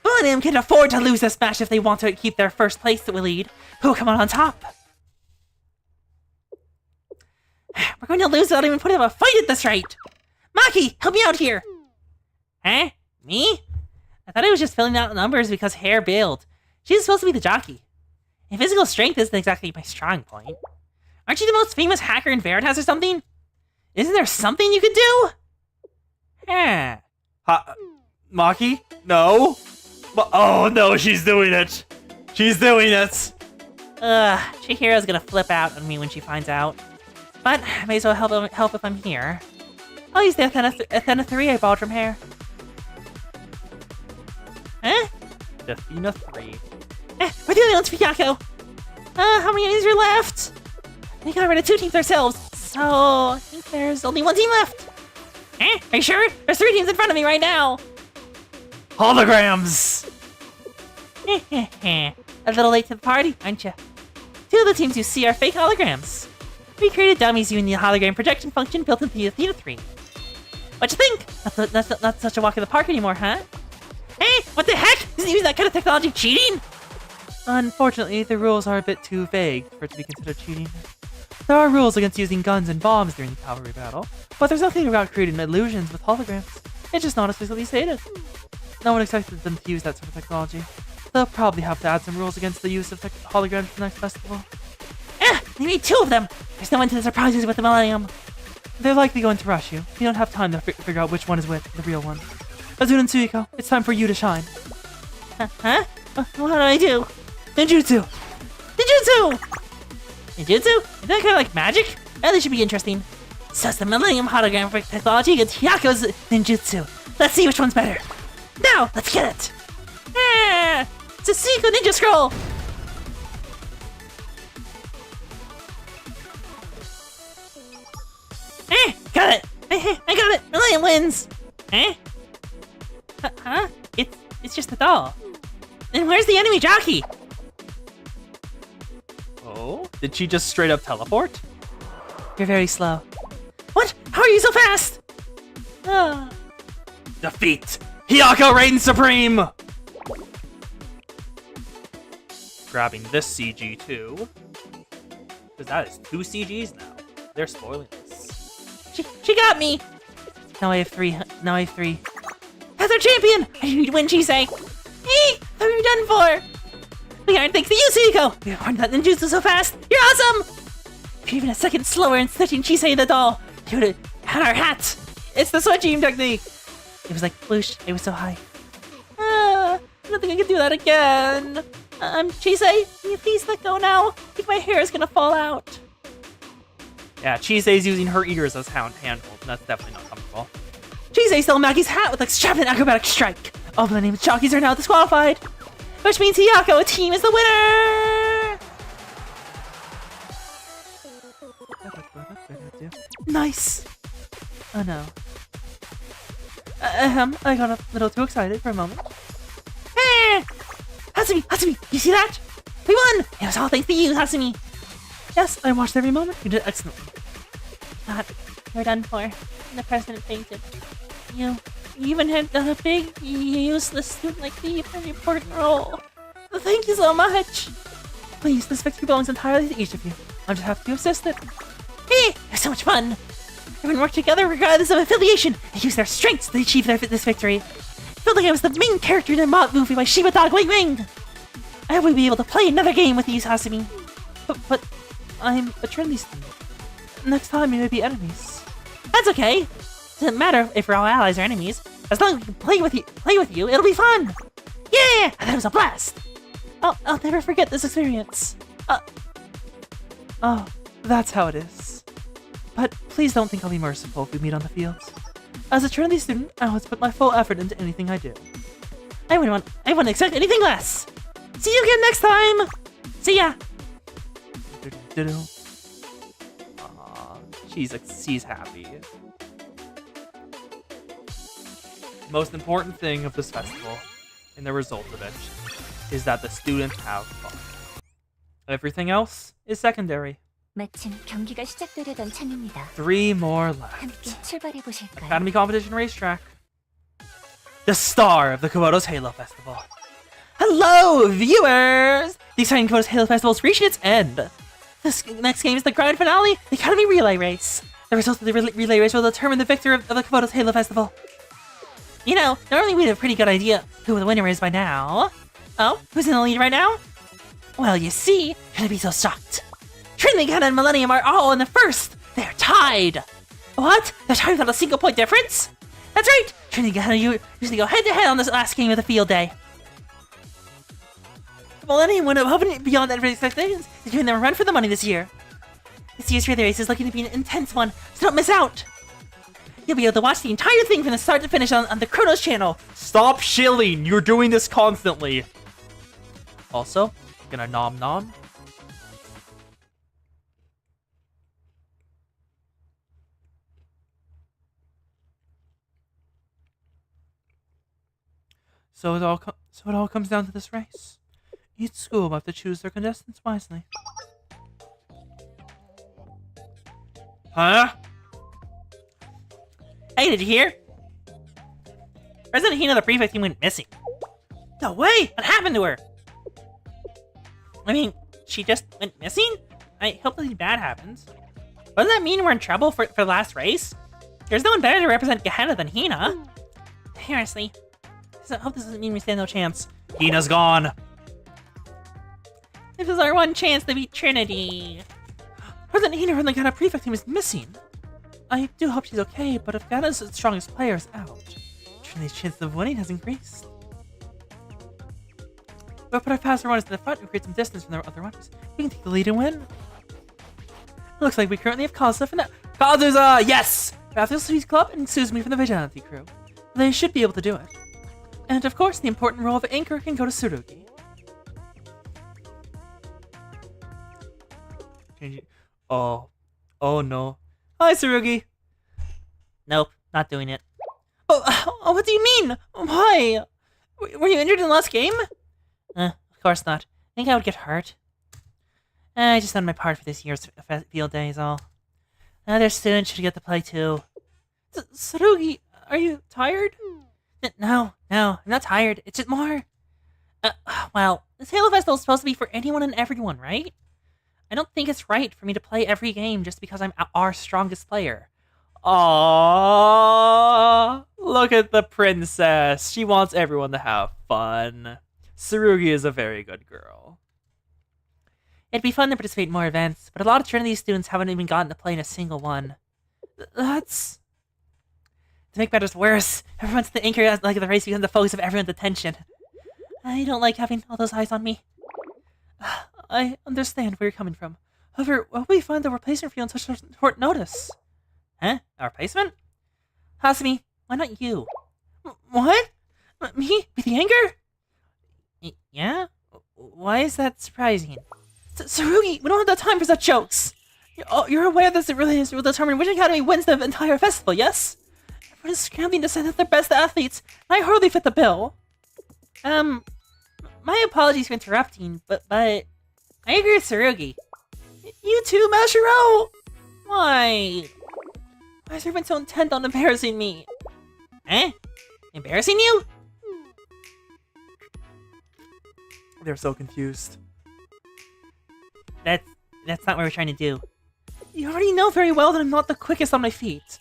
Millennium can afford to lose this match if they want to keep their first place lead. Who will come out on top? We're going to lose without even putting up a fight at this rate! Maki, help me out here! Huh? Me? I thought I was just filling out numbers because Hair bailed. She's supposed to be the jockey. And physical strength isn't exactly my strong point. Aren't you the most famous hacker in Veritas or something? Isn't there something you could do? Maki? No? Oh no, she's doing it! She's doing it! Chihiro's gonna flip out on me when she finds out. But I may as well help if I'm here. I'll use the Athena 3 I bought from Hair. Huh? Athena 3. We're the only ones for Hyako! How many enemies are left? We got rid of 2 teams ourselves, so I think there's only 1 team left. Huh? Are you sure? There's 3 teams in front of me right now. Holograms! A little late to the party, aren't you? 2 of the teams you see are fake holograms. We created dummies using the hologram projection function built into the Athena 3. What you think? That's not such a walk in the park anymore, huh? Hey, what the heck? Isn't using that kind of technology cheating? Unfortunately, the rules are a bit too vague for it to be considered cheating. There are rules against using guns and bombs during the cavalry battle, but there's nothing about creating illusions with holograms. It's just not explicitly stated. No one expected them to use that sort of technology. They'll probably have to add some rules against the use of holograms for the next festival. They made 2 of them! There's no end to the surprises with the Millennium! They're likely going to rush you. You don't have time to figure out which one is the real one. Azun and Suiko, it's time for you to shine. Huh? What do I do? Ninjutsu! Ninjutsu! Ninjutsu? Is that kind of like magic? Oh, this should be interesting. So it's the Millennium Hologram for technology against Hyaku's Ninjutsu. Let's see which one's better. Now, let's get it! Ah! It's a Suiko Ninja Scroll! Got it! I got it! Millennium wins! Huh? It's just a doll. Then where's the enemy jockey? Oh? Did she just straight up teleport? You're very slow. What? How are you so fast? Defeat! Hyaku reigns supreme! Grabbing this CG too. Because that is 2 CGs now. They're spoiling this. She got me! Now I have 3. Now I have 3. That's our champion! I knew you'd win, Chisei! Hey! How are you done for? We aren't thanks to you, Suiko! You learned that ninjutsu so fast! You're awesome! If you're even a second slower in switching Chisei in the doll, you would've had our hat! It's the switching technique! It was like whoosh, it was so high. I don't think I can do that again. Chisei, can you please let go now? I think my hair is gonna fall out. Yeah, Chisei's using her ears as handholds, and that's definitely not comfortable. Chisei stole Maggie's hat with extravagant acrobatic strike. All the named jockeys are now disqualified, which means Hyaku team is the winner! Nice! Oh no. I got a little too excited for a moment. Hey! Hatsumi, you see that? We won! It was all thanks to you, Hatsumi. Yes, I watched every moment. You did excellently. God, you're done for. The president fainted. You even had a big, useless student like me for an important role. Thank you so much. Please, this victory belongs entirely to each of you. I'll just have to assist it. Hey, it was so much fun. Everyone worked together regardless of affiliation and used their strengths to achieve this victory. I felt like I was the main character in a mob movie by Shiba Dog Wing Wing. I hope we'll be able to play another game with you, Hasumi. But I'm a Trinity student. Next time we may be enemies. That's okay. Doesn't matter if we're all allies or enemies. As long as we can play with you, it'll be fun. Yeah, that was a blast. I'll never forget this experience. Oh, that's how it is. But please don't think I'll be merciful if we meet on the fields. As a Trinity student, I always put my full effort into anything I do. I wouldn't expect anything less. See you again next time. See ya. She's happy. Most important thing of this festival, and the result of it, is that the students have fun. Everything else is secondary. 마침 경기가 시작되려던 참입니다. 3 more left. 함께 출발해 보실까요? Academy Competition Racetrack. The star of the Komodo's Halo Festival. Hello, viewers! The exciting Komodo's Halo Festival is reaching its end. This next game is the grand finale, the Academy Relay Race. The results of the relay race will determine the victor of the Komodo's Halo Festival. You know, normally we'd have a pretty good idea who the winner is by now. Oh, who's in the lead right now? Well, you see, you're gonna be so shocked. Trinity Gun and Millennium are all in the first. They're tied. What? They're tied without a single point difference? That's right. Trinity Gun usually go head to head on this last game of the field day. Millennium went above and beyond everybody's expectations. They're doing their run for the money this year. This year's relay race is looking to be an intense one, so don't miss out. You'll be able to watch the entire thing from the start to finish on the Chronos channel. Stop shilling! You're doing this constantly. Also, gonna nom nom. So it all comes down to this race. Each school will have to choose their contestants wisely. Huh? Hey, did you hear? President Hina, the prefect, went missing. No way! What happened to her? I mean, she just went missing? I hope nothing bad happens. Doesn't that mean we're in trouble for the last race? There's no one better to represent Gehenna than Hina. Seriously. I hope this doesn't mean we stand no chance. Hina's gone. This is our one chance to beat Trinity. President Hina from the Ghana prefect team is missing. I do hope she's okay, but if Ghana's strongest player is out, Trinity's chance of winning has increased. But put our faster runners to the front and create some distance from their other runners. We can take the lead and win. It looks like we currently have Kazusa for now. Kazusa, yes! Battlefield Club and Suzumi from the Vigilante crew. They should be able to do it. And of course, the important role of anchor can go to Tsurugi. Oh no. Hi, Tsurugi. Nope, not doing it. Oh, what do you mean? Why? Were you injured in the last game? Of course not. I think I would get hurt. I just done my part for this year's field day is all. Other students should get to play too. Tsurugi, are you tired? No, I'm not tired. It's just more... well, this Halo Festival is supposed to be for anyone and everyone, right? I don't think it's right for me to play every game just because I'm our strongest player. Aww, look at the princess. She wants everyone to have fun. Tsurugi is a very good girl. It'd be fun to participate in more events, but a lot of Trinity students haven't even gotten to play in a single one. That's... To make matters worse, everyone's the anchor like the race becomes the focus of everyone's attention. I don't like having all those eyes on me. I understand where you're coming from. However, why would we find the replacement for you on such short notice? Huh? A replacement? Hasumi, why not you? What? Me? Be the anchor? Yeah? Why is that surprising? Tsurugi, we don't have the time for such jokes! You're aware that it really will determine which academy wins the entire festival, yes? Everyone is scrambling to send out their best athletes, and I hardly fit the bill. My apologies for interrupting, but I agree with Tsurugi. You too, Mashiro! Why? Why is everyone so intent on embarrassing me? Eh? Embarrassing you? They're so confused. That's not what we're trying to do. You already know very well that I'm not the quickest on my feet.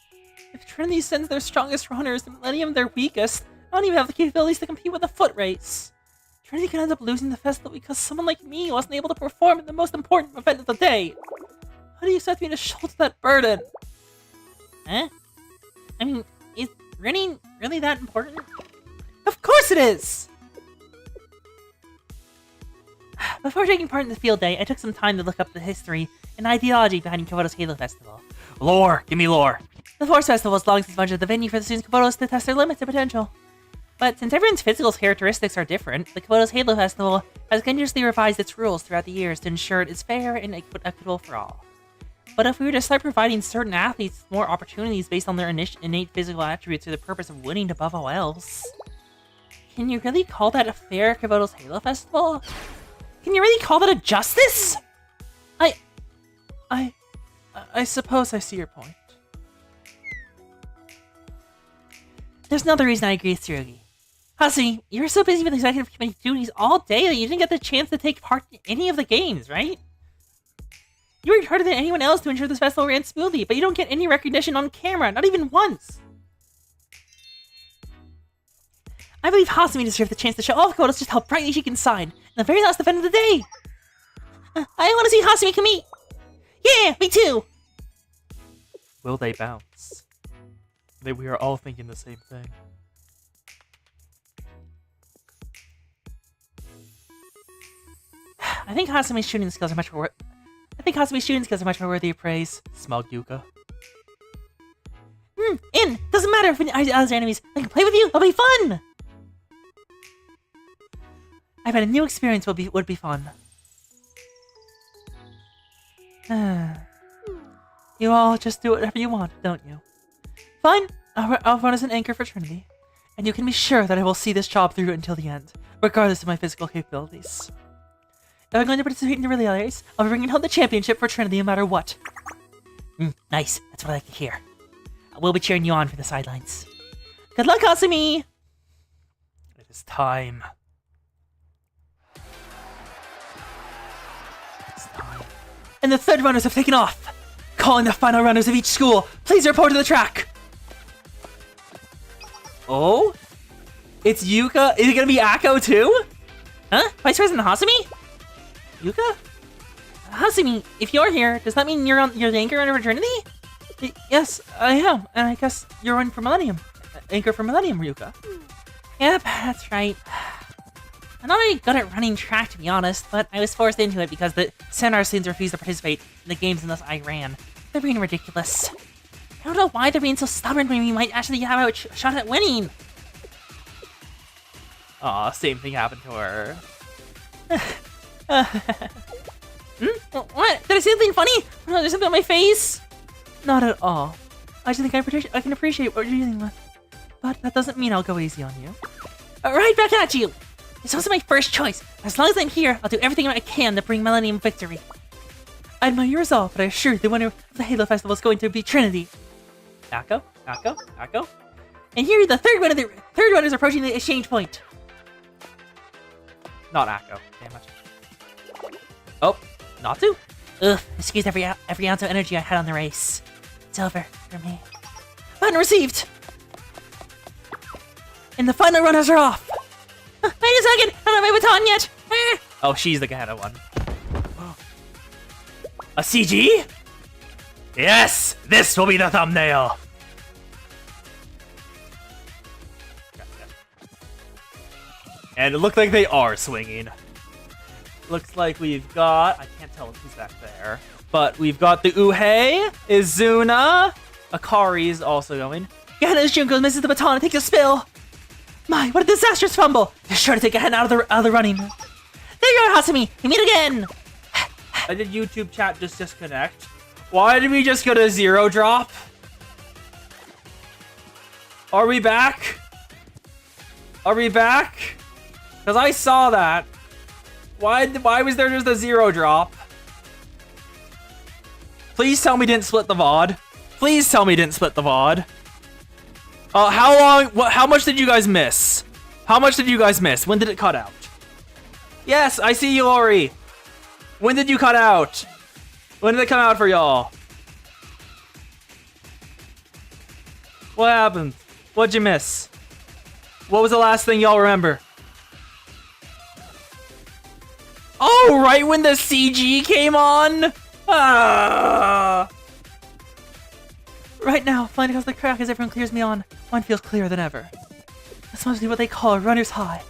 If Trinity sends their strongest runners and Millennium their weakest, I don't even have the capabilities to compete with a foot race. Trinity could end up losing the festival because someone like me wasn't able to perform in the most important event of the day. How do you expect me to shoulder that burden? Huh? I mean, is running really that important? Of course it is! Before taking part in the field day, I took some time to look up the history and ideology behind Kabuto's Halo Festival. Lore! Give me lore! The Force Festival has long since budgeted the venue for the students Kabutos to test their limits and potential. But since everyone's physical characteristics are different, the Kabuto's Halo Festival has continuously revised its rules throughout the years to ensure it is fair and equitable for all. But if we were to start providing certain athletes more opportunities based on their innate physical attributes for the purpose of winning above all else, can you really call that a fair Kabuto's Halo Festival? Can you really call that a justice? I suppose I see your point. There's another reason I agree with Tsurugi. Hasumi, you were so busy with executive committee duties all day that you didn't get the chance to take part in any of the games, right? You worked harder than anyone else to ensure this festival ran smoothly, but you don't get any recognition on camera, not even once. I believe Hasumi deserves the chance to show all of Kabuto's just how brightly she can shine in the very last event of the day. I want to see Hasumi compete. Yeah, me too. Will they bounce? We are all thinking the same thing. I think Hasumi's shooting skills are much more worthy of praise. Smug Yuka. In! Doesn't matter if any other enemies. I can play with you. It'll be fun. I bet a new experience would be fun. You all just do whatever you want, don't you? Fine, I'll run as an anchor for Trinity. and you can be sure that I will see this job through until the end, regardless of my physical capabilities. If I'm going to participate in the relay race, I'll be bringing home the championship for Trinity no matter what. Nice. That's what I like to hear. We'll be cheering you on from the sidelines. Good luck, Asumi! It is time. It's time. And the third runners have taken off! Calling the final runners of each school, please report to the track! Oh? It's Yuka? Is it gonna be Akko too? Huh? Vice President Hasumi? Yuka? Hasumi, if you're here, does that mean you're the anchor under Trinity? Yes, I am, and I guess you're one for Millennium. Anchor for Millennium, Ryuka. Yep, that's right. I'm not very good at running track, to be honest, but I was forced into it because the Senar students refused to participate in the games unless I ran. They're being ridiculous. I don't know why they're being so stubborn when we might actually have a shot at winning. Aw, same thing happened to her. What? Did I say something funny? Oh, there's something on my face? Not at all. I just think I can appreciate what you're dealing with. But that doesn't mean I'll go easy on you. Right back at you! This wasn't my first choice. As long as I'm here, I'll do everything I can to bring Millennium victory. I admire your resolve, but I assure you the winner of the Halo Festival is going to be Trinity. Akko? Akko? Akko? And here, the third one is approaching the exchange point. Not Akko. Damn it. Oh, Natsu? Ugh, excuse every ounce of energy I had on the race. It's over for me. Button received! And the final runners are off! Wait a second! I don't have my baton yet! Oh, she's the Gehenna one. A CG? Yes! This will be the thumbnail! And it looked like they are swinging. Looks like we've got... I can't tell who's back there. But we've got the Uhei, Izuna, Akari's also going. Gehenna's Junko misses the baton and takes a spill! My, what a disastrous fumble! You're sure to take Gehenna out of the running. There you are, Hasumi! We meet again! Why did YouTube chat just disconnect? Why did we just get a 0 drop? Are we back? Are we back? Because I saw that. Why was there just a 0 drop? Please tell me didn't split the VOD. Please tell me didn't split the VOD. How long? How much did you guys miss? How much did you guys miss? When did it cut out? Yes, I see you, Lori. When did you cut out? When did it come out for y'all? What happened? What'd you miss? What was the last thing y'all remember? Oh, right when the CG came on? Ah. Right now, flying across the crack as everyone clears me on, mine feels clearer than ever. This must be what they call a runner's high.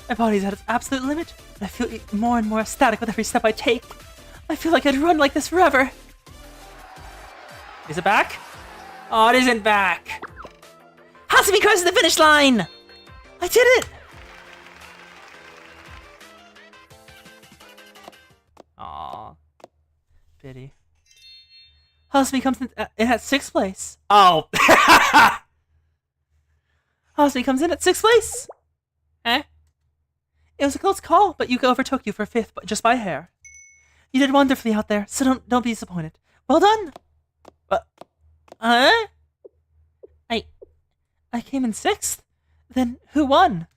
My body's at its absolute limit, but I feel more and more ecstatic with every step I take. I feel like I'd run like this forever. Is it back? Oh, it isn't back. Hasumi crosses the finish line! I did it! Aw. Pity. Hasumi comes in at 6th place. Oh. Hasumi comes in at 6th place. Eh? It was a close call, but Yuka overtook you for 5th just by a hair. You did wonderfully out there, so don't be disappointed. Well done. Huh? I came in 6th? Then who won?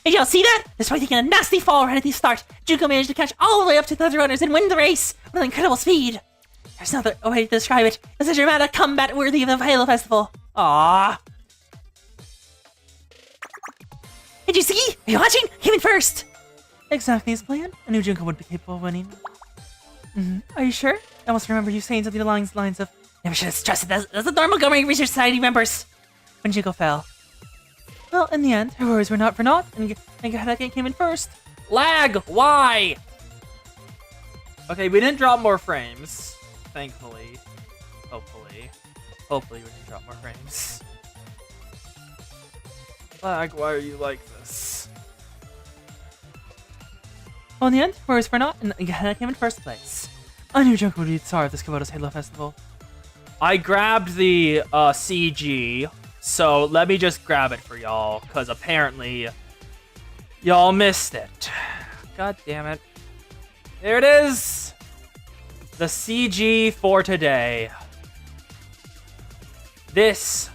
Did y'all see that? Despite taking a nasty fall right at the start, Junko managed to catch all the way up to the other runners and win the race with incredible speed. There's no other way to describe it. It's a dramatic comeback worthy of the Halo Festival. Aww. Did you see? Are you watching? Came in first. Exactly as planned. I knew Junko would be capable of winning. Are you sure? I almost remember you saying something along the lines of, never should have trusted those the normal Gourmet Research Society members. when Junko fell. Well, in the end, her worries were not for naught, and Gehenna came in first. Lag! Why? Okay, we didn't drop more frames. Thankfully. Hopefully. Hopefully we didn't drop more frames. Lag, why are you like this? Well, in the end, worries for naught, and Gehenna came in first place. I knew Junko would be the star of this Komodo's Halo Festival. I grabbed the CG So let me just grab it for y'all, because apparently y'all missed it. God damn it. There it is! The CG for today. This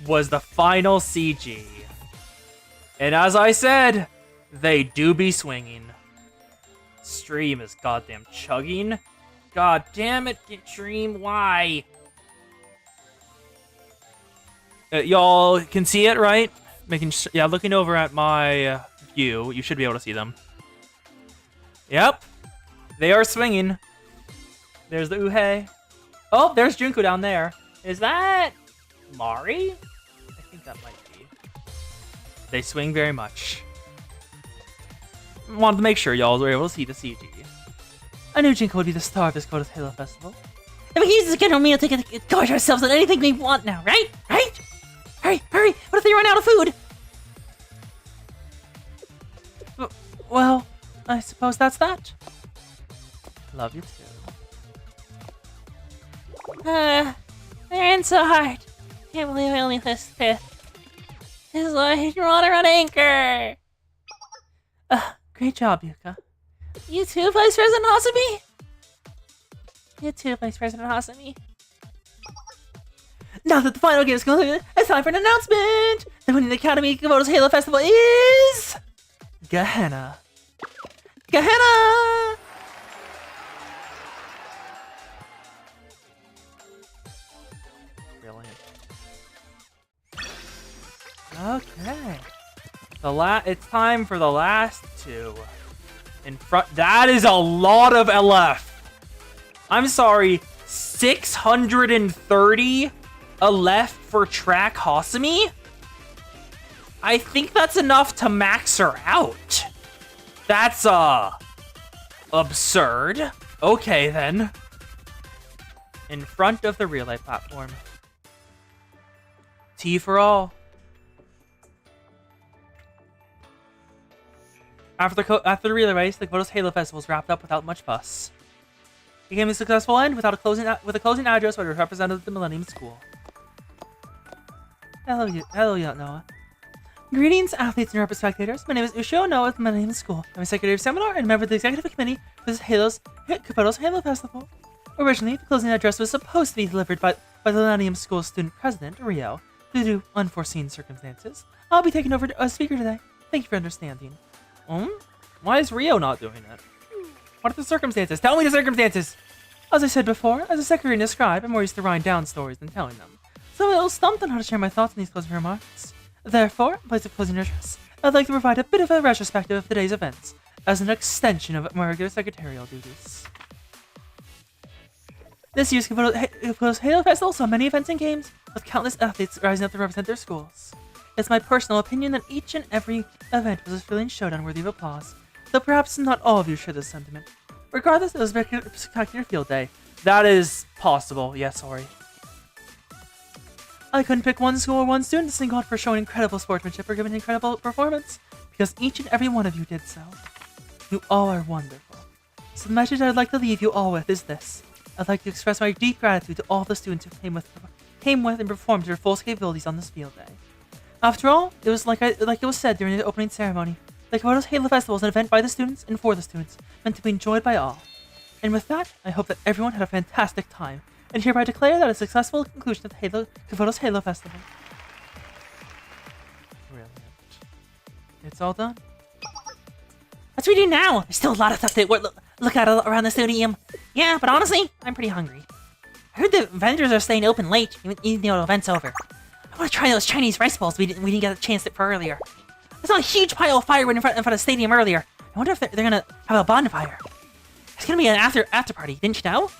was the final CG. And as I said, they do be swinging. Stream is goddamn chugging. God damn it, Stream, why? Y'all can see it, right? Yeah, looking over at my view, you should be able to see them. Yep, they are swinging. There's the Uhe. Oh, there's Junko down there. Is that Mari? I think that might be. They swing very much. Wanted to make sure y'all were able to see the CG. I knew Junko would be the star of this Kota's Halo Festival. If we use this general meal to gorge ourselves on anything we want now, right? Right? Hurry, hurry! What if they run out of food? Well, I suppose that's that. Love you too. They're in so hard. Can't believe I only missed fifth. This is why you're on anchor. Great job, Yuka. You too, Vice President Hasumi? You too, Vice President Hasumi. Now that the final game is concluded, it's time for an announcement! The winning Academy Komodo's Halo Festival is... Gehenna. Gehenna! Brilliant. Okay. It's time for the last two. In front. That is a lot of LF. I'm sorry. 630 LF for track Hasumi? I think that's enough to max her out. That's absurd. Okay then. In front of the relay platform. T for all. After the relay race, the Komodo's Halo Festival was wrapped up without much fuss. It became a successful end with a closing address by the representative of the Millennium School. Hello, Noah. Greetings, athletes and Rapid spectators. My name is Ushio Noah of the Millennium School. I'm a secretary of seminar and a member of the executive committee for this Komodo's Halo Festival. Originally, the closing address was supposed to be delivered by the Millennium School student president, Rio. Due to unforeseen circumstances, I'll be taking over as speaker today. Thank you for understanding. Why is Rio not doing it? What are the circumstances? Tell me the circumstances! As I said before, as a secretary and a scribe, I'm more used to writing down stories than telling them. So I'm a little stumped on how to share my thoughts in these closing remarks. Therefore, in place of closing address, I'd like to provide a bit of a retrospective of today's events, as an extension of my regular secretarial duties. This year's Komodo's Halo Festival saw many events and games, with countless athletes rising up to represent their schools. It's my personal opinion that each and every event was a thrilling showdown worthy of applause, though perhaps not all of you share this sentiment. Regardless, it was a spectacular field day. That is possible. Yeah, sorry. I couldn't pick one school or one student to single out for showing incredible sportsmanship or giving an incredible performance, because each and every one of you did so. You all are wonderful. So the message I'd like to leave you all with is this. I'd like to express my deep gratitude to all the students who came with and performed to their full capabilities on this field day. After all, it was like it was said during the opening ceremony, the Komodo's Halo Festival is an event by the students and for the students, meant to be enjoyed by all. And with that, I hope that everyone had a fantastic time, and hereby declare that a successful conclusion of the Komodo's Halo Festival. Brilliant. It's all done. What's we do now? There's still a lot of stuff to look at around the stadium. Yeah, but honestly, I'm pretty hungry. I heard the vendors are staying open late, even though the event's over. I want to try those Chinese rice balls we didn't get a chance for earlier. I saw a huge pile of firewood in front of the stadium earlier. I wonder if they're gonna have a bonfire. It's gonna be an after party, didn't you know?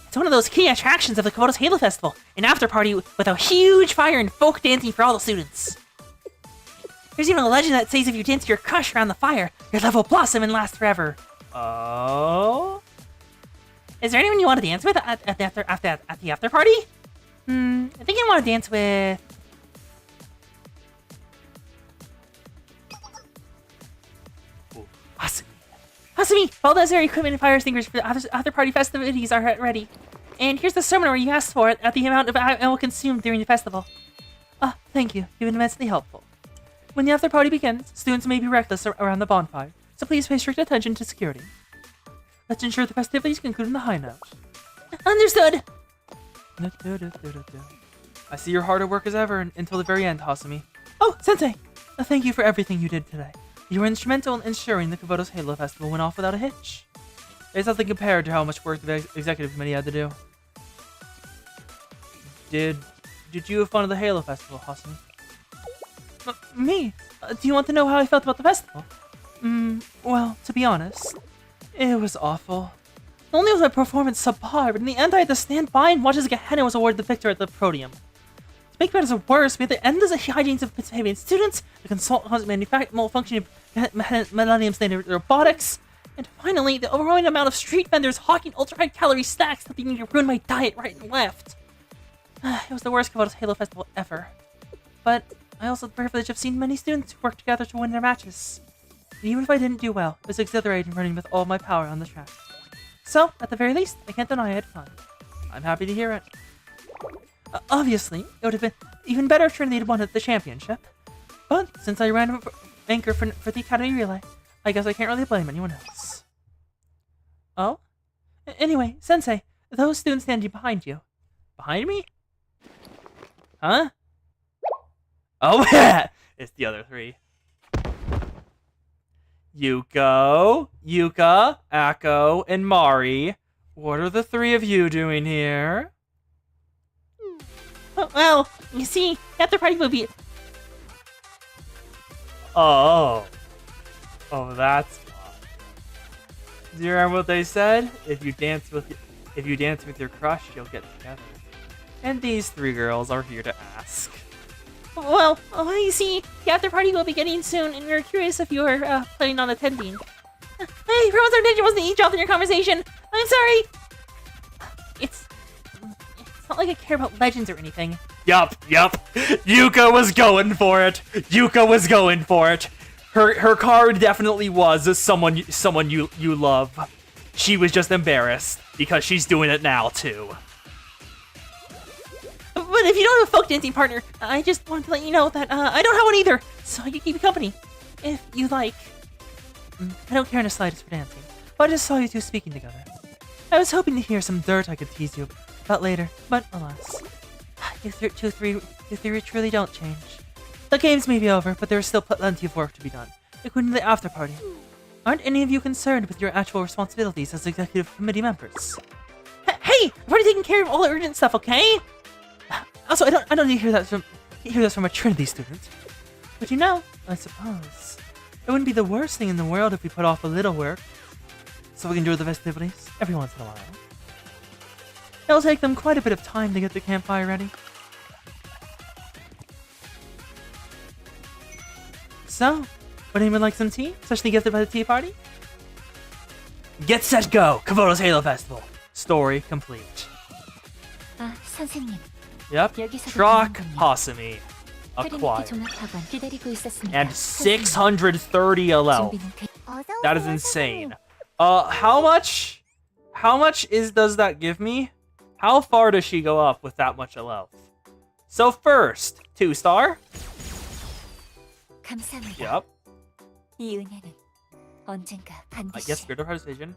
It's one of those key attractions of the Komodo's Halo Festival, an after party with a huge fire and folk dancing for all the students. There's even a legend that says if you dance your crush around the fire, your love will blossom and last forever. Oh? Is there anyone you want to dance with at the after party? I think I want to dance with... Hasumi, all necessary equipment and fire extinguishers for the after party festivities are ready. And here's the seminar you asked for at the amount of ammo consumed during the festival. Thank you. You've been immensely helpful. When the after party begins, students may be reckless around the bonfire, so please pay strict attention to security. Let's ensure the festivities conclude on a high note. Understood! I see you're hard at work as ever until the very end, Hasumi. Oh, Sensei! Thank you for everything you did today. You were instrumental in ensuring the Kabuto's Halo Festival went off without a hitch. It's nothing compared to how much work the executive committee had to do. Did you have fun at the Halo Festival, Hasumi? Me? Do you want to know how I felt about the festival? Well, to be honest, it was awful. Not only was my performance subpar, but in the end I had to stand by and watch as Gehenna was awarded the victor at the podium. To make matters worse, we had to end the hijinks of Batavian students, the consultant malfunctioning Millennium Standard Robotics, and finally, the overwhelming amount of street vendors hawking ultra-high-calorie snacks that began to ruin my diet right and left. It was the worst Kabuto's Halo Festival ever. But I also had the privilege of seeing many students who worked together to win their matches. And even if I didn't do well, it was exhilarating running with all my power on the track. So, at the very least, I can't deny I had fun. I'm happy to hear it. Obviously, it would have been even better if Trinity had won at the championship. But since I ran anchor for the Academy Relay, I guess I can't really blame anyone else. Oh? Anyway, Sensei, those students standing behind you. Behind me? Huh? Oh, yeah! It's the other three. Yuko, Yuka, Akko, and Mari. What are the three of you doing here? Well, you see, after party will be... Oh, that's why. Do you remember what they said? If you dance with your crush, you'll get together. And these three girls are here to ask. Well, you see, the after party will be getting soon, and we're curious if you're planning on attending. Hey, Rose, our ninja wasn't eavesdropping your conversation. I'm sorry. It's not like I care about legends or anything. Yup. Yuka was going for it. Her card definitely was someone you love. She was just embarrassed because she's doing it now too. But if you don't have a folk dancing partner, I just wanted to let you know that I don't have one either, so I can keep you company, if you like. I don't care in the slightest for dancing, but I just saw you two speaking together. I was hoping to hear some dirt I could tease you about later, but alas. You three truly don't change. The games may be over, but there is still plenty of work to be done, including the after party. Aren't any of you concerned with your actual responsibilities as executive committee members? Hey, I've already taken care of all the urgent stuff, okay? Also, I don't need to hear this from a Trinity student. But you know, I suppose it wouldn't be the worst thing in the world if we put off a little work, so we can do the festivities every once in a while. It'll take them quite a bit of time to get the campfire ready. So, would anyone like some tea, especially gifted by the tea party? Get set, go! Kabuto's Halo Festival. Story complete. 선생님. Yep. Troc Hasumi. Acquired. And 630 alel. That is insane. How much does that give me? How far does she go up with that much alel? So first, 2-star. 감사합니다. Yep. 이 은혜는 언젠가 I 반드시. guess Spirit of Precision.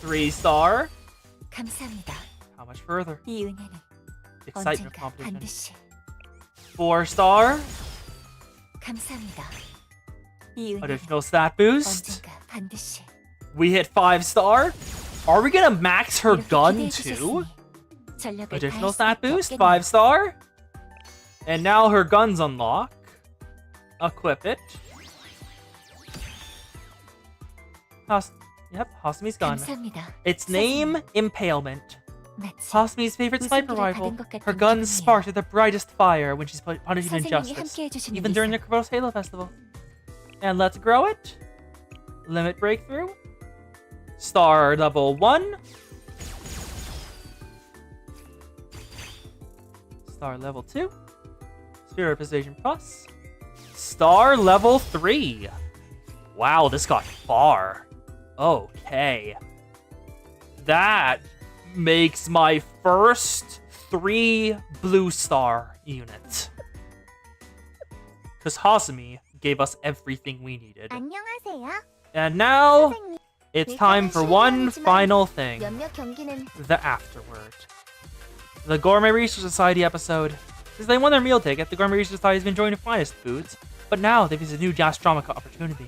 3-star. 감사합니다. How much further? 이 은혜는 Excitement 언젠가 competition. 반드시. 4-star. 감사합니다. 이 은혜는 Additional stat boost. 언젠가 반드시. We hit 5-star. Are we gonna max her 이렇게 gun 기대해 too? 주셨으니 전력을 Additional 다할 stat 수밖에 boost, 없겠네요. 5-star. And now her guns unlock. Equip it. Yep, Hasumi's gun. 감사합니다. Its name, Impalement. 마치 Hasumi's favorite sniper 무슨 길을 rifle. 받은 것 같은 Her guns 기분이에요. spark with the brightest fire when she's punishing 선생님이 injustice, 함께 해주시는 even during the 이상 Kabuto's Halo Festival. And let's grow it. Limit breakthrough. Star level 1. Star level 2. Spirit Precision Plus. Star level 3. Wow, this got far. Okay. That makes my first 3 blue star units. Because Hasumi gave us everything we needed. 안녕하세요. And now, 선생님. it's time for one final thing. 몇몇 경기는 The afterword. The Gourmet Research Society episode. Since they won their meal ticket, the Gourmet Research Society has been enjoying the finest foods, but now they face a new gastronomic opportunity.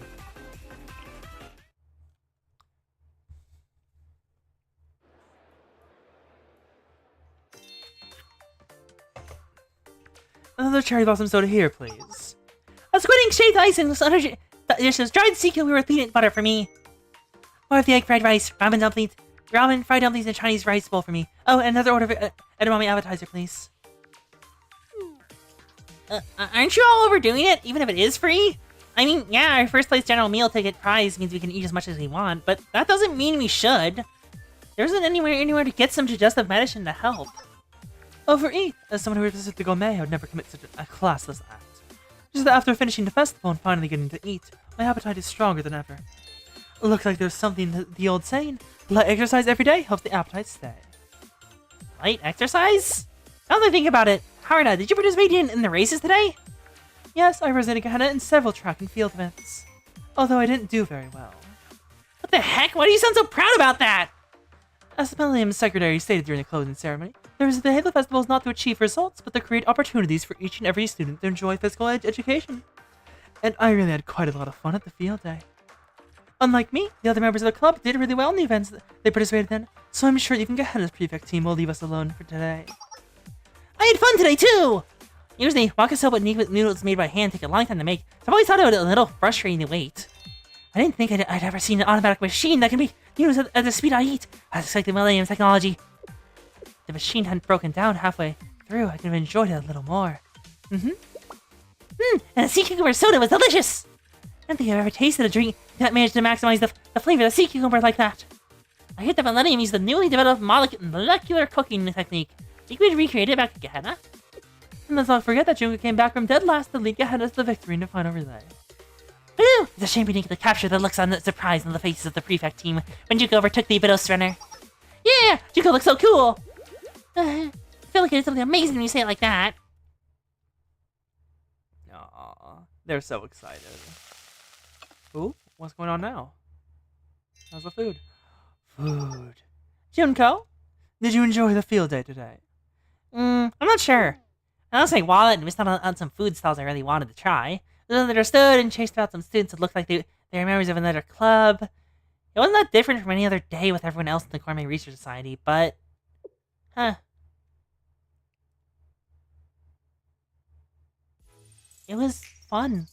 Another cherry blossom soda here, please. A squid ink shaved ice and other dishes. Dried sea cucumber with peanut butter for me. More of the egg fried rice, ramen dumplings, ramen fried dumplings, and Chinese rice bowl for me. Oh, and another order of edamame appetizer, please. Aren't you all overdoing it, even if it is free? I mean, yeah, our first place general meal ticket prize means we can eat as much as we want, but that doesn't mean we should. There isn't anywhere to get some digestive medicine to help. Overeat! As someone who represents the gourmet, I would never commit such a classless act. Just that after finishing the festival and finally getting to eat, my appetite is stronger than ever. Looks like there's something to the old saying, light exercise every day helps the appetite stay. Light exercise? Now that I think about it, Haruna, did you participate in the races today? Yes, I represented Gehenna in several track and field events. Although I didn't do very well. What the heck? Why do you sound so proud about that? As the Millennium Secretary stated during the closing ceremony, the Halo Festival is not to achieve results, but to create opportunities for each and every student to enjoy physical education. And I really had quite a lot of fun at the field day. Unlike me, the other members of the club did really well in the events that they participated in, so I'm sure even Gehenna's prefect team will leave us alone for today. I had fun today too! Usually, wakisoba noodles made by hand take a long time to make, so I've always thought it was a little frustrating to wait. I didn't think I'd ever seen an automatic machine that can be used at the speed I eat. I was expecting Millennium technology. If the machine hadn't broken down halfway through, I could have enjoyed it a little more. And the sea cucumber soda was delicious! I don't think I've ever tasted a drink that managed to maximize the flavor of the sea cucumber like that. I heard that Millennium used the newly developed molecular cooking technique. Think we'd recreate it back at Gehenna? And let's not forget that Junko came back from dead last to lead Gehenna to the victory in the final relay. Woo! It's a shame we didn't get to capture the looks on the surprise on the faces of the prefect team when Junko overtook the Abydos runner. Yeah! Junko looks so cool! I feel like it's something amazing when you say it like that. Aww, they're so excited. Ooh, what's going on now? How's the food? Food. Junko, did you enjoy the field day today? I'm not sure. I lost my wallet and missed out on some food stalls I really wanted to try. I understood and chased about some students that looked like they were members of another club. It wasn't that different from any other day with everyone else in the Gourmet Research Society, but... Huh. It was fun.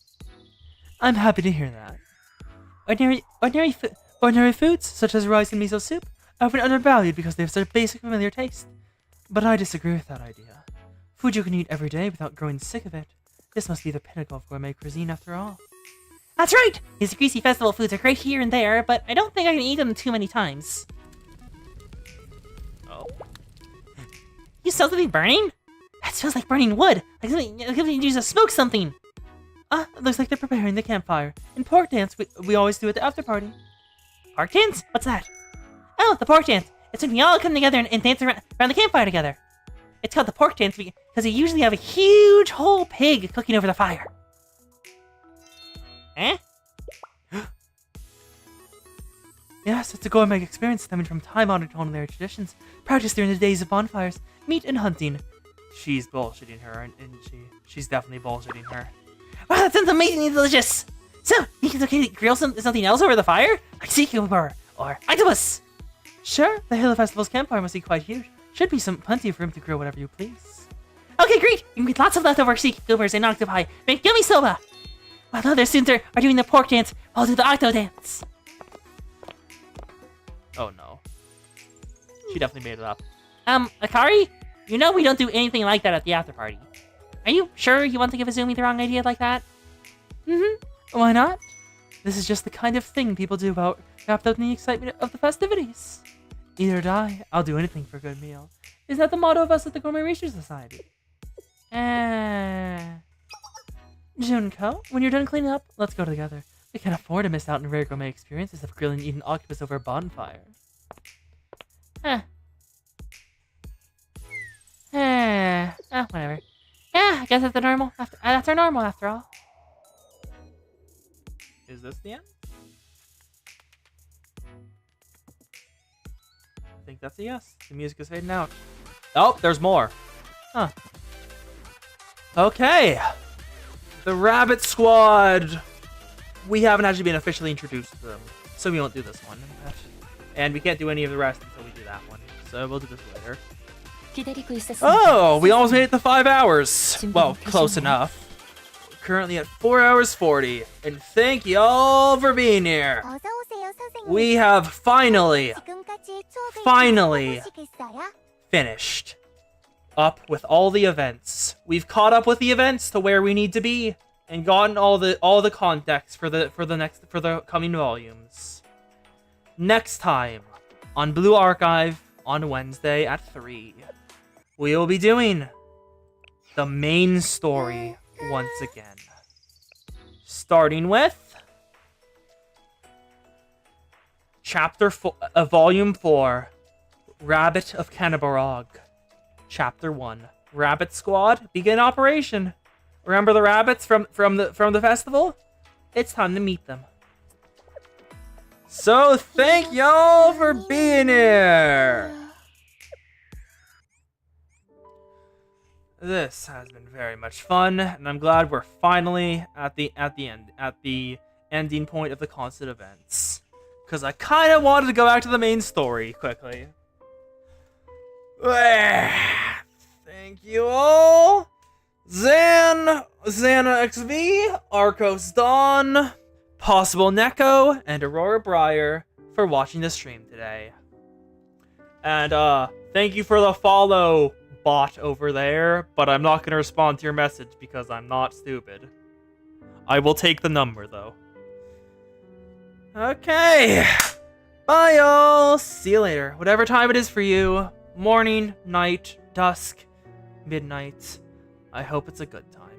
I'm happy to hear that. Ordinary foods, such as rice and miso soup, are often undervalued because they have such a basic familiar taste. But I disagree with that idea. Food you can eat every day without growing sick of it. This must be the pinnacle of gourmet cuisine after all. That's right! These greasy festival foods are great here and there, but I don't think I can eat them too many times. Oh. You smell something burning? That smells like burning wood. Like something used to smoke something. Ah, it looks like they're preparing the campfire. In pork dance, we always do at the after party. Pork dance? What's that? Oh, the pork dance. It's when we all come together and dance around the campfire together. It's called the pork dance because we usually have a huge whole pig cooking over the fire. Eh? Yes, it's a gourmet experience stemming from time-honored culinary traditions practiced during the days of bonfires, meat, and hunting. She's bullshitting her, isn't she? She's definitely bullshitting her. Wow, that sounds amazingly delicious! So, you think it's okay to grill something else over the fire? Like sea cucumber or octopus? Sure, the Halo Festival's campfire must be quite huge. Should be plenty of room to grill whatever you please. Okay, great! You can get lots of leftover sea cucumbers and octopi. Make yummy soba! While the other students are doing the pork dance, I'll do the octo dance. Oh no. She definitely made it up. Akari? You know we don't do anything like that at the after party. Are you sure you want to give Azumi the wrong idea like that? Why not? This is just the kind of thing people do wrapped up in the excitement of the festivities. Either die, I'll do anything for a good meal. Isn't that the motto of us at the Gourmet Research Society? Junko, when you're done cleaning up, let's go together. We can't afford to miss out on rare gourmet experiences of grilling and eating octopus over a bonfire. Huh. guess that's the normal. That's our normal after all. Is this the end? I think that's a yes. The music is fading out. Oh, there's more. Huh. Okay. The Rabbit Squad. We haven't actually been officially introduced to them, so we won't do this one. And we can't do any of the rest until we do that one. So we'll do this later. 기다리고 있었습니다. Oh, we almost made it to 5 hours. Well, close enough. We're currently at 4 hours 40. And thank y'all for being here. 어서 오세요, 선생님. We have finally 지금까지 추억을 finally 보시겠어요? finished up with all the events. We've caught up with the events to where we need to be and gotten all the context for the coming volumes. Next time on Blue Archive on Wednesday at 3, we will be doing the main story once again. Starting with Volume 4, Rabbit of Kenneborog. Chapter 1, Rabbit Squad, begin operation. Remember the rabbits from the festival? It's time to meet them. So thank y'all for being here. This has been very much fun, and I'm glad we're finally at the ending point of the constant events. Because I kind of wanted to go back to the main story quickly. Thank you all. Xana XV, Arcos Dawn, Possible Neko, and Aurora Breyer for watching the stream today. And thank you for the follow, bot over there, but I'm not going to respond to your message because I'm not stupid. I will take the number though. Okay. Bye y'all. See you later. Whatever time it is for you. Morning, night, dusk, midnight. I hope it's a good time.